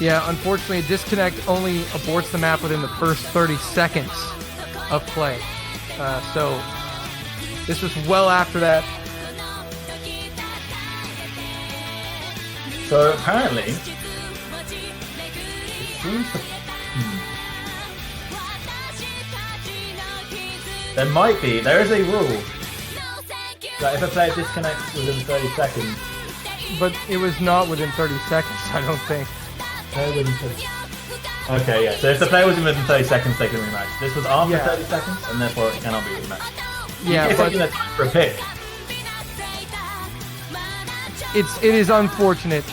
S4: Yeah, unfortunately, a disconnect only aborts the map within the first 30 seconds of play. So this was well after that.
S5: So apparently, it seems to... There is a rule that if a player disconnects within 30 seconds...
S4: But it was not within 30 seconds, I don't think.
S5: Okay, yeah. So if the player was within 30 seconds, they can rematch. This was after
S4: Yeah.
S5: 30 seconds, and therefore it cannot be rematched.
S4: Yeah,
S5: It's
S4: but
S5: taking a time for a pick.
S4: it is unfortunate.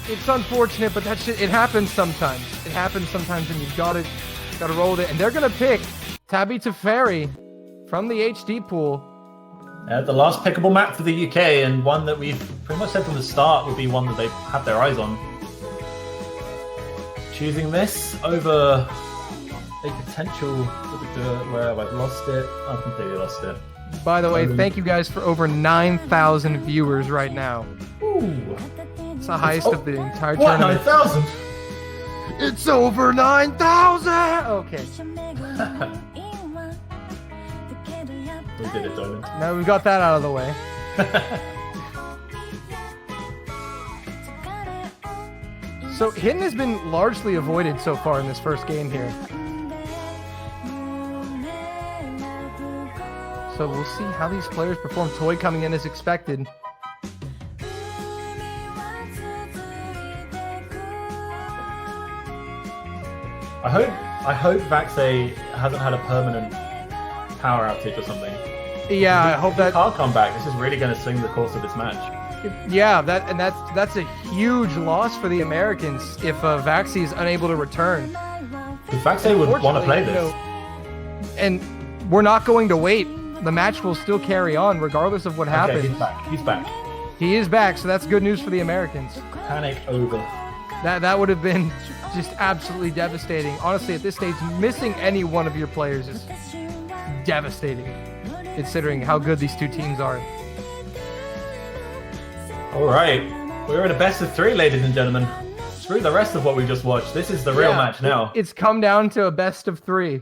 S4: It's unfortunate, but it happens sometimes. It happens sometimes, and you've got to roll with it. And they're gonna pick Tabby Teferi from the HD pool.
S5: The last pickable map for the UK, and one that we've pretty much said from the start would be one that they have their eyes on. Choosing this over a potential... Where have I lost it? I've completely lost it.
S4: By the way, thank you guys for over 9,000 viewers right now.
S5: Ooh.
S4: It's the highest of the entire
S5: What,
S4: tournament.
S5: 9,000?
S4: It's over 9,000! Okay.
S5: We did it, Dolan.
S4: Now we've got that out of the way. So Hidden has been largely avoided so far in this first game here. So we'll see how these players perform. Toy coming in as expected.
S5: I hope Vaxe hasn't had a permanent power outage or something.
S4: Yeah, I hope
S5: If he
S4: that.
S5: can't come back. This is really going to swing the course of this match.
S4: Yeah, that's a huge loss for the Americans if Vaxi is unable to return.
S5: If Vaxe would want to play this.
S4: And we're not going to wait. The match will still carry on regardless of what happens.
S5: Okay, he's back. He's back.
S4: He is back, so that's good news for the Americans.
S5: Panic over.
S4: That would have been just absolutely devastating. Honestly, at this stage, missing any one of your players is devastating, considering how good these two teams are.
S5: All right, we're in a best of 3, ladies and gentlemen. Screw the rest of what we just watched. This is the real match now.
S4: It's come down to a best of 3.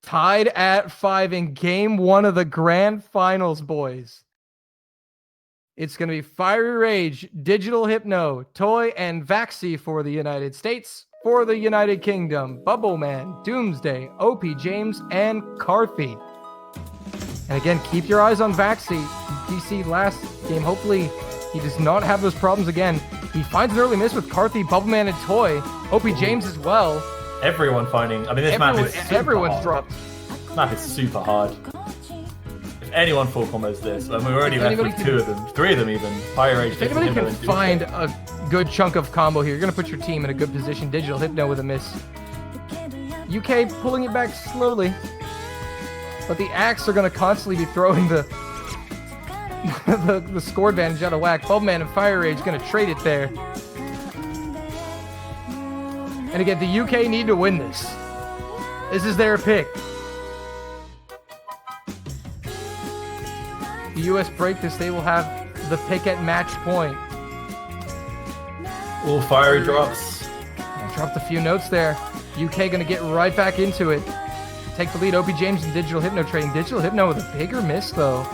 S4: Tied at 5 in game 1 of the grand finals, boys. It's going to be Fiery Rage, Digital Hypno, Toy, and Vaxi for the United States. For the United Kingdom, Bubbleman, Doomsday, OP James, and Carthy. And again, keep your eyes on Vaxi. DC last game, hopefully he does not have those problems again. He finds an early miss with Carthy, Bubbleman, and Toy. OP James as well.
S5: Everyone finding. I mean, this map is super
S4: everyone's
S5: hard.
S4: dropped.
S5: This map is super hard. If anyone full combos this, and we're already left with 2 of them, 3 of them even. Fire Rage.
S4: If anybody can find a good chunk of combo here, you're going to put your team in a good position. Digital Hypno with a miss. UK pulling it back slowly. But the Axe are going to constantly be throwing the the score advantage out of whack. Bubbleman and Fire Rage going to trade it there. And again, the UK need to win this. This is their pick. The US break this, they will have the pick at match point.
S5: All fiery drops.
S4: Dropped a few notes there. UK gonna get right back into it. Take the lead, OP James and Digital Hypno trading. Digital Hypno with a bigger miss though.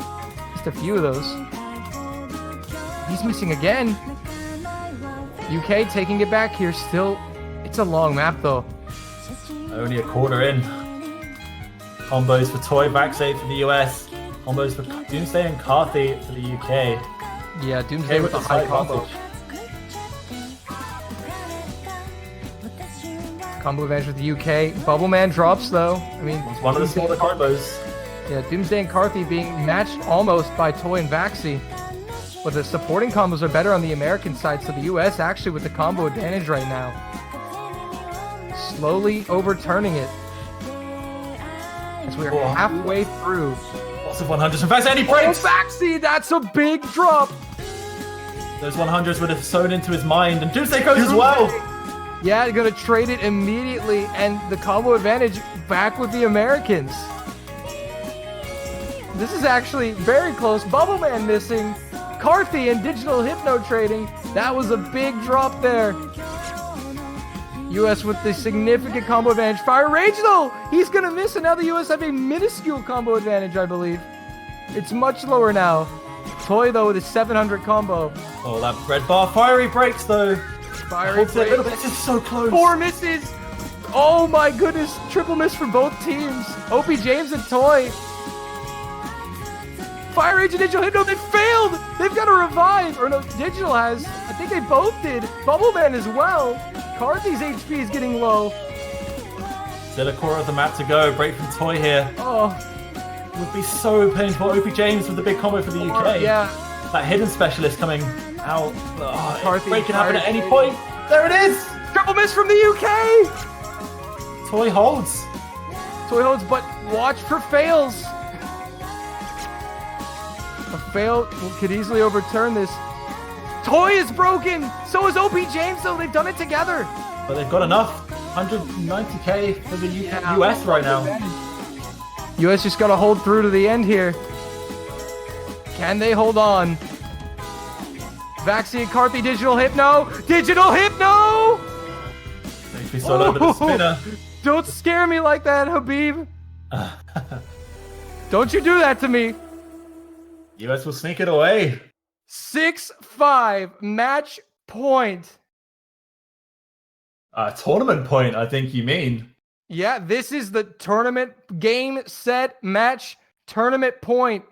S4: Just a few of those. He's missing again. UK taking it back here still. It's a long map though.
S5: Only a quarter in. Combos for Toy, Vaxe for the US. Combos for Doomsday and Carthy for the UK.
S4: Yeah, Doomsday with a high combo. Combo advantage with the UK. Bubbleman drops though. I mean,
S5: It's one of the smaller combos.
S4: Yeah, Doomsday and Carthy being matched almost by Toy and Vaxi. But the supporting combos are better on the American side, so the US actually with the combo advantage right now. Slowly overturning it. As we're halfway through.
S5: Lots of 100s from Vaxe, and he breaks!
S4: Oh, Vaxi, that's a big drop!
S5: Those 100s would have sewn into his mind, and Doomsday goes as well!
S4: Yeah, they're gonna trade it immediately, and the combo advantage back with the Americans. This is actually very close. Bubbleman missing. Carthy and Digital Hypno trading. That was a big drop there. US with the significant combo advantage. Fire Rage though! He's gonna miss, and now the US have a minuscule combo advantage, I believe. It's much lower now. Toy though with a 700 combo.
S5: Oh, that red bar. Fiery breaks though.
S4: Fiery
S5: Holds it a little bit. This is so close.
S4: 4 misses! Oh my goodness, triple miss for both teams. OP James and Toy. Fire Rage and Digital Hypno, they failed! They've got to revive! Or no, Digital has. I think they both did. Bubbleman as well. Carthy's HP is getting low.
S5: Still a quarter of the map to go. Break from Toy here.
S4: Oh.
S5: Would be so painful. OP James with the big combo for the UK.
S4: Yeah.
S5: That hidden specialist coming out. Oh,
S4: Carthy,
S5: break can happen at any
S4: Fire-
S5: point. There it is!
S4: Triple miss from the UK!
S5: Toy holds.
S4: Toy holds, but watch for fails. A fail could easily overturn this. Toy is broken! So is OP James, though. They've done it together.
S5: But they've got enough. 190k for the US right now.
S4: US just got to hold through to the end here. Can they hold on? Vaxi and Carthy, Digital Hypno. Digital Hypno!
S5: Safely solo over the spinner.
S4: Don't scare me like that, Habib. Don't you do that to me.
S5: US will sneak it away.
S4: 6-5 match point.
S5: Tournament point, I think you mean.
S4: Yeah, this is the tournament game, set, match, tournament point.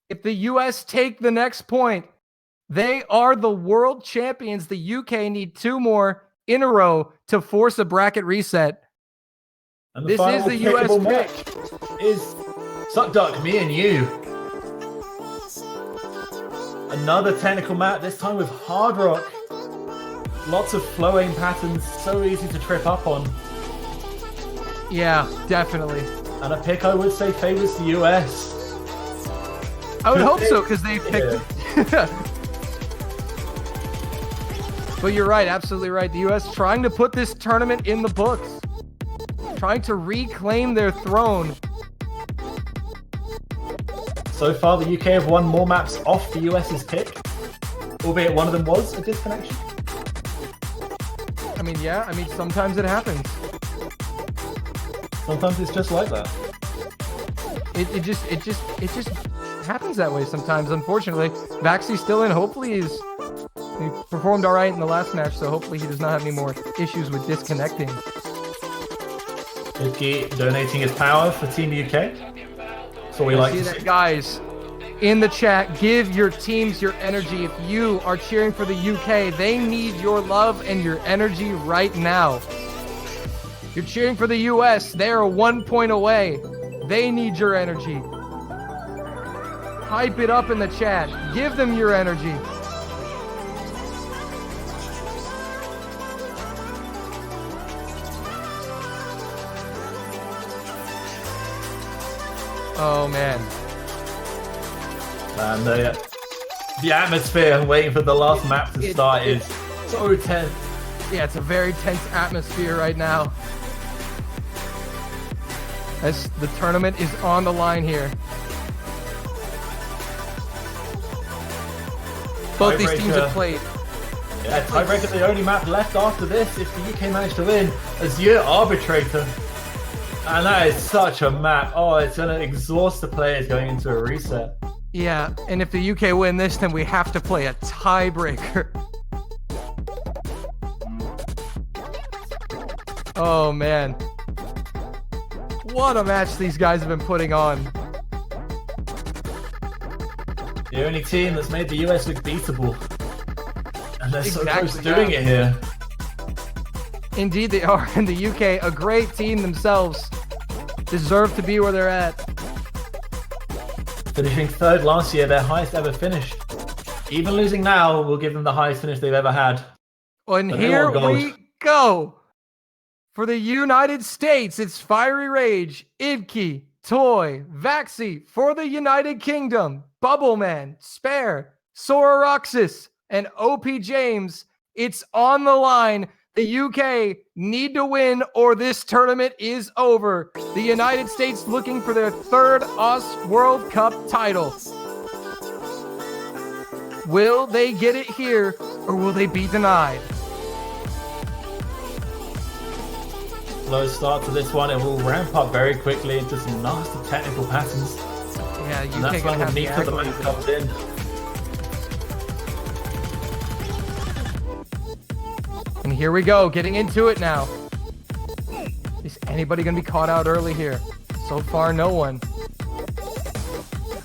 S4: If the US take the next point, they are the world champions. The UK need 2 more in a row to force a bracket reset.
S5: And the
S4: This
S5: final
S4: is the US
S5: pickable
S4: pick.
S5: match is Suck Duck, me and you. Another technical map, this time with Hard Rock. Lots of flowing patterns, so easy to trip up on.
S4: Yeah, definitely.
S5: And a pick I would say favors the US.
S4: I would hope so, because they picked it. But you're right, absolutely right. The US trying to put this tournament in the books. Trying to reclaim their throne.
S5: So far, the UK have won more maps off the US's pick, albeit one of them was a disconnection.
S4: I mean, yeah, I mean, sometimes it happens.
S5: Sometimes it's just like that.
S4: It just happens that way sometimes, unfortunately. Vaxie's still in. Hopefully he performed all right in the last match, so hopefully he does not have any more issues with disconnecting.
S5: Idki donating his power for Team UK. That's what we like to see.
S4: Guys, in the chat, give your teams your energy. If you are cheering for the UK, they need your love and your energy right now. You're cheering for the US, they are 1 point away. They need your energy. Hype it up in the chat. Give them your energy. Oh man.
S5: And the atmosphere waiting for the last map to start is so tense.
S4: Yeah, it's a very tense atmosphere right now. As the tournament is on the line here. Both these teams have played.
S5: Yeah, tiebreaker, the only map left after this if the UK manage to win. Azure Arbitrator. And that is such a map. Oh, it's going to exhaust the players going into a reset.
S4: Yeah, and if the UK win this, then we have to play a tiebreaker. Oh, man. What a match these guys have been putting on.
S5: The only team that's made the US look beatable. And they're so close to doing it here.
S4: Indeed they are. And the UK, a great team themselves, deserve to be where they're at.
S5: Finishing third last year, their highest ever finish. Even losing now will give them the highest finish they've ever had.
S4: And here we go. For the United States, it's Fiery Rage, Idki, Toy, Vaxie. For the United Kingdom, Bubbleman, Spare, Sororoxis, and OP James. It's on the line. The UK need to win or this tournament is over. The United States looking for their 3rd OS World Cup title. Will they get it here or will they be denied?
S5: Slow start to this one. It will ramp up very quickly into some nasty technical patterns.
S4: Yeah,
S5: and that's when the meat of the match comes in.
S4: And here we go, getting into it now. Is anybody going to be caught out early here? So far, no one.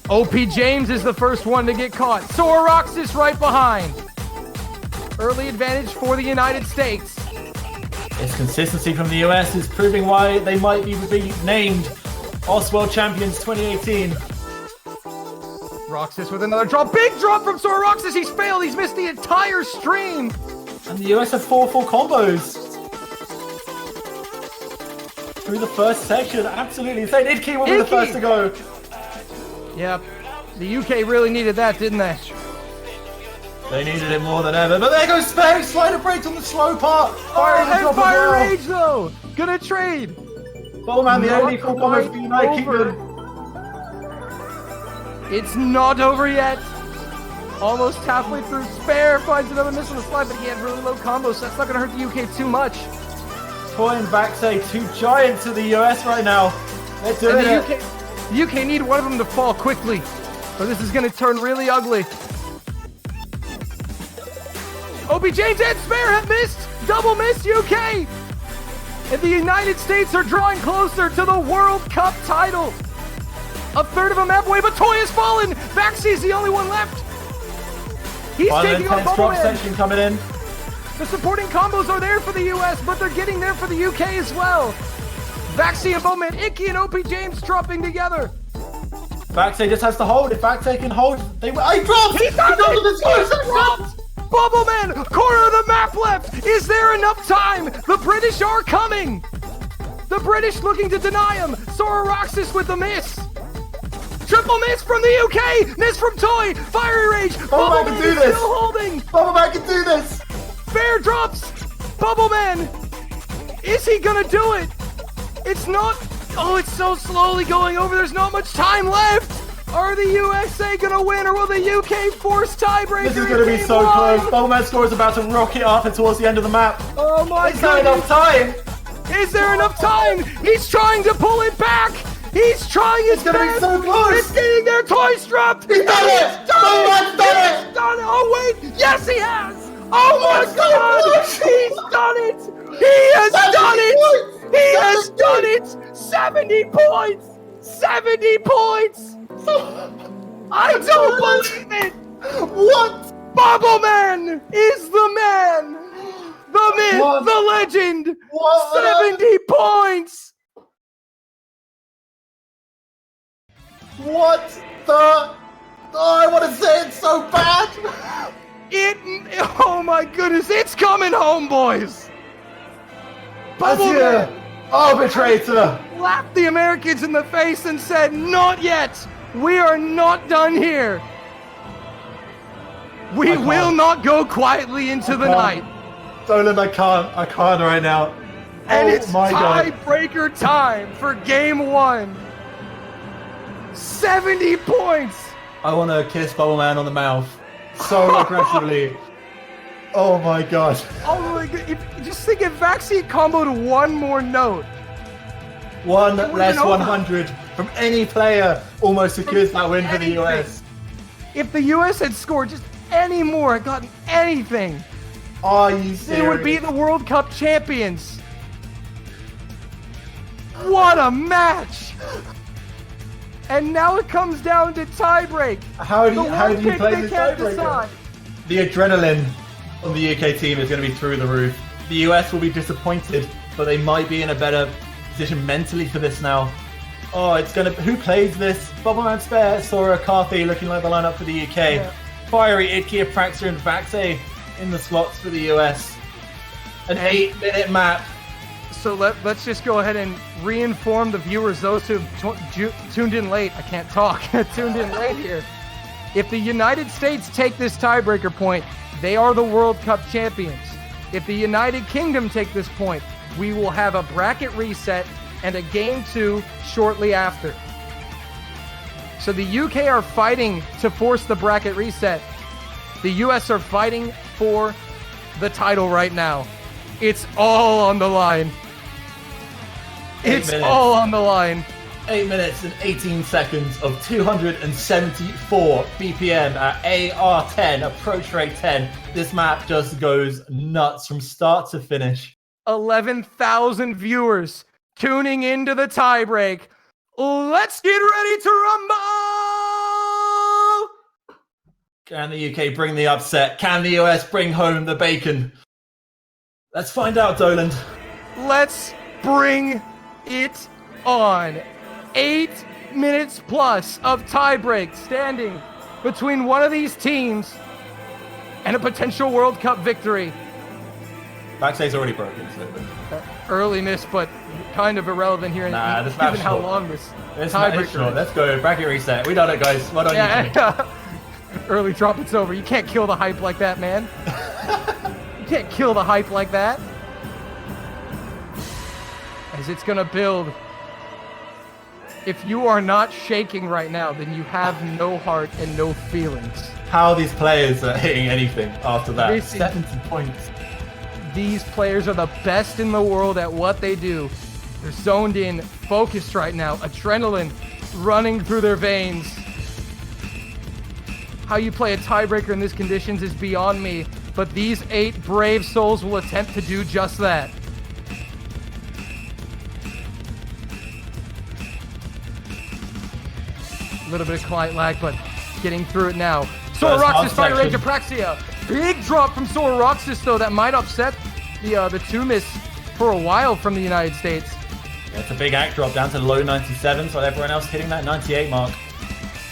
S4: OP James is the first one to get caught. Sororoxis right behind. Early advantage for the United States.
S5: Its consistency from the US is proving why they might be named OS World Champions 2018.
S4: Roxas with another drop. Big drop from Sororoxis. He's failed. He's missed the entire stream.
S5: And the US have 4 full combos. Through the first section. Absolutely insane. Idki will be the first to go.
S4: Yep. The UK really needed that, didn't they?
S5: They needed it more than ever. But there goes Space. Slider breaks on the slow part.
S4: Fire Rage though. Gonna trade.
S5: Bubbleman, the only full combo for the United Kingdom.
S4: It's not over yet. Almost halfway through. Spare finds another miss on the slide, but he had really low combos, so that's not going to hurt the UK too much.
S5: Toy and Vaxie, 2 giants of the US right now. They're doing it.
S4: The UK need one of them to fall quickly, or this is going to turn really ugly. OP James and Spare have missed. Double miss, UK. And the United States are drawing closer to the World Cup title. A third of a map away, but Toy has fallen. Vaxie's the only one left. He's taking on
S5: drop
S4: Bubble
S5: section coming in.
S4: The supporting combos are there for the US, but they're getting there for the UK as well. Vaxie and Bowman, Icky and OP James dropping together.
S5: Vaxie just has to hold. If Vaxie can hold, he dropped!
S4: He dropped! Bubbleman, corner of the map left. Is there enough time? The British are coming. The British looking to deny him. Sora Roxas with the miss. Triple miss from the UK. Miss from Toy. Fiery Rage.
S5: Bubbleman can do this.
S4: Still holding.
S5: Bubbleman can do this.
S4: Bear drops. Bubbleman. Is he gonna do it? It's not. Oh, it's so slowly going over. There's not much time left. Are the USA gonna win, or will the UK force tiebreaker?
S5: This is gonna be so close. Bubbleman's score is about to rocket up towards the end of the map.
S4: Oh my god!
S5: Is there enough time?
S4: Is there enough time? He's trying to pull it back. He's trying his best.
S5: It's gonna be so close.
S4: It's getting there. Toy strapped.
S5: He's done it. Bubbleman's done it.
S4: He's done it. Oh wait, yes he has. Oh my god! He's done it. He has done it. He has done it. 70 points. 70 points. I don't believe it! What? Bubbleman is the man! The myth, the legend! 70 points!
S5: What the? Oh, I want to say it so bad!
S4: Oh my goodness, it's coming home, boys! Bubbleman
S5: arbitrator
S4: slapped the Americans in the face and said, "Not yet! We are not done here! We will not go quietly into the night!"
S5: Dolan, I can't right now.
S4: And it's tiebreaker time for game 1. 70 points!
S5: I want to kiss Bubbleman on the mouth so aggressively. Oh my god.
S4: Oh my god. Just think if Vaxie comboed one more note.
S5: One less 100 from any player almost secures that win for the US.
S4: If the US had scored just any more, gotten anything,
S5: are you serious?
S4: They would be the World Cup champions. What a match! And now it comes down to tiebreak.
S5: How do you play this tiebreaker? The adrenaline on the UK team is going to be through the roof. The US will be disappointed, but they might be in a better position mentally for this now. Oh, it's gonna. Who plays this? Bubbleman Spare, Sora, Carthy looking like the lineup for the UK. Yeah. Fiery, Idki, Apraxia, and Vaxe in the slots for the US. An 8-minute map.
S4: So let's just go ahead and re-inform the viewers, those who tuned in late. I can't talk. Tuned in late here. If the United States take this tiebreaker point, they are the World Cup champions. If the United Kingdom take this point, we will have a bracket reset and a game 2 shortly after. So the UK are fighting to force the bracket reset. The US are fighting for the title right now. It's all on the line. It's all on the line.
S5: 8 minutes and 18 seconds of 274 BPM at AR10, approach rate 10. This map just goes nuts from start to finish.
S4: 11,000 viewers tuning into the tiebreak. Let's get ready to rumble!
S5: Can the UK bring the upset? Can the US bring home the bacon? Let's find out, Doland.
S4: Let's bring it on. 8 minutes plus of tiebreak standing between one of these teams and a potential World Cup victory.
S5: Vaxe's already broken, so...
S4: Early miss, but kind of irrelevant here,
S5: this
S4: given how long this tiebreaker is.
S5: Let's go, bracket reset. We done it, guys. Well done,
S4: you. Early drop, it's over. You can't kill the hype like that, man. You can't kill the hype like that. As it's gonna build. If you are not shaking right now, then you have no heart and no feelings.
S5: How these players are hitting anything after that. 70 points.
S4: These players are the best in the world at what they do. They're zoned in, focused right now. Adrenaline running through their veins. How you play a tiebreaker in these conditions is beyond me, but these 8 brave souls will attempt to do just that. A little bit of client lag, but getting through it now. Sora Fire Rage Apraxia. Big drop from Sora Roxas, though. That might upset the 2 miss for a while from the United States.
S5: Yeah, it's a big act drop down to the low 97s, while everyone else hitting that 98 mark.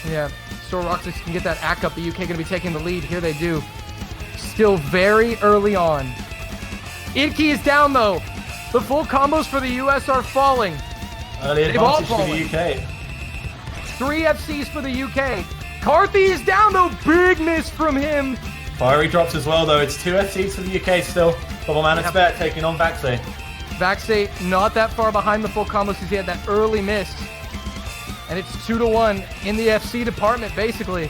S4: Yeah, Sora Roxas can get that act up. The UK going to be taking the lead. Here they do. Still very early on. Idke is down, though. The full combos for the US are falling.
S5: Early advantage for the UK.
S4: 3 FCs for the UK. Carthy is down, though. Big miss from him.
S5: Fiery drops as well, though. It's 2 FCs for the UK still. Bubbleman and Spare taking on Vaxe.
S4: Vaxe not that far behind the full combos because he had that early miss. And it's 2-1 in the FC department, basically.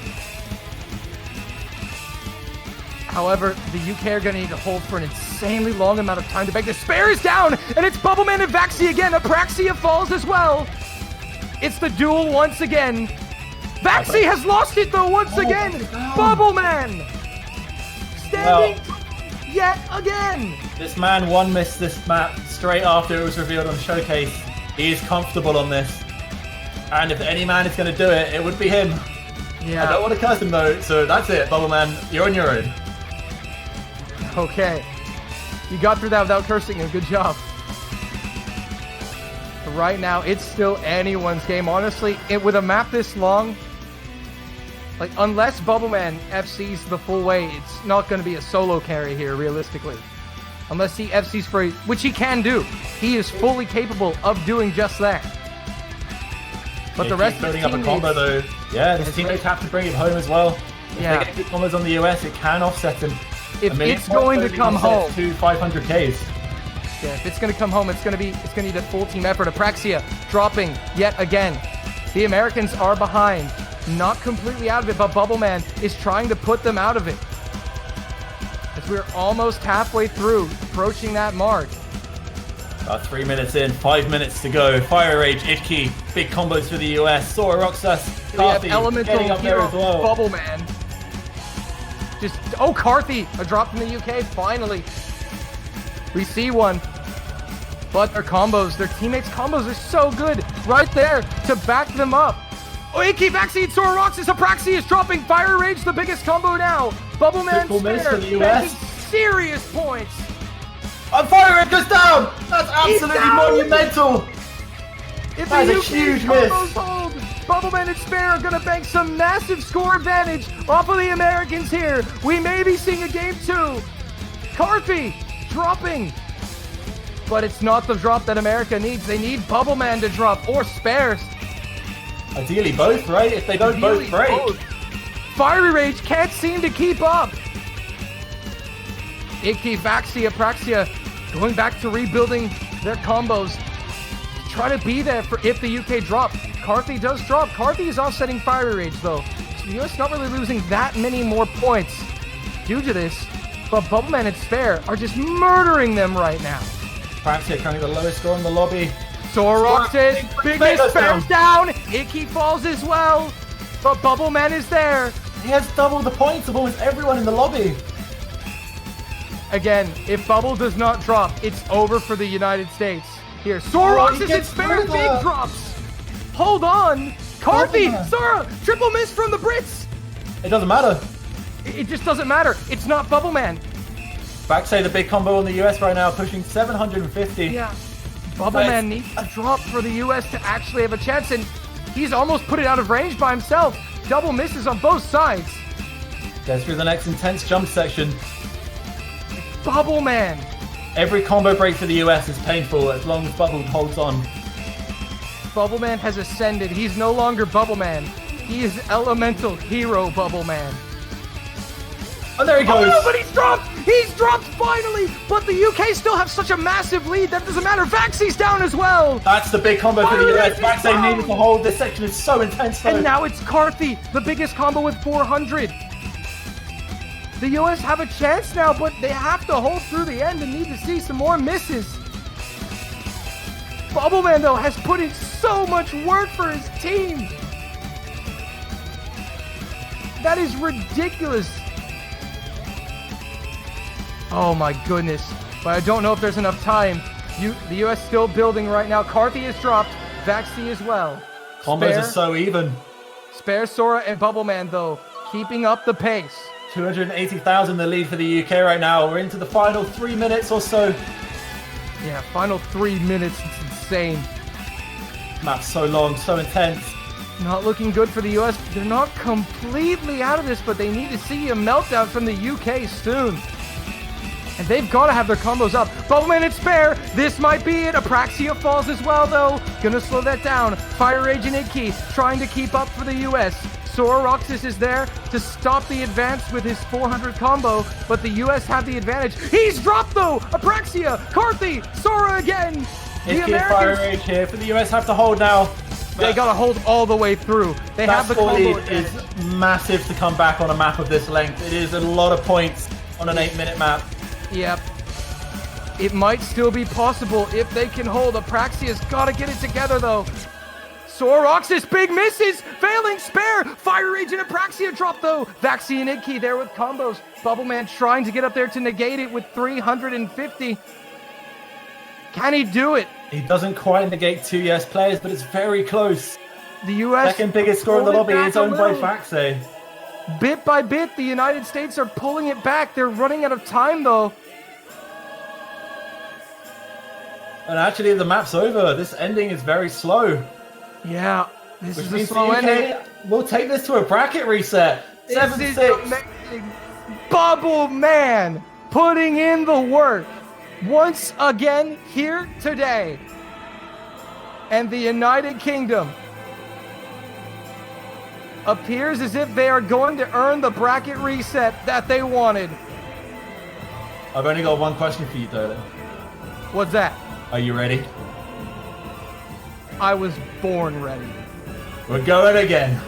S4: However, the UK are going to need to hold for an insanely long amount of time to beg. The Spare is down, and it's Bubbleman and Vaxe again. Apraxia falls as well. It's the duel once again. Vaxe has lost it, though, once again. Bubbleman standing yet again.
S5: This man one missed this map straight after it was revealed on Showcase. He is comfortable on this. And if any man is going to do it, it would be him.
S4: Yeah.
S5: I don't want to curse him, though, so that's it, Bubbleman. You're on your own.
S4: Okay. You got through that without cursing him. Good job. But right now, it's still anyone's game. Honestly, with a map this long, like, unless Bubbleman FCs the full way, it's not going to be a solo carry here, realistically. Unless he FCs for, which he can do. He is fully capable of doing just that. But the rest of the team
S5: up a combo, though. Yeah, his teammates have to bring him home as well. If they get good combos on the US, it can offset him.
S4: If it's going to come home
S5: to 500Ks.
S4: Yeah, if it's going to come home, it's going to need a full team effort. Apraxia dropping yet again. The Americans are behind. Not completely out of it, but Bubbleman is trying to put them out of it. As we're almost halfway through, approaching that mark.
S5: About 3 minutes in, 5 minutes to go. Fire Rage, Idke, big combos for the US. Sora Roxas, Carthy getting up there as well.
S4: Bubbleman. Carthy, a drop from the UK, finally. We see one. But their teammates' combos are so good right there to back them up. Idke, Vaxe, Sora Roxas, Apraxia is dropping. Fire Rage, the biggest combo now. Bubbleman Spare,
S5: the US.
S4: Serious points.
S5: And Fire Rage goes down. That's absolutely monumental.
S4: If
S5: that
S4: the
S5: is a huge miss.
S4: Hold, Bubbleman and Spare are going to bank some massive score advantage off of the Americans here. We may be seeing a game 2. Carthy dropping. But it's not the drop that America needs. They need Bubbleman to drop or Spares.
S5: Ideally both, right? If they don't both break.
S4: Fiery Rage can't seem to keep up. Idke, Vaxe, Apraxia going back to rebuilding their combos. Trying to be there for if the UK drop. Carthy does drop. Carthy is offsetting Fiery Rage, though. So the US not really losing that many more points due to this. But Bubbleman and Spare are just murdering them right now.
S5: Apraxia currently the lowest score in the lobby.
S4: Sora Roxas, biggest Spare's down. Idke falls as well. But Bubbleman is there.
S5: He has double the points of almost everyone in the lobby.
S4: Again, if Bubble does not drop, it's over for the United States. Here, Sora Roxas and Spare big drops. Hold on. Carthy, Sora, triple miss from the Brits.
S5: It doesn't matter.
S4: It just doesn't matter. It's not Bubbleman.
S5: Vaxe, the big combo on the US right now, pushing 750.
S4: Yeah. Bubbleman needs a drop for the US to actually have a chance, and he's almost put it out of range by himself. Double misses on both sides.
S5: Gets through the next intense jump section.
S4: Bubbleman.
S5: Every combo break for the US is painful as long as Bubble holds on.
S4: Bubbleman has ascended. He's no longer Bubbleman. He is Elemental Hero Bubbleman.
S5: Oh, there he goes.
S4: Oh, no, but he's dropped. He's dropped finally. But the UK still have such a massive lead. That doesn't matter. Vaxe's down as well.
S5: That's the big combo for the US. Vaxe needed to hold. This section is so intense, though.
S4: And now it's Carthy, the biggest combo with 400. The US have a chance now, but they have to hold through the end and need to see some more misses. Bubbleman, though, has put in so much work for his team. That is ridiculous. Oh my goodness. But I don't know if there's enough time. The US still building right now. Carthy is dropped. Vaxe as well.
S5: Combos are so even.
S4: Spare, Sora, and Bubbleman, though, keeping up the pace.
S5: 280,000 the lead for the UK right now. We're into the final 3 minutes or so.
S4: Yeah, final 3 minutes. It's insane.
S5: Map's so long, so intense.
S4: Not looking good for the US. They're not completely out of this, but they need to see a meltdown from the UK soon. And they've got to have their combos up. Bubbleman and Spare. This might be it. Apraxia falls as well, though. Gonna slow that down. Fire Rage and Idkey trying to keep up for the US. Sora Roxas is there to stop the advance with his 400 combo, but the US have the advantage. He's dropped, though. Apraxia, Carthy, Sora again. The
S5: Idkey Fire Rage here for the US have to hold now.
S4: They gotta hold all the way through. They have the combo
S5: lead is massive to come back on a map of this length. It is a lot of points on an 8-minute map.
S4: Yep. It might still be possible if they can hold. Apraxia's gotta get it together, though. Soroxis, big misses, failing Spare. Fire Rage and Apraxia drop, though. Vaxi and Idkey there with combos. Bubbleman trying to get up there to negate it with 350. Can he do it?
S5: He doesn't quite negate 2 US players, but it's very close.
S4: The US
S5: second biggest score in the lobby is owned by Vaxi.
S4: Bit by bit, the United States are pulling it back. They're running out of time, though.
S5: And actually, the map's over. This ending is very slow.
S4: Yeah, this
S5: Which
S4: is a
S5: means
S4: slow
S5: the UK
S4: ending.
S5: will take this to a bracket reset. 7-6.
S4: This is amazing. Bubble Man putting in the work once again here today. And the United Kingdom appears as if they are going to earn the bracket reset that they wanted.
S5: I've only got one question for you, Dolan.
S4: What's that?
S5: Are you ready?
S4: I was born ready.
S5: We're going again.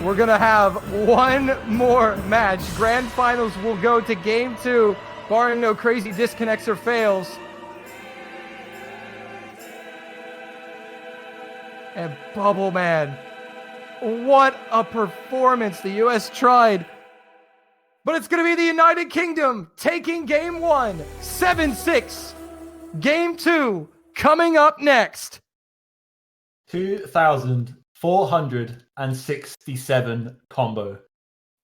S4: We're going to have one more match. Grand finals will go to game 2, barring no crazy disconnects or fails. And Bubble Man, what a performance. The US tried. But it's going to be the United Kingdom taking game 1, 7-6. Game 2 coming up next.
S5: 2,467 combo.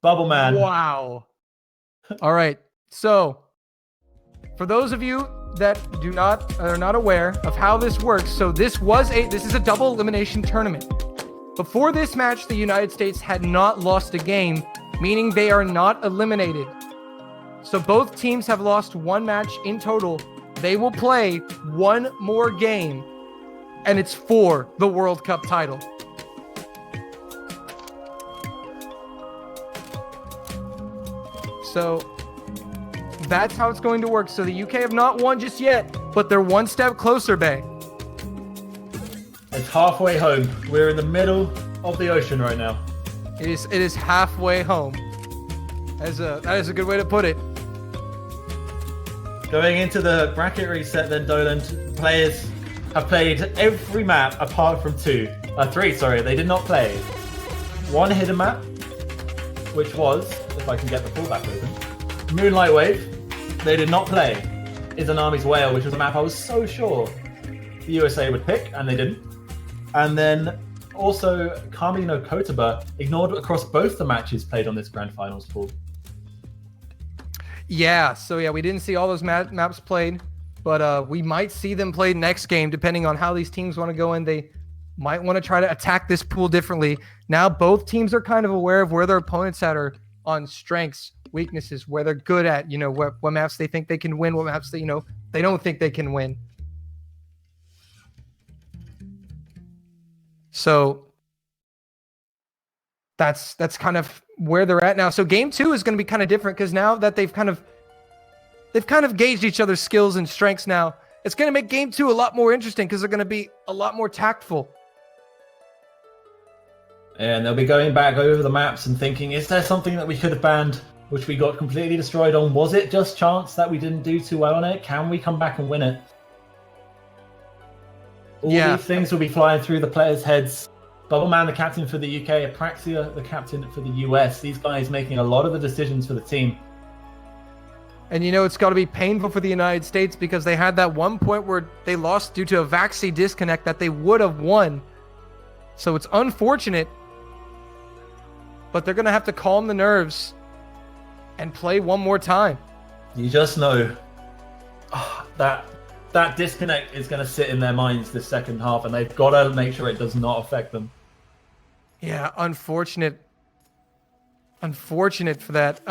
S5: Bubble Man.
S4: Wow. All right. So, for those of you that are not aware of how this works, so this is a double elimination tournament. Before this match, the United States had not lost a game, meaning they are not eliminated. So both teams have lost one match in total. They will play one more game, and it's for the World Cup title. So that's how it's going to work. So the UK have not won just yet, but they're one step closer, Bay.
S5: It's halfway home. We're in the middle of the ocean right now.
S4: It is halfway home. That is a good way to put it.
S5: Going into the bracket reset then, Dolan, players have played every map apart from 3, sorry. They did not play one hidden map, which was, if I can get the pullback open, Moonlight Wave. They did not play Izanami's Whale, which was a map I was so sure the USA would pick, and they didn't. And then also Kami no Kotaba ignored across both the matches played on this Grand Finals pool.
S4: Yeah, so yeah, we didn't see all those maps played, but we might see them played next game, depending on how these teams want to go in. They might want to try to attack this pool differently. Now both teams are kind of aware of where their opponents at are on strengths, weaknesses, where they're good at, what maps they think they can win, what maps they don't think they can win. So that's kind of where they're at now. So game 2 is going to be kind of different because now that they've kind of gauged each other's skills and strengths now, it's going to make game 2 a lot more interesting because they're going to be a lot more tactful.
S5: And they'll be going back over the maps and thinking, is there something that we could have banned, which we got completely destroyed on? Was it just chance that we didn't do too well on it? Can we come back and win it? All these things will be flying through the players' heads. Bubbleman, the captain for the UK, Apraxia, the captain for the US. These guys making a lot of the decisions for the team.
S4: And it's got to be painful for the United States because they had that one point where they lost due to a Vaxi disconnect that they would have won. So it's unfortunate, but they're going to have to calm the nerves and play one more time.
S5: You just know that disconnect is going to sit in their minds this second half, and they've got to make sure it does not affect them.
S4: Yeah, unfortunate for that.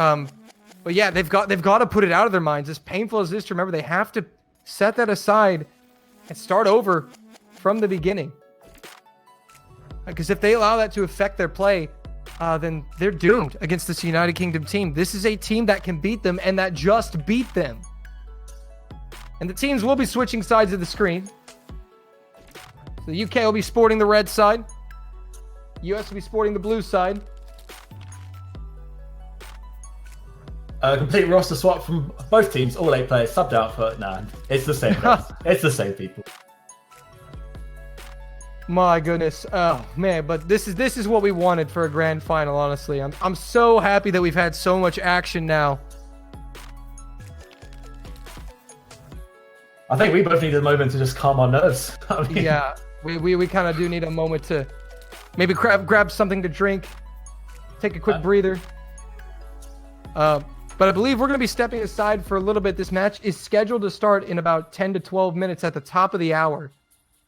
S4: But yeah, they've got to put it out of their minds. As painful as this to remember, they have to set that aside and start over from the beginning. Because if they allow that to affect their play, then they're doomed against this United Kingdom team. This is a team that can beat them and that just beat them. And the teams will be switching sides of the screen. So the UK will be sporting the red side. US will be sporting the blue side.
S5: Complete roster swap from both teams, all 8 players subbed out for... Nah, it's the same guys. It's the same people.
S4: My goodness. Oh, man, but this is what we wanted for a grand final, honestly. I'm so happy that we've had so much action now.
S5: I think we both need a moment to just calm our nerves. I mean,
S4: Yeah, we kind of do need a moment to maybe grab something to drink, take a quick breather. But I believe we're going to be stepping aside for a little bit. This match is scheduled to start in about 10 to 12 minutes at the top of the hour.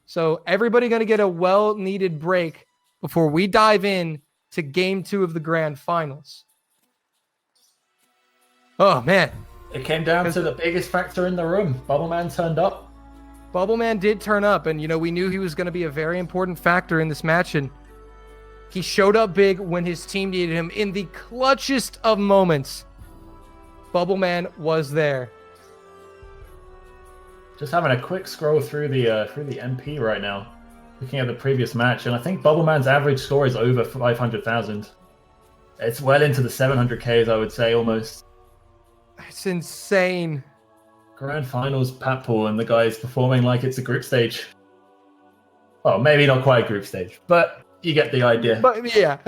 S4: So everybody going to get a well-needed break before we dive in to Game 2 of the Grand Finals. Oh, man.
S5: It came down to the biggest factor in the room. Bubbleman turned up.
S4: Bubbleman did turn up, and, we knew he was going to be a very important factor in this match, and he showed up big when his team needed him in the clutchest of moments. Bubbleman was there.
S5: Just having a quick scroll through the MP right now, looking at the previous match, and I think Bubbleman's average score is over 500,000. It's well into the 700Ks, I would say, almost.
S4: It's insane.
S5: Grand Finals, Pat Paul, and the guys performing like it's a group stage. Well, maybe not quite a group stage, but you get the idea.
S4: But yeah.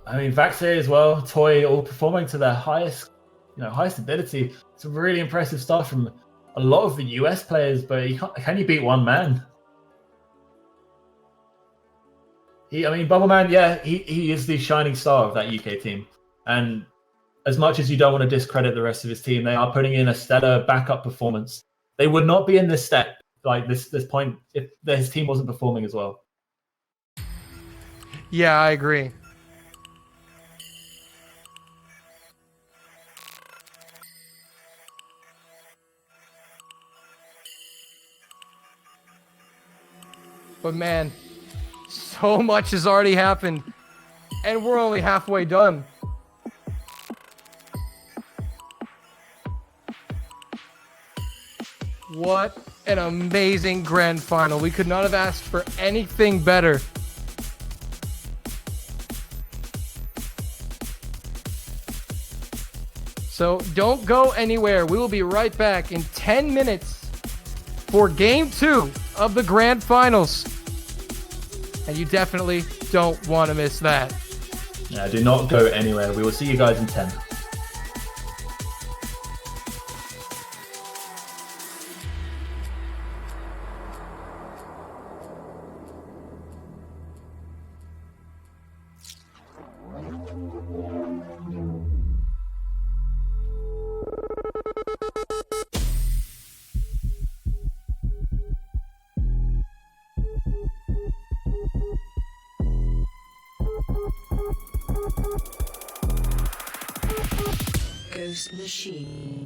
S5: I mean, Vaxe as well, Toy, all performing to their highest ability. Some really impressive stuff from a lot of the US players, but can you beat one man? Bubbleman, yeah, he is the shining star of that UK team. And as much as you don't want to discredit the rest of his team, they are putting in a stellar backup performance. They would not be in this step, like this point, if his team wasn't performing as well.
S4: Yeah, I agree. But man, so much has already happened, and we're only halfway done. What an amazing grand final. We could not have asked for anything better. So don't go anywhere. We will be right back in 10 minutes for Game 2 of the Grand Finals. And you definitely don't want to miss that.
S5: Yeah, do not go anywhere. We will see you guys in 10.
S11: Ghost Machine.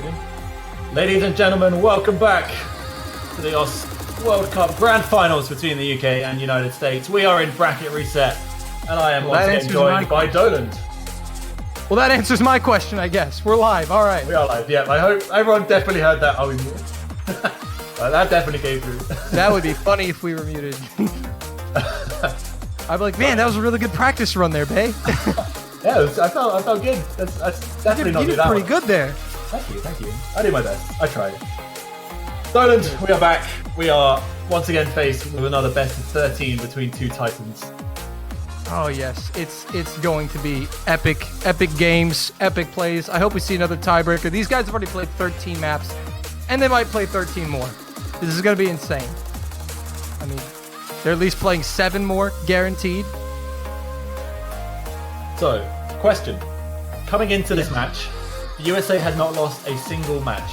S4: muted.
S5: Ladies and gentlemen, welcome back to the World Cup Grand Finals between the UK and United States. We are in bracket reset, and I am once again joined by Doland.
S4: Well, that answers my question, I guess. We're live. All right.
S5: We are live. Yeah, I hope everyone definitely heard that. Oh, that definitely came through.
S4: That would be funny if we were muted. I'd be like, man, that was a really good practice run there, Bay.
S5: Yeah, I felt good. That's definitely not
S4: you
S5: do
S4: did
S5: that
S4: pretty
S5: one.
S4: good there.
S5: Thank you. I did my best. I tried. Doland, we are back. We are once again faced with another best of 13 between two titans.
S4: Oh yes, it's going to be epic games, epic plays. I hope we see another tiebreaker. These guys have already played 13 maps, and they might play 13 more. This is going to be insane. I mean, they're at least playing 7 more, guaranteed.
S5: So, question. Coming into this match, the USA had not lost a single match.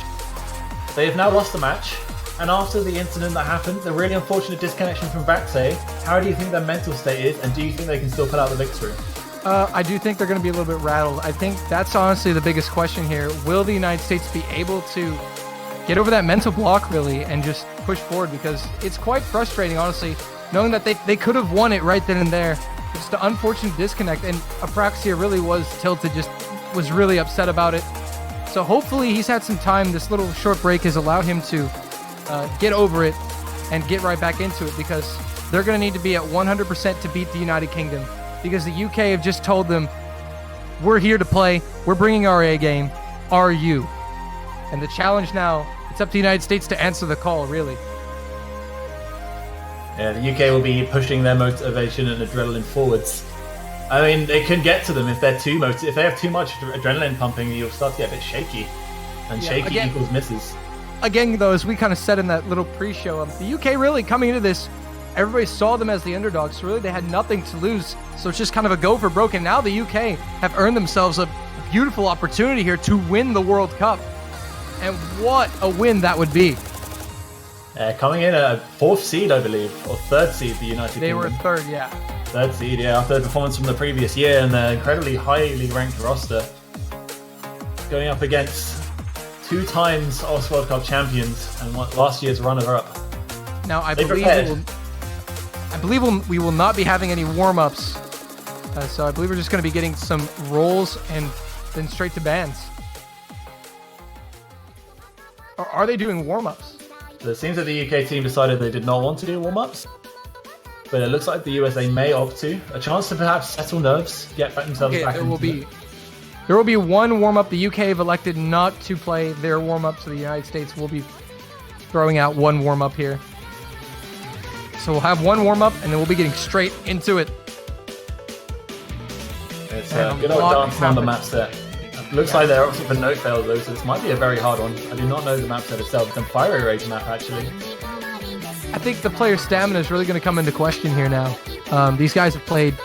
S5: They have now lost a match, and after the incident that happened, the really unfortunate disconnection from Vaxay, how do you think their mental state is, and do you think they can still pull out the victory?
S4: I do think they're going to be a little bit rattled. I think that's honestly the biggest question here. Will the United States be able to get over that mental block, really, and just push forward? Because it's quite frustrating, honestly, knowing that they could have won it right then and there. It's the unfortunate disconnect, and Apraxia really was tilted, just was really upset about it. So hopefully he's had some time. This little short break has allowed him to get over it and get right back into it, because they're going to need to be at 100% to beat the United Kingdom, because the UK have just told them, we're here to play, we're bringing our A game, are you? And the challenge now, it's up to the United States to answer the call, really.
S5: Yeah, the UK will be pushing their motivation and adrenaline forwards. I mean, it can get to them if they're if they have too much adrenaline pumping, you'll start to get a bit shaky, and shaky equals misses.
S4: Again, though, as we kind of said in that little pre-show, the UK really coming into this, everybody saw them as the underdogs, so really they had nothing to lose. So it's just kind of a go for broke. And now the UK have earned themselves a beautiful opportunity here to win the World Cup. And what a win that would be.
S5: Coming in at 4th seed, I believe, or 3rd seed, the United Kingdom.
S4: They were 3rd, yeah.
S5: 3rd seed, yeah, after their performance from the previous year and their incredibly highly ranked roster. Going up against 2 times OS World Cup champions and last year's runner-up.
S4: Now, I believe we will not be having any warm-ups. So I believe we're just going to be getting some rolls and then straight to bans. Or are they doing warm-ups?
S5: So it seems that the UK team decided they did not want to do warm-ups, but it looks like the USA may opt to. A chance to perhaps settle nerves, get themselves back
S4: there
S5: into
S4: will be one warm-up. The UK have elected not to play their warm-up, so the United States will be throwing out one warm-up here. So we'll have one warm-up, and then we'll be getting straight into it.
S5: It's a good old dance on the map set. Looks like they're opting for no fail though, so this might be a very hard one. I do not know the map set itself. It's a fire rage map, actually.
S4: I think the player stamina is really going to come into question here now. These guys have played...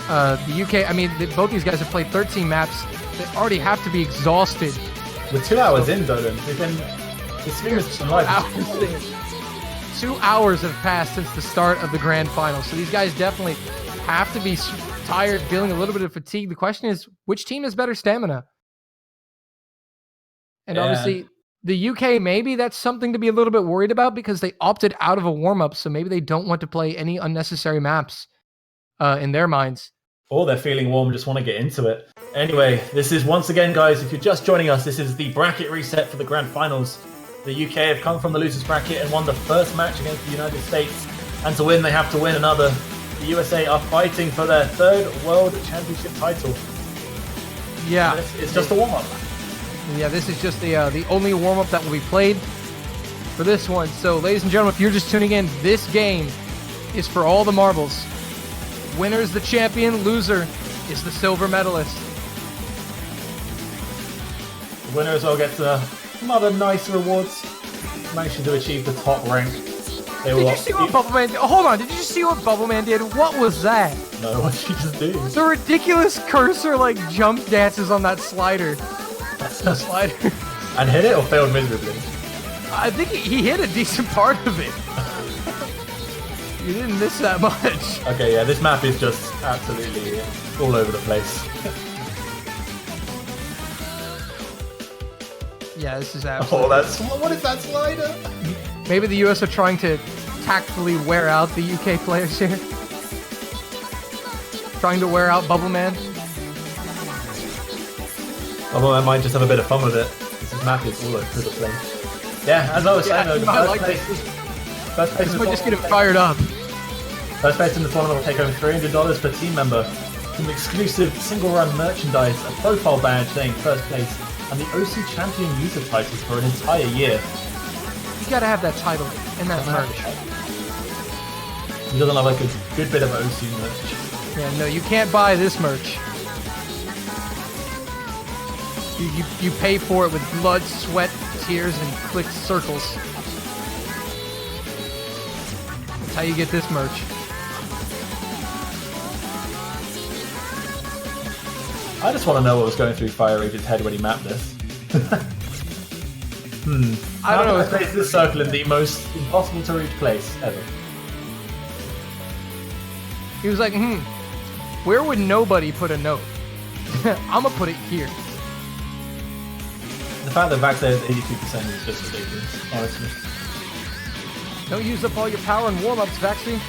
S4: the UK, I mean, both these guys have played 13 maps. They already have to be exhausted.
S5: We're 2 hours in, Dolan. We've been... This stream is live.
S4: 2 hours have passed since the start of the grand final, so these guys definitely have to be tired, feeling a little bit of fatigue. The question is, which team has better stamina? And obviously, the UK, maybe that's something to be a little bit worried about, because they opted out of a warm-up, so maybe they don't want to play any unnecessary maps in their minds.
S5: Or they're feeling warm and just want to get into it. Anyway, this is once again, guys, if you're just joining us, this is the bracket reset for the grand finals. The UK have come from the losers bracket and won the first match against the United States. And to win, they have to win another. The USA are fighting for their 3rd World Championship title.
S4: Yeah.
S5: It's just a warm-up.
S4: Yeah, this is just the only warm-up that will be played for this one. So, ladies and gentlemen, if you're just tuning in, this game is for all the marbles. Winner is the champion, loser is the silver medalist.
S5: The winner as well gets some other nice rewards. Managed to achieve the top rank.
S4: Did you see what Bubbleman did? Hold on, did you see what Bubbleman did? What was that?
S5: No, what did he just do?
S4: The ridiculous cursor, jump dances on that slider. Slider.
S5: And hit it or failed miserably?
S4: I think he hit a decent part of it. You didn't miss that much.
S5: Okay, yeah, this map is just absolutely all over the place.
S4: Yeah, this is
S5: Oh,
S4: absolutely.
S5: what is that slider?
S4: Maybe the US are trying to tactfully wear out the UK players here. Trying to wear out Bubble Man.
S5: Although I might just have a bit of fun with it. This map is all over the place. Yeah, as I was saying, though,
S4: I like this.
S5: first place
S4: This
S5: in
S4: might
S5: the
S4: just get it
S5: tournament-
S4: fired up.
S5: First place in the tournament will take home $300 per team member, some exclusive single-run merchandise, a profile badge saying first place, and the OC Champion user titles for an entire year.
S4: You gotta have that title and that merch.
S5: He doesn't have like a good bit of OC merch.
S4: Yeah, no, you can't buy this merch. You pay for it with blood, sweat, tears, and click circles. That's how you get this merch.
S5: I just want to know what was going through Fire Rage's head when he mapped this.
S4: I don't know.
S5: I place this circle in the most impossible to reach place ever.
S4: He was like, where would nobody put a note? I'm gonna put it here.
S5: The fact that Vax is 82% is just ridiculous, honestly.
S4: Don't use up all your power in warm-ups, Vaxi.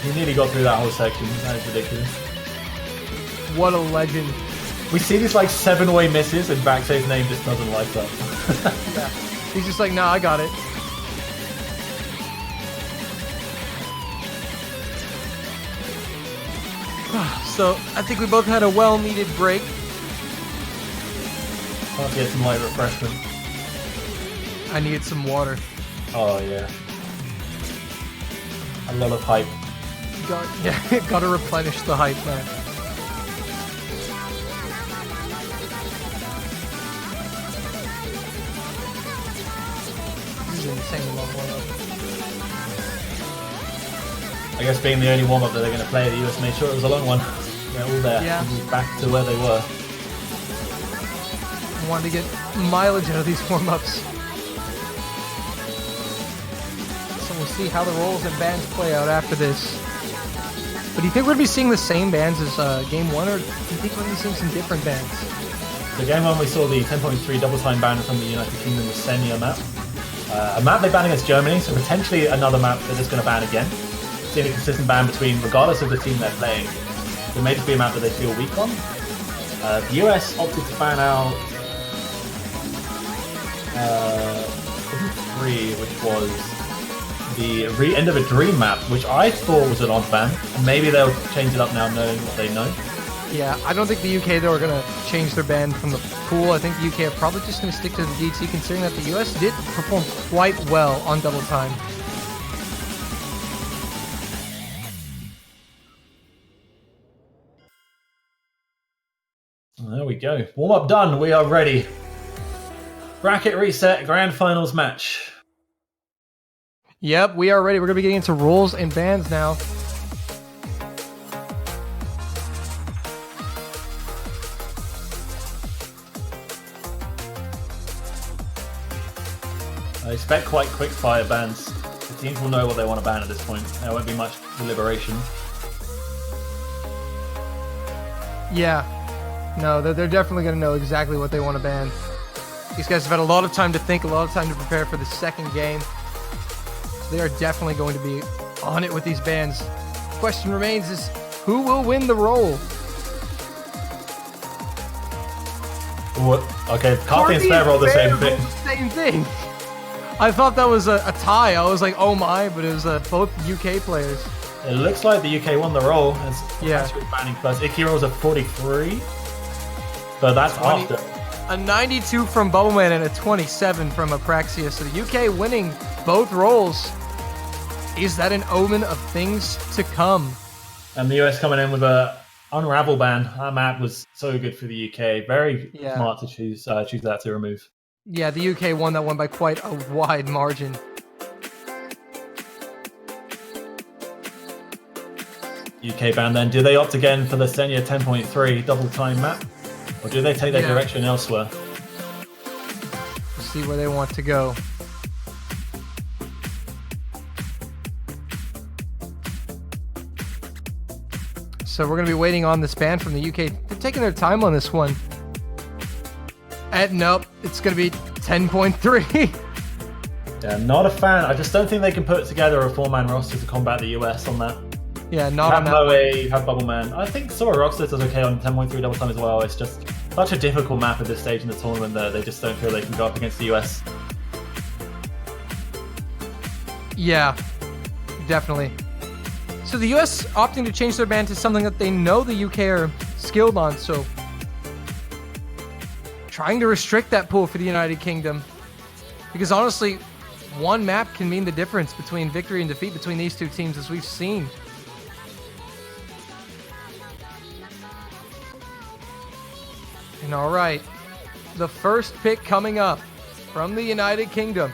S5: He nearly got through that whole section. That is ridiculous.
S4: What a legend.
S5: We see these like 7-way misses and Vax's name just doesn't light up.
S4: Yeah. He's just like, nah, I got it. So, I think we both had a well-needed break.
S5: I'll get some light refreshment.
S4: I needed some water.
S5: Oh yeah. A lot of hype.
S4: Gotta replenish the hype, man. This is an insane long warm-up.
S5: I guess being the only warm-up that they're going to play, the US made sure it was a long one. They're all there.
S4: Yeah.
S5: Back to where they were.
S4: I wanted to get mileage out of these warm-ups. So we'll see how the roles and bands play out after this. But do you think we're going to be seeing the same bands as Game 1, or do you think we're going to be seeing some different bands?
S5: The game 1 we saw the 10.3 double time ban from the United Kingdom was Senia map. A map they banned against Germany, so potentially another map they're just going to ban again. Seeing a consistent ban between, regardless of the team they're playing. It may just be a map that they feel weak on. The US opted to ban out 3, which was the End of a Dream map, which I thought was an odd ban. And maybe they'll change it up now knowing what they know.
S4: Yeah, I don't think the UK, though, are going to change their ban from the pool. I think the UK are probably just going to stick to the DT, considering that the US did perform quite well on double time.
S5: There we go. Warm up done. We are ready. Bracket reset, grand finals match.
S4: Yep, we are ready. We're going to be getting into rules and bans now.
S5: I expect quite quick fire bans. The teams will know what they want to ban at this point. There won't be much deliberation.
S4: Yeah. No, they're definitely going to know exactly what they want to ban. These guys have had a lot of time to think, a lot of time to prepare for the second game. So they are definitely going to be on it with these bans. The question remains is, who will win the role?
S5: What? Okay, Carthy and Spare roll the same thing.
S4: Same thing. I thought that was a tie. I was like, oh my, but it was both UK players.
S5: It looks like the UK won the roll. As
S4: Yeah.
S5: banning plus. Icky rolls a 43. But that's
S4: 20.
S5: after.
S4: A 92 from Bubbleman and a 27 from Apraxia. So the UK winning both roles. Is that an omen of things to come?
S5: And the US coming in with a Unravel ban. That map was so good for the UK. Very smart to choose that to remove.
S4: Yeah, the UK won that one by quite a wide margin.
S5: UK ban then. Do they opt again for the Senia 10.3 double time map? Or do they take their direction elsewhere?
S4: We'll see where they want to go. So we're going to be waiting on this ban from the UK. They're taking their time on this one. And nope, it's going to be 10.3.
S5: Yeah, not a fan. I just don't think they can put together a 4-man roster to combat the US on that.
S4: Yeah, not
S5: you
S4: on
S5: have
S4: that
S5: Moe, you have Bubble Man. I think Sora Rockstars does okay on 10.3 double time as well. It's just such a difficult map at this stage in the tournament that they just don't feel they can go up against the US.
S4: Yeah, definitely. So the US opting to change their ban to something that they know the UK are skilled on, so trying to restrict that pool for the United Kingdom. Because honestly, one map can mean the difference between victory and defeat between these two teams, as we've seen. And all right, the first pick coming up from the United Kingdom.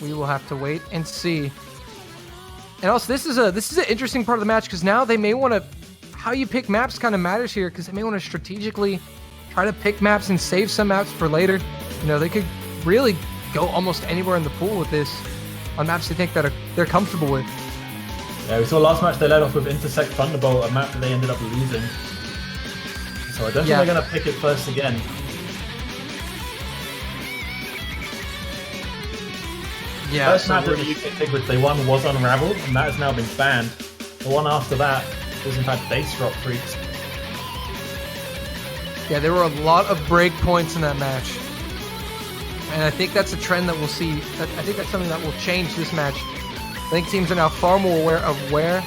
S4: We will have to wait and see. And also, this is an interesting part of the match, because now they may want to, how you pick maps kind of matters here, because they may want to strategically try to pick maps and save some maps for later. You know, they could really go almost anywhere in the pool with this on maps they think that they're comfortable with.
S5: Yeah, we saw last match they led off with Intersect Thunderbolt, a map that they ended up losing. So I don't think they're going to pick it first again.
S4: Yeah,
S5: First map that the UK picked which they won was Unravel, and that has now been banned. The one after that was in fact Base Drop Freaks.
S4: Yeah, there were a lot of break points in that match. And I think that's a trend that we'll see. I think that's something that will change this match. I think teams are now far more aware of where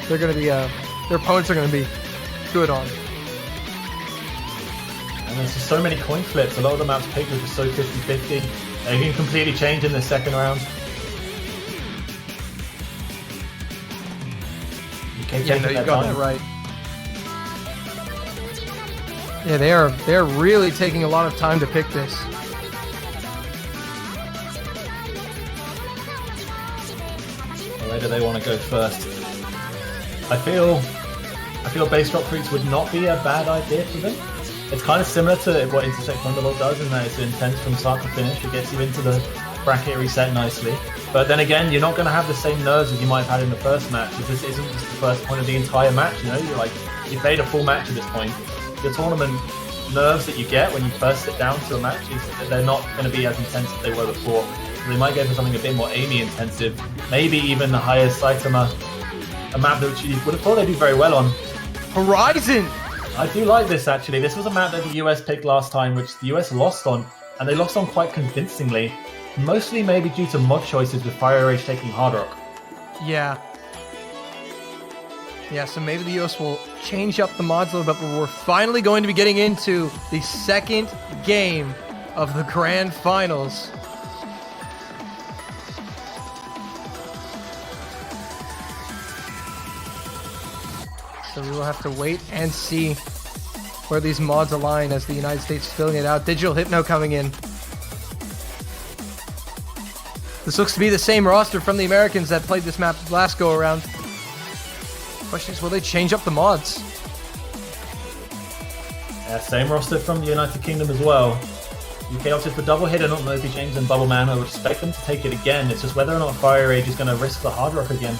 S4: they're going to be, their opponents are going to be good on.
S5: And there's just so many coin flips. A lot of the maps picked were just so 50-50. They can completely change in the second round.
S4: Yeah, no, you got that right. Yeah, they're really taking a lot of time to pick this.
S5: Where do they want to go first? I feel Base Drop Freaks would not be a bad idea for them. It's kind of similar to what Intersect Thunderbolt does, in that it's intense from start to finish. It gets you into the bracket reset nicely. But then again, you're not going to have the same nerves as you might have had in the first match, because this isn't just the first point of the entire match. You know, you played a full match at this point. The tournament nerves that you get when you first sit down to a match is they're not going to be as intense as they were before. So they might go for something a bit more Amy intensive, maybe even the higher Saitama, a map that you would have thought they'd do very well on.
S4: Horizon!
S5: I do like this actually. This was a map that the US picked last time, which the US lost on, and they lost on quite convincingly. Mostly maybe due to mod choices with Fire Rage taking Hard Rock.
S4: Yeah. Yeah, so maybe the US will change up the mods a little bit, but we're finally going to be getting into the second game of the Grand Finals. So we will have to wait and see where these mods align as the United States is filling it out. Digital Hypno coming in. This looks to be the same roster from the Americans that played this map last go around. Question is, will they change up the mods?
S5: Yeah, same roster from the United Kingdom as well. UK opted for double hit and not Moby James and Bubble Man. I would expect them to take it again. It's just whether or not Fire Rage is going to risk the Hard Rock again.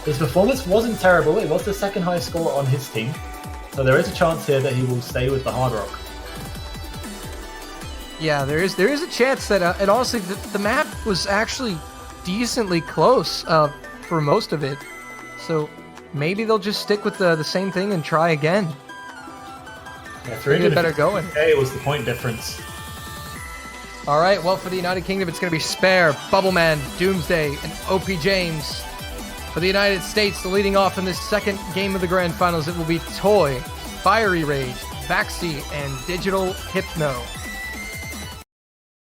S5: His performance wasn't terrible. It was the second highest score on his team. So there is a chance here that he will stay with the Hard Rock.
S4: Yeah, there is a chance that, and honestly, the map was actually decently close for most of it. So maybe they'll just stick with the same thing and try again.
S5: Yeah,
S4: get better going.
S5: Okay, it was the point difference.
S4: All right, well, for the United Kingdom, it's going to be Spare, Bubbleman, Doomsday, and OP James. For the United States, the leading off in this second game of the Grand Finals, it will be Toy, Fiery Rage, Vaxi, and Digital Hypno.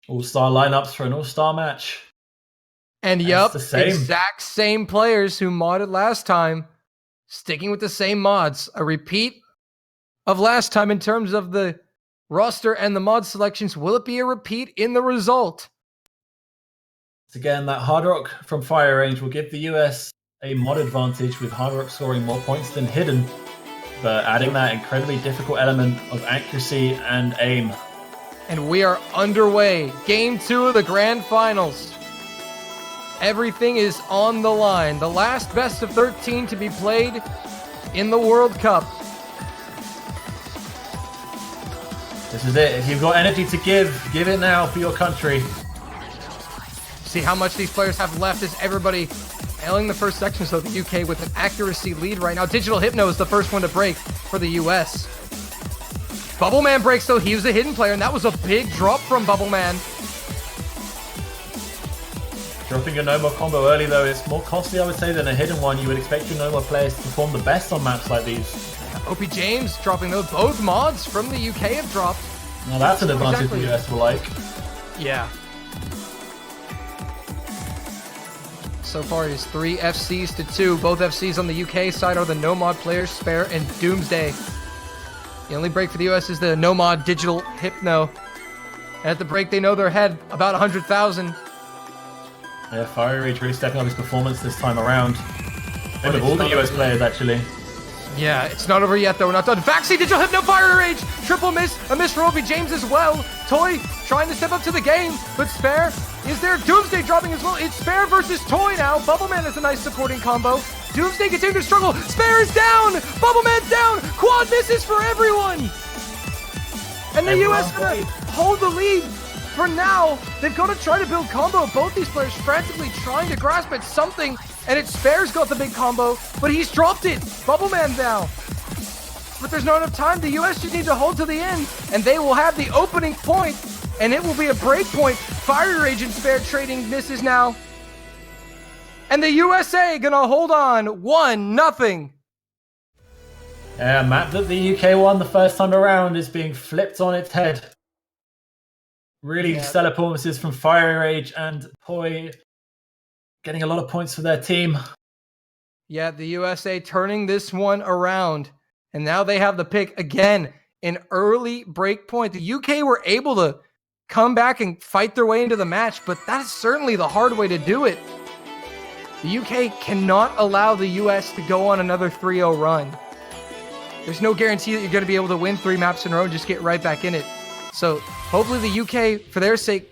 S5: All-star lineups for an all-star match.
S4: And yup, exact same players who modded last time, sticking with the same mods. A repeat of last time in terms of the roster and the mod selections. Will it be a repeat in the result?
S5: Again, that Hard Rock from Fire Range will give the US a mod advantage, with Hard Rock scoring more points than Hidden, but adding that incredibly difficult element of accuracy and aim.
S4: And we are underway. Game 2 of the Grand Finals. Everything is on the line. The last best of 13 to be played in the World Cup.
S5: This is it. If you've got energy to give it now for your country.
S4: See how much these players have left as everybody nailing the first section. So the UK with an accuracy lead right now. Digital Hypno is the first one to break for the US. Bubbleman breaks though. He was a hidden player, and that was a big drop from Bubbleman.
S5: Dropping your no more combo early though is more costly, I would say, than a hidden one. You would expect your no more players to perform the best on maps like these.
S4: OP James dropping those. Both mods from the UK have dropped.
S5: Now that's an advantage
S4: Exactly.
S5: the US will like.
S4: Yeah. So far it is 3 FCs to 2. Both FCs on the UK side are the no mod players, Spare and Doomsday. The only break for the US is the no mod Digital Hypno. And at the break they know they're ahead about 100,000.
S5: Yeah, Fire Rage really stepping up his performance this time around. One of all the US players actually.
S4: Yeah, it's not over yet though. We're not done. Vaxi, Digital Hypno, Fire Rage! Triple miss. A miss for OP James as well. Toy trying to step up to the game, but Spare is there. Doomsday dropping as well. It's Spare versus Toy now. Bubbleman is a nice supporting combo. Doomsday continuing to struggle. Spare is down. Bubbleman's down. Quad misses for everyone. And the US gonna hold the lead for now. They've got to try to build combo. Both these players frantically trying to grasp at something. And it's Spare's got the big combo, but he's dropped it. Bubbleman down. But there's not enough time. The US just need to hold to the end, and they will have the opening point, and it will be a break point. Fire Rage and Spare trading misses now. And the USA gonna hold on 1-0.
S5: Yeah, map that the UK won the first time around is being flipped on its head. Really stellar performances from Fire Rage and Poi, getting a lot of points for their team.
S4: Yeah, the USA turning this one around. And now they have the pick again, an early break point. The UK were able to come back and fight their way into the match, but that's certainly the hard way to do it. The UK cannot allow the US to go on another 3-0 run. There's no guarantee that you're going to be able to win 3 maps in a row and just get right back in it. So hopefully the UK, for their sake,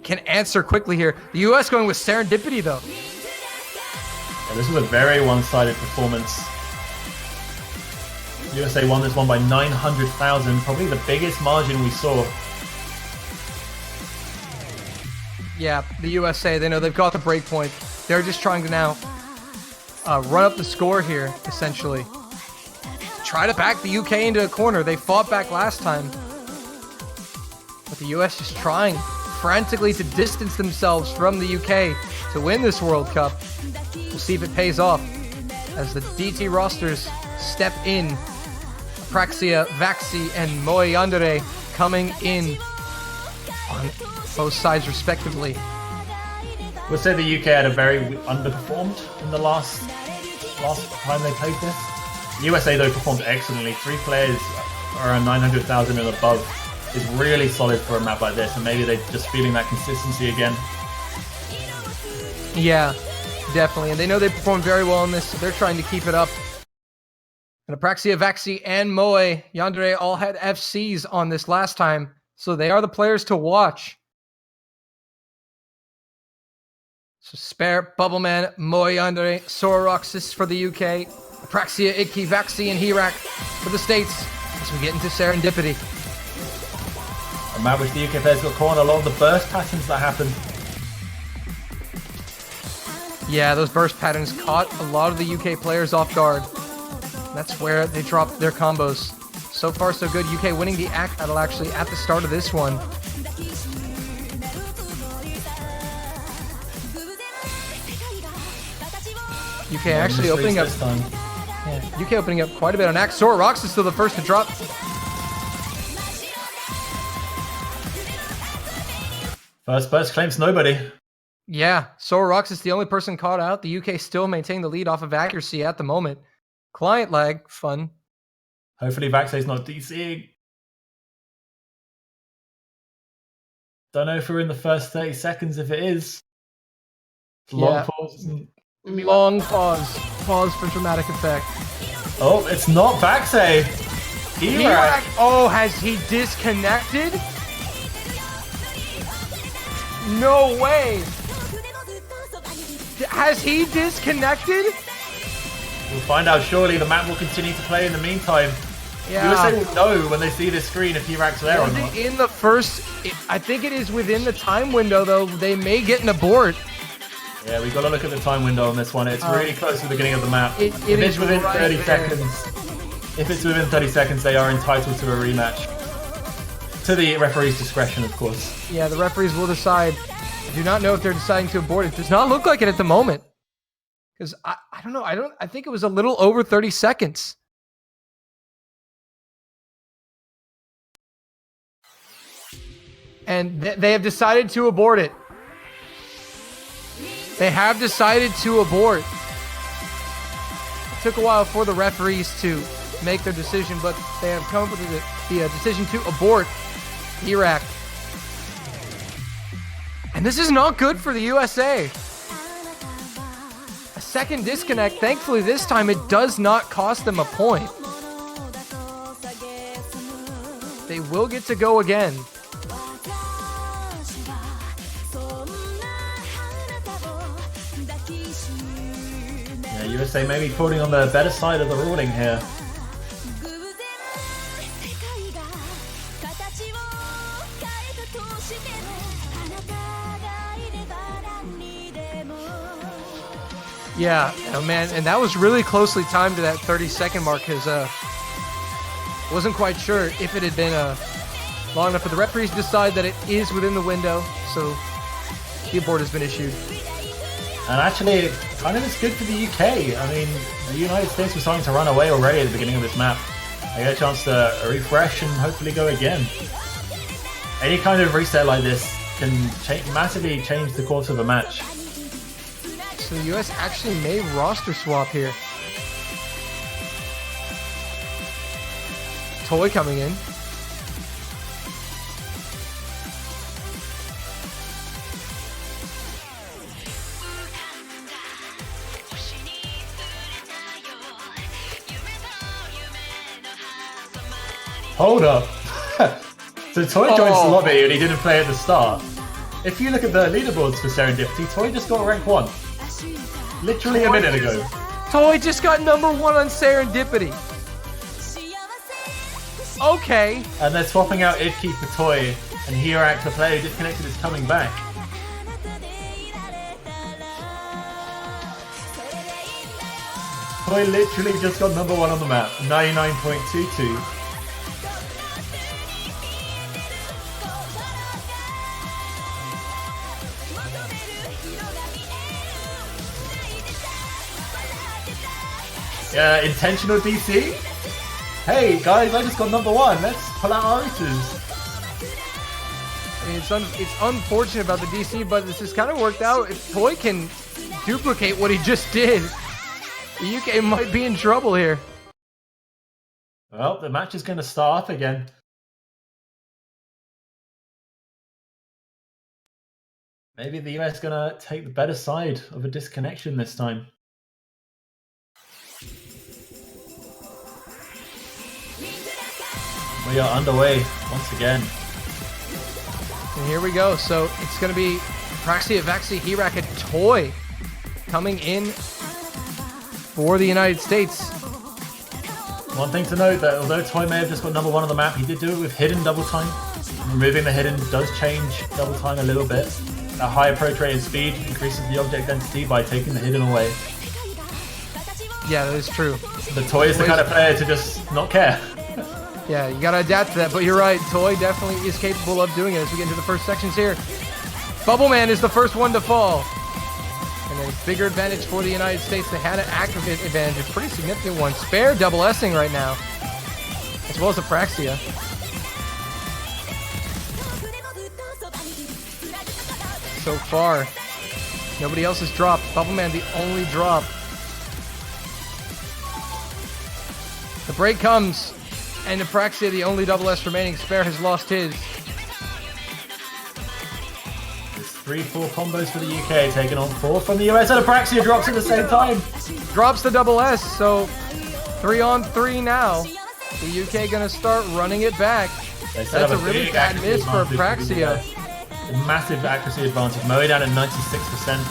S4: can answer quickly here. The US going with Serendipity, though.
S5: Yeah, this was a very one-sided performance. USA won this one by 900,000, probably the biggest margin we saw.
S4: Yeah, the USA, they know they've got the break point. They're just trying to now run up the score here, essentially. Try to back the UK into a corner. They fought back last time. But the US just trying frantically to distance themselves from the UK to win this World Cup. We'll see if it pays off as the DT rosters step in. Apraxia, Vaxi, and Moe Yandere coming in on both sides respectively.
S5: We'll say the UK had a very underperformed in the last time they played this. The USA though performed excellently. 3 players around 900,000 and above is really solid for a map like this, and maybe they're just feeling that consistency again.
S4: Yeah, definitely. And they know they performed very well in this, so they're trying to keep it up. And Apraxia, Vaxi, and Moe Yandere all had FCs on this last time, so they are the players to watch. So Spare, Bubbleman, Moe Yandere, Sororoxis for the UK, Apraxia, Icky, Vaxi, and Hirak for the States as we get into Serendipity.
S5: A map which the UK players got caught on a lot of the burst patterns that happened.
S4: Yeah, those burst patterns caught a lot of the UK players off guard. That's where they dropped their combos. So far, so good. UK winning the act battle actually at the start of this one. UK actually opening up. Yeah, UK opening up quite a bit on act. Sororox is still the first to drop.
S5: First burst claims nobody.
S4: Yeah, Sororox is the only person caught out. The UK still maintaining the lead off of accuracy at the moment. Client lag, fun.
S5: Hopefully Vaxe's not DCing. Don't know if we're in the first 30 seconds. If it is, long pause.
S4: Long pause. Pause for dramatic effect.
S5: Oh, it's not Vaxe.
S4: Hirak. Oh, has he disconnected? Has he disconnected?
S5: We'll find out shortly. The map will continue to play in the meantime.
S4: Yeah.
S5: USA will know when they see this screen if Hirak's there or not.
S4: In the first, I think it is within the time window though. They may get an abort.
S5: Yeah, we got to look at the time window on this one. It's really close to the beginning of the map.
S4: It
S5: if it's within
S4: right
S5: 30
S4: there.
S5: seconds, if it's within 30 seconds, they are entitled to a rematch. To the referee's discretion, of course.
S4: Yeah, the referees will decide. I do not know if they're deciding to abort. It does not look like it at the moment. Because I don't know. I think it was a little over 30 seconds. And they have decided to abort it. They have decided to abort. It took a while for the referees to make their decision, but they have come up with the decision to abort Iraq. And this is not good for the USA. A second disconnect. Thankfully, this time it does not cost them a point. They will get to go again.
S5: Yeah, USA may be putting on the better side of the ruling here.
S4: Yeah, oh man, and that was really closely timed to that 30-second mark because wasn't quite sure if it had been long enough. But the referees decide that it is within the window, so the abort has been issued.
S5: And actually, kind of it's good for the UK. I mean, the United States was starting to run away already at the beginning of this map. They get a chance to refresh and hopefully go again. Any kind of reset like this can massively change the course of a match.
S4: So the US actually may roster swap here. Toy coming in.
S5: Hold up. So Toy joins the lobby and he didn't play at the start. If you look at the leaderboards for Serendipity, Toy just got rank 1. Literally a minute ago.
S4: Toy just got number 1 on Serendipity. Okay.
S5: And they're swapping out Idkey for Toy, and Hirak, the player who disconnected, is coming back. Toy literally just got number 1 on the map, 99.22. Intentional DC? Hey guys, I just got number 1. Let's pull out our aces.
S4: I mean, it's unfortunate about the DC, but this has kind of worked out. If Toy can duplicate what he just did, the UK might be in trouble here.
S5: Well, the match is going to start up again. Maybe the US going to take the better side of a disconnection this time. We are underway once again.
S4: And here we go. So it's going to be Praxia, Vaxi, Hirak, and Toy coming in for the United States.
S5: One thing to note that although Toy may have just got number 1 on the map, he did do it with hidden double time. Removing the hidden does change double time a little bit. A high approach rate and speed increases the object density by taking the hidden away.
S4: Yeah, that is true.
S5: The Toy is the kind of player to just not care.
S4: Yeah, you gotta adapt to that, but you're right. Toy definitely is capable of doing it as we get into the first sections here. Bubble Man is the first one to fall. And a bigger advantage for the United States. They had an active advantage, a pretty significant one. Spare double S-ing right now, as well as Apraxia. So far, nobody else has dropped. Bubble Man the only drop. The break comes. And Apraxia, the only double S remaining. Spare has lost his.
S5: It's 3-4 combos for the UK, taking on 4 from the US, and Apraxia drops at the same time.
S4: Drops the double S, so 3-on-3 now. The UK gonna start running it back. That's a really bad miss for Apraxia.
S5: A massive accuracy advantage. Moe down at 96%.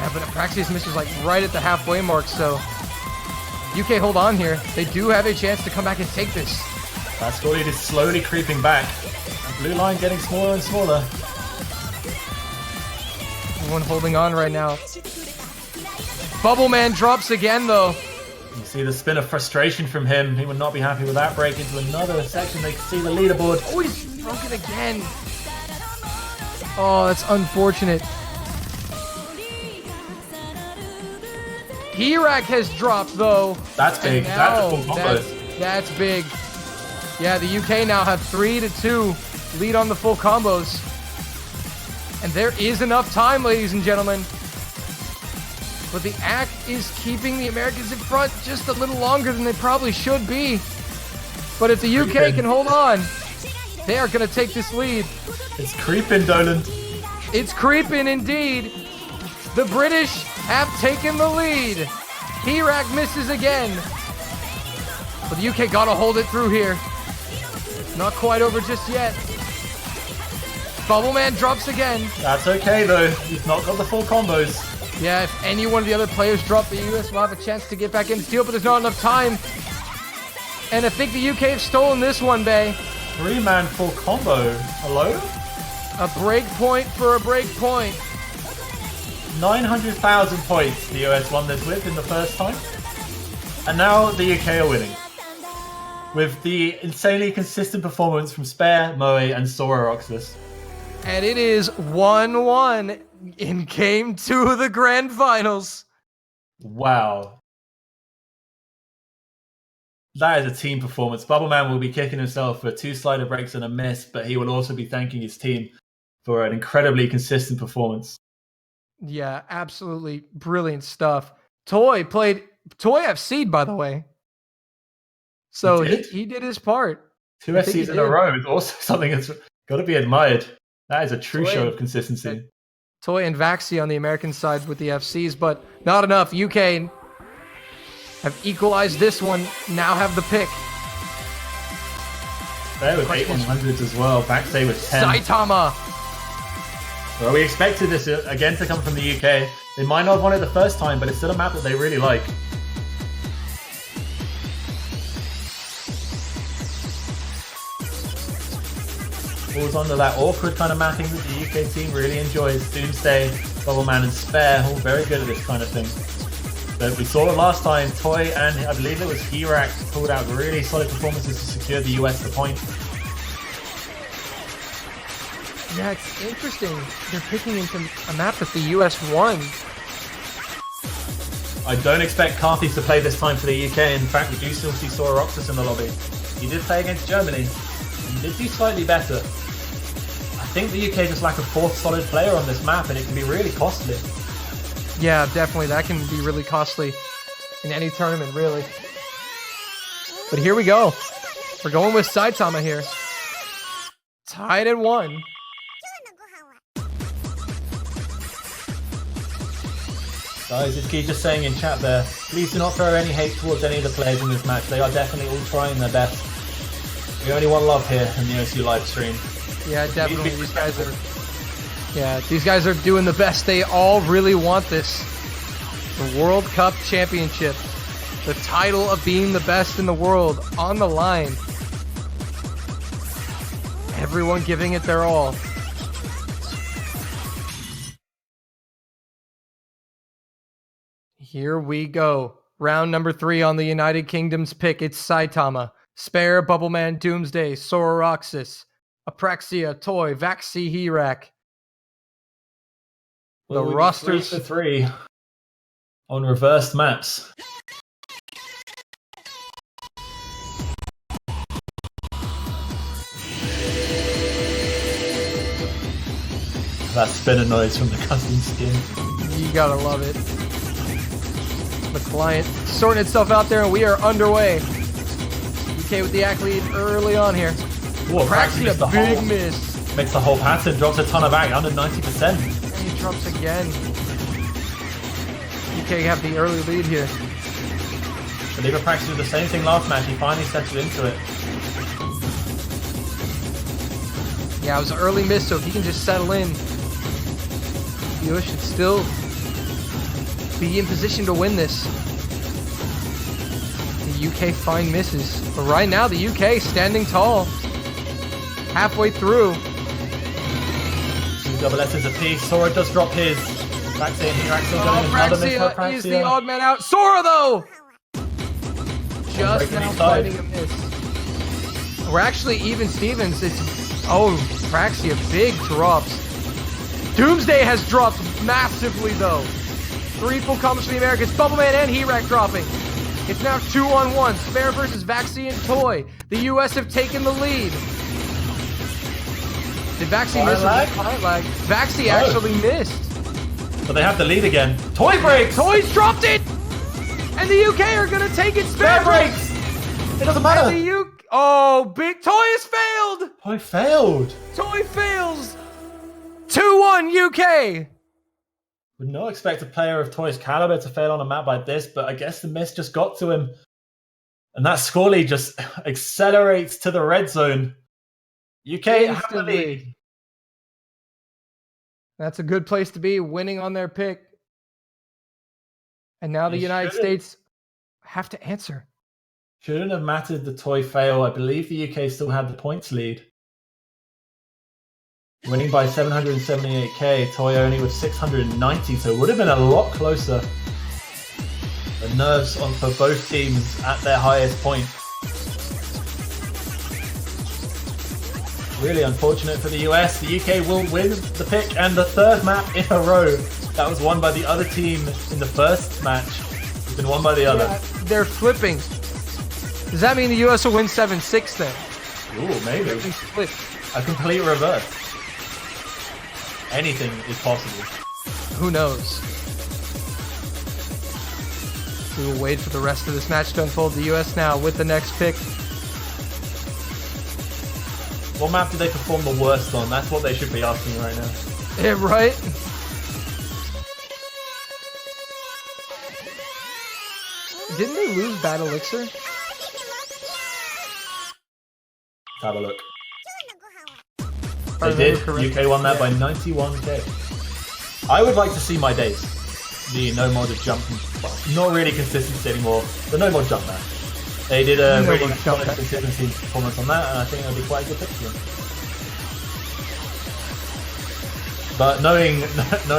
S4: Yeah, but Apraxia's miss was like right at the halfway mark, so UK hold on here. They do have a chance to come back and take this.
S5: That score lead is slowly creeping back. And blue line getting smaller and smaller.
S4: Everyone holding on right now. Bubble Man drops again, though.
S5: You see the spin of frustration from him. He would not be happy with that break into another section. They can see the leaderboard.
S4: Oh, he's broken again. Oh, that's unfortunate. Hirak has dropped, though.
S5: That's big. That's a full combo.
S4: That's big. Yeah, the UK now have 3-2 lead on the full combos. And there is enough time, ladies and gentlemen. But the act is keeping the Americans in front just a little longer than they probably should be. But if the UK can hold on, they are going to take this lead.
S5: It's creeping, Dolan.
S4: It's creeping indeed. The British have taken the lead. Hirak misses again. But the UK got to hold it through here. Not quite over just yet. Bubble Man drops again.
S5: That's okay, though. He's not got the full combos.
S4: Yeah, if any one of the other players drop, the US will have a chance to get back in the deal, but there's not enough time. And I think the UK have stolen this one, Bay.
S5: 3-man full combo. Hello?
S4: A break point for a break point.
S5: 900,000 points the US won this with in the first time. And now the UK are winning. With the insanely consistent performance from Spare, Moe, and Sora Roxas.
S4: And it is 1-1 in Game 2 of the Grand Finals.
S5: Wow. That is a team performance. Bubbleman will be kicking himself for 2 slider breaks and a miss, but he will also be thanking his team for an incredibly consistent performance.
S4: Yeah, absolutely brilliant stuff. Toy FC'd, by the way. So he did his part.
S5: 2 FCs in a row is also something that's got to be admired. That is a true show of consistency.
S4: Toy and Vaxi on the American side with the FCs, but not enough. UK have equalized this one, now have the pick.
S5: There with 8 100s as well. Vaxi with 10.
S4: Saitama!
S5: Well, we expected this again to come from the UK. They might not have won it the first time, but it's still a map that they really like. Falls under that awkward kind of mapping that the UK team really enjoys. Doomsday, Bubbleman, and Spare, all very good at this kind of thing. But we saw it last time. Toy and I believe it was Hirak pulled out really solid performances to secure the US the point.
S4: Yeah, it's interesting. They're picking into a map that the US won.
S5: I don't expect Carthy to play this time for the UK. In fact, we do still see Sora Roxas in the lobby. He did play against Germany. He did do slightly better. I think the UK just lack a 4th solid player on this map, and it can be really costly.
S4: Yeah, definitely. That can be really costly in any tournament, really. But here we go. We're going with Saitama here. Tied at 1.
S5: Guys, it's Key just saying in chat there, please do not throw any hate towards any of the players in this match. They are definitely all trying their best. We only want love here in the OC live stream.
S4: Yeah, definitely. These guys are doing the best. They all really want this. The World Cup Championship. The title of being the best in the world on the line. Everyone giving it their all. Here we go. Round number 3 on the United Kingdom's pick. It's Saitama, Spare, Bubbleman, Doomsday, Sora Roxas, Apraxia, Toy, Vaxi, Hirak. The rosters
S5: 3 for 3 on reversed maps. That spinner noise from the custom skin.
S4: You gotta love it. The client sorting itself out there, and we are underway. UK with the act lead early on here.
S5: Ooh,
S4: Apraxia, a big miss.
S5: Makes the whole pattern, drops a ton of back, under 90%.
S4: And he drops again. UK have the early lead here.
S5: I believe Apraxia did the same thing last match, he finally settled into it.
S4: Yeah, it was an early miss, so if he can just settle in, the US should still be in position to win this. The UK find misses. But right now, the UK standing tall. Halfway through.
S5: Two double S's apiece. Sora does drop his. Praxia here actually going another miss for
S4: Praxia is the
S5: Praxia.
S4: odd man out. Sora, though! Just
S5: breaking
S4: now
S5: inside.
S4: finding a miss. We're actually even Stevens. It's Praxia, big drops. Doomsday has dropped massively though. 3 full combos for the Americans. Bubbleman and He-Rack dropping. It's now 2-on-1. Spare versus Vaxi and Toy. The US have taken the lead. Did Vaxi miss
S5: lag?
S4: lag? Vaxi actually missed.
S5: But they have the lead again. Toy breaks!
S4: Toy's dropped it! And the UK are gonna take it. Spare breaks!
S5: It doesn't matter.
S4: And the big Toy has failed!
S5: Toy failed.
S4: Toy fails! 2-1 UK!
S5: Would not expect a player of Toy's caliber to fail on a map like this, but I guess the miss just got to him. And that score lead just accelerates to the red zone. UK have the lead.
S4: That's a good place to be, winning on their pick. And now the United States have to answer.
S5: Shouldn't have mattered the Toy fail. I believe the UK still had the points lead. Winning by 778k, Toy only with 690, so it would have been a lot closer. The nerves on for both teams at their highest point. Really unfortunate for the US. The UK will win the pick and the third map in a row. That was won by the other team in the first match. It's been won by the other.
S4: They're flipping. Does that mean the US will win 7-6 then?
S5: Ooh, maybe.
S4: Split.
S5: A complete reverse. Anything is possible.
S4: Who knows? We will wait for the rest of this match to unfold. The US now with the next pick.
S5: What map did they perform the worst on? That's what they should be asking right now.
S4: Yeah, right? Didn't they lose Bad Elixir?
S5: Let's have a look. They did. UK won that by 91k. I would like to see my days. The no modded jump. Not really consistency anymore. The no mod jump match. They did a really solid consistency performance on that, and I think it'll be quite a good pick for them. But knowing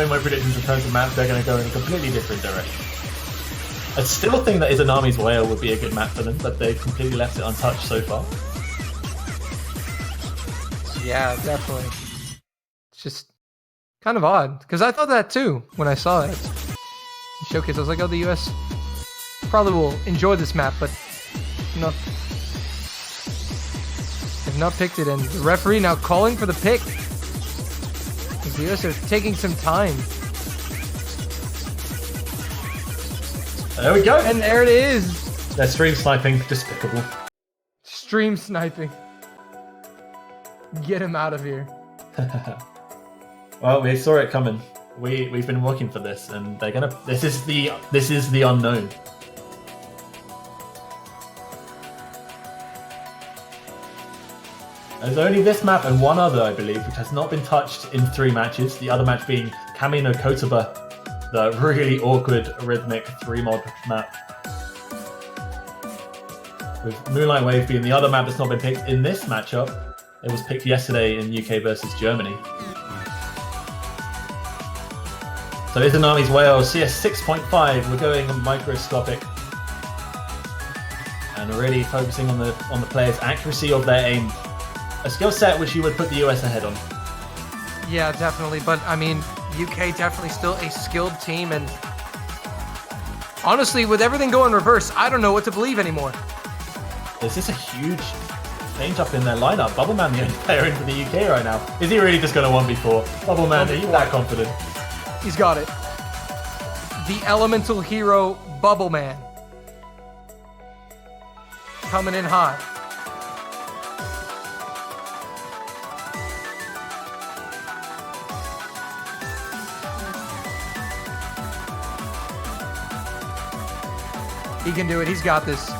S5: my predictions in terms of maps, they're going to go in a completely different direction. I still think that Izanami's Whale would be a good map for them, but they've completely left it untouched so far.
S4: Yeah, definitely. It's just kind of odd, because I thought that too when I saw it. Showcase, I was like, oh, the US probably will enjoy this map, but no. They've not picked it, and the referee now calling for the pick. Because the US are taking some time.
S5: There we go.
S4: And there it is.
S5: They're stream sniping. Despicable.
S4: Stream sniping. Get him out of here.
S5: Well, we saw it coming. We've been working for this, and they're gonna. This is the unknown. There's only this map and one other, I believe, which has not been touched in 3 matches. The other match being Kami no Kotoba, the really awkward rhythmic 3-mod map. With Moonlight Wave being the other map that's not been picked in this matchup. It was picked yesterday in UK versus Germany. So Izanami's Whale, CS 6.5. We're going microscopic and really focusing on the players' accuracy of their aim. A skill set which you would put the US ahead on.
S4: Yeah, definitely. But I mean, UK definitely still a skilled team, and honestly, with everything going reverse, I don't know what to believe anymore.
S5: This is a huge change up in their lineup. Bubbleman the only player in for the UK right now. Is he really just going to 1v4? Bubbleman, are you that confident?
S4: He's got it. The elemental hero, Bubbleman. Coming in hot. He can do it. He's got this.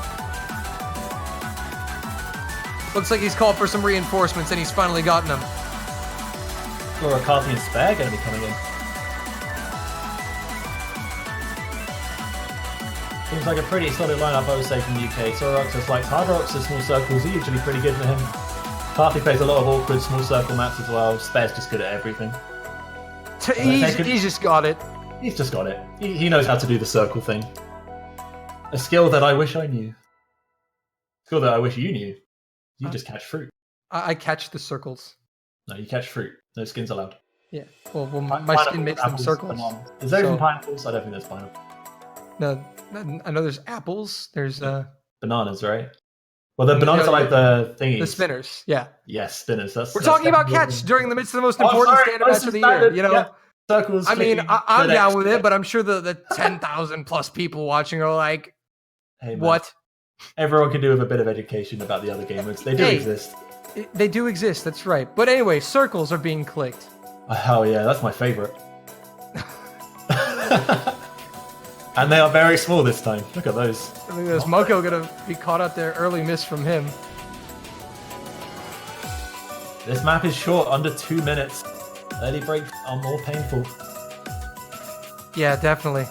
S4: Looks like he's called for some reinforcements, and he's finally gotten them.
S5: Or a Carthy and Spare going to be coming in. Seems like a pretty solid lineup, I would say, from the UK. Soroxus likes hard rocks, so small circles are usually pretty good for him. Parthy plays a lot of awkward small circle maps as well. Spare's just good at everything.
S4: He's just got it.
S5: He's just got it. He knows how to do the circle thing. A skill that I wish I knew. A skill that I wish you knew. You just catch fruit.
S4: I catch the circles.
S5: No, you catch fruit. No skins allowed.
S4: Yeah. Well my skin makes them circles.
S5: Is there even pineapples? I don't think there's pineapple.
S4: No, I know there's apples. There's
S5: bananas, right? Well, the bananas are like the thingies.
S4: The spinners, yeah.
S5: Yes, spinners.
S4: We're talking about catch during the midst of the most important standard match of the year. You know,
S5: yeah. Circles.
S4: I mean, I'm down with it, but I'm sure the 10,000 plus people watching are like,
S5: hey,
S4: what?
S5: Everyone can do with a bit of education about the other game modes. They do exist.
S4: They do exist. That's right. But anyway, circles are being clicked.
S5: Oh yeah, that's my favorite. And they are very small this time. Look at those.
S4: I think there's Moko gonna be caught out there. Early miss from him.
S5: This map is short, under 2 minutes. Early breaks are more painful.
S4: Yeah, definitely.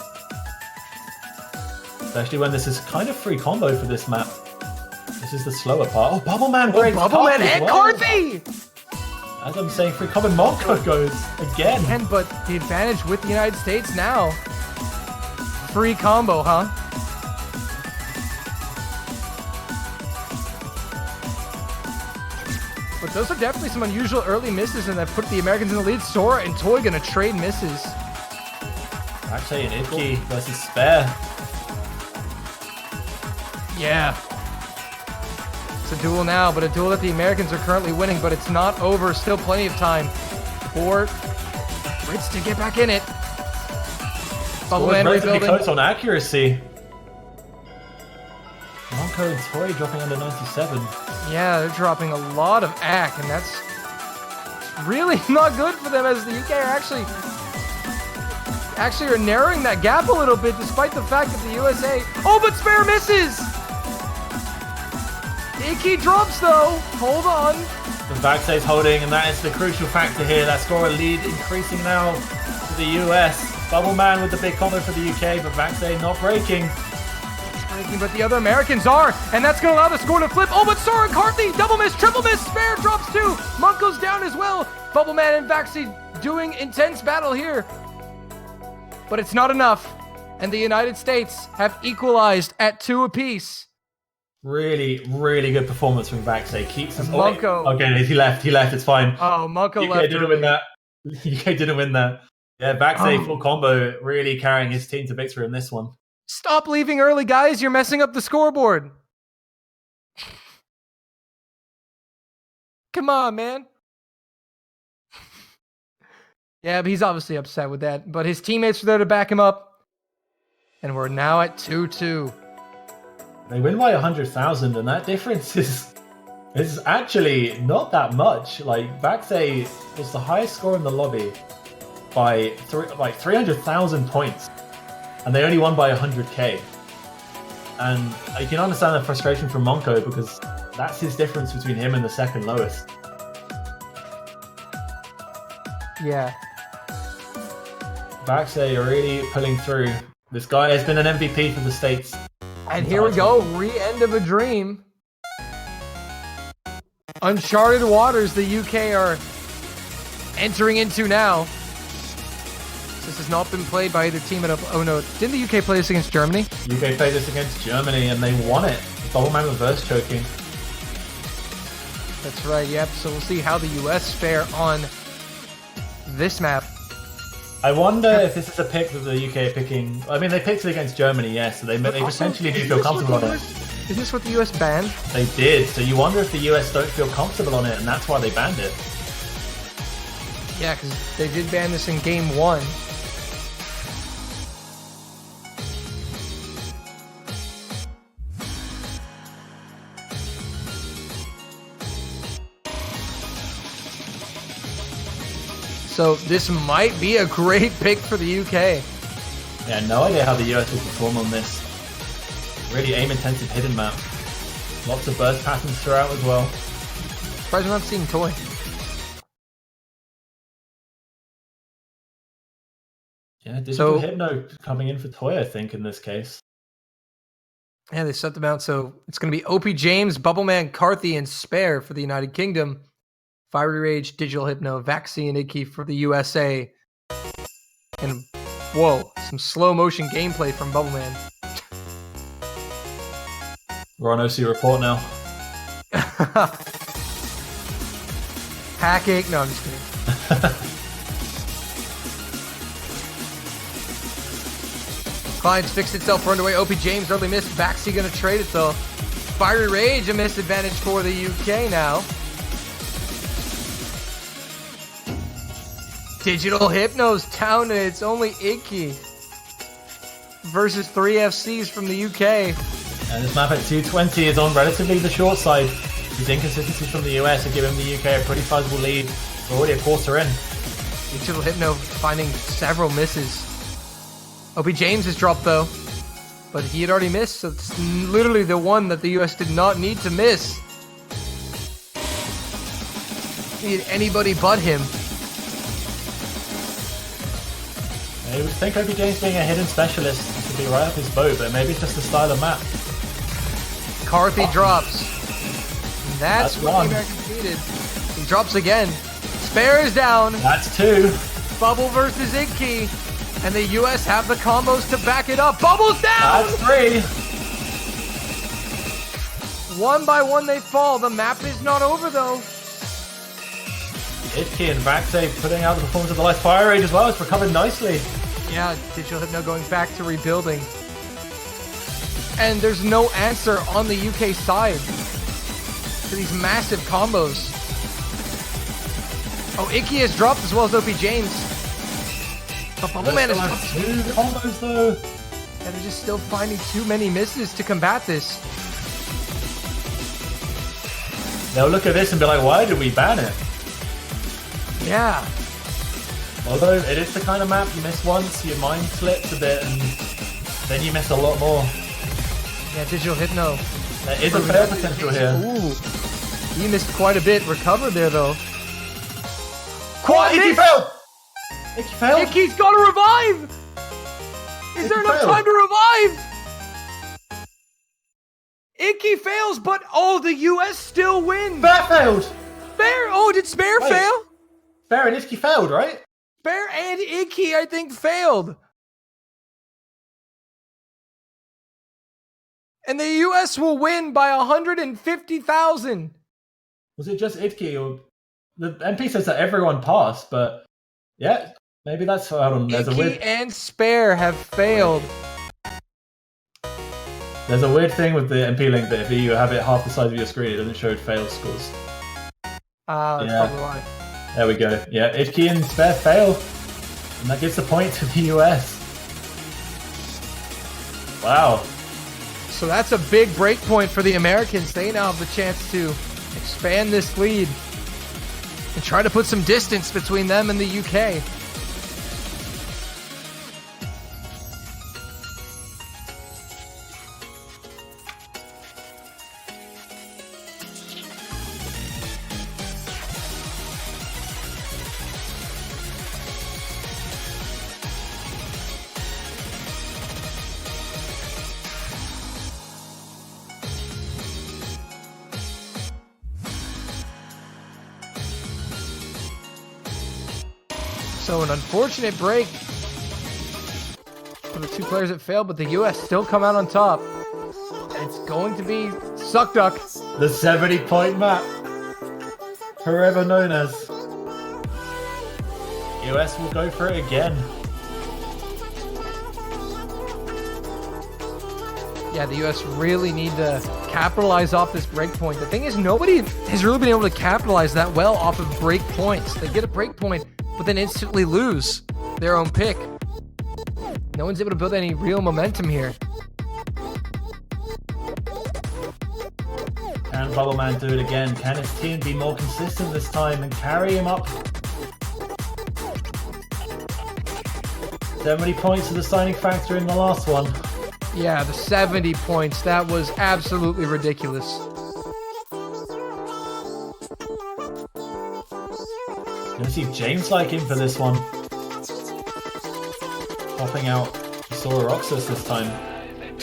S5: Especially when this is kind of free combo for this map. This is the slower part. Oh, Bubble Man breaks.
S4: Bubble Man and Carthy!
S5: As I'm saying, free combo, Monko goes again.
S4: But the advantage with the United States now. Free combo, huh? But those are definitely some unusual early misses, and that put the Americans in the lead. Sora and Toy gonna trade misses.
S5: Actually, an Itchy versus Spare.
S4: Yeah. It's a duel now, but a duel that the Americans are currently winning, but it's not over. Still plenty of time for Brits to get back in it. Bubble Man rebuilding.
S5: Close on accuracy. Monko and Toy dropping under 97.
S4: Yeah, they're dropping a lot of AC, and that's really not good for them, as the UK are actually are narrowing that gap a little bit, despite the fact that the USA... Oh, but Spare misses! Icky drops, though. Hold on.
S5: The Vaxay's holding, and that is the crucial factor here. That score lead increasing now to the US. Bubble Man with the big combo for the UK, but Vaxay not breaking.
S4: But the other Americans are, and that's going to allow the score to flip. Oh, but Sora and Carthy, double miss, triple miss, Spare drops too. Monk goes down as well. Bubble Man and Vaxay doing intense battle here. But it's not enough, and the United States have equalized at 2 apiece.
S5: Really, really good performance from Vaxay. Keeps his...
S4: Monko.
S5: Okay, he left, it's fine.
S4: Oh, Monko
S5: UK
S4: left.
S5: Didn't win that. UK didn't win that. Yeah, Vaxay full combo, really carrying his team to victory in this one.
S4: Stop leaving early, guys. You're messing up the scoreboard. Come on, man. Yeah, but he's obviously upset with that. But his teammates are there to back him up. And we're now at 2-2.
S5: They win by 100,000, and that difference is actually not that much. Like, Vaxay was the highest score in the lobby by 300,000 points. And they only won by 100k. And you can understand the frustration from Monko, because that's his difference between him and the second lowest.
S4: Yeah.
S5: Vaxay are really pulling through. This guy has been an MVP for the States.
S4: And here we go, re-end of a dream. Uncharted waters the UK are entering into now. This has not been played by either team at oh no, didn't the UK play this against Germany?
S5: UK played this against Germany and they won it. Bubbleman reverse choking.
S4: That's right, yep. So we'll see how the US fare on this map.
S5: I wonder if this is a pick that the UK are picking. I mean, they picked it against Germany, yes, so they potentially do feel comfortable on it.
S4: Is this what the US banned?
S5: They did, so you wonder if the US don't feel comfortable on it, and that's why they banned it.
S4: Yeah, because they did ban this in game 1. So this might be a great pick for the UK.
S5: Yeah, no idea how the US will perform on this. Really aim-intensive hidden map. Lots of burst patterns throughout as well.
S4: Surprised we're not seeing Toy.
S5: Yeah, Digital Hypno coming in for Toy, I think, in this case.
S4: Yeah, they set them out. So it's going to be OP James, Bubbleman, Carthy, and Spare for the United Kingdom. Fiery Rage, Digital Hypno, Vaccine, Icky for the USA. And whoa, some slow motion gameplay from Bubbleman.
S5: We're on OC report now.
S4: Hackache. No, I'm just kidding. Clients fixed itself for underway. OP James early miss. Vaxie gonna trade it though. Fiery Rage, a misadvantage for the UK now. Digital Hypno's down, and it's only Icky versus 3 FCs from the UK.
S5: And this map at 220 is on relatively the short side. These inconsistencies from the US are giving the UK a pretty sizable lead. We're already a quarter in.
S4: Digital Hypno finding several misses. OP James is dropped though, but he had already missed, so it's literally the one that the US did not need to miss. Need anybody but him.
S5: You would think OP James being a hidden specialist would be right up his boat, but maybe it's just the style of map.
S4: Carthy drops. And that's what
S5: one.
S4: the Americans needed. He drops again. Spare is down.
S5: That's 2.
S4: Bubble versus Icky. And the US have the combos to back it up. Bubble's down!
S5: That's 3.
S4: One by one they fall. The map is not over though.
S5: Itchy and Vaxe putting out the performance of the last Fire Rage as well. It's recovered nicely.
S4: Yeah, Digital Hypno going back to rebuilding. And there's no answer on the UK side to these massive combos. Oh, Icky has dropped as well as OP James. But Bubbleman is dropped
S5: 2 combos though.
S4: And they're just still finding too many misses to combat this.
S5: They'll look at this and be like, why did we ban it?
S4: Yeah.
S5: Although it is the kind of map you miss once, your mind slips a bit, and then you miss a lot more.
S4: Yeah, Digital Hypno.
S5: There is a fail potential here.
S4: Ooh. He missed quite a bit. Recovered there, though.
S5: Quad Icky failed! Icky failed?
S4: Icky's got to revive! Is there enough time to revive? Icky fails, but oh, the US still win.
S5: Spare failed!
S4: Spare? Oh, did Spare fail?
S5: Spare and Icky failed, right?
S4: Spare and Icky, I think, failed. And the US will win by 150,000.
S5: Was it just Itki? Or the MP says that everyone passed, but yeah, maybe that's hold on. There's a weird
S4: and Spare have failed.
S5: There's a weird thing with the MP link that if you have it half the size of your screen, it doesn't show failed scores.
S4: That's probably why.
S5: There we go. Yeah, Itki and Spare fail, and that gives the point to the US. Wow.
S4: So that's a big break point for the Americans. They now have the chance to expand this lead and try to put some distance between them and the UK. So an unfortunate break for the two players that failed, but the US still come out on top. It's going to be Suck Duck.
S5: The 70-point map, forever known as. US will go for it again.
S4: Yeah, the US really need to capitalize off this break point. The thing is, nobody has really been able to capitalize that well off of break points. They get a break point, but then instantly lose their own pick. No one's able to build any real momentum here.
S5: Can Bubbleman do it again? Can his team be more consistent this time and carry him up? 70 points to the signing factor in the last one.
S4: Yeah, the 70 points. That was absolutely ridiculous.
S5: Gonna see James like him for this one. Popping out Sora Roxas this time.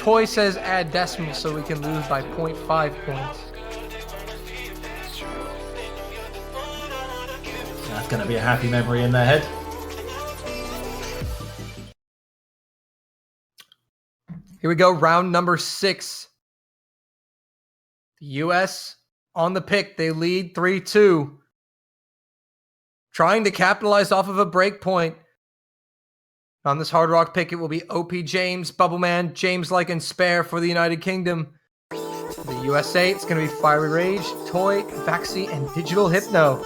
S4: Toy says add decimal so we can lose by 0.5 points.
S5: That's going to be a happy memory in their head.
S4: Here we go, round number 6. The US on the pick. They lead 3-2. Trying to capitalize off of a break point. On this Hard Rock pick, it will be OP James, Bubbleman, James Like and Spare for the United Kingdom. For the USA, it's going to be Fiery Rage, Toy, Vaxi, and Digital Hypno.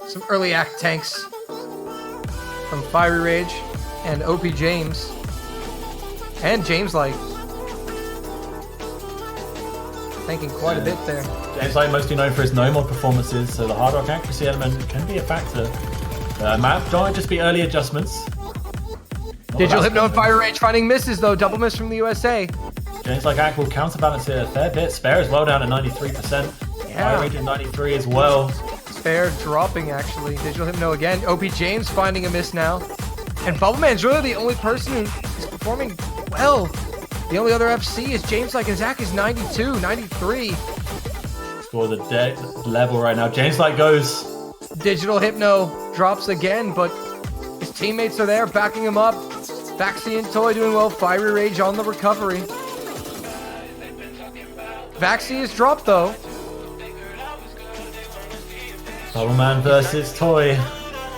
S4: Some early act tanks from Fiery Rage and OP James. And James Like. Thinking quite a bit there.
S5: James Like mostly known for his no-mod performances, so the hard rock accuracy element can be a factor. Map might just be early adjustments.
S4: Digital Hypno and Fire Rage finding misses though. Double miss from the USA.
S5: James Like Act will counterbalance it a fair bit. Spare is well down at 93%.
S4: Yeah.
S5: Fire Rage at 93 as well.
S4: Spare dropping actually. Digital Hypno again. OP James finding a miss now. And Bubbleman's really the only person who's performing well. The only other FC is James Like and Zach is 92, 93.
S5: Score the deck level right now. James Like goes.
S4: Digital Hypno drops again, but his teammates are there backing him up. Vaxi and Toy doing well. Fiery Rage on the recovery. Vaxi is dropped though.
S5: Bubbleman versus Toy.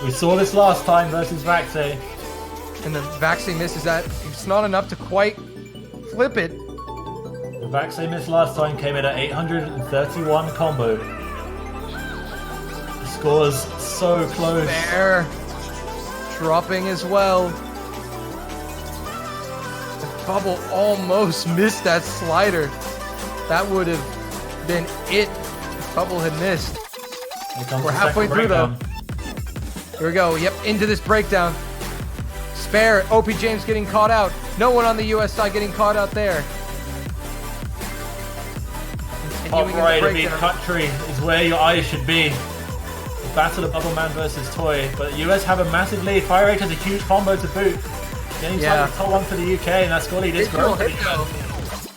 S5: We saw this last time versus Vaxi.
S4: And the Vaxi misses that. It's not enough to quite flip it.
S5: The Vaxi miss last time came in at 831 combo. The score's so close.
S4: There. Dropping as well. The Bubble almost missed that slider. That would have been it if Bubble had missed. We're halfway through though. Here we go. Yep, into this breakdown. Spare. OP James getting caught out. No one on the US side getting caught out there.
S5: Top right of each country is where your eyes should be. The battle of Bubbleman versus Toy. But the US have a massive lead. Fire Rage has a huge combo to boot. James Like the top one for the UK, and that score lead is growing.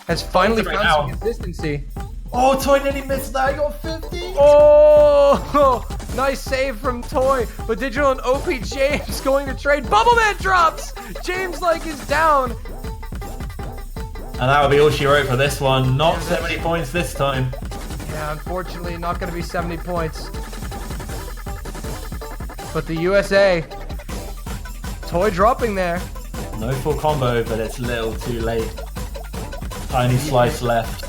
S4: Has finally found some consistency.
S5: Oh, Toy nearly missed that. He got 50.
S4: Oh, nice save from Toy. But Digital and OP James going to trade. Bubbleman drops. James Like is down.
S5: And that would be all she wrote for this one. Not 70 points this time.
S4: Yeah, unfortunately, not going to be 70 points. But the USA, Toy dropping there.
S5: No full combo, but it's a little too late. Tiny slice left.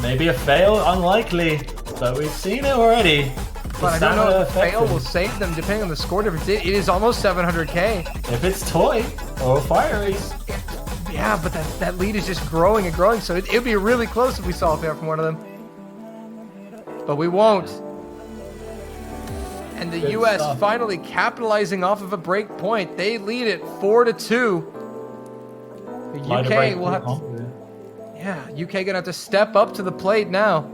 S5: Maybe a fail, unlikely, but we've seen it already.
S4: But I don't know if a fail will save them depending on the score difference. It is almost 700k.
S5: If it's Toy or Fiery.
S4: Yeah, but that lead is just growing and growing, so it'd be really close if we saw a fail from one of them. But we won't. And the US finally capitalizing off of a break point. They lead it 4-2. The UK will have to... Yeah, UK gonna have to step up to the plate now.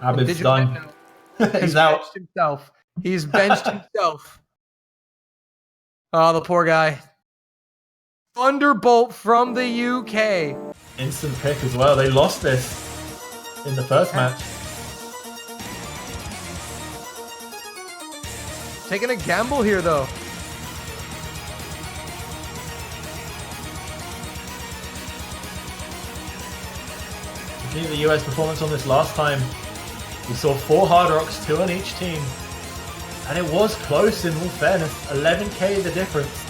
S5: Abid's done. He's out.
S4: Himself. He's benched himself. Oh, the poor guy. Thunderbolt from the UK.
S5: Instant pick as well. They lost this in the first match.
S4: Taking a gamble here, though.
S5: Looking at the US performance on this last time, we saw 4 Hard Rocks, 2 on each team. And it was close in all fairness. 11k the difference.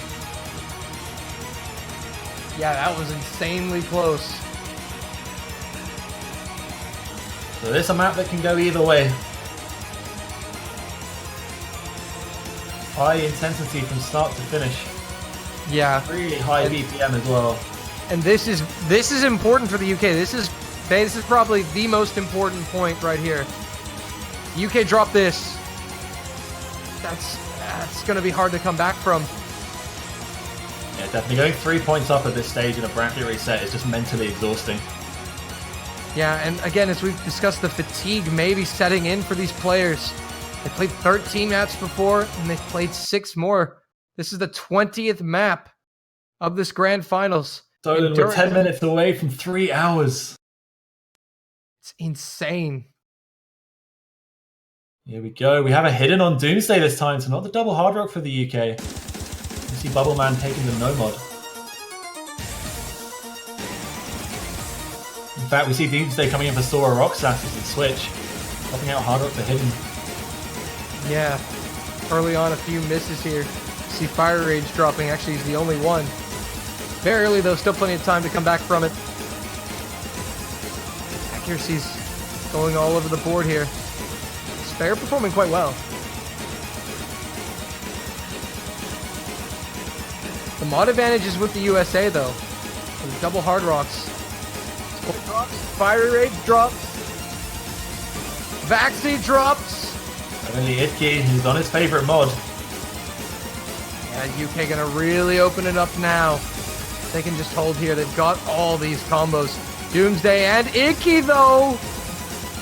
S4: Yeah, that was insanely close.
S5: So this is a map that can go either way. High intensity from start to finish.
S4: Yeah.
S5: Really high BPM as well.
S4: And this is important for the UK. This is probably the most important point right here. UK drop this. That's going to be hard to come back from.
S5: Yeah, definitely going 3 points up at this stage in a bracket reset is just mentally exhausting.
S4: Yeah, and again, as we've discussed, the fatigue may be setting in for these players. They played 13 maps before, and they played 6 more. This is the 20th map of this grand finals.
S5: Dolan, we're 10 minutes away from 3 hours.
S4: It's insane.
S5: Here we go. We have a hidden on Doomsday this time, so not the double hard rock for the UK. You see Bubbleman taking the no mod. In fact, we see Doomsday coming in for Sora Rock Slashes and Switch. Popping out hard rock for hidden.
S4: Yeah. Early on, a few misses here. See Fire Rage dropping. Actually, he's the only one. Very early, though. Still plenty of time to come back from it. Accuracy's going all over the board here. Spare performing quite well. The mod advantage is with the USA, though. With double hard rocks. Fire Rage drops. Vaxi drops.
S5: Only Itky, who's on his favorite mod.
S4: Yeah, UK gonna really open it up now. They can just hold here. They've got all these combos. Doomsday and Icky, though.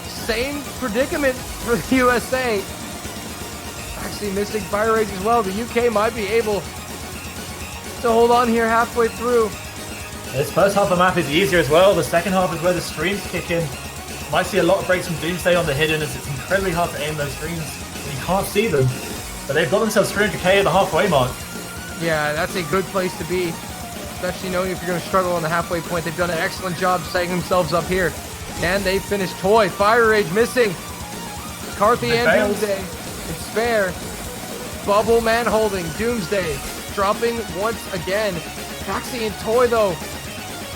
S4: Same predicament for the USA. Actually missing Fire Rage as well. The UK might be able to hold on here halfway through.
S5: This first half of the map is easier as well. The second half is where the streams kick in. Might see a lot of breaks from Doomsday on the hidden, as it's incredibly hard to aim those streams when you can't see them. But they've got themselves 300k at the halfway mark.
S4: Yeah, that's a good place to be. Especially knowing if you're going to struggle on the halfway point. They've done an excellent job setting themselves up here. And they finished Toy. Fire Rage missing. McCarthy and Doomsday. It's Spare. Bubble Man holding. Doomsday dropping once again. Taxi and Toy, though.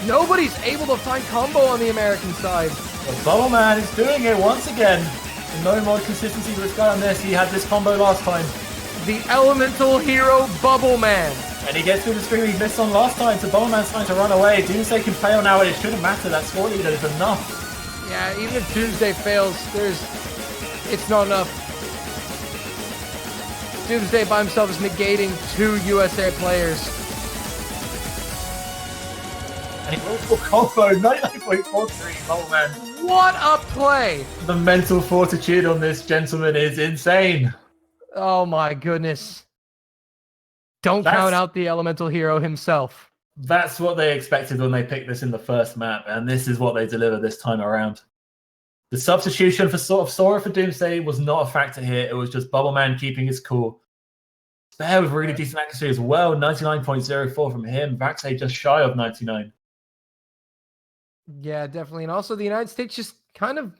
S4: Nobody's able to find combo on the American side.
S5: But Bubble Man is doing it once again. No more consistency with this guy on this. He had this combo last time.
S4: The elemental hero Bubble Man.
S5: And he gets through the stream he missed on last time, so Bubble Man's trying to run away. Doomsday can fail now, and it shouldn't matter. That score leader is enough.
S4: Yeah, even if Doomsday fails, it's not enough. Doomsday by himself is negating 2 USA players.
S5: And he goes for combo, 99.43, Bubble Man.
S4: What a play!
S5: The mental fortitude on this gentleman is insane.
S4: Oh my goodness. Don't count out the elemental hero himself.
S5: That's what they expected when they picked this in the first map, and this is what they deliver this time around. The substitution for Sora for Doomsday was not a factor here. It was just Bubble Man keeping his cool. Spare with really decent accuracy as well, 99.04 from him. Vaxay just shy of 99.
S4: Yeah, definitely. And also the United States just kind of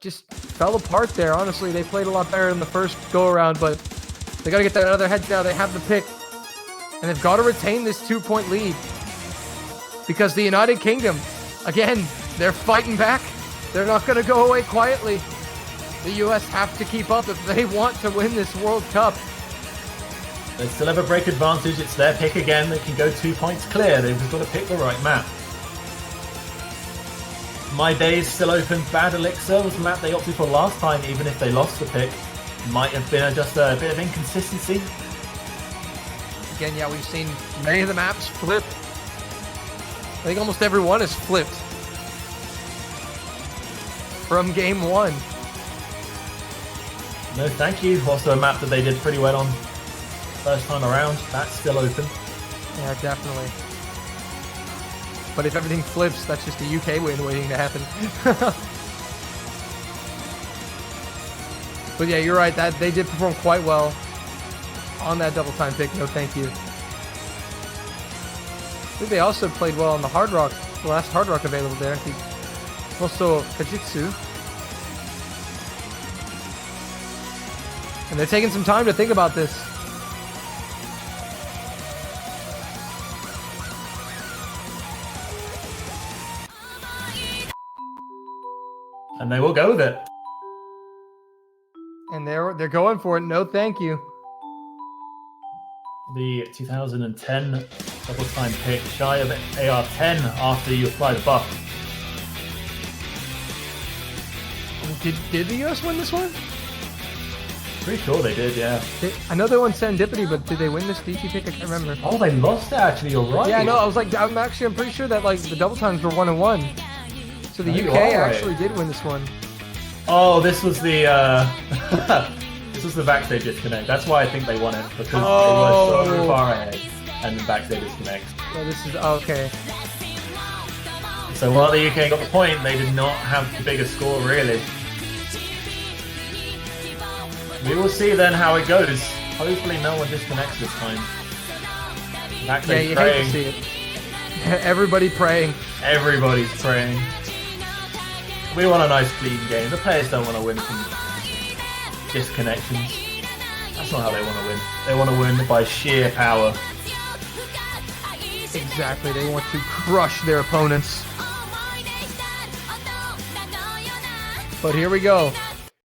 S4: just fell apart there. Honestly, they played a lot better in the first go-around, but they got to get that other heads now. They have the pick, and they've got to retain this 2-point lead because the United Kingdom, again, they're fighting back. They're not going to go away quietly. The US have to keep up if they want to win this World Cup.
S5: They still have a break advantage. It's their pick again. They can go 2 points clear. They've just got to pick the right map. My Days still open. Bad Elixir was the map they opted for last time, even if they lost the pick. Might have been just a bit of inconsistency.
S4: Again, yeah, we've seen many of the maps flip. I think almost every one is flipped from game 1.
S5: No, thank you. Also a map that they did pretty well on first time around. That's still open.
S4: Yeah, definitely. But if everything flips, that's just a UK win waiting to happen. But yeah, you're right. That they did perform quite well on that double time pick. No, thank you. I think they also played well on the Hard Rock, the last Hard Rock available there. I think also Kajitsu. And they're taking some time to think about this.
S5: And they will go with it.
S4: And they're going for it. No, thank you.
S5: The 2010 double time pick, shy of AR10 after you apply the buff.
S4: Did the US win this one?
S5: Pretty sure they did, yeah.
S4: I know they won Serendipity, but did they win this DT pick? I can't remember.
S5: Oh, they lost it actually. You're right.
S4: Yeah, no, I'm pretty sure that like the double times were 1-1. So the UK actually did win this one.
S5: Oh, this was the this was the backstage disconnect. That's why I think they won it, because they were so far ahead and the backstage disconnect.
S4: So this is okay.
S5: So while the UK got the point, they did not have the biggest score really. We will see then how it goes. Hopefully no one disconnects this time. Backstage
S4: you
S5: praying.
S4: hate to see it. Everybody praying.
S5: Everybody's praying. We want a nice clean game. The players don't want to win from disconnections. That's not how they want to win. They want to win by sheer power.
S4: Exactly. They want to crush their opponents. But here we go.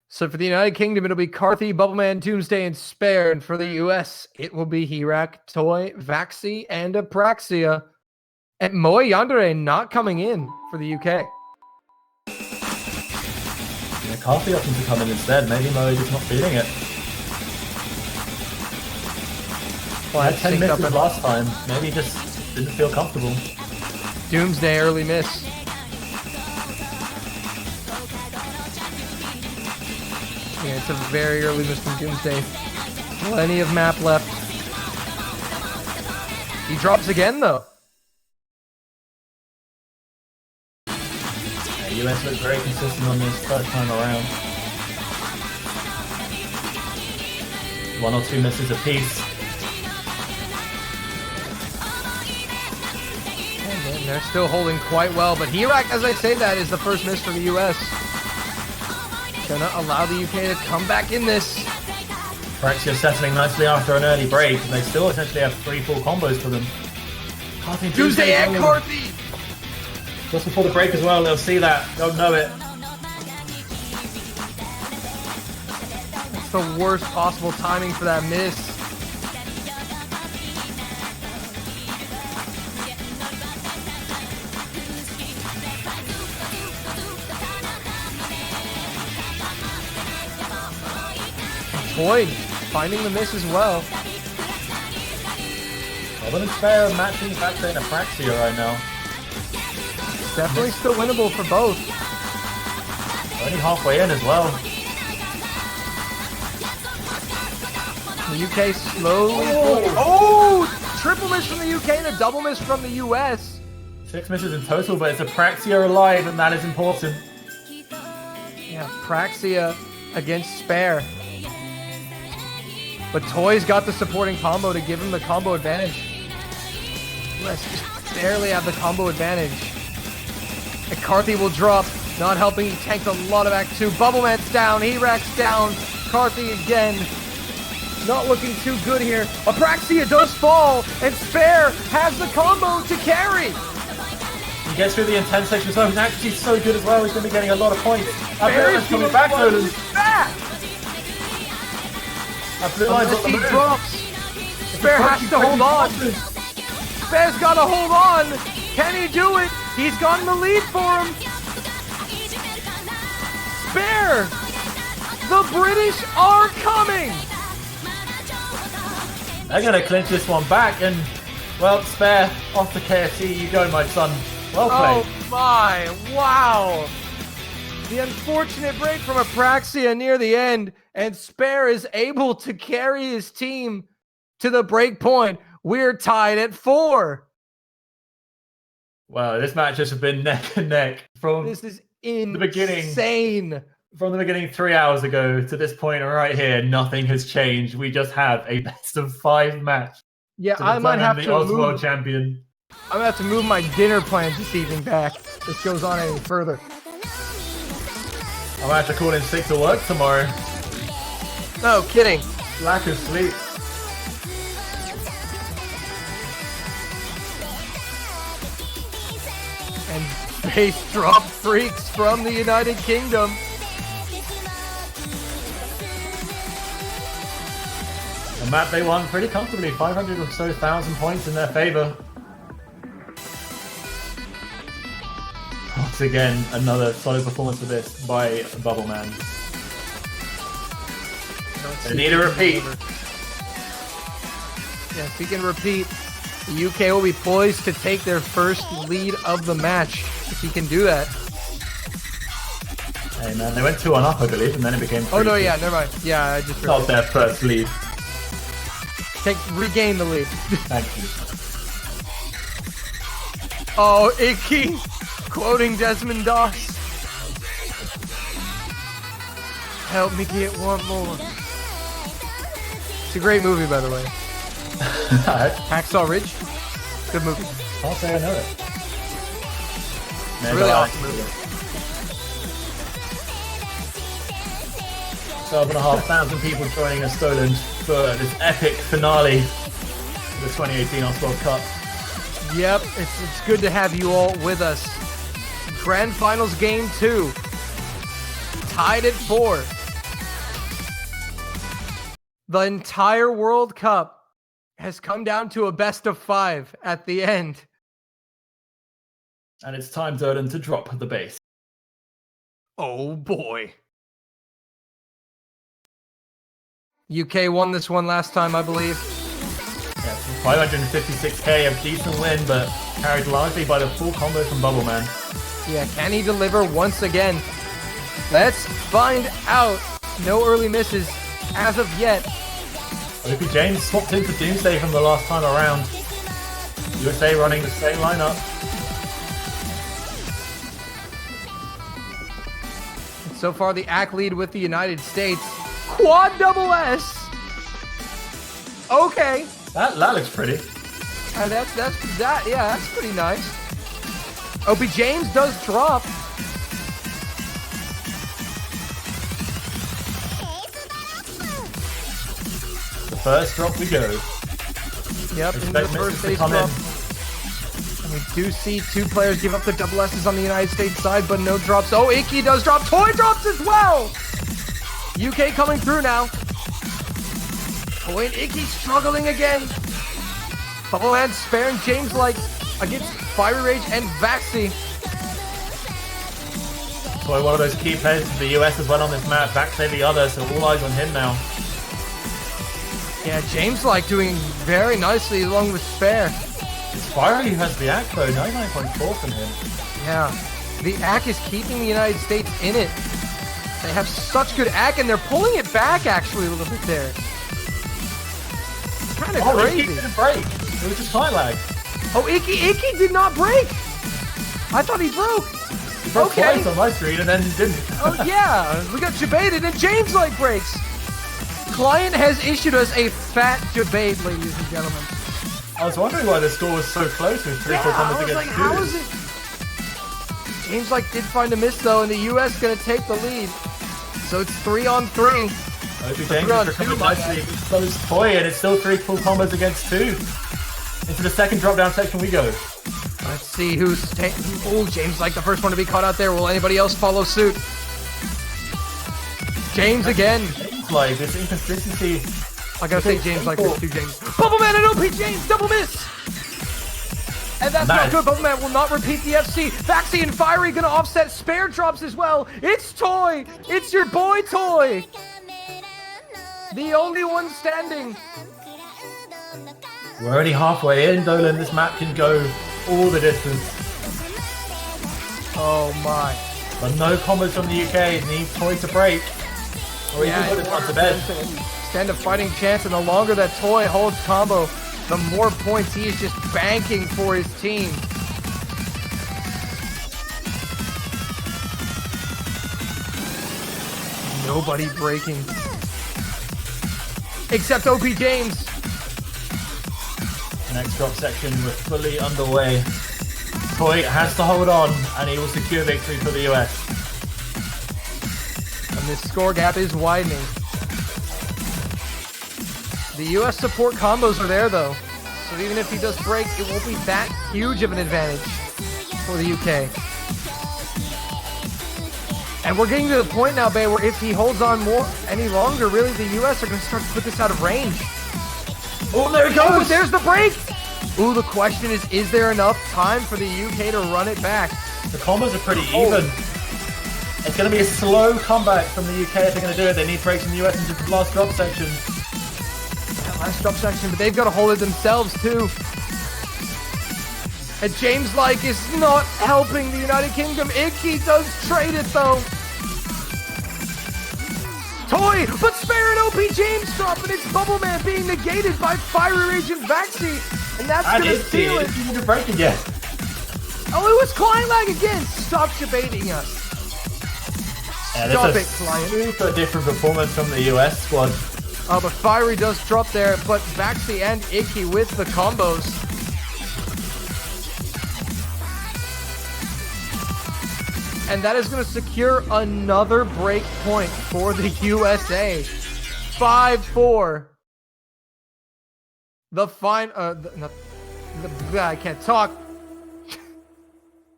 S4: So for the United Kingdom, it'll be Carthy, Bubbleman, Doomsday, and Spare. And for the US, it will be Hirak, Toy, Vaxi, and Apraxia. And Moe Yandere not coming in for the UK.
S5: Yeah, Carthy opting to come in instead. Maybe Moe is not feeling it.
S4: Well,
S5: I had 10 misses last time. Maybe he just didn't feel comfortable.
S4: Doomsday early miss. Yeah, it's a very early miss from Doomsday. Plenty of map left. He drops again, though.
S5: Yeah, US looked very consistent on this third time around. 1 or 2 misses apiece.
S4: And they're still holding quite well, but Hirak, as I say that, is the first miss for the US. Gonna allow the UK to come back in this.
S5: Praxia settling nicely after an early break. They still essentially have 3 full combos for them.
S4: Doomsday and Carthy!
S5: Just before the break as well, they'll see that. They'll know it.
S4: It's the worst possible timing for that miss. Toy finding the miss as well.
S5: Well, it's fair matching Vaxi and Apraxia right now.
S4: Definitely still winnable for both.
S5: Only halfway in as well.
S4: The UK slowly... Oh! Triple miss from the UK and a double miss from the US.
S5: 6 misses in total, but it's Apraxia alive, and that is important.
S4: Yeah, Praxia against Spare. But Toy's got the supporting combo to give him the combo advantage. US just barely have the combo advantage. And Carthy will drop, not helping. He tanked a lot of Act 2. Bubbleman's down, Hirak's down. Carthy again. Not looking too good here. Apraxia does fall, and Spare has the combo to carry.
S5: He gets through the intense section as well. He's actually so good as well. He's going to be getting a lot of points.
S4: Spare's
S5: coming back, Nolan.
S4: Back! Unless he drops. Spare has to hold on. Spare's got to hold on. Can he do it? He's gotten the lead for him. Spare! The British are coming!
S5: They're going to clinch this one back, and, well, Spare, off to KFC you go, my son. Well played.
S4: Oh my, wow! The unfortunate break from Apraxia near the end, and Spare is able to carry his team to the break point. We're tied at 4.
S5: Wow, this match has been neck and neck from
S4: This is insane.
S5: the beginning. From the beginning 3 hours ago to this point right here, nothing has changed. We just have a best of 5 match.
S4: Yeah,
S5: to
S4: I might have
S5: the
S4: to
S5: Oz World
S4: move.
S5: champion.
S4: I'm gonna have to move my dinner plans this evening back. If this goes on any further.
S5: I might have to call in sick to work tomorrow.
S4: No kidding.
S5: Lack of sleep.
S4: And base drop freaks from the United Kingdom.
S5: A map they won pretty comfortably, 500 or so thousand points in their favor. Once again, another solid performance for this by Bubbleman. They need a repeat.
S4: Yeah, if he can repeat, the UK will be poised to take their first lead of the match if he can do that.
S5: Hey man, they went 2-1 up, I believe, and then it became 3-2.
S4: Oh no, yeah, never mind. Yeah, I just
S5: Not their first lead.
S4: regain the lead.
S5: Thank you.
S4: Oh, Icky, quoting Desmond Doss. Help me get one more. It's a great movie, by the way. Hacksaw Ridge, good movie.
S5: I'll say I know it.
S4: It's a really awesome movie.
S5: 12,500 people joining us, Stolen, for this epic finale of the 2018 Oswald Cup.
S4: Yep, it's good to have you all with us. Grand Finals Game 2. Tied at 4. The entire World Cup has come down to a best of 5 at the end.
S5: And it's time, Dolan, to drop the bass.
S4: Oh boy. UK won this one last time, I believe.
S5: Yeah, 556k, a decent win, but carried largely by the full combo from Bubble Man.
S4: Yeah, can he deliver once again? Let's find out. No early misses as of yet.
S5: Olympic James swapped in for Doomsday from the last time around. USA running the same lineup.
S4: So far, the ACK lead with the United States. Quad double S. Okay.
S5: That looks pretty.
S4: That's pretty nice. Opie James does drop.
S5: The first drop we go.
S4: Yep, into the first base drop. And we do see 2 players give up the double S's on the United States side, but no drops. Oh, Icky does drop. Toy drops as well. UK coming through now. Toy and Icky struggling again. Bubbleman sparing James like against Fiery Rage and Vaxi.
S5: Toy, one of those key players for the US as well on this map. Vaxi the other, so all eyes on him now.
S4: Yeah, James like doing very nicely along with Spare.
S5: It's Fiery who has the ACK though, 99.4 from him.
S4: Yeah, the ACK is keeping the United States in it. They have such good ACK and they're pulling it back actually a little bit there. Kind of crazy.
S5: Icky didn't break. It was just time lag.
S4: Oh, Icky did not break. I thought he broke.
S5: He broke twice on my screen and then didn't.
S4: Oh yeah, we got debated and James like breaks. Client has issued us a fat debate, ladies and gentlemen.
S5: I was wondering why the score was so close with 3-4 combos against
S4: like,
S5: 2.
S4: how is it? James like did find a miss though, and the US gonna take the lead. So it's 3-on-3.
S5: Opie James is recovering nicely. Close Toy, and it's still 3 full combos against 2. Into the second drop down section we go.
S4: Let's see who's oh, James like the first one to be caught out there. Will anybody else follow suit? James again.
S5: James like this inconsistency.
S4: I gotta say James like this too, James. Bubbleman and OP James double miss. And that's not good. Bubbleman will not repeat the FC. Vaxi and Fiery gonna offset Spare drops as well. It's Toy. It's your boy Toy. The only one standing.
S5: We're already halfway in, Dolan. This map can go all the distance.
S4: Oh my.
S5: But no combos from the UK. Need Toy to break. Or even put it on to bed.
S4: Stand a fighting chance, and the longer that Toy holds combo, the more points he is just banking for his team. Nobody breaking. Except OP James.
S5: Next drop section, we're fully underway. Toy has to hold on, and he will secure victory for the US.
S4: And this score gap is widening. The US support combos are there though, so even if he does break, it won't be that huge of an advantage for the UK. And we're getting to the point now, Bay, where if he holds on any longer, really the US are going to start to put this out of range.
S5: Oh, there it goes!
S4: Oh, there's the break! Ooh, the question is there enough time for the UK to run it back?
S5: The combos are pretty even. It's going to be a slow comeback from the UK if they're going to do it. They need breaks from the US into the last drop section.
S4: Last drop section, but they've got to hold it themselves too. And James like is not helping the United Kingdom. Icky does trade it though. Toy, but Spare and OP James drop, and it's Bubble Man being negated by Fiery Rage and Vaxi, and that's gonna steal it.
S5: It's going to break again.
S4: Oh, it was Klein Lag again. Stop debating us. Stop it, Klein.
S5: Super different performance from the US squad.
S4: Oh, but Fiery does drop there, but Vaxi and Icky with the combos. And that is going to secure another break point for the USA. 5-4. The I can't talk.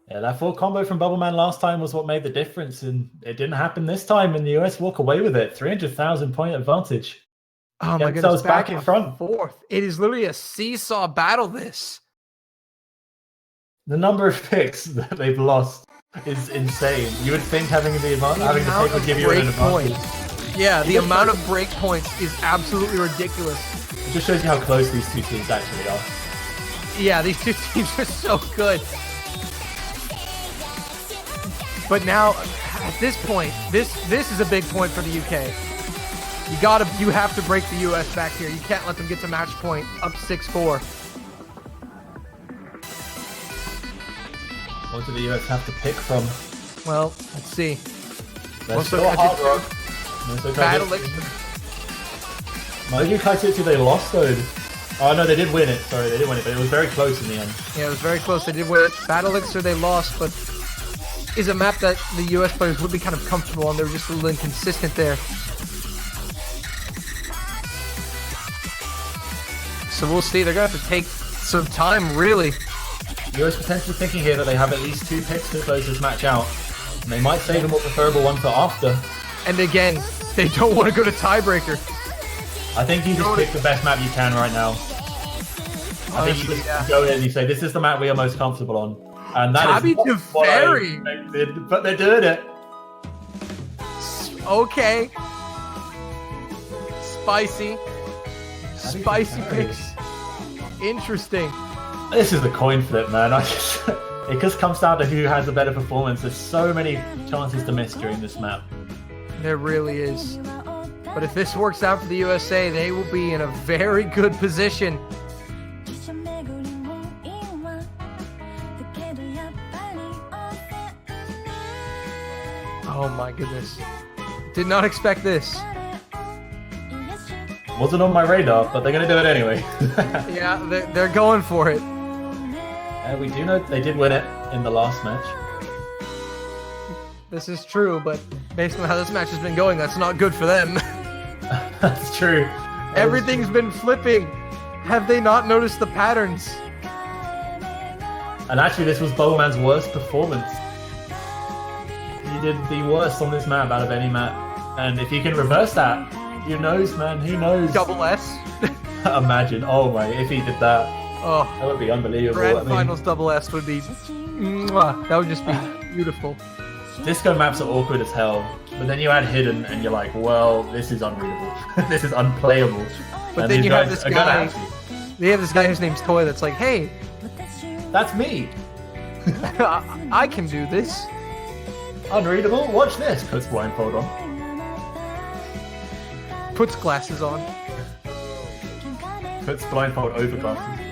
S5: Yeah, that full combo from Bubble Man last time was what made the difference, and it didn't happen this time, and the US walk away with it. 300,000 point advantage.
S4: Oh my goodness, back in front. Forth. It is literally a seesaw battle, this.
S5: The number of picks that they've lost is insane. You would think having the pick would give you an advantage.
S4: Yeah, the amount of break points is absolutely ridiculous.
S5: It just shows you how close these two teams actually are.
S4: Yeah, these two teams are so good. But now, at this point, this is a big point for the UK. You have to break the US back here. You can't let them get to match point up 6-4.
S5: What do the US have to pick from?
S4: Well, let's see.
S5: Let's go Hard Rock.
S4: Battle Elixir.
S5: Moju Kaitsutsu they lost though. Oh no, they did win it. Sorry, they did win it, but it was very close in the end.
S4: Yeah, it was very close. They did win it. Battle Elixir they lost, but is a map that the US players would be kind of comfortable on. They were just a little inconsistent there. So we'll see. They're going to have to take some time, really.
S5: US potentially thinking here that they have at least 2 picks to close this match out. And they might save a more preferable one for after.
S4: And again, they don't want to go to tiebreaker.
S5: I think you just pick the best map you can right now. I think you just go in and you say, this is the map we are most comfortable on. And that is not what I expected, but they're doing it.
S4: Okay. Spicy picks. Interesting.
S5: This is the coin flip, man. It just comes down to who has a better performance. There's so many chances to miss during this map.
S4: There really is. But if this works out for the USA, they will be in a very good position. Oh my goodness. Did not expect this.
S5: Wasn't on my radar, but they're going to do it anyway.
S4: Yeah, they're going for it.
S5: We do know they did win it in the last match.
S4: This is true, but based on how this match has been going, that's not good for them.
S5: That's true.
S4: Everything's been flipping. Have they not noticed the patterns?
S5: And actually, this was Bowman's worst performance. He did the worst on this map out of any map. And if he can reverse that, who knows, man? Who knows?
S4: Double S.
S5: Imagine. Oh my, if he did that.
S4: Oh,
S5: that would be unbelievable.
S4: Grand Finals double S would be... Mwah, that would just be beautiful.
S5: Disco maps are awkward as hell. But then you add Hidden and you're like, well, this is unreadable. This is unplayable.
S4: But
S5: and
S4: then you have
S5: guys
S4: this guy... They have this guy whose name's Toy that's like, hey...
S5: That's me!
S4: I can do this.
S5: Unreadable? Watch this! Puts blindfold on.
S4: Puts glasses on.
S5: Puts blindfold over glasses.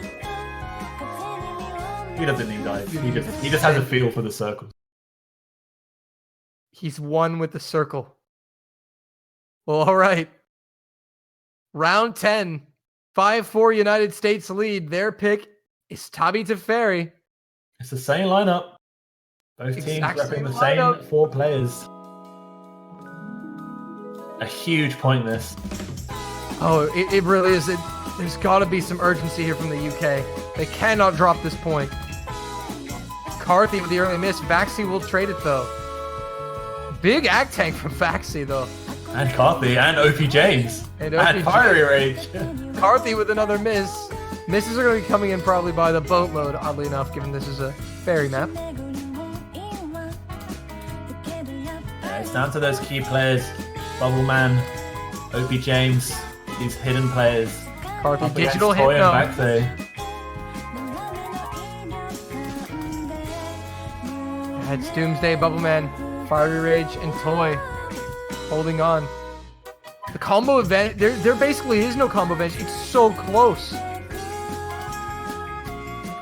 S5: He doesn't need eyes. He just has a feel for the circle.
S4: He's one with the circle. Well, all right. Round 10. 5-4 United States lead. Their pick is Tabi Teferi.
S5: It's the same lineup. Both teams repping the same 4 players. A huge point this.
S4: Oh, it really is. There's got to be some urgency here from the UK. They cannot drop this point. Carthy with the early miss. Vaxi will trade it, though. Big ag tank from Vaxi, though.
S5: And Carthy, and OP James. And Fiery Rage.
S4: Carthy with another miss. Misses are going to be coming in probably by the boat mode, oddly enough, given this is a ferry map.
S5: Yeah, it's down to those key players. Bubble Man, OP James, these hidden players.
S4: Carthy, digital hit no. It's Doomsday, Bubble Man, Fiery Rage, and Toy holding on. The combo advantage, there basically is no combo advantage. It's so close.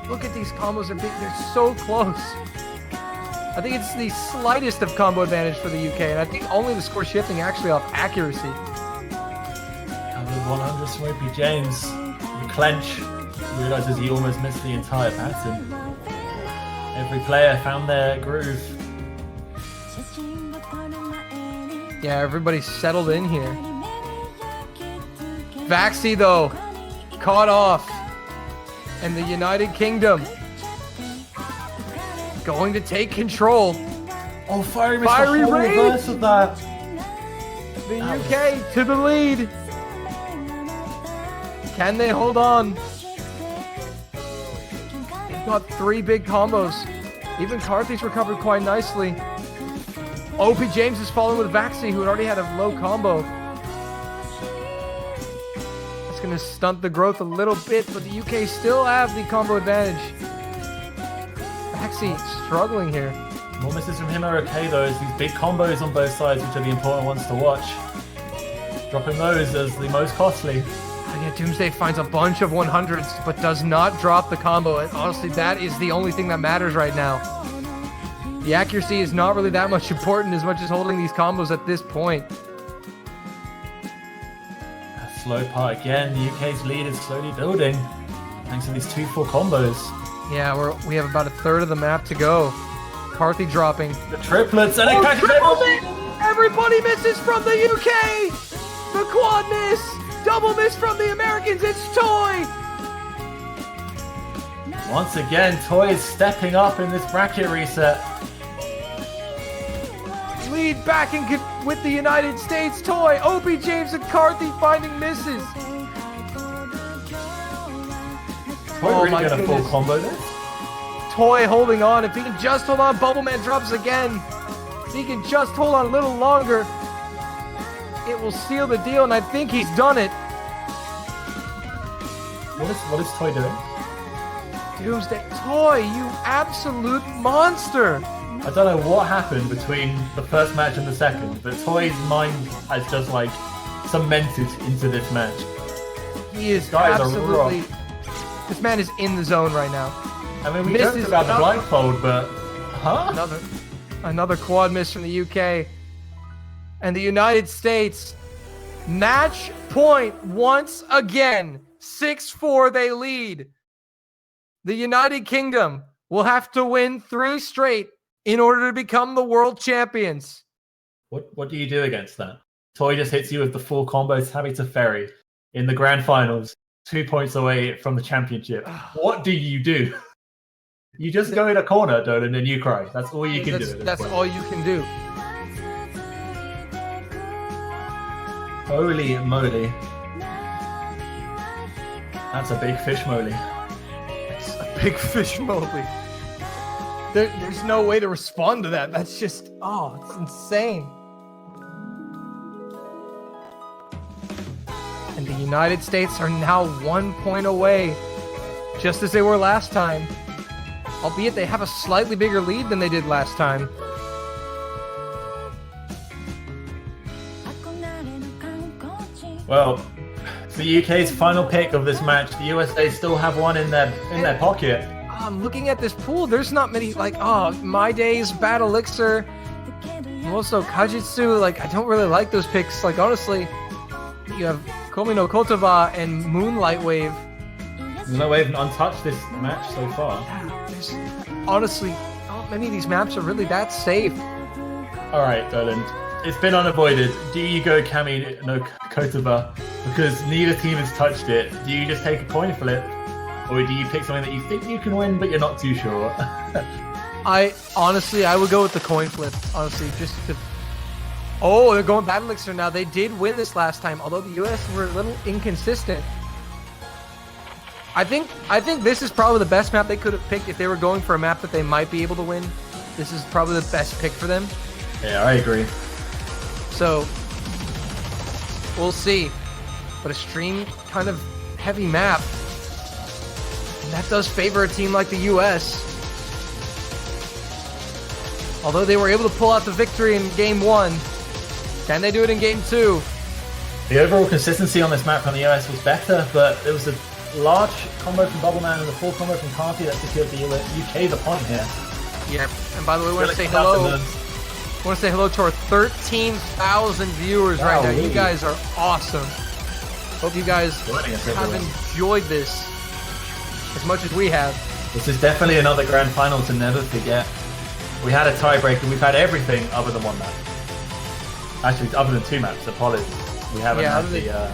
S4: Look at these combos, they're so close. I think it's the slightest of combo advantage for the UK, and I think only the score shifting actually off accuracy.
S5: And with 100 Swampy James, the clench, realizes he almost missed the entire pattern. Every player found their groove.
S4: Yeah, everybody's settled in here. Vaxi, though, caught off. And the United Kingdom going to take control.
S5: Oh, Fiery missed the whole reverse of that.
S4: The UK to the lead. Can they hold on? They've got 3 big combos. Even Carthy's recovered quite nicely. OP James is following with Vaxi, who had already had a low combo. That's going to stunt the growth a little bit, but the UK still have the combo advantage. Vaxi struggling here.
S5: More misses from him are okay though, as these big combos on both sides, which are the important ones to watch. Dropping those as the most costly.
S4: Oh yeah, Doomsday finds a bunch of 100s, but does not drop the combo. And honestly, that is the only thing that matters right now. The accuracy is not really that much important as much as holding these combos at this point.
S5: A slow part again. The UK's lead is slowly building thanks to these 2-4 combos.
S4: Yeah, we have about a third of the map to go. Carthy dropping.
S5: The triplets and it catches
S4: everybody misses from the UK! The quad miss! Double miss from the Americans, it's Toy!
S5: Once again, Toy is stepping up in this bracket reset.
S4: Lead back in with the United States. Toy, OP James, and Carthy finding misses.
S5: Toy really getting a full combo there.
S4: Toy holding on. If he can just hold on, Bubbleman drops again. If he can just hold on a little longer, it will seal the deal, and I think he's done it.
S5: What is Toy doing?
S4: Doomsday. Toy, you absolute monster!
S5: I don't know what happened between the first match and the second, but Toy's mind has just like cemented into this match.
S4: He is absolutely... This man is in the zone right now.
S5: I mean, we joked about the blindfold, but... Huh?
S4: Another quad miss from the UK. And the United States, match point once again. 6-4 they lead. The United Kingdom will have to win 3 straight in order to become the world champions.
S5: What do you do against that? Toy just hits you with the full combos, having to ferry in the grand finals, 2 points away from the championship. What do? You just go in a corner, Dolan, and you cry. That's all you can do.
S4: That's all you can do.
S5: Holy moly. That's a big fish moly.
S4: That's a big fish moly. There's no way to respond to that. That's just, it's insane. And the United States are now 1 point away, just as they were last time. Albeit they have a slightly bigger lead than they did last time.
S5: Well, it's the UK's final pick of this match. The USA still have one in their pocket.
S4: Looking at this pool, there's not many, My Days, Bad Elixir, also Kajitsu. I don't really like those picks. Honestly, you have Komi no Kotova and Moonlight Wave.
S5: Moonlight Wave and untouched this match so far.
S4: There's, honestly, not many of these maps are really that safe.
S5: Alright, Dolan. It's been unavoided. Do you go Kami no Kotova? Because neither team has touched it. Do you just take a coin flip? Or do you pick something that you think you can win, but you're not too sure?
S4: I would go with the coin flip. Honestly, just to... Oh, they're going Battle Elixir now. They did win this last time, although the US were a little inconsistent. I think this is probably the best map they could have picked if they were going for a map that they might be able to win. This is probably the best pick for them.
S5: Yeah, I agree.
S4: So, we'll see. But a stream kind of heavy map. That does favor a team like the US. Although they were able to pull out the victory in Game 1. Can they do it in Game 2?
S5: The overall consistency on this map from the US was better, but there was a large combo from Bubbleman and a full combo from Carty that secured the UK the point here.
S4: Yeah, and by the way, we want to say hello. I want to say hello to our 13,000 viewers right now. You guys are awesome. Hope you guys have enjoyed this as much as we have.
S5: This is definitely another grand final to never forget. We had a tiebreaker. We've had everything other than one map. Actually, other than two maps. Apologies. We haven't had the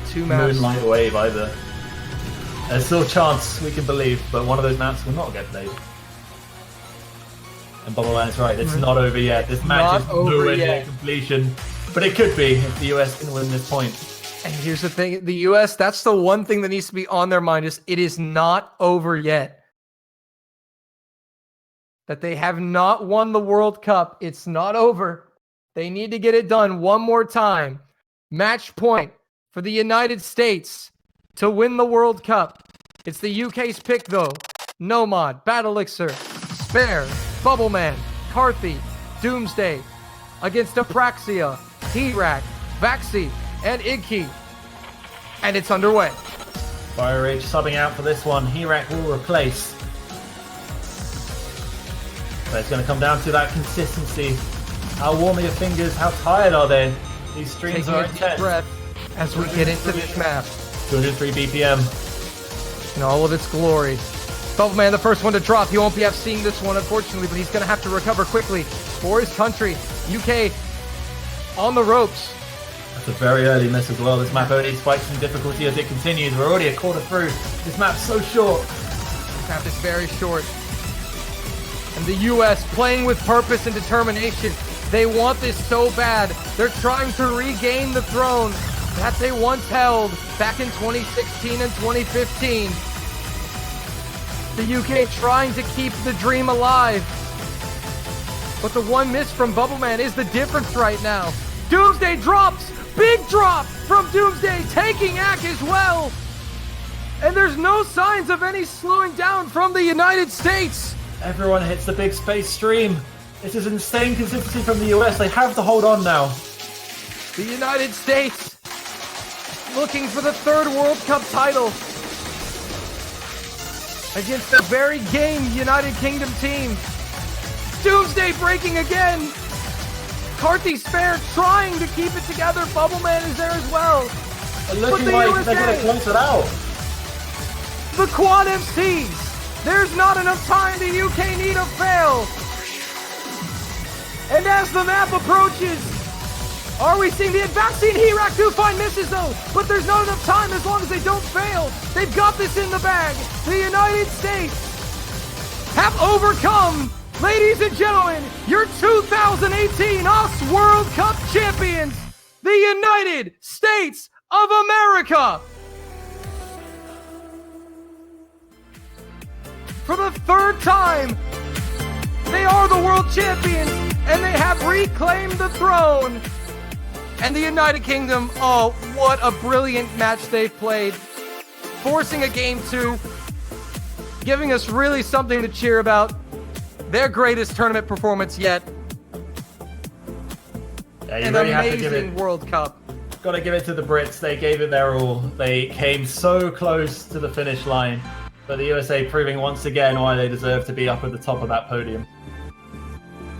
S4: two maps.
S5: Moonlight Wave either. There's still a chance we can believe, but one of those maps will not get played. And Bubbleman is right. It's not over yet. This match is nowhere near completion, but it could be if the US can win this point.
S4: And here's the thing: the US. That's the one thing that needs to be on their mind is it is not over yet. That they have not won the World Cup. It's not over. They need to get it done one more time. Match point for the United States to win the World Cup. It's the UK's pick, though. Nomad, Battlelixir, Spare, Bubbleman, Carthy, Doomsday against Apraxia, T-Rack, Vaxi, and Igky. And it's underway.
S5: Fire Rage subbing out for this one. Herak will replace. But it's going to come down to that consistency. How warm are your fingers? How tired are they? These streams are intense.
S4: Taking a deep breath as we get into this map.
S5: 203 BPM.
S4: In all of its glory. Bubbleman, the first one to drop. He won't be seeing this one, unfortunately, but he's going to have to recover quickly for his country. UK on the ropes.
S5: That's a very early miss as well. This map only spikes in difficulty as it continues. We're already a quarter through. This map's so short.
S4: This map is very short. And the US playing with purpose and determination. They want this so bad. They're trying to regain the throne that they once held back in 2016 and 2015. The UK trying to keep the dream alive. But the one miss from Bubbleman is the difference right now. Doomsday drops! Big drop from Doomsday, taking Ack as well! And there's no signs of any slowing down from the United States!
S5: Everyone hits the big space stream. This is insane consistency from the US. They have to hold on now.
S4: The United States looking for the third World Cup title against the very game United Kingdom team. Doomsday breaking again. Carthy Spare trying to keep it together. Bubbleman is there as well.
S5: And looking like they're going to close it out.
S4: The Quad MCs. There's not enough time. The UK need a fail. And as the map approaches, are we seeing the vaccine? Herak do find misses though, but there's not enough time as long as they don't fail. They've got this in the bag. The United States have overcome, ladies and gentlemen, your 2018 OS World Cup champions, the United States of America. For the third time, they are the world champions, and they have reclaimed the throne. And the United Kingdom, oh, what a brilliant match they've played. Forcing a game 2, giving us really something to cheer about. Their greatest tournament performance yet.
S5: Yeah, you
S4: An
S5: really have to give it.
S4: World Cup.
S5: Got to give it to the Brits. They gave it their all. They came so close to the finish line. But the USA proving once again why they deserve to be up at the top of that podium.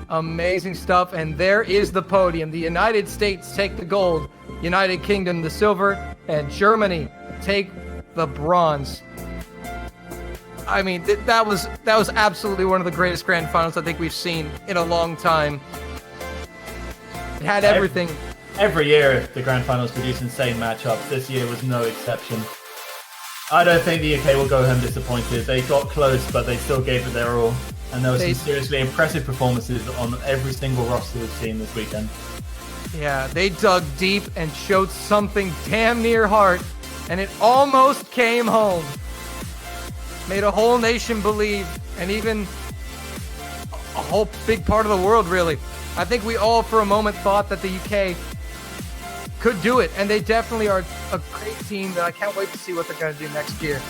S4: Amazing stuff, and there is the podium. The United States take the gold, United Kingdom the silver, and Germany take the bronze. I mean, that was absolutely one of the greatest grand finals I think we've seen in a long time. It had everything.
S5: Every year the grand finals produce insane matchups. This year was no exception. I don't think the UK will go home disappointed. They got close, but they still gave it their all. And there were some seriously impressive performances on every single roster we've seen this weekend.
S4: Yeah, they dug deep and showed something damn near heart, and it almost came home. Made a whole nation believe, and even a whole big part of the world, really. I think we all, for a moment, thought that the UK could do it, and they definitely are a great team that I can't wait to see what they're going to do next year.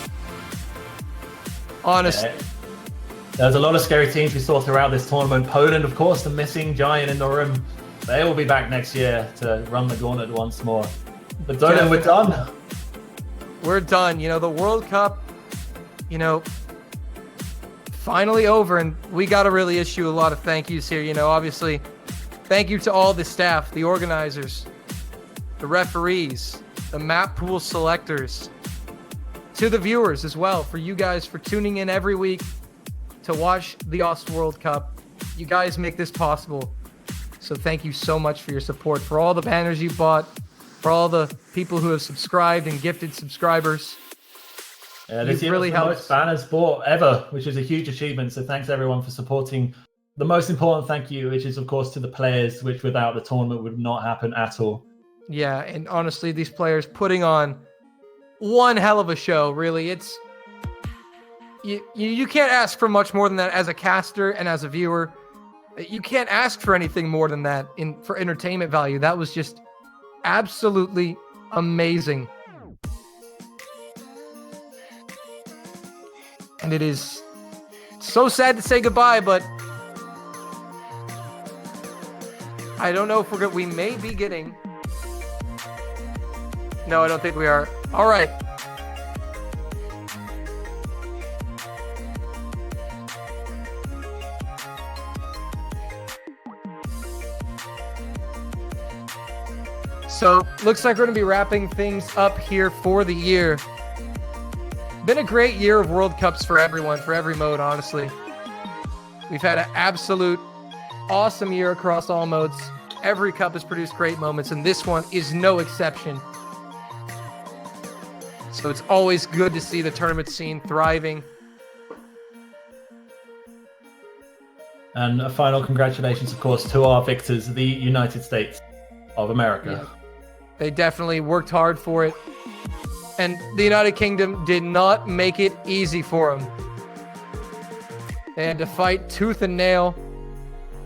S4: Honestly.
S5: Yeah. There's a lot of scary teams we saw throughout this tournament. Poland, of course, the missing giant in the room. They will be back next year to run the gauntlet once more. But Dolan, we're done.
S4: We're done. You know, the World Cup, you know, finally over, and we got to really issue a lot of thank yous here. You know, obviously, thank you to all the staff, the organizers, the referees, the map pool selectors, to the viewers as well, for you guys for tuning in every week to watch the OS World Cup. You guys make this possible. So thank you so much for your support, for all the banners you bought, for all the people who have subscribed and gifted subscribers.
S5: Yeah, this year
S4: really
S5: was the
S4: helped.
S5: most banners bought ever, which is a huge achievement. So thanks everyone for supporting. The most important thank you, which is of course to the players, which without the tournament would not happen at all.
S4: Yeah, and honestly, these players putting on one hell of a show. Really, it's you can't ask for much more than that as a caster and as a viewer. You can't ask for anything more than that for entertainment value. That was just absolutely amazing. And it is so sad to say goodbye, but I don't know if we may be getting. No, I don't think we are. All right. So, looks like we're going to be wrapping things up here for the year. Been a great year of World Cups for everyone, for every mode, honestly. We've had an absolute awesome year across all modes. Every cup has produced great moments, and this one is no exception. So it's always good to see the tournament scene thriving.
S5: And a final congratulations, of course, to our victors, the United States of America.
S4: Yeah. They definitely worked hard for it. And the United Kingdom did not make it easy for them. They had to fight tooth and nail,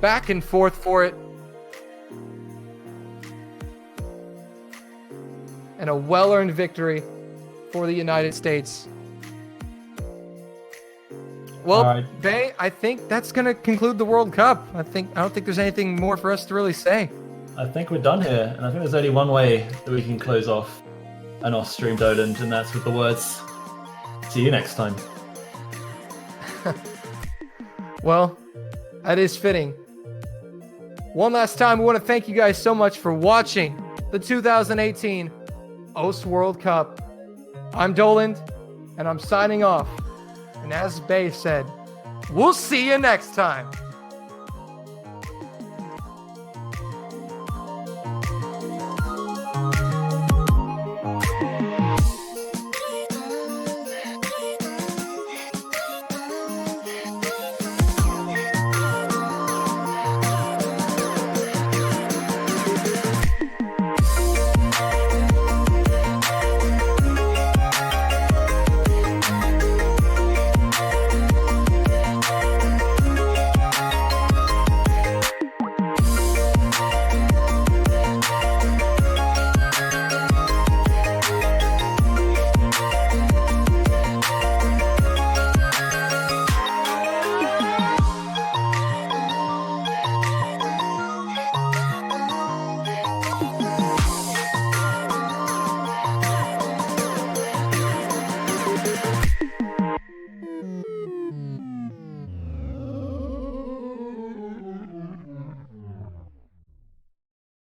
S4: back and forth for it. And a well-earned victory for the United States. Well,
S5: right.
S4: Bay, I think that's going to conclude the World Cup. I don't think there's anything more for us to really say.
S5: I think we're done here, and I think there's only one way that we can close off an off-stream Doland, and that's with the words, see you next time.
S4: Well, that is fitting. One last time, we want to thank you guys so much for watching the 2018 OS World Cup. I'm Doland, and I'm signing off. And as Bay said, we'll see you next time.